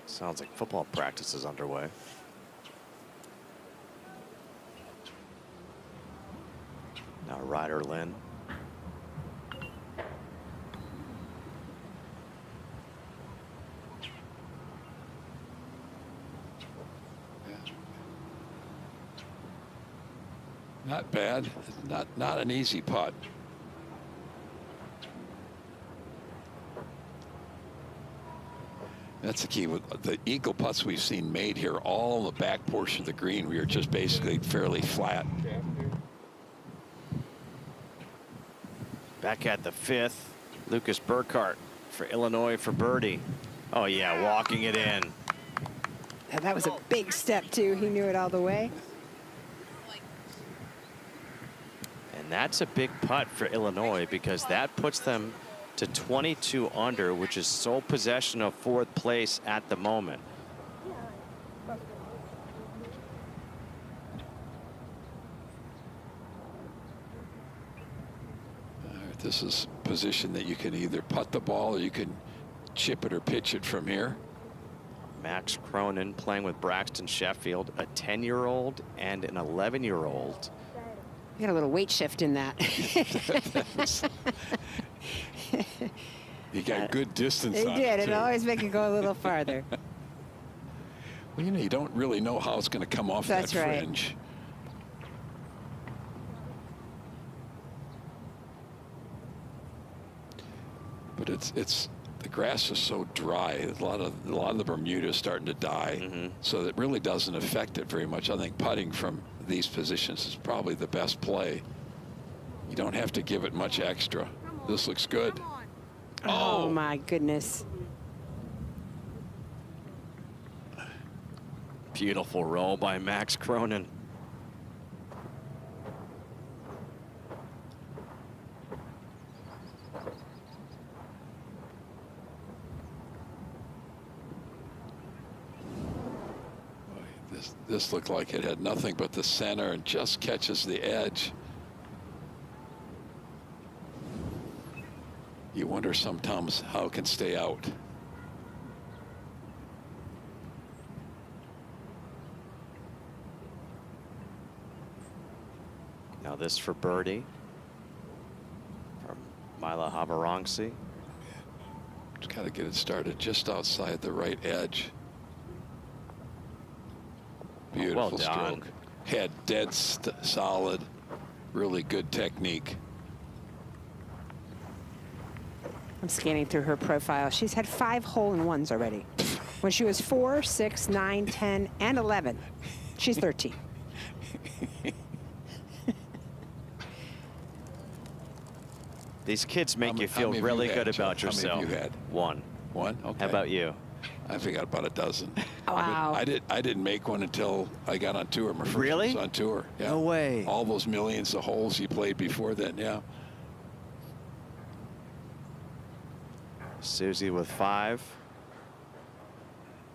Speaker 1: Sounds like football practice is underway. Now Ryder Lynn.
Speaker 2: Not bad. Not an easy putt. That's the key with the eagle putts we've seen made here. All in the back portion of the green, we are just basically fairly flat.
Speaker 1: Back at the fifth, Lucas Burkhart for Illinois for birdie. Oh yeah, walking it in.
Speaker 3: And that was a big step too. He knew it all the way.
Speaker 1: And that's a big putt for Illinois because that puts them to 22 under, which is sole possession of fourth place at the moment.
Speaker 2: All right, this is a position that you can either putt the ball or you can chip it or pitch it from here.
Speaker 1: Max Cronin playing with Braxton Sheffield, a 10-year-old and an 11-year-old.
Speaker 3: You got a little weight shift in that.
Speaker 2: You got good distance
Speaker 3: They
Speaker 2: on
Speaker 3: did.
Speaker 2: it,
Speaker 3: It always make it go a little farther.
Speaker 2: Well, you know, you don't really know how it's going to come off
Speaker 3: That's
Speaker 2: that
Speaker 3: right.
Speaker 2: fringe. But it's the grass is so dry. A lot of the Bermuda is starting to die, so it really doesn't affect it very much. I think putting from these positions is probably the best play. You don't have to give it much extra. This looks good.
Speaker 3: Oh my goodness.
Speaker 1: Beautiful roll by Max Cronin.
Speaker 2: This looked like it had nothing but the center and just catches the edge. You wonder sometimes how it can stay out.
Speaker 1: Now this for birdie from Mila Habarongsi.
Speaker 2: Just got to get it started just outside the right edge. Beautiful stroke. Head dead solid. Really good technique.
Speaker 3: I'm scanning through her profile. She's had 5 hole-in-ones already. When she was 4, 6, 9, 10, and 11. She's 13.
Speaker 1: These kids make you feel really good about yourself.
Speaker 2: How many have you had?
Speaker 1: One.
Speaker 2: One? Okay.
Speaker 1: How about you?
Speaker 2: I think I got about a dozen.
Speaker 3: Wow.
Speaker 2: I didn't make one until I got on tour. My first one was on tour. Yeah.
Speaker 1: No way.
Speaker 2: All those millions of holes he played before then, yeah.
Speaker 1: Susie with 5.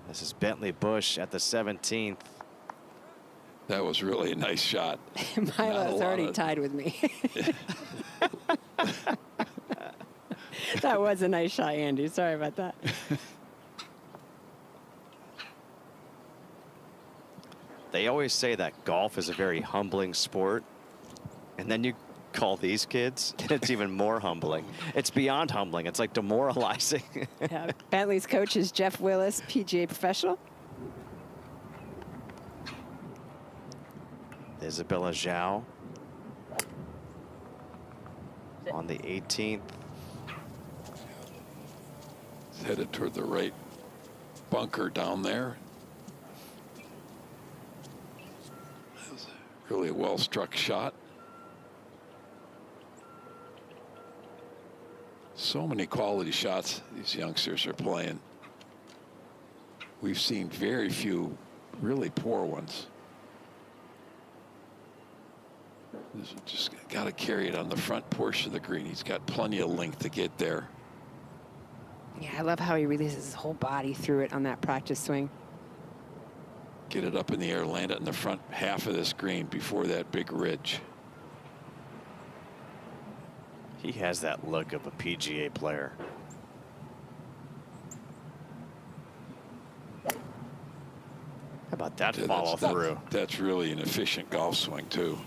Speaker 1: This is Bentley Bush at the 17th.
Speaker 2: That was really a nice shot.
Speaker 3: Mila's already tied with me. That was a nice shot, Andy. Sorry about that.
Speaker 1: They always say that golf is a very humbling sport. And then you call these kids, it's even more humbling. It's beyond humbling. It's like demoralizing.
Speaker 3: Yeah. Bentley's coach is Jeff Willis, PGA Professional.
Speaker 1: Isabella Zhao on the 18th.
Speaker 2: It's headed toward the right bunker down there. That was really a well-struck shot. So many quality shots these youngsters are playing. We've seen very few really poor ones. Just got to carry it on the front portion of the green. He's got plenty of length to get there.
Speaker 3: Yeah, I love how he releases his whole body through it on that practice swing.
Speaker 2: Get it up in the air, land it in the front half of this green before that big ridge.
Speaker 1: He has that look of a PGA player. How about that follow through?
Speaker 2: That's really an efficient golf swing, too.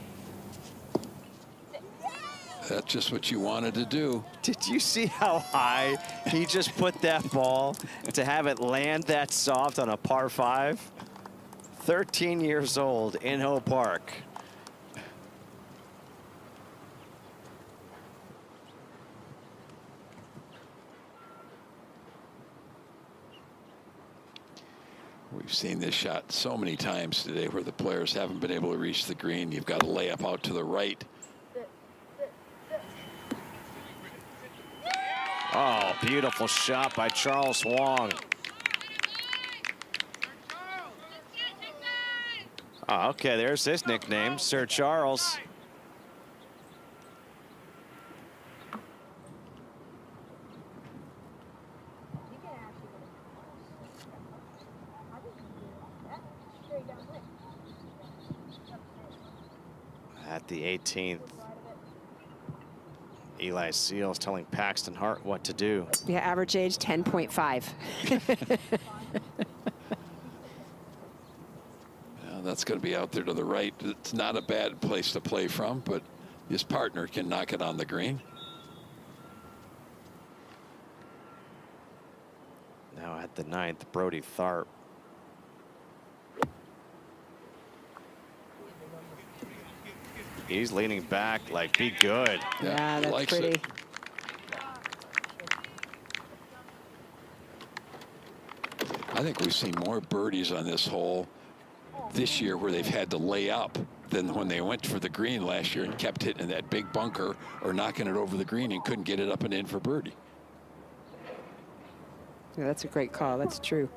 Speaker 2: That's just what you wanted to do.
Speaker 1: Did you see how high he just put that ball to have it land that soft on a par 5? 13 years old in Hope Park.
Speaker 2: We've seen this shot so many times today where the players haven't been able to reach the green. You've got to lay up out to the right.
Speaker 1: Oh, beautiful shot by Charles Wong. Oh, okay, there's his nickname, Sir Charles. At the 18th. Eli Seals telling Paxton Hart what to do.
Speaker 3: Yeah, average age 10.5.
Speaker 2: That's going to be out there to the right. It's not a bad place to play from, but his partner can knock it on the green.
Speaker 1: Now at the 9th, Brody Tharp. He's leaning back like, be good.
Speaker 3: Yeah, that's pretty.
Speaker 2: It. I think we've seen more birdies on this hole this year where they've had to lay up than when they went for the green last year and kept hitting that big bunker or knocking it over the green and couldn't get it up and in for birdie.
Speaker 3: Yeah, that's a great call. That's true.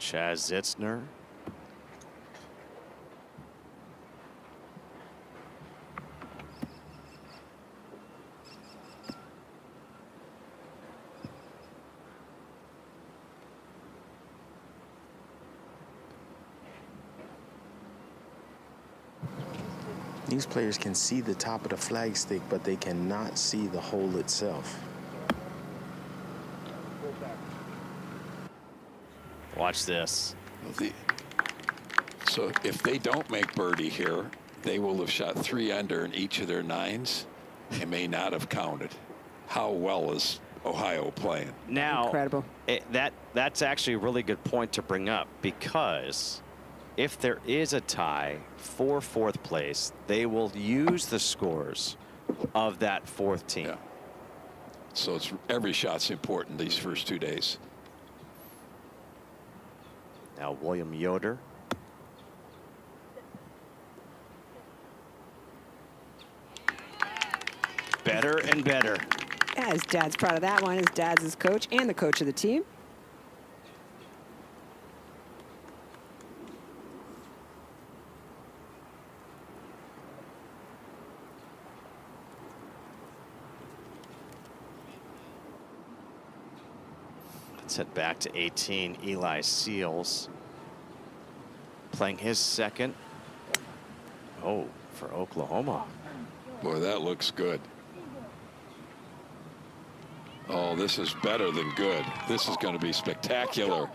Speaker 1: Chaz Zitzner.
Speaker 7: These players can see the top of the flagstick, but they cannot see the hole itself.
Speaker 1: Watch this.
Speaker 2: So if they don't make birdie here, they will have shot 3 under in each of their 9s and may not have counted. How well is Ohio playing?
Speaker 1: Now,
Speaker 3: incredible.
Speaker 1: That's actually a really good point to bring up, because if there is a tie for 4th place, they will use the scores of that 4th team.
Speaker 2: Yeah. So it's every shot's important these first 2 days.
Speaker 1: Now William Yoder. Better and better.
Speaker 3: Yeah, his dad's proud of that one. His dad's his coach and the coach of the team.
Speaker 1: Let's head back to 18. Eli Seals playing his 2nd. Oh, for Oklahoma.
Speaker 2: Boy, that looks good. Oh, this is better than good. This is going to be spectacular.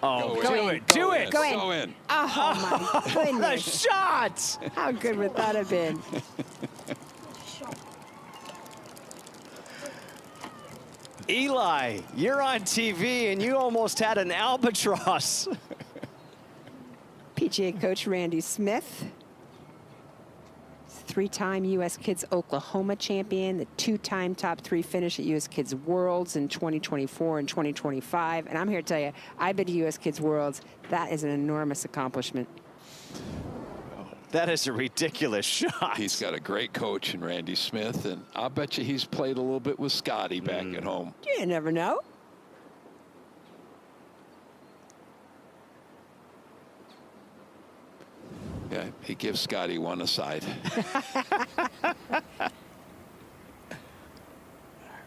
Speaker 1: Oh,
Speaker 2: go in.
Speaker 1: Do it.
Speaker 2: Go in.
Speaker 3: Oh, my goodness.
Speaker 1: The shot!
Speaker 3: How good would that have been?
Speaker 1: Eli, you're on TV and you almost had an albatross.
Speaker 3: PGA coach Randy Smith, 3-time U.S. Kids Oklahoma champion, the 2-time top 3 finish at U.S. Kids Worlds in 2024 and 2025. And I'm here to tell you, I've been to U.S. Kids Worlds. That is an enormous accomplishment.
Speaker 1: That is a ridiculous shot.
Speaker 2: He's got a great coach in Randy Smith, and I'll bet you he's played a little bit with Scotty back at home.
Speaker 3: You never know.
Speaker 2: Yeah, he gives Scotty one aside.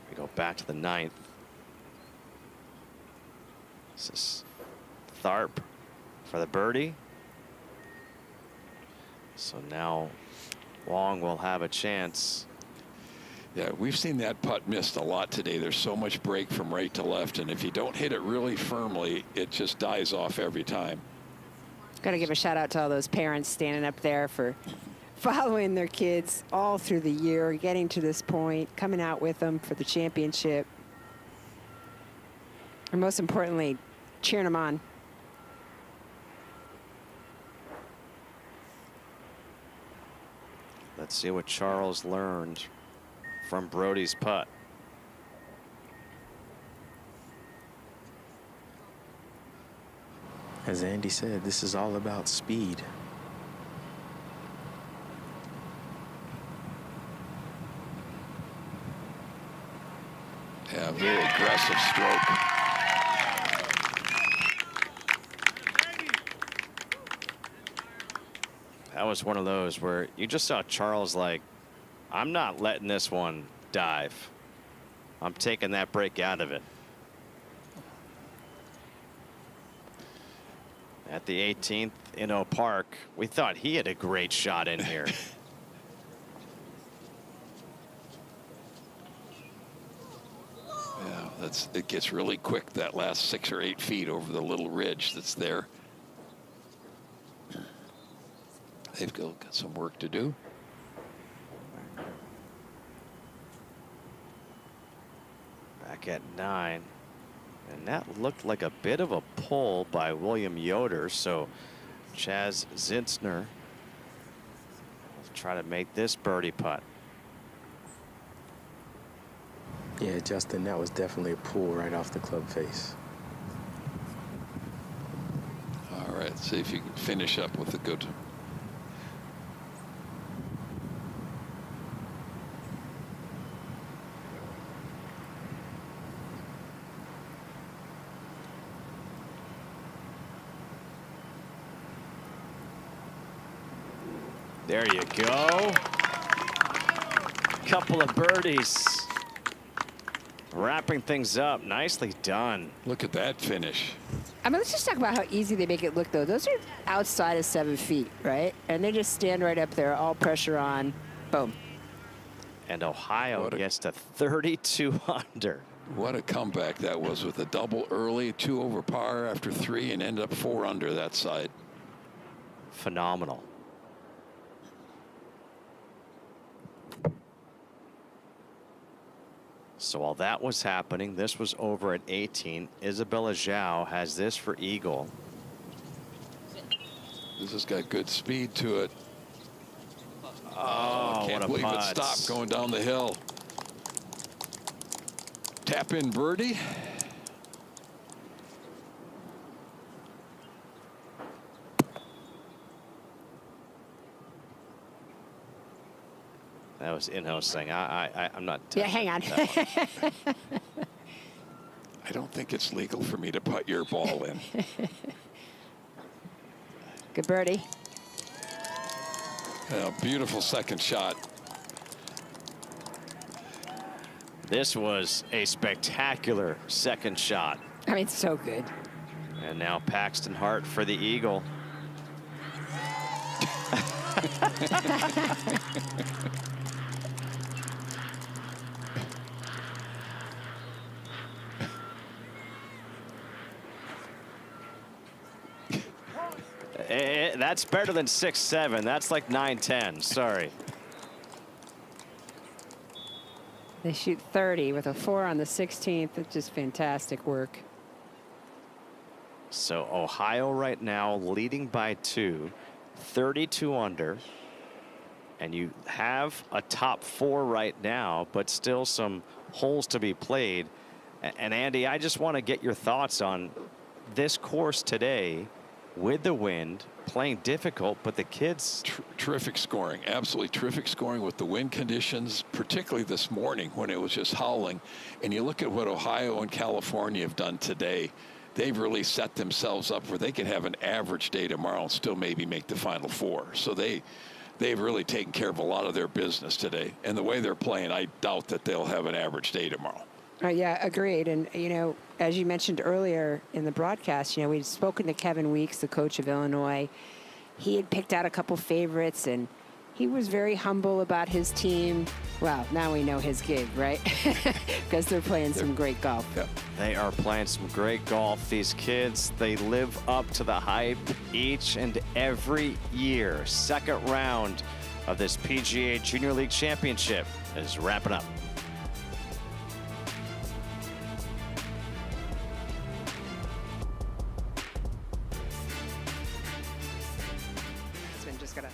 Speaker 1: We go back to the 9th. This is Tharp for the birdie. So now Long will have a chance.
Speaker 2: Yeah, we've seen that putt missed a lot today. There's so much break from right to left, and if you don't hit it really firmly, it just dies off every time.
Speaker 3: Got to give a shout out to all those parents standing up there for following their kids all through the year, getting to this point, coming out with them for the championship. And most importantly, cheering them on.
Speaker 1: Let's see what Charles learned from Brody's putt.
Speaker 7: As Andy said, this is all about speed.
Speaker 2: Yeah, very aggressive stroke.
Speaker 1: That was one of those where you just saw Charles like, I'm not letting this one dive. I'm taking that break out of it. At the 18th in Oak Park, we thought he had a great shot in here.
Speaker 2: Yeah, it gets really quick, that last 6 or 8 feet over the little ridge that's there. They've got some work to do.
Speaker 1: Back at 9. And that looked like a bit of a pull by William Yoder. So Chaz Zitzner will try to make this birdie putt.
Speaker 7: Yeah, Justin, that was definitely a pull right off the club face.
Speaker 2: All right, see if you can finish up with a good.
Speaker 1: There you go. Couple of birdies. Wrapping things up. Nicely done.
Speaker 2: Look at that finish.
Speaker 3: I mean, let's just talk about how easy they make it look, though. Those are outside of 7 feet, right? And they just stand right up there, all pressure on. Boom.
Speaker 1: And Ohio gets to 32 under.
Speaker 2: What a comeback that was with a double early, 2 over par after 3, and ended up 4 under that side.
Speaker 1: Phenomenal. So while that was happening, this was over at 18. Isabella Zhao has this for eagle.
Speaker 2: This has got good speed to it.
Speaker 1: Oh,
Speaker 2: can't believe it stopped going down the hill. Tap in birdie.
Speaker 1: That was in-house saying, I'm not.
Speaker 3: Yeah, hang on.
Speaker 2: I don't think it's legal for me to put your ball in.
Speaker 3: Good birdie.
Speaker 2: Yeah, beautiful second shot.
Speaker 1: This was a spectacular second shot.
Speaker 3: I mean, so good.
Speaker 1: And now Paxton Hart for the eagle. That's better than 6-7. That's like 9-10. Sorry.
Speaker 3: They shoot 30 with a 4 on the 16th. It's just fantastic work.
Speaker 1: So Ohio right now leading by 2, 32 under. And you have a top 4 right now, but still some holes to be played. And Andy, I just want to get your thoughts on this course today with the wind, playing difficult, but the kids.
Speaker 2: Terrific scoring, absolutely terrific scoring with the wind conditions, particularly this morning when it was just howling. And you look at what Ohio and California have done today. They've really set themselves up where they can have an average day tomorrow and still maybe make the Final 4. So they've really taken care of a lot of their business today. And the way they're playing, I doubt that they'll have an average day tomorrow.
Speaker 3: Yeah, agreed. And, you know, as you mentioned earlier in the broadcast, you know, we'd spoken to Kevin Weeks, the coach of Illinois. He had picked out a couple favorites, and he was very humble about his team. Well, now we know his gig, right? Because they're playing some great golf.
Speaker 1: Yeah. They are playing some great golf. These kids, they live up to the hype each and every year. Second round of this PGA Junior League Championship is wrapping up.
Speaker 3: Just gotta.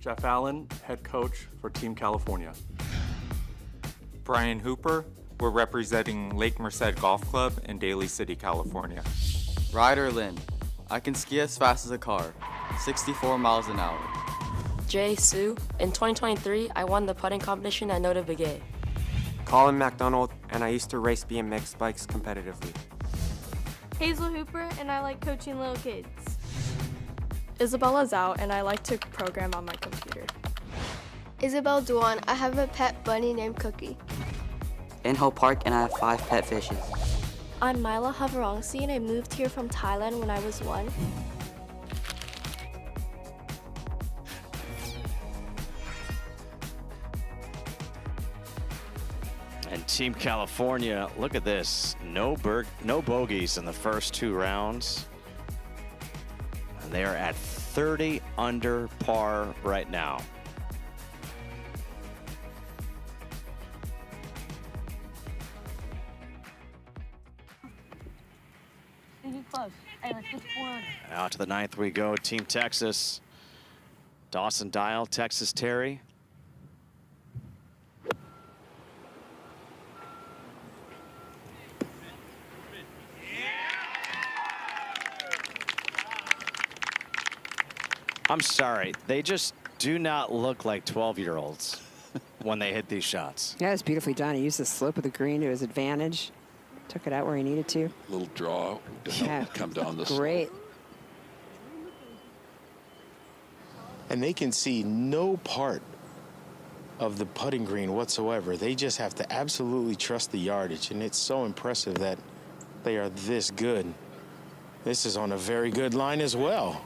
Speaker 21: Jeff Allen, head coach for Team California.
Speaker 22: Brian Hooper, we're representing Lake Merced Golf Club in Daly City, California.
Speaker 23: Ryder Lynn, I can ski as fast as a car, 64 miles an hour.
Speaker 24: Jay Sue, in 2023, I won the putting competition at Nota Begay.
Speaker 25: Colin McDonald, and I used to race BMX bikes competitively.
Speaker 26: Hazel Hooper, and I like coaching little kids.
Speaker 12: Isabella Zhao, and I like to program on my computer.
Speaker 10: Isabel Duan, I have a pet bunny named Cookie.
Speaker 16: In Hope Park, and I have 5 pet fishes.
Speaker 27: I'm Myla Havarongsi, and I moved here from Thailand when I was 1.
Speaker 1: And Team California, look at this. No bogeys in the first 2 rounds. And they are at 30 under par right now.
Speaker 6: Close. Hey, let's get 400.
Speaker 1: Out to the 9th we go. Team Texas. Dawson Dial, Texas Terry. I'm sorry. They just do not look like 12-year-olds when they hit these shots.
Speaker 3: Yeah, it's beautifully done. He used the slope of the green to his advantage. Took it out where he needed to.
Speaker 2: Little draw,
Speaker 3: Yeah.
Speaker 2: come down the
Speaker 3: Great.
Speaker 7: And they can see no part of the putting green whatsoever. They just have to absolutely trust the yardage, and it's so impressive that they are this good. This is on a very good line as well.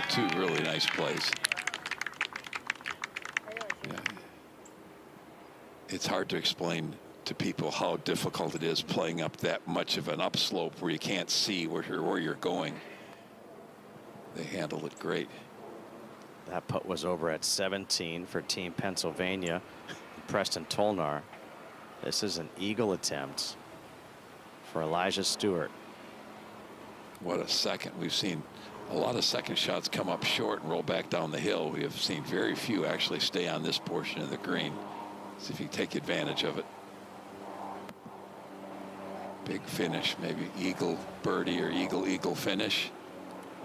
Speaker 2: 2 really nice plays. Yeah. It's hard to explain to people how difficult it is playing up that much of an upslope where you can't see where you're going. They handled it great.
Speaker 1: That putt was over at 17 for Team Pennsylvania. Preston Tolnar. This is an eagle attempt for Elijah Stewart.
Speaker 2: What a second. We've seen a lot of second shots come up short and roll back down the hill. We have seen very few actually stay on this portion of the green. See if you take advantage of it. Big finish, maybe eagle birdie or eagle finish,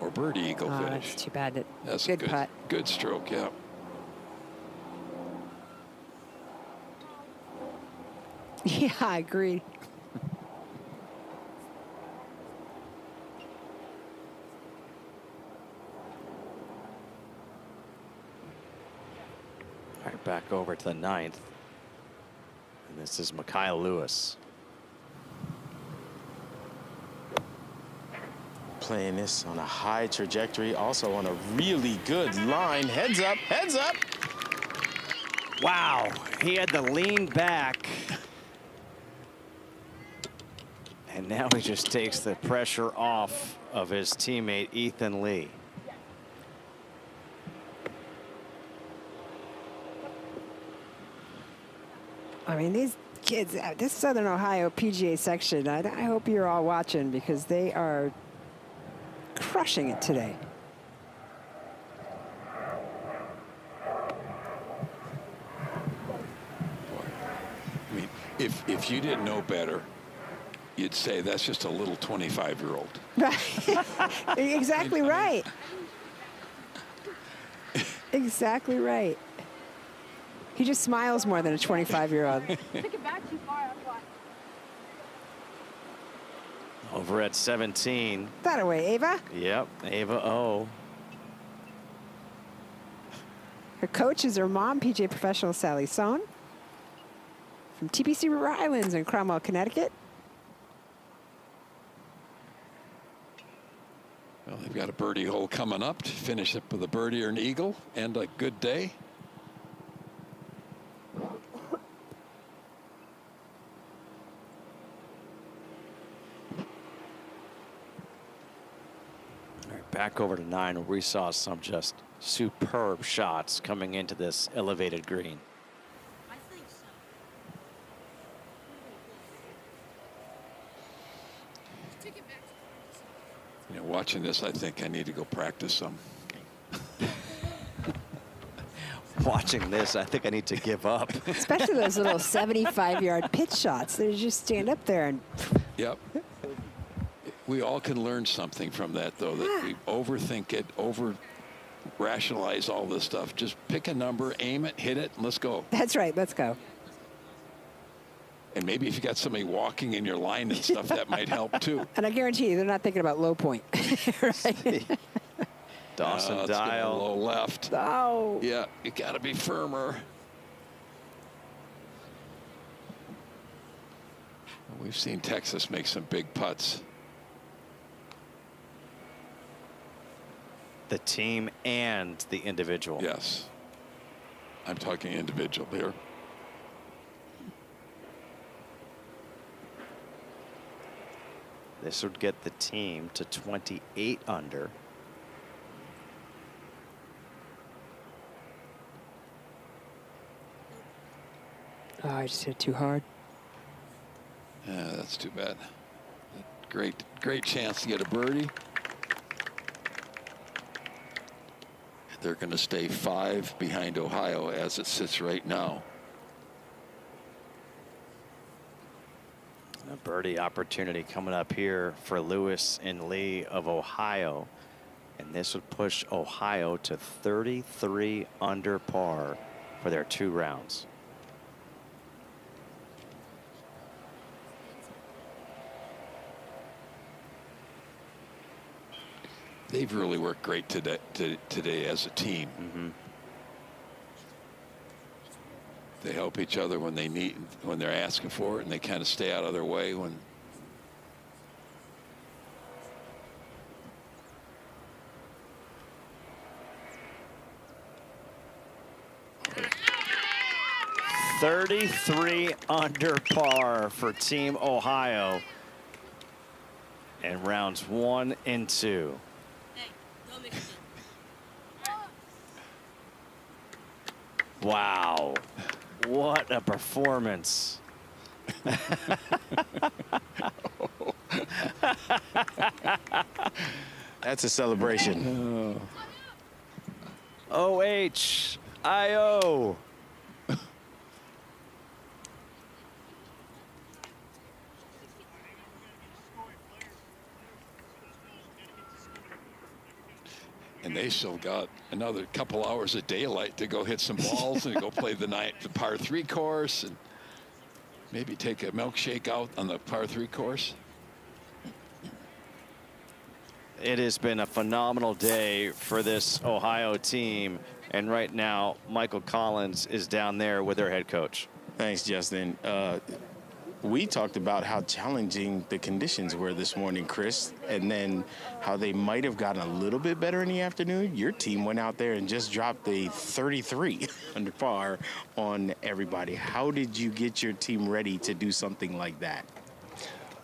Speaker 2: or birdie eagle finish.
Speaker 3: That's too bad.
Speaker 2: That's
Speaker 3: good
Speaker 2: a
Speaker 3: putt.
Speaker 2: Good stroke, yeah.
Speaker 3: Yeah, I agree.
Speaker 1: All right, back over to the 9th. And this is Micaiah Lewis.
Speaker 7: Playing this on a high trajectory, also on a really good line. Heads up, heads up.
Speaker 1: Wow, he had to lean back. And now he just takes the pressure off of his teammate, Ethan Lee.
Speaker 3: I mean, these kids, this Southern Ohio PGA section, I hope you're all watching because they are crushing it today.
Speaker 2: I mean, if you didn't know better, you'd say that's just a little 25-year-old.
Speaker 3: Exactly right. Exactly right. He just smiles more than a 25-year-old.
Speaker 6: Took it back too far, that's why.
Speaker 1: Over at 17.
Speaker 3: That away, Ava.
Speaker 1: Yep, Ava O.
Speaker 3: Her coach is her mom, PGA Professional Sally Sohn, from TPC River Islands in Cromwell, Connecticut.
Speaker 2: Well, they've got a birdie hole coming up to finish up with a birdie or an eagle and a good day.
Speaker 1: Back over to 9, where we saw some just superb shots coming into this elevated green.
Speaker 6: I think so. Took it back
Speaker 2: You know, watching this, I think I need to go practice some.
Speaker 1: watching this, I think I need to give up.
Speaker 3: Especially those little 75-yard pitch shots. They just stand up there and.
Speaker 2: Yep. We all can learn something from that, though, that we overthink it, over-rationalize all this stuff. Just pick a number, aim it, hit it, and let's go.
Speaker 3: That's right. Let's go.
Speaker 2: And maybe if you got somebody walking in your line and stuff, that might help, too.
Speaker 3: And I guarantee you, they're not thinking about low point. Right?
Speaker 1: Dawson Dial.
Speaker 2: Low left.
Speaker 3: Oh.
Speaker 2: Yeah, you got to be firmer. We've seen Texas make some big putts.
Speaker 1: The team and the individual.
Speaker 2: Yes. I'm talking individual here.
Speaker 1: This would get the team to 28 under.
Speaker 3: Oh, I just hit it too hard.
Speaker 2: Yeah, that's too bad. Great chance to get a birdie. They're going to stay 5 behind Ohio as it sits right now.
Speaker 1: A birdie opportunity coming up here for Lewis and Lee of Ohio. And this would push Ohio to 33 under par for their 2 rounds.
Speaker 2: They've really worked great today as a team.
Speaker 1: Mm-hmm.
Speaker 2: They help each other when they need, when they're asking for it, and they kind of stay out of their way when.
Speaker 1: $33 under par for Team Ohio in rounds 1 and 2. Wow, what a performance.
Speaker 7: That's a celebration.
Speaker 1: OHIO.
Speaker 2: And they still got another couple hours of daylight to go hit some balls and go play the par 3 course and maybe take a milkshake out on the par 3 course.
Speaker 1: It has been a phenomenal day for this Ohio team. And right now, Michael Collins is down there with their head coach.
Speaker 7: Thanks, Justin. We talked about how challenging the conditions were this morning, Chris, and then how they might have gotten a little bit better in the afternoon. Your team went out there and just dropped a 33 under par on everybody. How did you get your team ready to do something like that?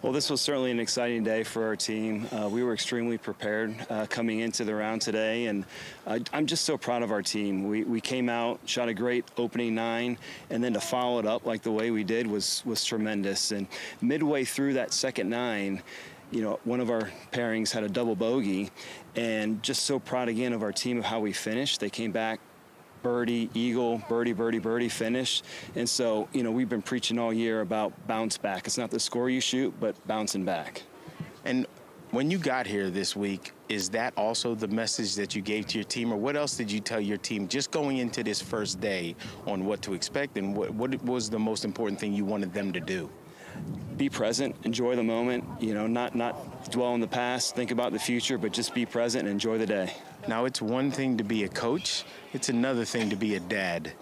Speaker 5: Well, this was certainly an exciting day for our team. We were extremely prepared coming into the round today, and I'm just so proud of our team. We came out, shot a great opening 9, and then to follow it up like the way we did was tremendous. And midway through that second 9, you know, one of our pairings had a double bogey, and just so proud again of our team of how we finished. They came back, birdie, eagle, birdie, birdie, birdie, finish. And so, you know, we've been preaching all year about bounce back. It's not the score you shoot, but bouncing back.
Speaker 7: And when you got here this week, is that also the message that you gave to your team, or what else did you tell your team just going into this first day on what to expect, and what was the most important thing you wanted them to do?
Speaker 5: Be present, enjoy the moment, you know, not dwell in the past, think about the future, but just be present and enjoy the day.
Speaker 7: Now, it's one thing to be a coach, it's another thing to be a dad.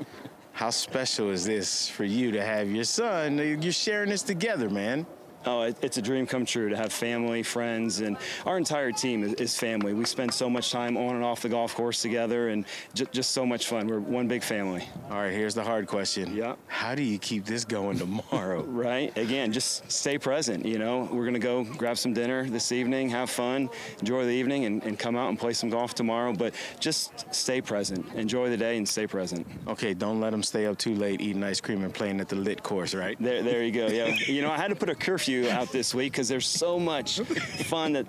Speaker 7: How special is this for you to have your son? You're sharing this together, man.
Speaker 5: Oh, it's a dream come true to have family, friends, and our entire team is family. We spend so much time on and off the golf course together, and just so much fun. We're one big family.
Speaker 7: All right, here's the hard question.
Speaker 5: Yeah.
Speaker 7: How do you keep this going tomorrow?
Speaker 5: Right. Again, just stay present. You know, we're going to go grab some dinner this evening, have fun, enjoy the evening, and come out and play some golf tomorrow. But just stay present. Enjoy the day and stay present.
Speaker 7: Okay, don't let them stay up too late eating ice cream and playing at the lit course, right?
Speaker 5: There you go. Yeah. You know, I had to put a curfew you out this week because there's so much fun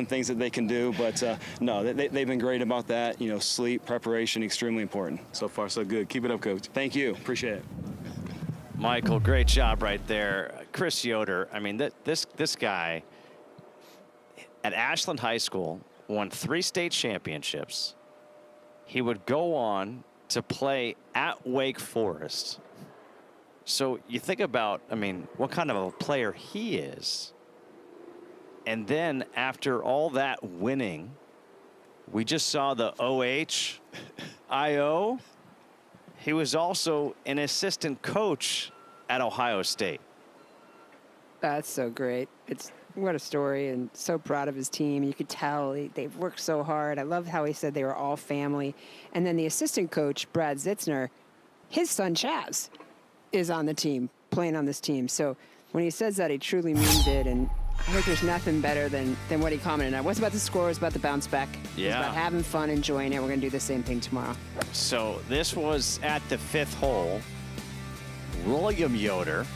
Speaker 5: things that they can do. But no, they've been great about that. You know, sleep, preparation, extremely important.
Speaker 7: So far, so good. Keep it up, Coach.
Speaker 5: Thank you. Appreciate it.
Speaker 1: Michael, great job right there. Chris Yoder, I mean, this guy at Ashland High School won 3 state championships. He would go on to play at Wake Forest. So you think about, I mean, what kind of a player he is. And then after all that winning, we just saw the OHIO. He was also an assistant coach at Ohio State.
Speaker 3: That's so great. What a story, and so proud of his team. You could tell they've worked so hard. I love how he said they were all family. And then the assistant coach, Brad Zitzner, his son Chaz is on the team, playing on this team. So when he says that, he truly means it. And I think there's nothing better than what he commented on. It wasn't about the score, it was about the bounce back.
Speaker 1: Yeah.
Speaker 3: It was about having fun, enjoying it. We're going to do the same thing tomorrow.
Speaker 1: So this was at the 5th hole. William Yoder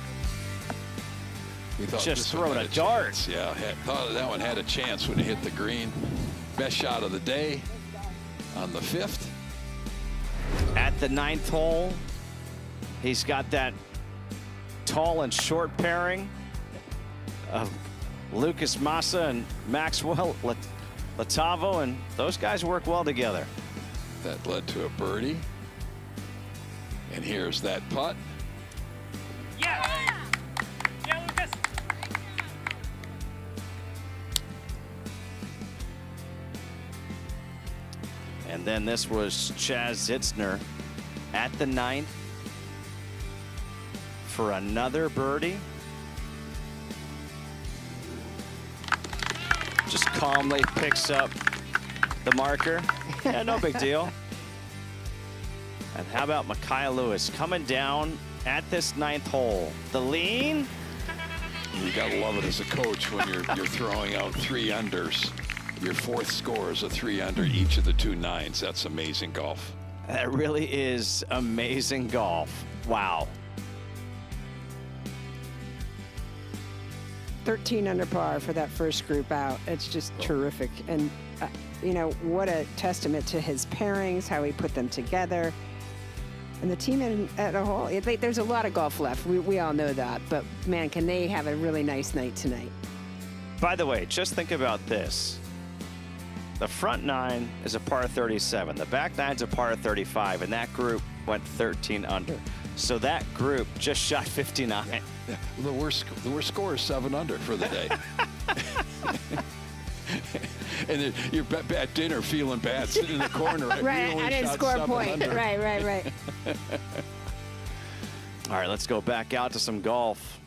Speaker 1: just throwing a dart.
Speaker 2: Yeah, thought that one had a chance when it hit the green. Best shot of the day on the 5th.
Speaker 1: At the 9th hole, he's got that tall and short pairing of Lucas Massa and Maxwell Latavo, and those guys work well together.
Speaker 2: That led to a birdie. And here's that putt.
Speaker 4: Yeah! Yeah, Lucas!
Speaker 1: And then this was Chaz Zitzner at the 9th for another birdie. Just calmly picks up the marker. Yeah, no big deal. And how about Micaiah Lewis coming down at this 9th hole? The lean.
Speaker 2: You gotta love it as a coach when you're throwing out 3 unders. Your 4th score is a 3 under each of the 2 9s. That's amazing golf.
Speaker 1: That really is amazing golf. Wow.
Speaker 3: 13 under par for that first group out. It's just terrific. And, you know, what a testament to his pairings, how he put them together. And the team at a whole, there's a lot of golf left. We all know that. But, man, can they have a really nice night tonight.
Speaker 1: By the way, just think about this. The front 9 is a par 37. The back 9's a par 35. And that group went 13 under. So that group just shot 59.
Speaker 2: Yeah, the worst score is 7 under for the day. And then you're at dinner feeling bad, sitting in the corner.
Speaker 3: Right, I didn't score a point. Right.
Speaker 1: All right, let's go back out to some golf.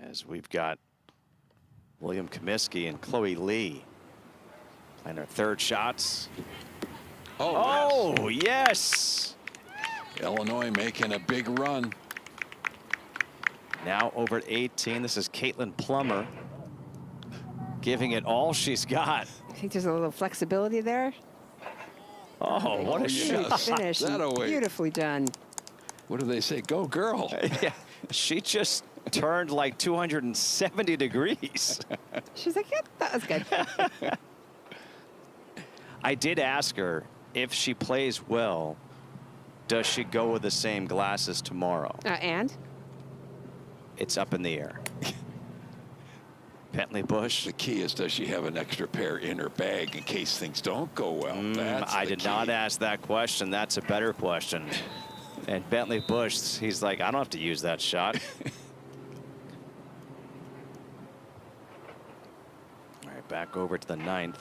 Speaker 1: As we've got William Comiskey and Chloe Lee playing their 3rd shots. Oh, yes.
Speaker 2: Illinois making a big run.
Speaker 1: Now over at 18. This is Caitlin Plummer giving it all she's got.
Speaker 3: I think there's a little flexibility there.
Speaker 1: Oh, what a shot.
Speaker 3: Finish. Beautifully done.
Speaker 2: What do they say? Go, girl.
Speaker 1: Yeah, she just turned like 270 degrees.
Speaker 3: She's like, yeah, that was good.
Speaker 1: I did ask her if she plays well, does she go with the same glasses tomorrow?
Speaker 3: And?
Speaker 1: It's up in the air. Bentley Bush.
Speaker 2: The key is, does she have an extra pair in her bag in case things don't go well?
Speaker 1: I did not ask that question. That's a better question. And Bentley Bush, he's like, I don't have to use that shot. All right, back over to the 9th.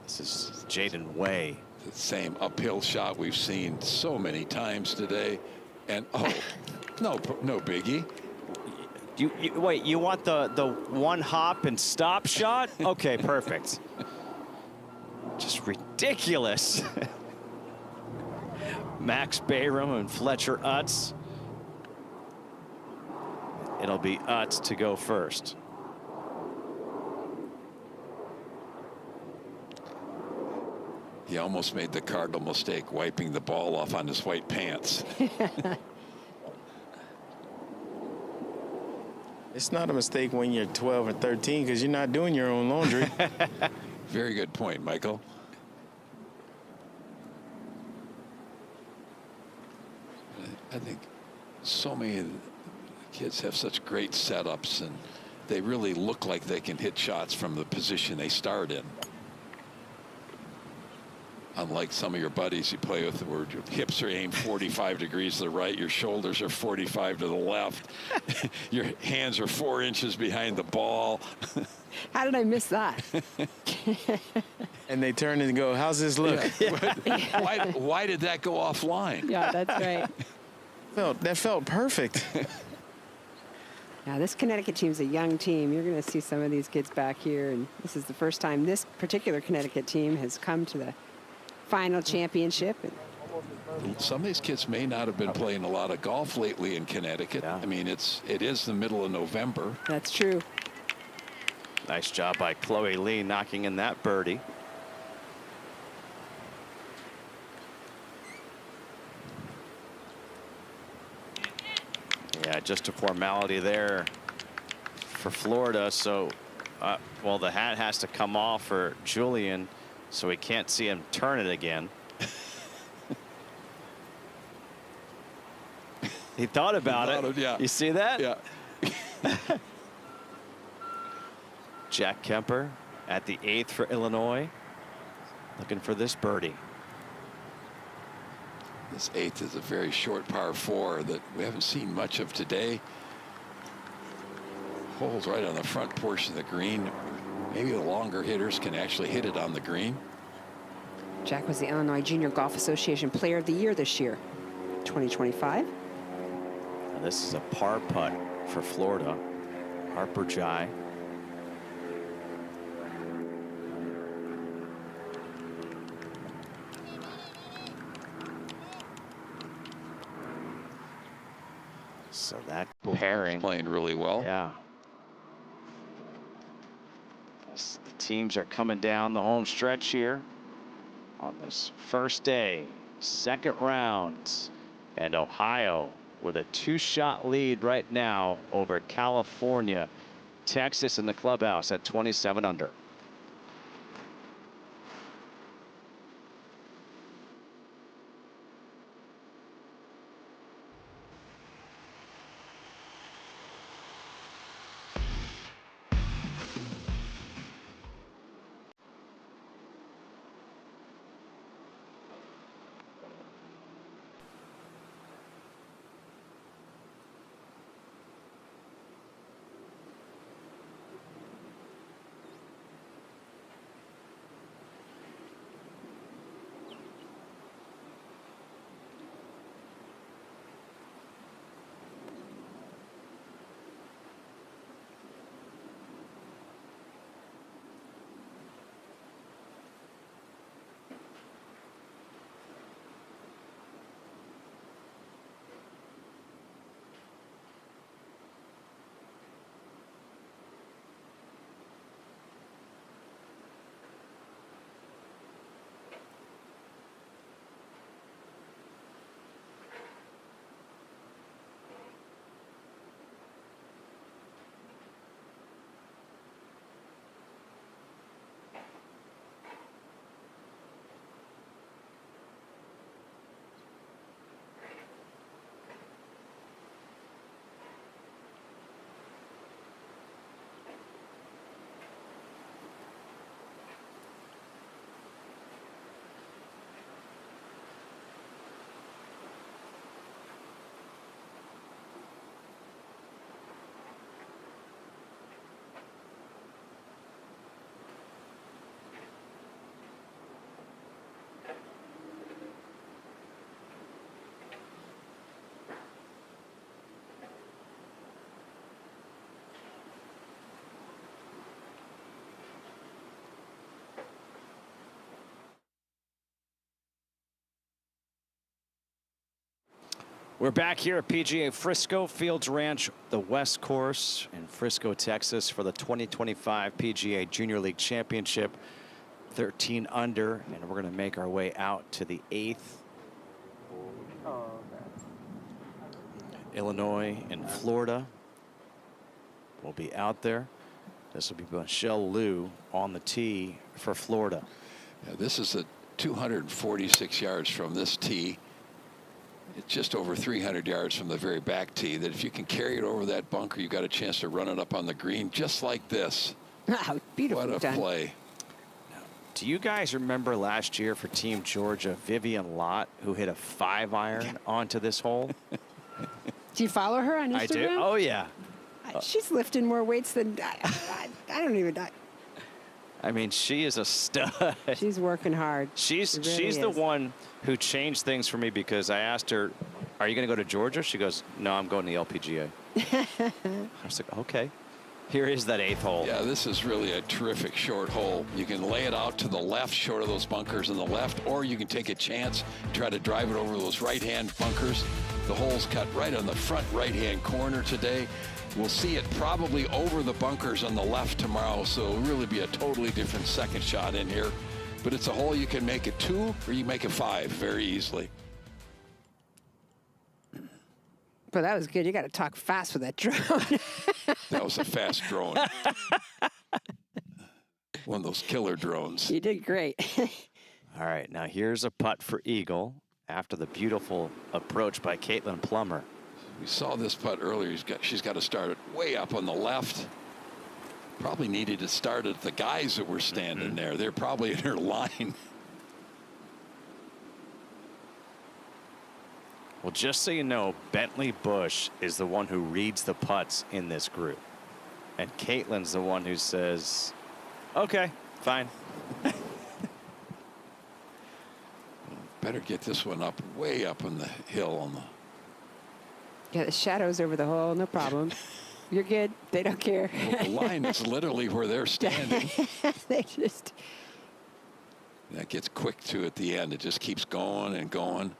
Speaker 1: This is Jaden Way.
Speaker 2: The same uphill shot we've seen so many times today. And, oh, no biggie.
Speaker 1: Wait, you want the one hop and stop shot? Okay, perfect. Just ridiculous. Max Bayram and Fletcher Utz. It'll be Utz to go first.
Speaker 2: He almost made the cardinal mistake, wiping the ball off on his white pants.
Speaker 7: It's not a mistake when you're 12 or 13 because you're not doing your own laundry.
Speaker 2: Very good point, Michael. I think so many of the kids have such great setups, and they really look like they can hit shots from the position they start in. Unlike some of your buddies you play with, where your hips are aimed 45 degrees to the right, your shoulders are 45 to the left, your hands are 4 inches behind the ball.
Speaker 3: How did I miss that?
Speaker 7: And they turn and go, how's this look?
Speaker 2: Yeah. Why did that go offline?
Speaker 3: Yeah, that's right.
Speaker 7: That felt perfect.
Speaker 3: Now, this Connecticut team's a young team. You're going to see some of these kids back here, and this is the first time this particular Connecticut team has come to the final championship.
Speaker 2: Some of these kids may not have been playing a lot of golf lately in Connecticut. I mean, it is the middle of November.
Speaker 3: That's true.
Speaker 1: Nice job by Chloe Lee knocking in that birdie. Yeah, just a formality there for Florida. So, well, the hat has to come off for Julian, so we can't see him turn it again. He thought about it.
Speaker 2: Yeah.
Speaker 1: You see that?
Speaker 2: Yeah.
Speaker 1: Jack Kemper at the 8th for Illinois, looking for this birdie.
Speaker 2: This 8th is a very short par 4 that we haven't seen much of today. Holes right on the front portion of the green. Maybe the longer hitters can actually hit it on the green.
Speaker 3: Jack was the Illinois Junior Golf Association Player of the Year this year, 2025.
Speaker 1: And this is a par putt for Florida. Harper Jai. So that pairing
Speaker 2: playing really well.
Speaker 1: Yeah. As the teams are coming down the home stretch here on this first day, second round, and Ohio with a 2-shot lead right now over California. Texas in the clubhouse at 27 under. We're back here at PGA Frisco, Fields Ranch, the West Course in Frisco, Texas for the 2025 PGA Junior League Championship. 13 under, and we're going to make our way out to the 8th.
Speaker 4: Oh,
Speaker 1: Illinois and Florida will be out there. This will be Michelle Liu on the tee for Florida.
Speaker 2: Yeah, this is a 246 yards from this tee. It's just over 300 yards from the very back tee. That if you can carry it over that bunker, you've got a chance to run it up on the green just like this.
Speaker 3: Beautiful.
Speaker 2: What a play.
Speaker 1: Do you guys remember last year for Team Georgia, Vivian Lott, who hit a 5-iron onto this hole?
Speaker 3: Do you follow her on Instagram?
Speaker 1: I do. Oh, yeah.
Speaker 3: She's lifting more weights than I don't even.
Speaker 1: I mean, she is a stud.
Speaker 3: She's working hard.
Speaker 1: She's the one who changed things for me, because I asked her, "Are you going to go to Georgia?" She goes, "No, I'm going to the LPGA." I was like, "Okay." Here is that 8th hole.
Speaker 2: Yeah, this is really a terrific short hole. You can lay it out to the left, short of those bunkers on the left, or you can take a chance, try to drive it over those right-hand bunkers. The hole's cut right on the front right-hand corner today. We'll see it probably over the bunkers on the left tomorrow, so it'll really be a totally different second shot in here. But it's a hole you can make it 2 or you make it 5 very easily.
Speaker 3: But that was good. You got to talk fast with that drone.
Speaker 2: That was a fast drone. One of those killer drones.
Speaker 3: You did great.
Speaker 1: All right, now here's a putt for eagle after the beautiful approach by Caitlin Plummer.
Speaker 2: We saw this putt earlier. She's got to start it way up on the left. Probably needed to start at the guys that were standing there. They're probably in her line.
Speaker 1: Well, just so you know, Bentley Bush is the one who reads the putts in this group. And Caitlin's the one who says, okay, fine.
Speaker 2: Better get this one up, way up on the hill on the.
Speaker 3: Yeah, the shadows over the hole, no problem. You're good. They don't care.
Speaker 2: Well, the line is literally where they're standing.
Speaker 3: They just.
Speaker 2: That gets quick too at the end. It just keeps going and going.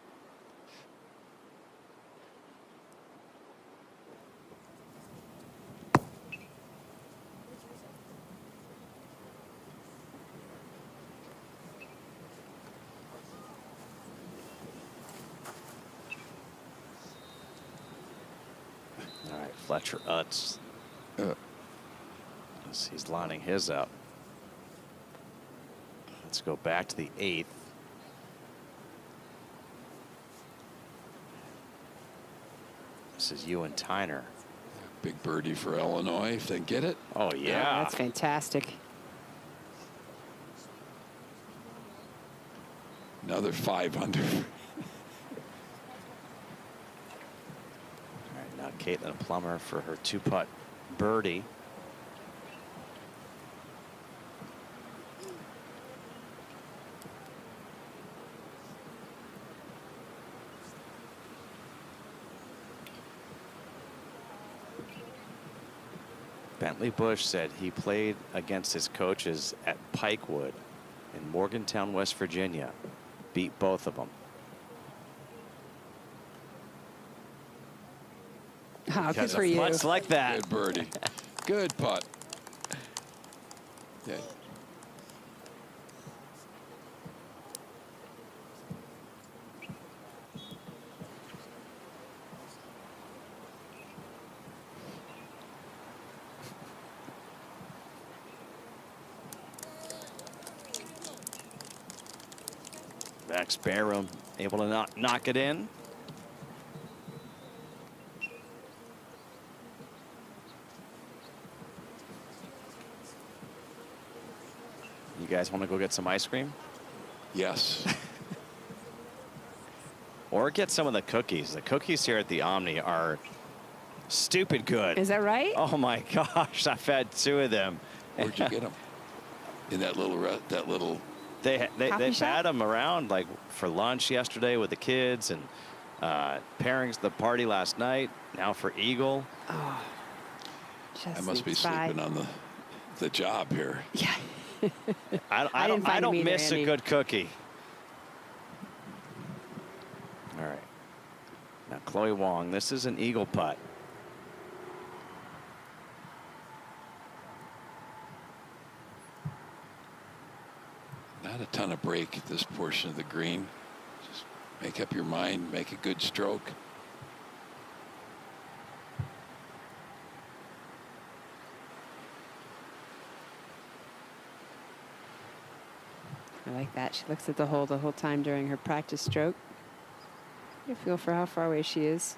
Speaker 1: All right, Fletcher Utz. He's lining his up. Let's go back to the 8th. This is Ewan Tyner.
Speaker 2: Big birdie for Illinois if they get it.
Speaker 1: Oh, yeah.
Speaker 3: Oh, that's fantastic.
Speaker 2: Another 5 under.
Speaker 1: Now Caitlin Plummer for her 2-putt birdie. Bentley Bush said he played against his coaches at Pikewood in Morgantown, West Virginia. Beat both of them.
Speaker 3: Oh, good for you.
Speaker 1: Putts like that.
Speaker 2: Good birdie. Good putt. Yeah.
Speaker 1: Max Barham able to knock it in. You guys want to go get some ice cream?
Speaker 2: Yes.
Speaker 1: Or get some of the cookies. The cookies here at the Omni are stupid good.
Speaker 3: Is that right?
Speaker 1: Oh my gosh, I've had 2 of them.
Speaker 2: Where'd you get them? In that little.
Speaker 1: They've had them around like for lunch yesterday with the kids, and pairings the party last night. Now for Eagle.
Speaker 3: Oh,
Speaker 2: I must be sleeping on the job here.
Speaker 3: Yeah.
Speaker 1: I don't miss a good cookie. All right. Now Chloe Wong, this is an eagle putt.
Speaker 2: Not a ton of break at this portion of the green. Just make up your mind, make a good stroke.
Speaker 3: I like that. She looks at the hole time during her practice stroke. You feel for how far away she is.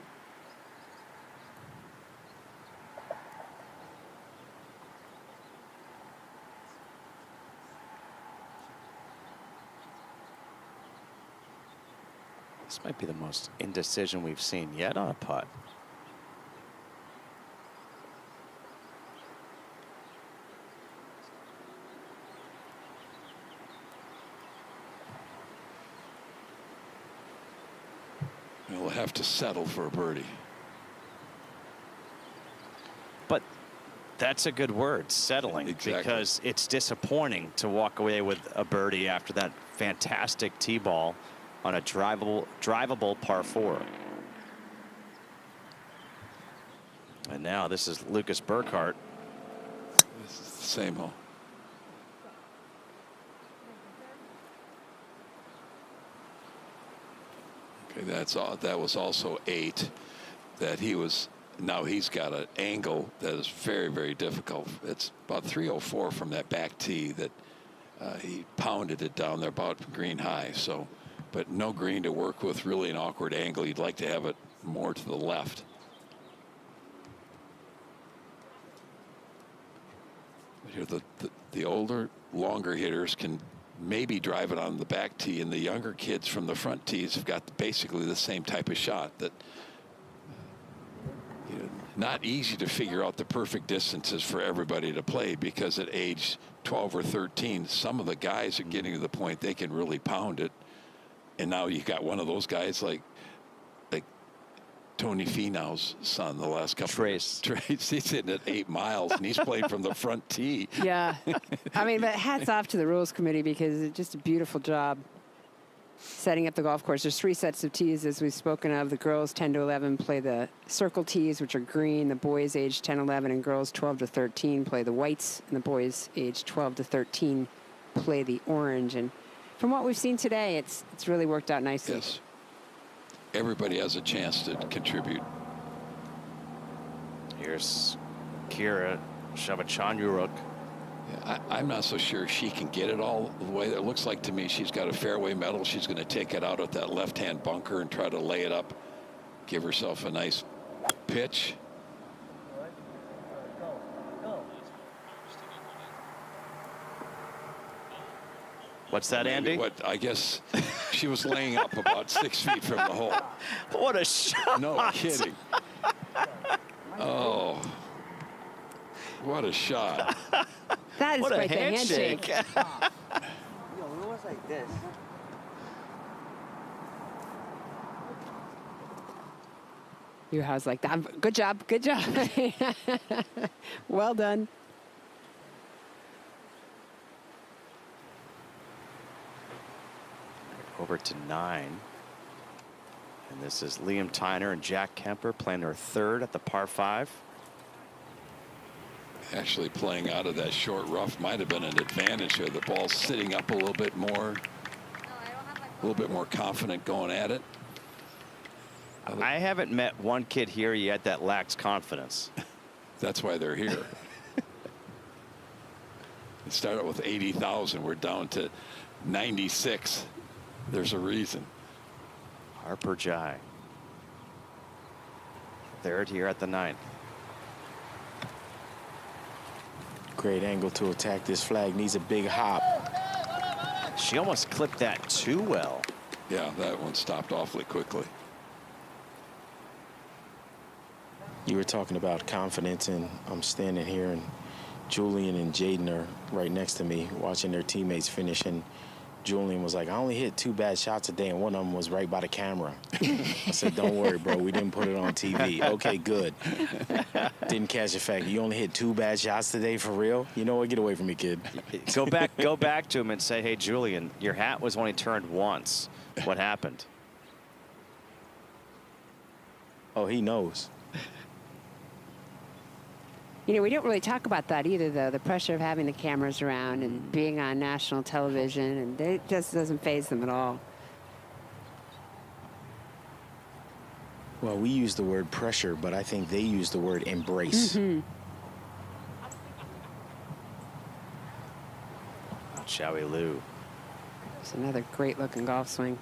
Speaker 1: This might be the most indecision we've seen yet on a putt.
Speaker 2: We'll have to settle for a birdie.
Speaker 1: But that's a good word, settling,
Speaker 2: Exactly.
Speaker 1: because it's disappointing to walk away with a birdie after that fantastic tee ball on a drivable par 4. And now this is Lucas Burkhart.
Speaker 2: This is the same hole. Okay, that was also 8 that he was. Now he's got an angle that is very, very difficult. It's about 304 from that back tee that he pounded it down there about green high. So, but no green to work with, really an awkward angle. You'd like to have it more to the left. But here the older, longer hitters can maybe drive it on the back tee, and the younger kids from the front tees have got basically the same type of shot. That, you know, not easy to figure out the perfect distances for everybody to play, because at age 12 or 13, some of the guys are getting to the point they can really pound it. And now you got one of those guys like Tony Finau's son the last couple of years. Trace, he's hitting at 8 miles, and he's playing from the front tee.
Speaker 3: Yeah. I mean, but hats off to the rules committee, because it's just a beautiful job setting up the golf course. There's 3 sets of tees, as we've spoken of. The girls 10 to 11 play the circle tees, which are green. The boys age 10, 11, and girls 12 to 13 play the whites, and the boys age 12 to 13 play the orange. And from what we've seen today, it's really worked out nicely.
Speaker 2: Yes. Everybody has a chance to contribute.
Speaker 1: Here's Kira Shavachanduruk.
Speaker 2: Yeah, I'm not so sure she can get it all the way. It looks like to me she's got a fairway medal. She's going to take it out at that left-hand bunker and try to lay it up, give herself a nice pitch.
Speaker 1: What's that, Andy?
Speaker 2: What, I guess she was laying up about 6 feet from the hole.
Speaker 1: What a shot.
Speaker 2: No kidding. Oh, what a shot.
Speaker 3: That is
Speaker 1: what
Speaker 3: quite
Speaker 1: a handshake.
Speaker 3: the handshake.
Speaker 16: Yo, it was like this.
Speaker 3: Your house like that. Good job. Good job. Well done.
Speaker 1: Over to 9. And this is Liam Tyner and Jack Kemper playing their 3rd at the par 5.
Speaker 2: Actually playing out of that short rough might have been an advantage here. The ball's sitting up a little bit more, confident going at it.
Speaker 1: I haven't met one kid here yet that lacks confidence.
Speaker 2: That's why they're here. It started with 80,000. We're down to 96. There's a reason.
Speaker 1: Harper Jai. 3rd here at the 9th.
Speaker 7: Great angle to attack this flag. Needs a big hop.
Speaker 1: She almost clipped that too well.
Speaker 2: Yeah, that one stopped awfully quickly.
Speaker 7: You were talking about confidence, and I'm standing here, and Julian and Jaden are right next to me watching their teammates finish, and Julian was like, I only hit 2 bad shots a day, and one of them was right by the camera. I said, don't worry, bro. We didn't put it on TV. Okay, good. Didn't catch the fact. You only hit 2 bad shots today, for real? You know what? Get away from me, kid.
Speaker 1: Go back to him and say, hey, Julian, your hat was only turned once. What happened?
Speaker 7: Oh, he knows.
Speaker 3: You know, we don't really talk about that either, though. The pressure of having the cameras around and being on national television, and it just doesn't faze them at all.
Speaker 7: Well, we use the word pressure, but I think they use the word embrace.
Speaker 3: Mm-hmm.
Speaker 1: Chowie Liu.
Speaker 3: It's another great-looking golf swing.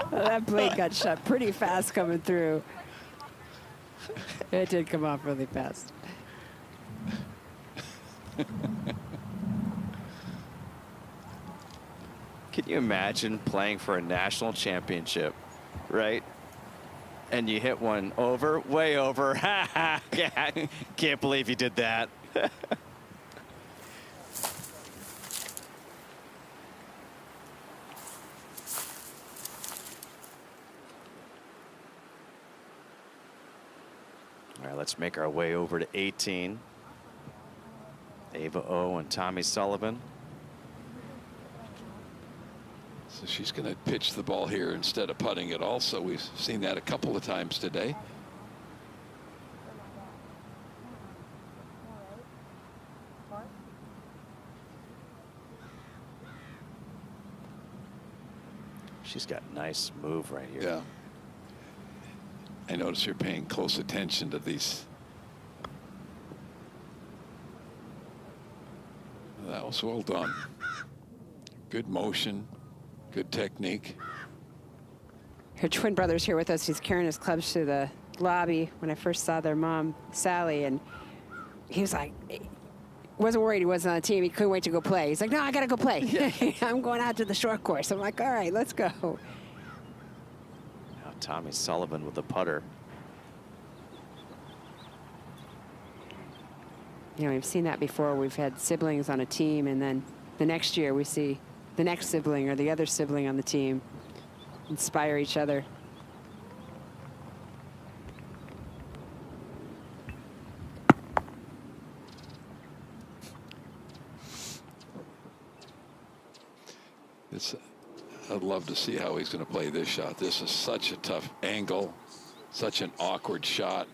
Speaker 3: Well, that blade got shut pretty fast coming through. It did come off really fast.
Speaker 1: Can you imagine playing for a national championship, right? And you hit one over, way over. Can't believe you did that. All right, let's make our way over to 18. Ava O and Tommy Sullivan.
Speaker 2: So she's going to pitch the ball here instead of putting it also. We've seen that a couple of times today.
Speaker 1: She's got a nice move right here.
Speaker 2: Yeah. I notice you're paying close attention to these. That was well done. Good motion, good technique.
Speaker 3: Her twin brother's here with us. He's carrying his clubs to the lobby when I first saw their mom, Sally, and he was like, wasn't worried he wasn't on the team. He couldn't wait to go play. He's like, no, I got to go play. Yeah. I'm going out to the short course. I'm like, all right, let's go.
Speaker 1: Now Tommy Sullivan with the putter.
Speaker 3: You know, we've seen that before. We've had siblings on a team, and then the next year we see the next sibling or the other sibling on the team inspire each other.
Speaker 2: I'd love to see how he's going to play this shot. This is such a tough angle, such an awkward shot.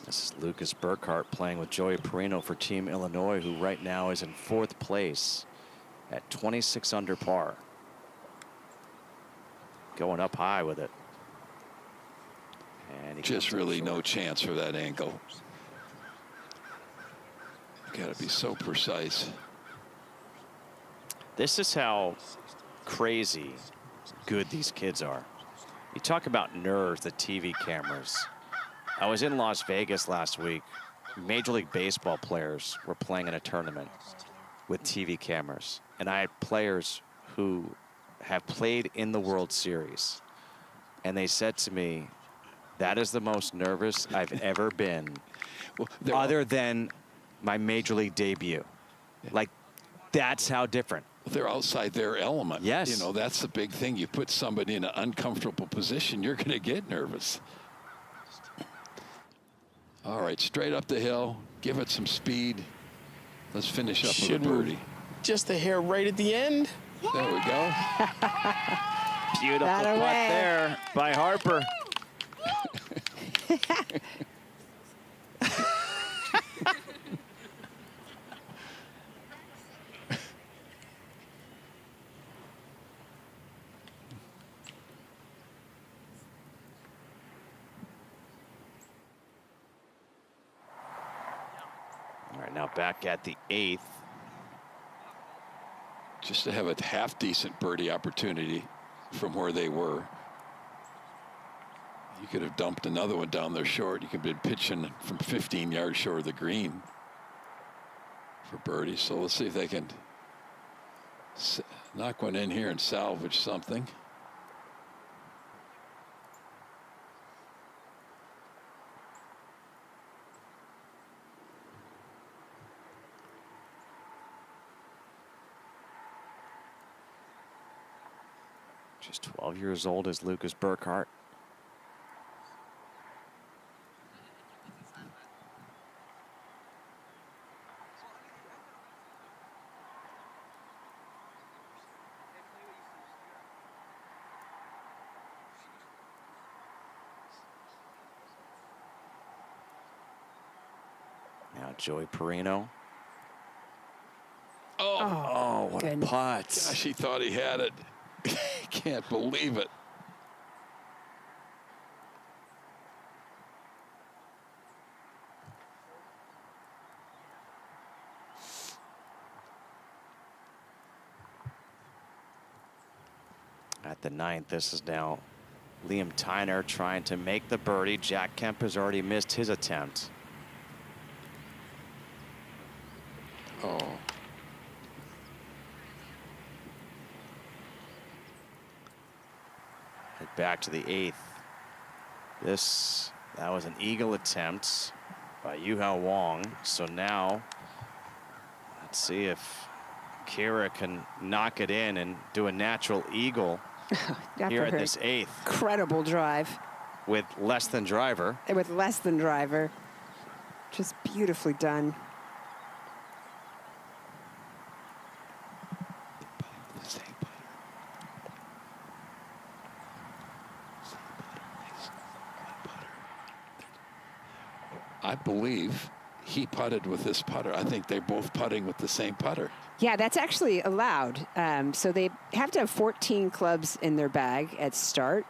Speaker 1: This is Lucas Burkhart playing with Joey Perino for Team Illinois, who right now is in 4th place at 26 under par. Going up high with it. And he
Speaker 2: just really no chance for that angle. Got to be so precise.
Speaker 1: This is how crazy good these kids are. You talk about nerves, the TV cameras. I was in Las Vegas last week. Major League Baseball players were playing in a tournament with TV cameras. And I had players who have played in the World Series. And they said to me, that is the most nervous I've ever been, other than my Major League debut. Like, that's how different.
Speaker 2: They're outside their element.
Speaker 1: Yes.
Speaker 2: You know, that's the big thing. You put somebody in an uncomfortable position, you're going to get nervous. All right, straight up the hill. Give it some speed. Let's finish up with a birdie.
Speaker 7: Just a hair right at the end.
Speaker 2: There we go.
Speaker 1: Beautiful putt there by Harper. All right, now back at the 8th.
Speaker 2: Just to have a half-decent birdie opportunity from where they were. You could have dumped another one down there short. You could have been pitching from 15 yards short of the green for birdie. So let's see if they can knock one in here and salvage something.
Speaker 1: Just 12 years old as Lucas Burkhart. Now Joey Perino.
Speaker 2: Oh,
Speaker 1: what a putt.
Speaker 2: Gosh, he thought he had it. Can't believe it.
Speaker 1: At the 9th, this is now Liam Tyner trying to make the birdie. Jack Kemp has already missed his attempt.
Speaker 2: Oh.
Speaker 1: Head back to the 8th. That was an eagle attempt by Yuhao Wong. So now, let's see if Kira can knock it in and do a natural eagle here at this 8th.
Speaker 3: Incredible drive.
Speaker 1: With less than driver.
Speaker 3: And with less than driver. Just beautifully done.
Speaker 2: I believe he putted with this putter. I think they're both putting with the same putter.
Speaker 3: Yeah, that's actually allowed. So they have to have 14 clubs in their bag at start,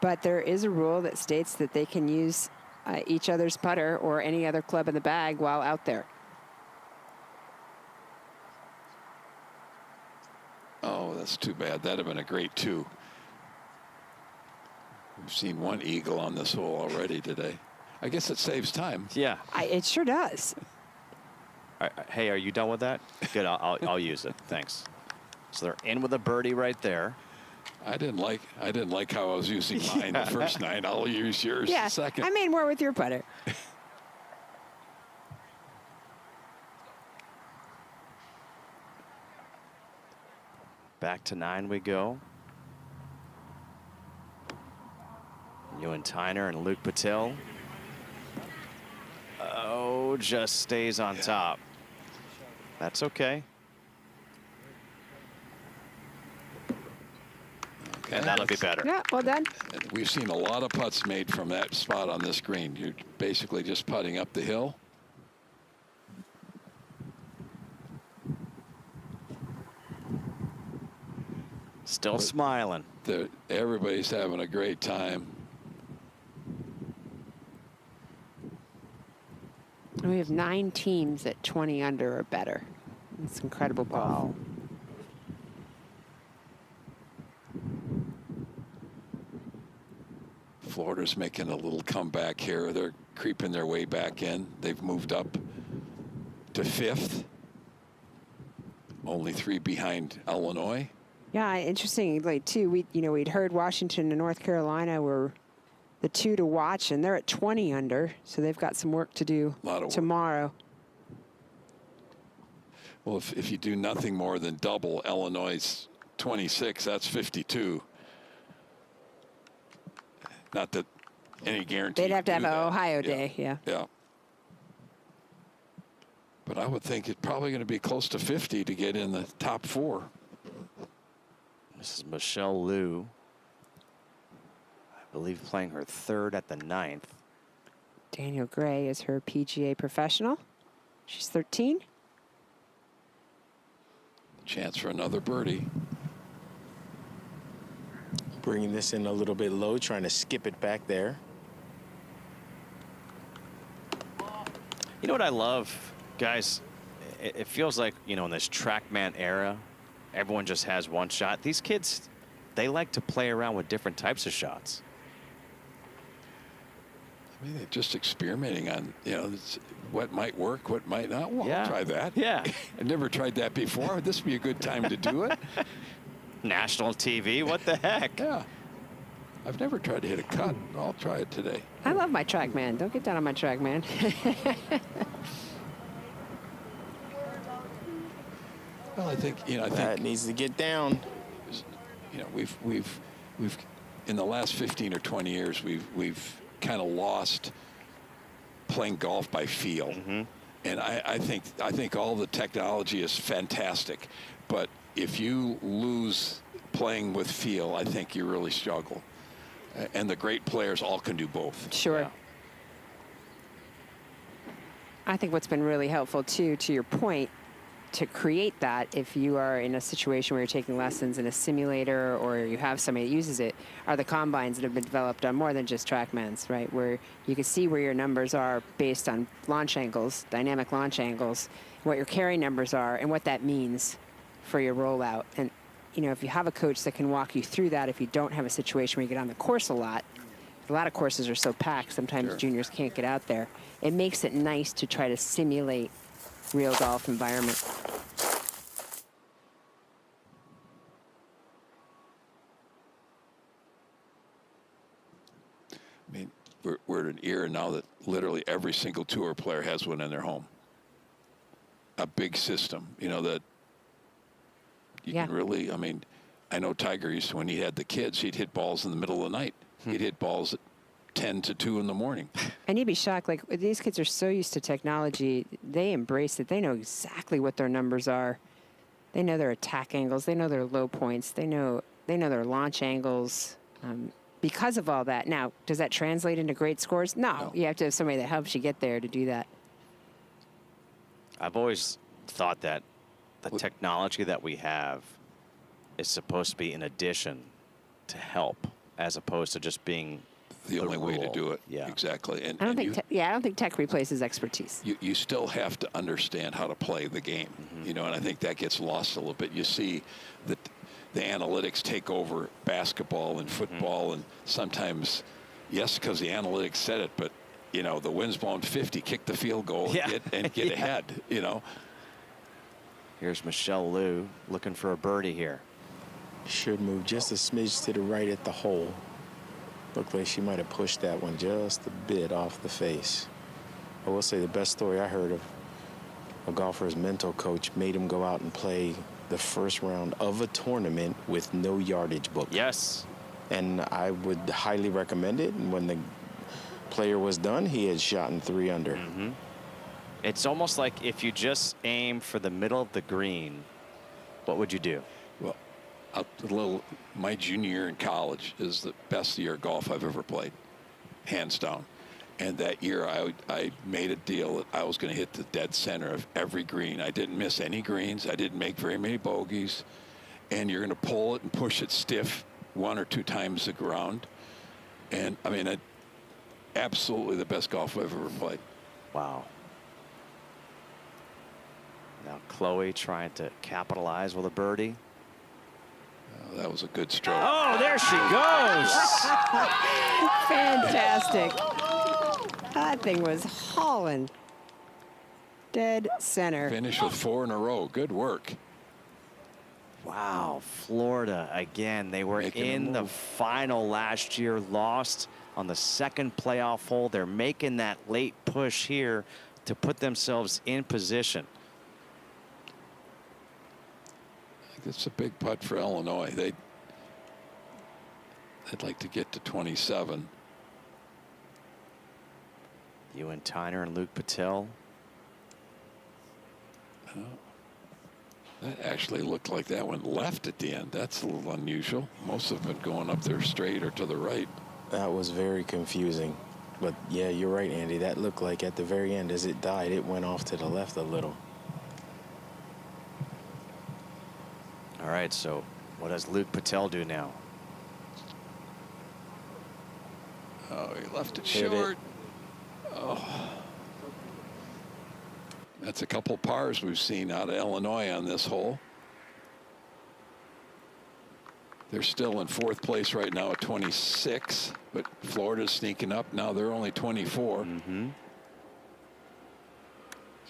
Speaker 3: but there is a rule that states that they can use each other's putter or any other club in the bag while out there.
Speaker 2: Oh, that's too bad. That'd have been a great 2. We've seen one eagle on this hole already today. I guess it saves time.
Speaker 1: Yeah.
Speaker 3: It sure does.
Speaker 1: Hey, are you done with that? Good, I'll use it. Thanks. So they're in with a birdie right there.
Speaker 2: I didn't like how I was using mine the first 9. I'll use yours the second.
Speaker 3: I made more with your putter.
Speaker 1: Back to 9 we go. Ewan Tyner and Luke Patel. Oh, just stays on top. That's okay. And that'll be better.
Speaker 3: Yeah, well done.
Speaker 2: We've seen a lot of putts made from that spot on this green. You're basically just putting up the hill.
Speaker 1: Still smiling.
Speaker 2: Everybody's having a great time.
Speaker 3: We have 9 teams at 20 under or better. It's incredible ball.
Speaker 2: Florida's making a little comeback here. They're creeping their way back in. They've moved up to 5th. Only 3 behind Illinois.
Speaker 3: Yeah, interestingly too, we'd heard Washington and North Carolina were the 2 to watch, and they're at 20 under, so they've got some work to do tomorrow.
Speaker 2: Well, if you do nothing more than double Illinois' 26, that's 52. Not that any guarantee.
Speaker 3: They'd have to have an Ohio day, yeah.
Speaker 2: Yeah. But I would think it's probably going to be close to 50 to get in the top 4.
Speaker 1: This is Michelle Liu. I believe playing her 3rd at the 9th.
Speaker 3: Daniel Gray is her PGA professional. She's 13.
Speaker 2: Chance for another birdie.
Speaker 7: Bringing this in a little bit low, trying to skip it back there.
Speaker 1: You know what I love, guys? It feels like, in this TrackMan era, everyone just has one shot. These kids, they like to play around with different types of shots.
Speaker 2: I mean, they're just experimenting on, what might work, what might not. Well,
Speaker 1: Yeah.
Speaker 2: I'll try that.
Speaker 1: Yeah.
Speaker 2: I've never tried that before. Would this be a good time to do it?
Speaker 1: National TV, what the heck?
Speaker 2: Yeah. I've never tried to hit a cut. I'll try it today.
Speaker 3: I love my TrackMan. Don't get down on my TrackMan.
Speaker 2: Well, I think,
Speaker 7: that needs to get down.
Speaker 2: You know, we've in the last 15 or 20 years, we've kind of lost playing golf by feel.
Speaker 1: Mm-hmm.
Speaker 2: And I think all the technology is fantastic, but if you lose playing with feel, I think you really struggle. And the great players all can do both.
Speaker 3: Sure.
Speaker 2: Yeah.
Speaker 3: I think what's been really helpful, too, to your point, to create that, if you are in a situation where you're taking lessons in a simulator or you have somebody that uses it, are the combines that have been developed on more than just TrackMans, right? Where you can see where your numbers are based on launch angles, dynamic launch angles, what your carry numbers are, and what that means for your rollout. And, you know, if you have a coach that can walk you through that, if you don't have a situation where you get on the course a lot of courses are so packed, sometimes
Speaker 2: Sure.
Speaker 3: juniors can't get out there. It makes it nice to try to simulate real golf environment.
Speaker 2: I mean, we're at an era now that literally every single tour player has one in their home. A big system, you know, that you can really, I mean, I know Tiger used to, when he had the kids, he'd hit balls in the middle of the night. He'd hit balls at 10 to 2 in the morning.
Speaker 3: And you'd be shocked, like, these kids are so used to technology, they embrace it. They know exactly what their numbers are. They know their attack angles. They know their low points. They know their launch angles. Because of all that. Now, does that translate into great scores? No. You have to have somebody that helps you get there to do that.
Speaker 1: I've always thought that the technology that we have is supposed to be in addition to help, as opposed to just being
Speaker 2: the only way to
Speaker 1: rule.
Speaker 2: do it.
Speaker 1: Yeah.
Speaker 2: Exactly. And
Speaker 3: I don't think tech replaces expertise.
Speaker 2: You still have to understand how to play the game, you know, and I think that gets lost a little bit. You see that the analytics take over basketball and football, and sometimes, yes, because the analytics said it, but, you know, the wind's blowing 50, kick the field goal and get ahead, you know.
Speaker 1: Here's Michelle Liu looking for a birdie here.
Speaker 7: Should move just a smidge to the right at the hole. Looked like she might have pushed that one just a bit off the face. I will say the best story I heard of a golfer's mental coach made him go out and play the first round of a tournament with no yardage book.
Speaker 1: Yes.
Speaker 7: And I would highly recommend it. And when the player was done, he had shot in 3 under.
Speaker 1: Mm-hmm. It's almost like if you just aim for the middle of the green, what would you do?
Speaker 2: Well, my junior year in college is the best year of golf I've ever played, hands down. And that year I made a deal that I was going to hit the dead center of every green. I didn't miss any greens. I didn't make very many bogeys. And you're going to pull it and push it stiff 1 or 2 times the ground. And, I mean, absolutely the best golf I've ever played.
Speaker 1: Wow. Now Chloe trying to capitalize with a birdie.
Speaker 2: That was a good stroke.
Speaker 1: Oh, there she goes.
Speaker 3: Fantastic. That thing was hauling. Dead center.
Speaker 2: Finish with 4 in a row. Good work.
Speaker 1: Wow, Florida again. They were in the final last year, lost on the second playoff hole. They're making that late push here to put themselves in position.
Speaker 2: It's a big putt for Illinois. They'd like to get to 27.
Speaker 1: Ewan Tyner and Luke Patel.
Speaker 2: Oh, that actually looked like that went left at the end. That's a little unusual. Most of them been going up there straight or to the right.
Speaker 7: That was very confusing. But, yeah, you're right, Andy. That looked like at the very end as it died, it went off to the left a little.
Speaker 1: All right, so what does Luke Patel do now?
Speaker 2: Oh, he left it
Speaker 7: Hit
Speaker 2: short.
Speaker 7: it.
Speaker 2: Oh. That's a couple pars we've seen out of Illinois on this hole. They're still in 4th place right now at 26, but Florida's sneaking up. Now they're only 24.
Speaker 1: Mm-hmm.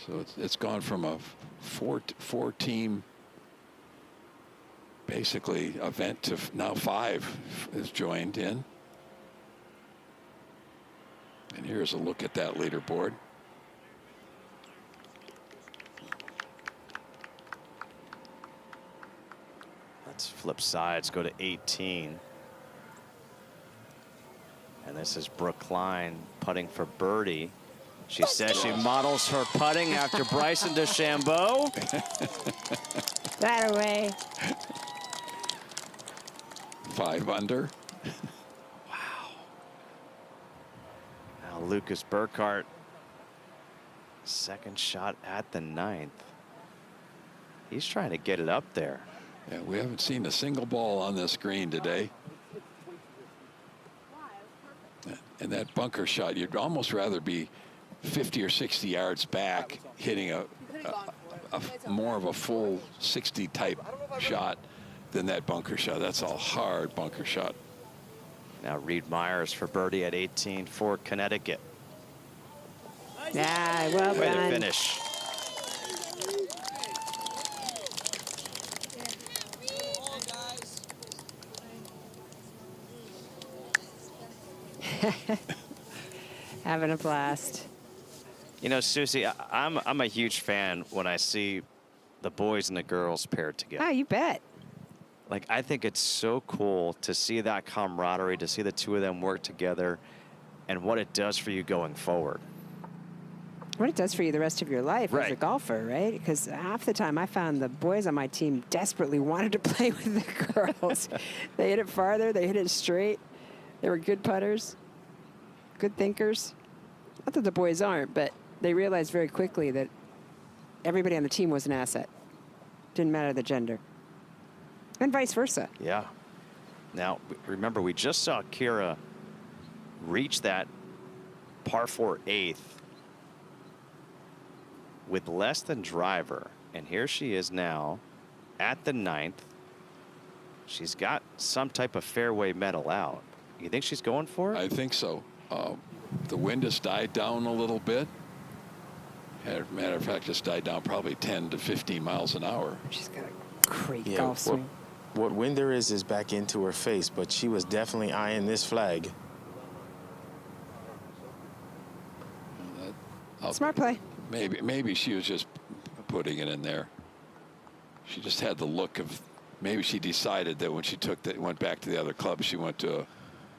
Speaker 2: So it's gone from a four-team basically event to now 5 is joined in. And here's a look at that leaderboard.
Speaker 1: Let's flip sides, go to 18. And this is Brooke Klein putting for birdie. She says she models her putting after Bryson DeChambeau.
Speaker 3: That away.
Speaker 2: 5 under.
Speaker 1: Wow. Now Lucas Burkhart, second shot at the 9th. He's trying to get it up there.
Speaker 2: Yeah, we haven't seen a single ball on this green today. And that bunker shot, you'd almost rather be 50 or 60 yards back, hitting a more of a full 60 type shot than that bunker shot. That's a hard bunker shot.
Speaker 1: Now Reed Myers for birdie at 18 for Connecticut.
Speaker 3: Yeah, well
Speaker 1: Way
Speaker 3: done.
Speaker 1: to finish.
Speaker 3: Having a blast.
Speaker 1: You know, Susie, I'm a huge fan when I see the boys and the girls paired together.
Speaker 3: Oh, you bet.
Speaker 1: Like, I think it's so cool to see that camaraderie, to see the two of them work together, and what it does for you going forward.
Speaker 3: What it does for you the rest of your life as a
Speaker 1: Right.
Speaker 3: golfer, right? Because half the time I found the boys on my team desperately wanted to play with the girls. They hit it farther. They hit it straight. They were good putters, good thinkers. Not that the boys aren't, but they realized very quickly that everybody on the team was an asset. Didn't matter the gender. And vice versa.
Speaker 1: Yeah. Now, remember, we just saw Kira reach that par 4 eighth with less than driver. And here she is now at the 9th. She's got some type of fairway metal out. You think she's going for it?
Speaker 2: I think so. The wind has died down a little bit. As a matter of fact, it's died down probably 10 to 15 miles an hour.
Speaker 3: She's got a great
Speaker 7: Yeah,
Speaker 3: golf swing.
Speaker 7: what wind there is back into her face, but she was definitely eyeing this flag.
Speaker 3: Smart play.
Speaker 2: Maybe she was just putting it in there. She just had the look of, maybe she decided that when she went back to the other club, she went to a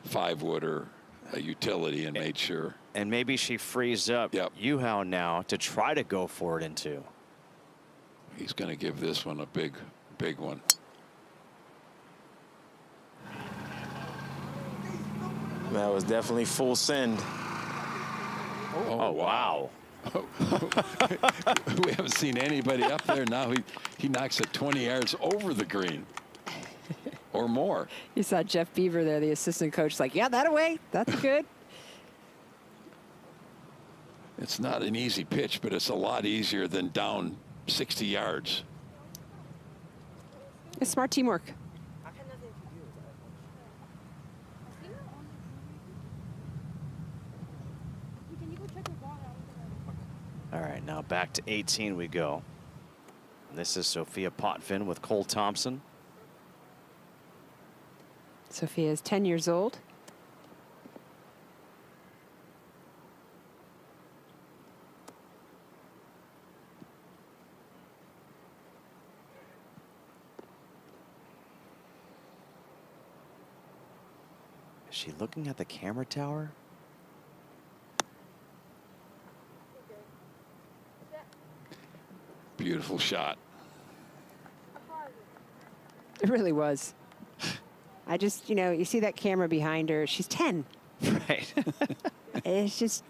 Speaker 2: 5-wood or a utility and made sure.
Speaker 1: And maybe she frees up Yuhao now to try to go for it into.
Speaker 2: He's going to give this one a big one.
Speaker 7: That was definitely full send.
Speaker 1: Oh, wow.
Speaker 2: We haven't seen anybody up there. Now he knocks it 20 yards over the green or more.
Speaker 3: You saw Jeff Beaver there, the assistant coach, like, yeah, that away. That's good.
Speaker 2: It's not an easy pitch, but it's a lot easier than down 60 yards.
Speaker 3: It's smart teamwork.
Speaker 1: All right, now back to 18 we go. This is Sophia Potvin with Cole Thompson.
Speaker 3: Sophia is 10 years old.
Speaker 1: Is she looking at the camera tower?
Speaker 2: Beautiful shot.
Speaker 3: It really was. I just, you see that camera behind her. She's 10.
Speaker 1: Right.
Speaker 3: It's just,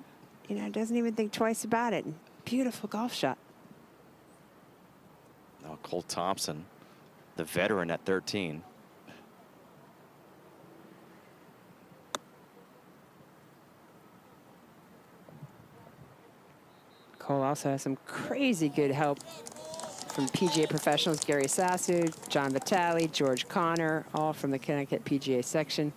Speaker 3: doesn't even think twice about it. Beautiful golf shot.
Speaker 1: Now Cole Thompson, the veteran at 13.
Speaker 3: Cole also has some crazy good help from PGA Professionals, Gary Sassu, John Vitale, George Connor, all from the Connecticut PGA section.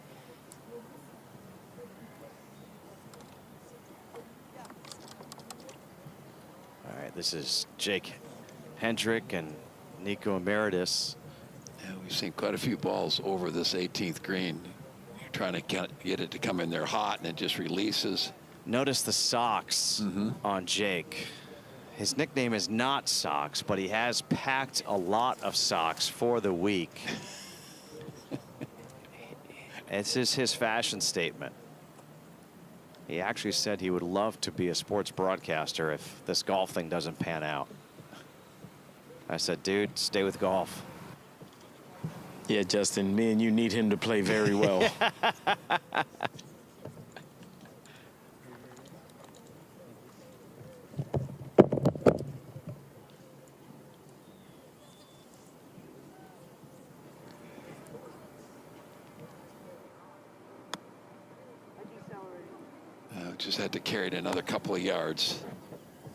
Speaker 1: All right, this is Jake Hendrick and Nico Emeritus.
Speaker 2: Yeah, we've seen quite a few balls over this 18th green. You're trying to get it to come in there hot, and it just releases.
Speaker 1: Notice the socks on Jake. His nickname is not Socks, but he has packed a lot of socks for the week. This is his fashion statement. He actually said he would love to be a sports broadcaster if this golf thing doesn't pan out. I said, dude, stay with golf.
Speaker 7: Yeah, Justin, me and you need him to play very well.
Speaker 2: Just had to carry it another couple of yards.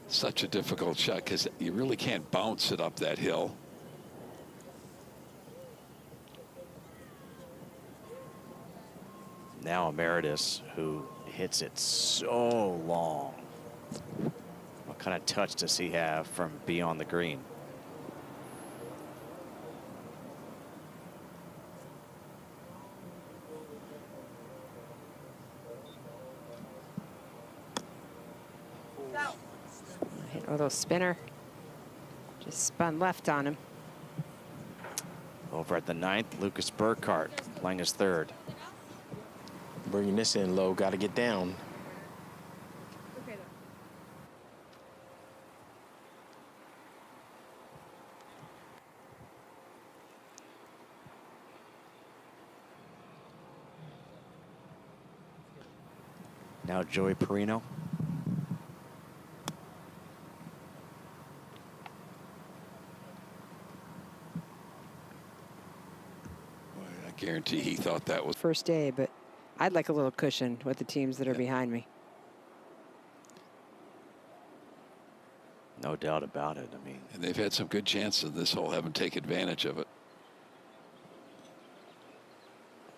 Speaker 2: Such a difficult shot because you really can't bounce it up that hill.
Speaker 1: Now Emeritus, who hits it so long. What kind of touch does he have from beyond the green?
Speaker 3: Hit a little spinner. Just spun left on him.
Speaker 1: Over at the 9th, Lucas Burkhart playing his 3rd.
Speaker 7: Bringing this in low, got to get down.
Speaker 17: Okay,
Speaker 1: Now Joey Perino.
Speaker 2: I guarantee he thought that was
Speaker 3: First day, but I'd like a little cushion with the teams that are behind me.
Speaker 1: No doubt about it. I mean,
Speaker 2: and they've had some good chances this hole, haven't taken advantage of it.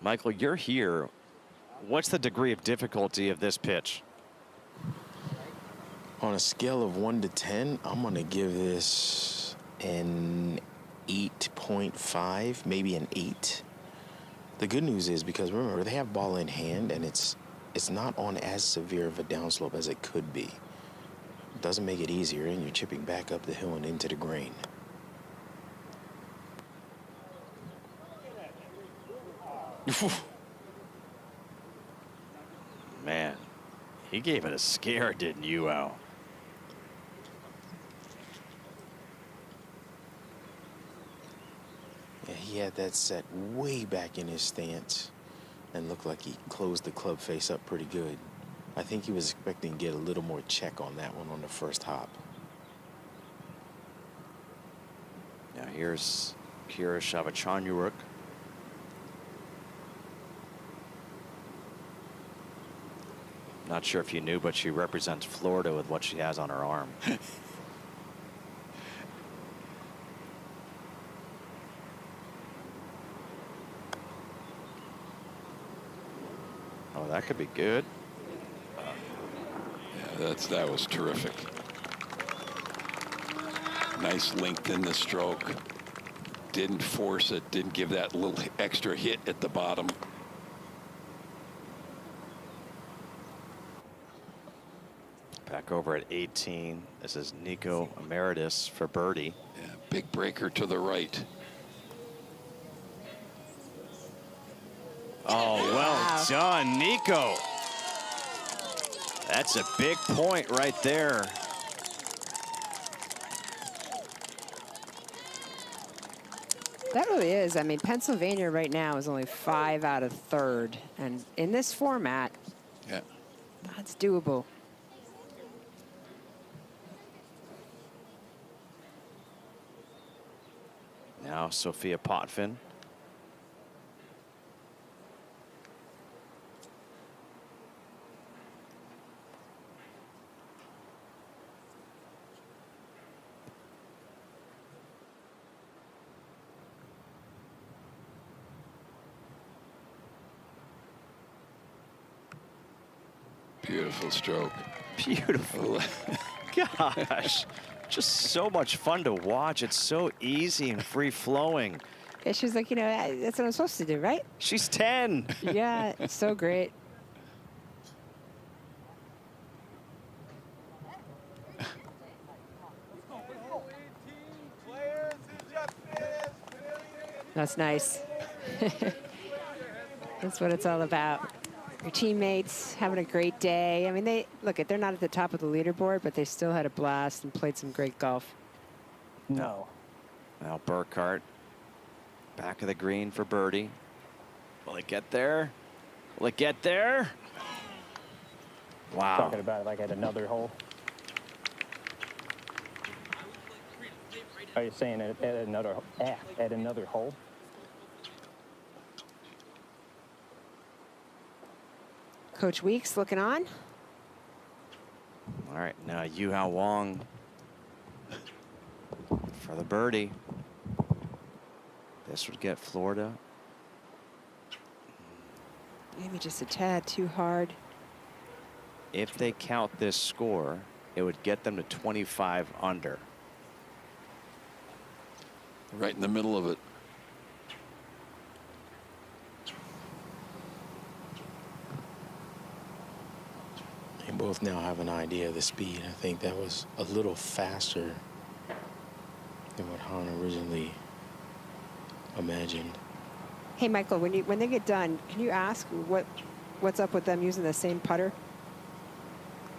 Speaker 1: Michael, you're here. What's the degree of difficulty of this pitch?
Speaker 7: On a scale of 1 to 10, I'm going to give this an 8.5, maybe an 8. The good news is, because remember, they have ball in hand, and it's not on as severe of a downslope as it could be. It doesn't make it easier, and you're chipping back up the hill and into the green.
Speaker 1: Man, he gave it a scare, didn't you, Al?
Speaker 7: Yeah, he had that set way back in his stance and looked like he closed the club face up pretty good. I think he was expecting to get a little more check on that one on the first hop.
Speaker 1: Now here's Kira Shavachanyuruk. Not sure if you knew, but she represents Florida with what she has on her arm. Oh, that could be good.
Speaker 2: Yeah, that was terrific. Nice length in the stroke. Didn't force it, didn't give that little extra hit at the bottom.
Speaker 1: Back over at 18. This is Nico Emeritus for birdie.
Speaker 2: Yeah, big breaker to the right.
Speaker 1: Oh, well done, Nico. That's a big point right there.
Speaker 3: That really is. I mean, Pennsylvania right now is only 5 out of 3rd. And in this format,
Speaker 2: yeah,
Speaker 3: that's doable.
Speaker 1: Now Sophia Potvin.
Speaker 2: Beautiful stroke.
Speaker 1: Beautiful. Gosh, just so much fun to watch. It's so easy and free flowing.
Speaker 3: Yeah, she's like, you know, that's what I'm supposed to do, right?
Speaker 1: She's 10.
Speaker 3: Yeah, it's so great. That's nice. That's what it's all about. Your teammates having a great day. I mean, they're not at the top of the leaderboard, but they still had a blast and played some great golf.
Speaker 4: No.
Speaker 1: Now Burkhart, back of the green for birdie. Will it get there? Will it get there? Wow.
Speaker 4: Talking about it like at another hole. Are you saying at another hole?
Speaker 3: Coach Weeks looking on.
Speaker 1: All right, now Yu-Hao Wong for the birdie. This would get Florida.
Speaker 3: Maybe just a tad too hard.
Speaker 1: If they count this score, it would get them to 25 under.
Speaker 2: Right in the middle of it.
Speaker 7: They both now have an idea of the speed. I think that was a little faster than what Han originally imagined.
Speaker 3: Hey, Michael, when they get done, can you ask what's up with them using the same putter?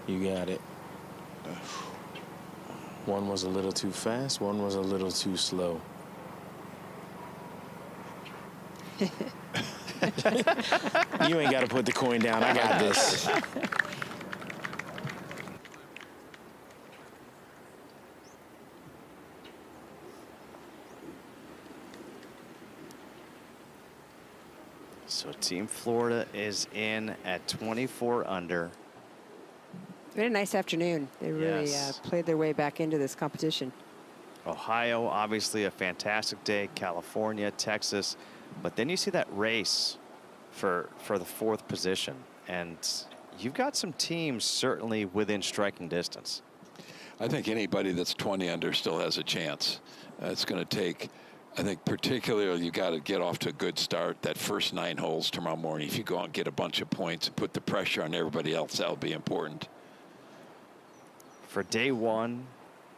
Speaker 7: You got it. One was a little too fast, one was a little too slow. You ain't got to put the coin down. I got this.
Speaker 1: So Team Florida is in at 24 under.
Speaker 3: It's been a nice afternoon. They really played their way back into this competition.
Speaker 1: Ohio, obviously a fantastic day. California, Texas. But then you see that race for the 4th position. And you've got some teams certainly within striking distance.
Speaker 2: I think anybody that's 20 under still has a chance. It's going to take, I think particularly you got to get off to a good start. That first 9 holes tomorrow morning, if you go out and get a bunch of points and put the pressure on everybody else, that'll be important.
Speaker 1: For day 1,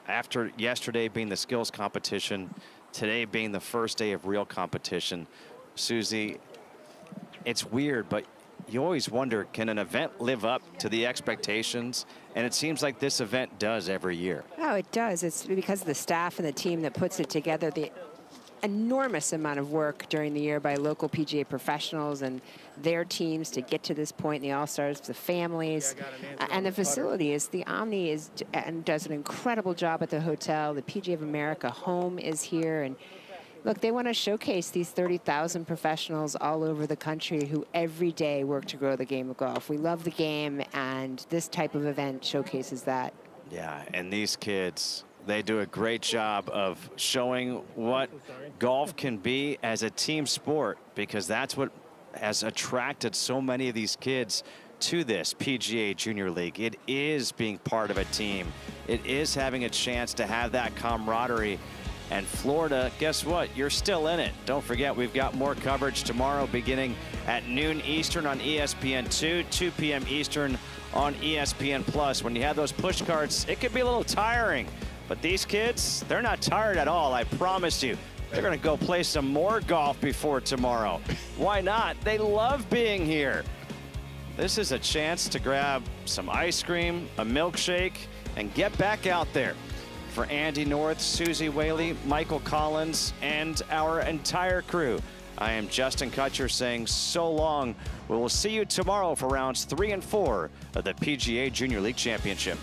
Speaker 1: after yesterday being the skills competition, today being the first day of real competition, Susie, it's weird, but you always wonder, can an event live up to the expectations? And it seems like this event does every year.
Speaker 3: Oh, it does. It's because of the staff and the team that puts it together. The enormous amount of work during the year by local PGA professionals and their teams to get to this point, the All-Stars, the families, and the facility is, the Omni is, and does an incredible job at the hotel. The PGA of America home is here, and look, they want to showcase these 30,000 professionals all over the country who every day work to grow the game of golf. We love the game, and this type of event showcases that.
Speaker 1: Yeah, and these kids, they do a great job of showing what golf can be as a team sport, because that's what has attracted so many of these kids to this PGA Junior League. It is being part of a team. It is having a chance to have that camaraderie. And Florida, guess what? You're still in it. Don't forget, we've got more coverage tomorrow beginning at noon Eastern on ESPN2, 2 p.m. Eastern on ESPN+. When you have those push cards, it could be a little tiring. But these kids, they're not tired at all, I promise you. They're going to go play some more golf before tomorrow. Why not? They love being here. This is a chance to grab some ice cream, a milkshake, and get back out there. For Andy North, Susie Whaley, Michael Collins, and our entire crew, I am Justin Kutcher saying so long. We will see you tomorrow for rounds 3 and 4 of the PGA Junior League Championship.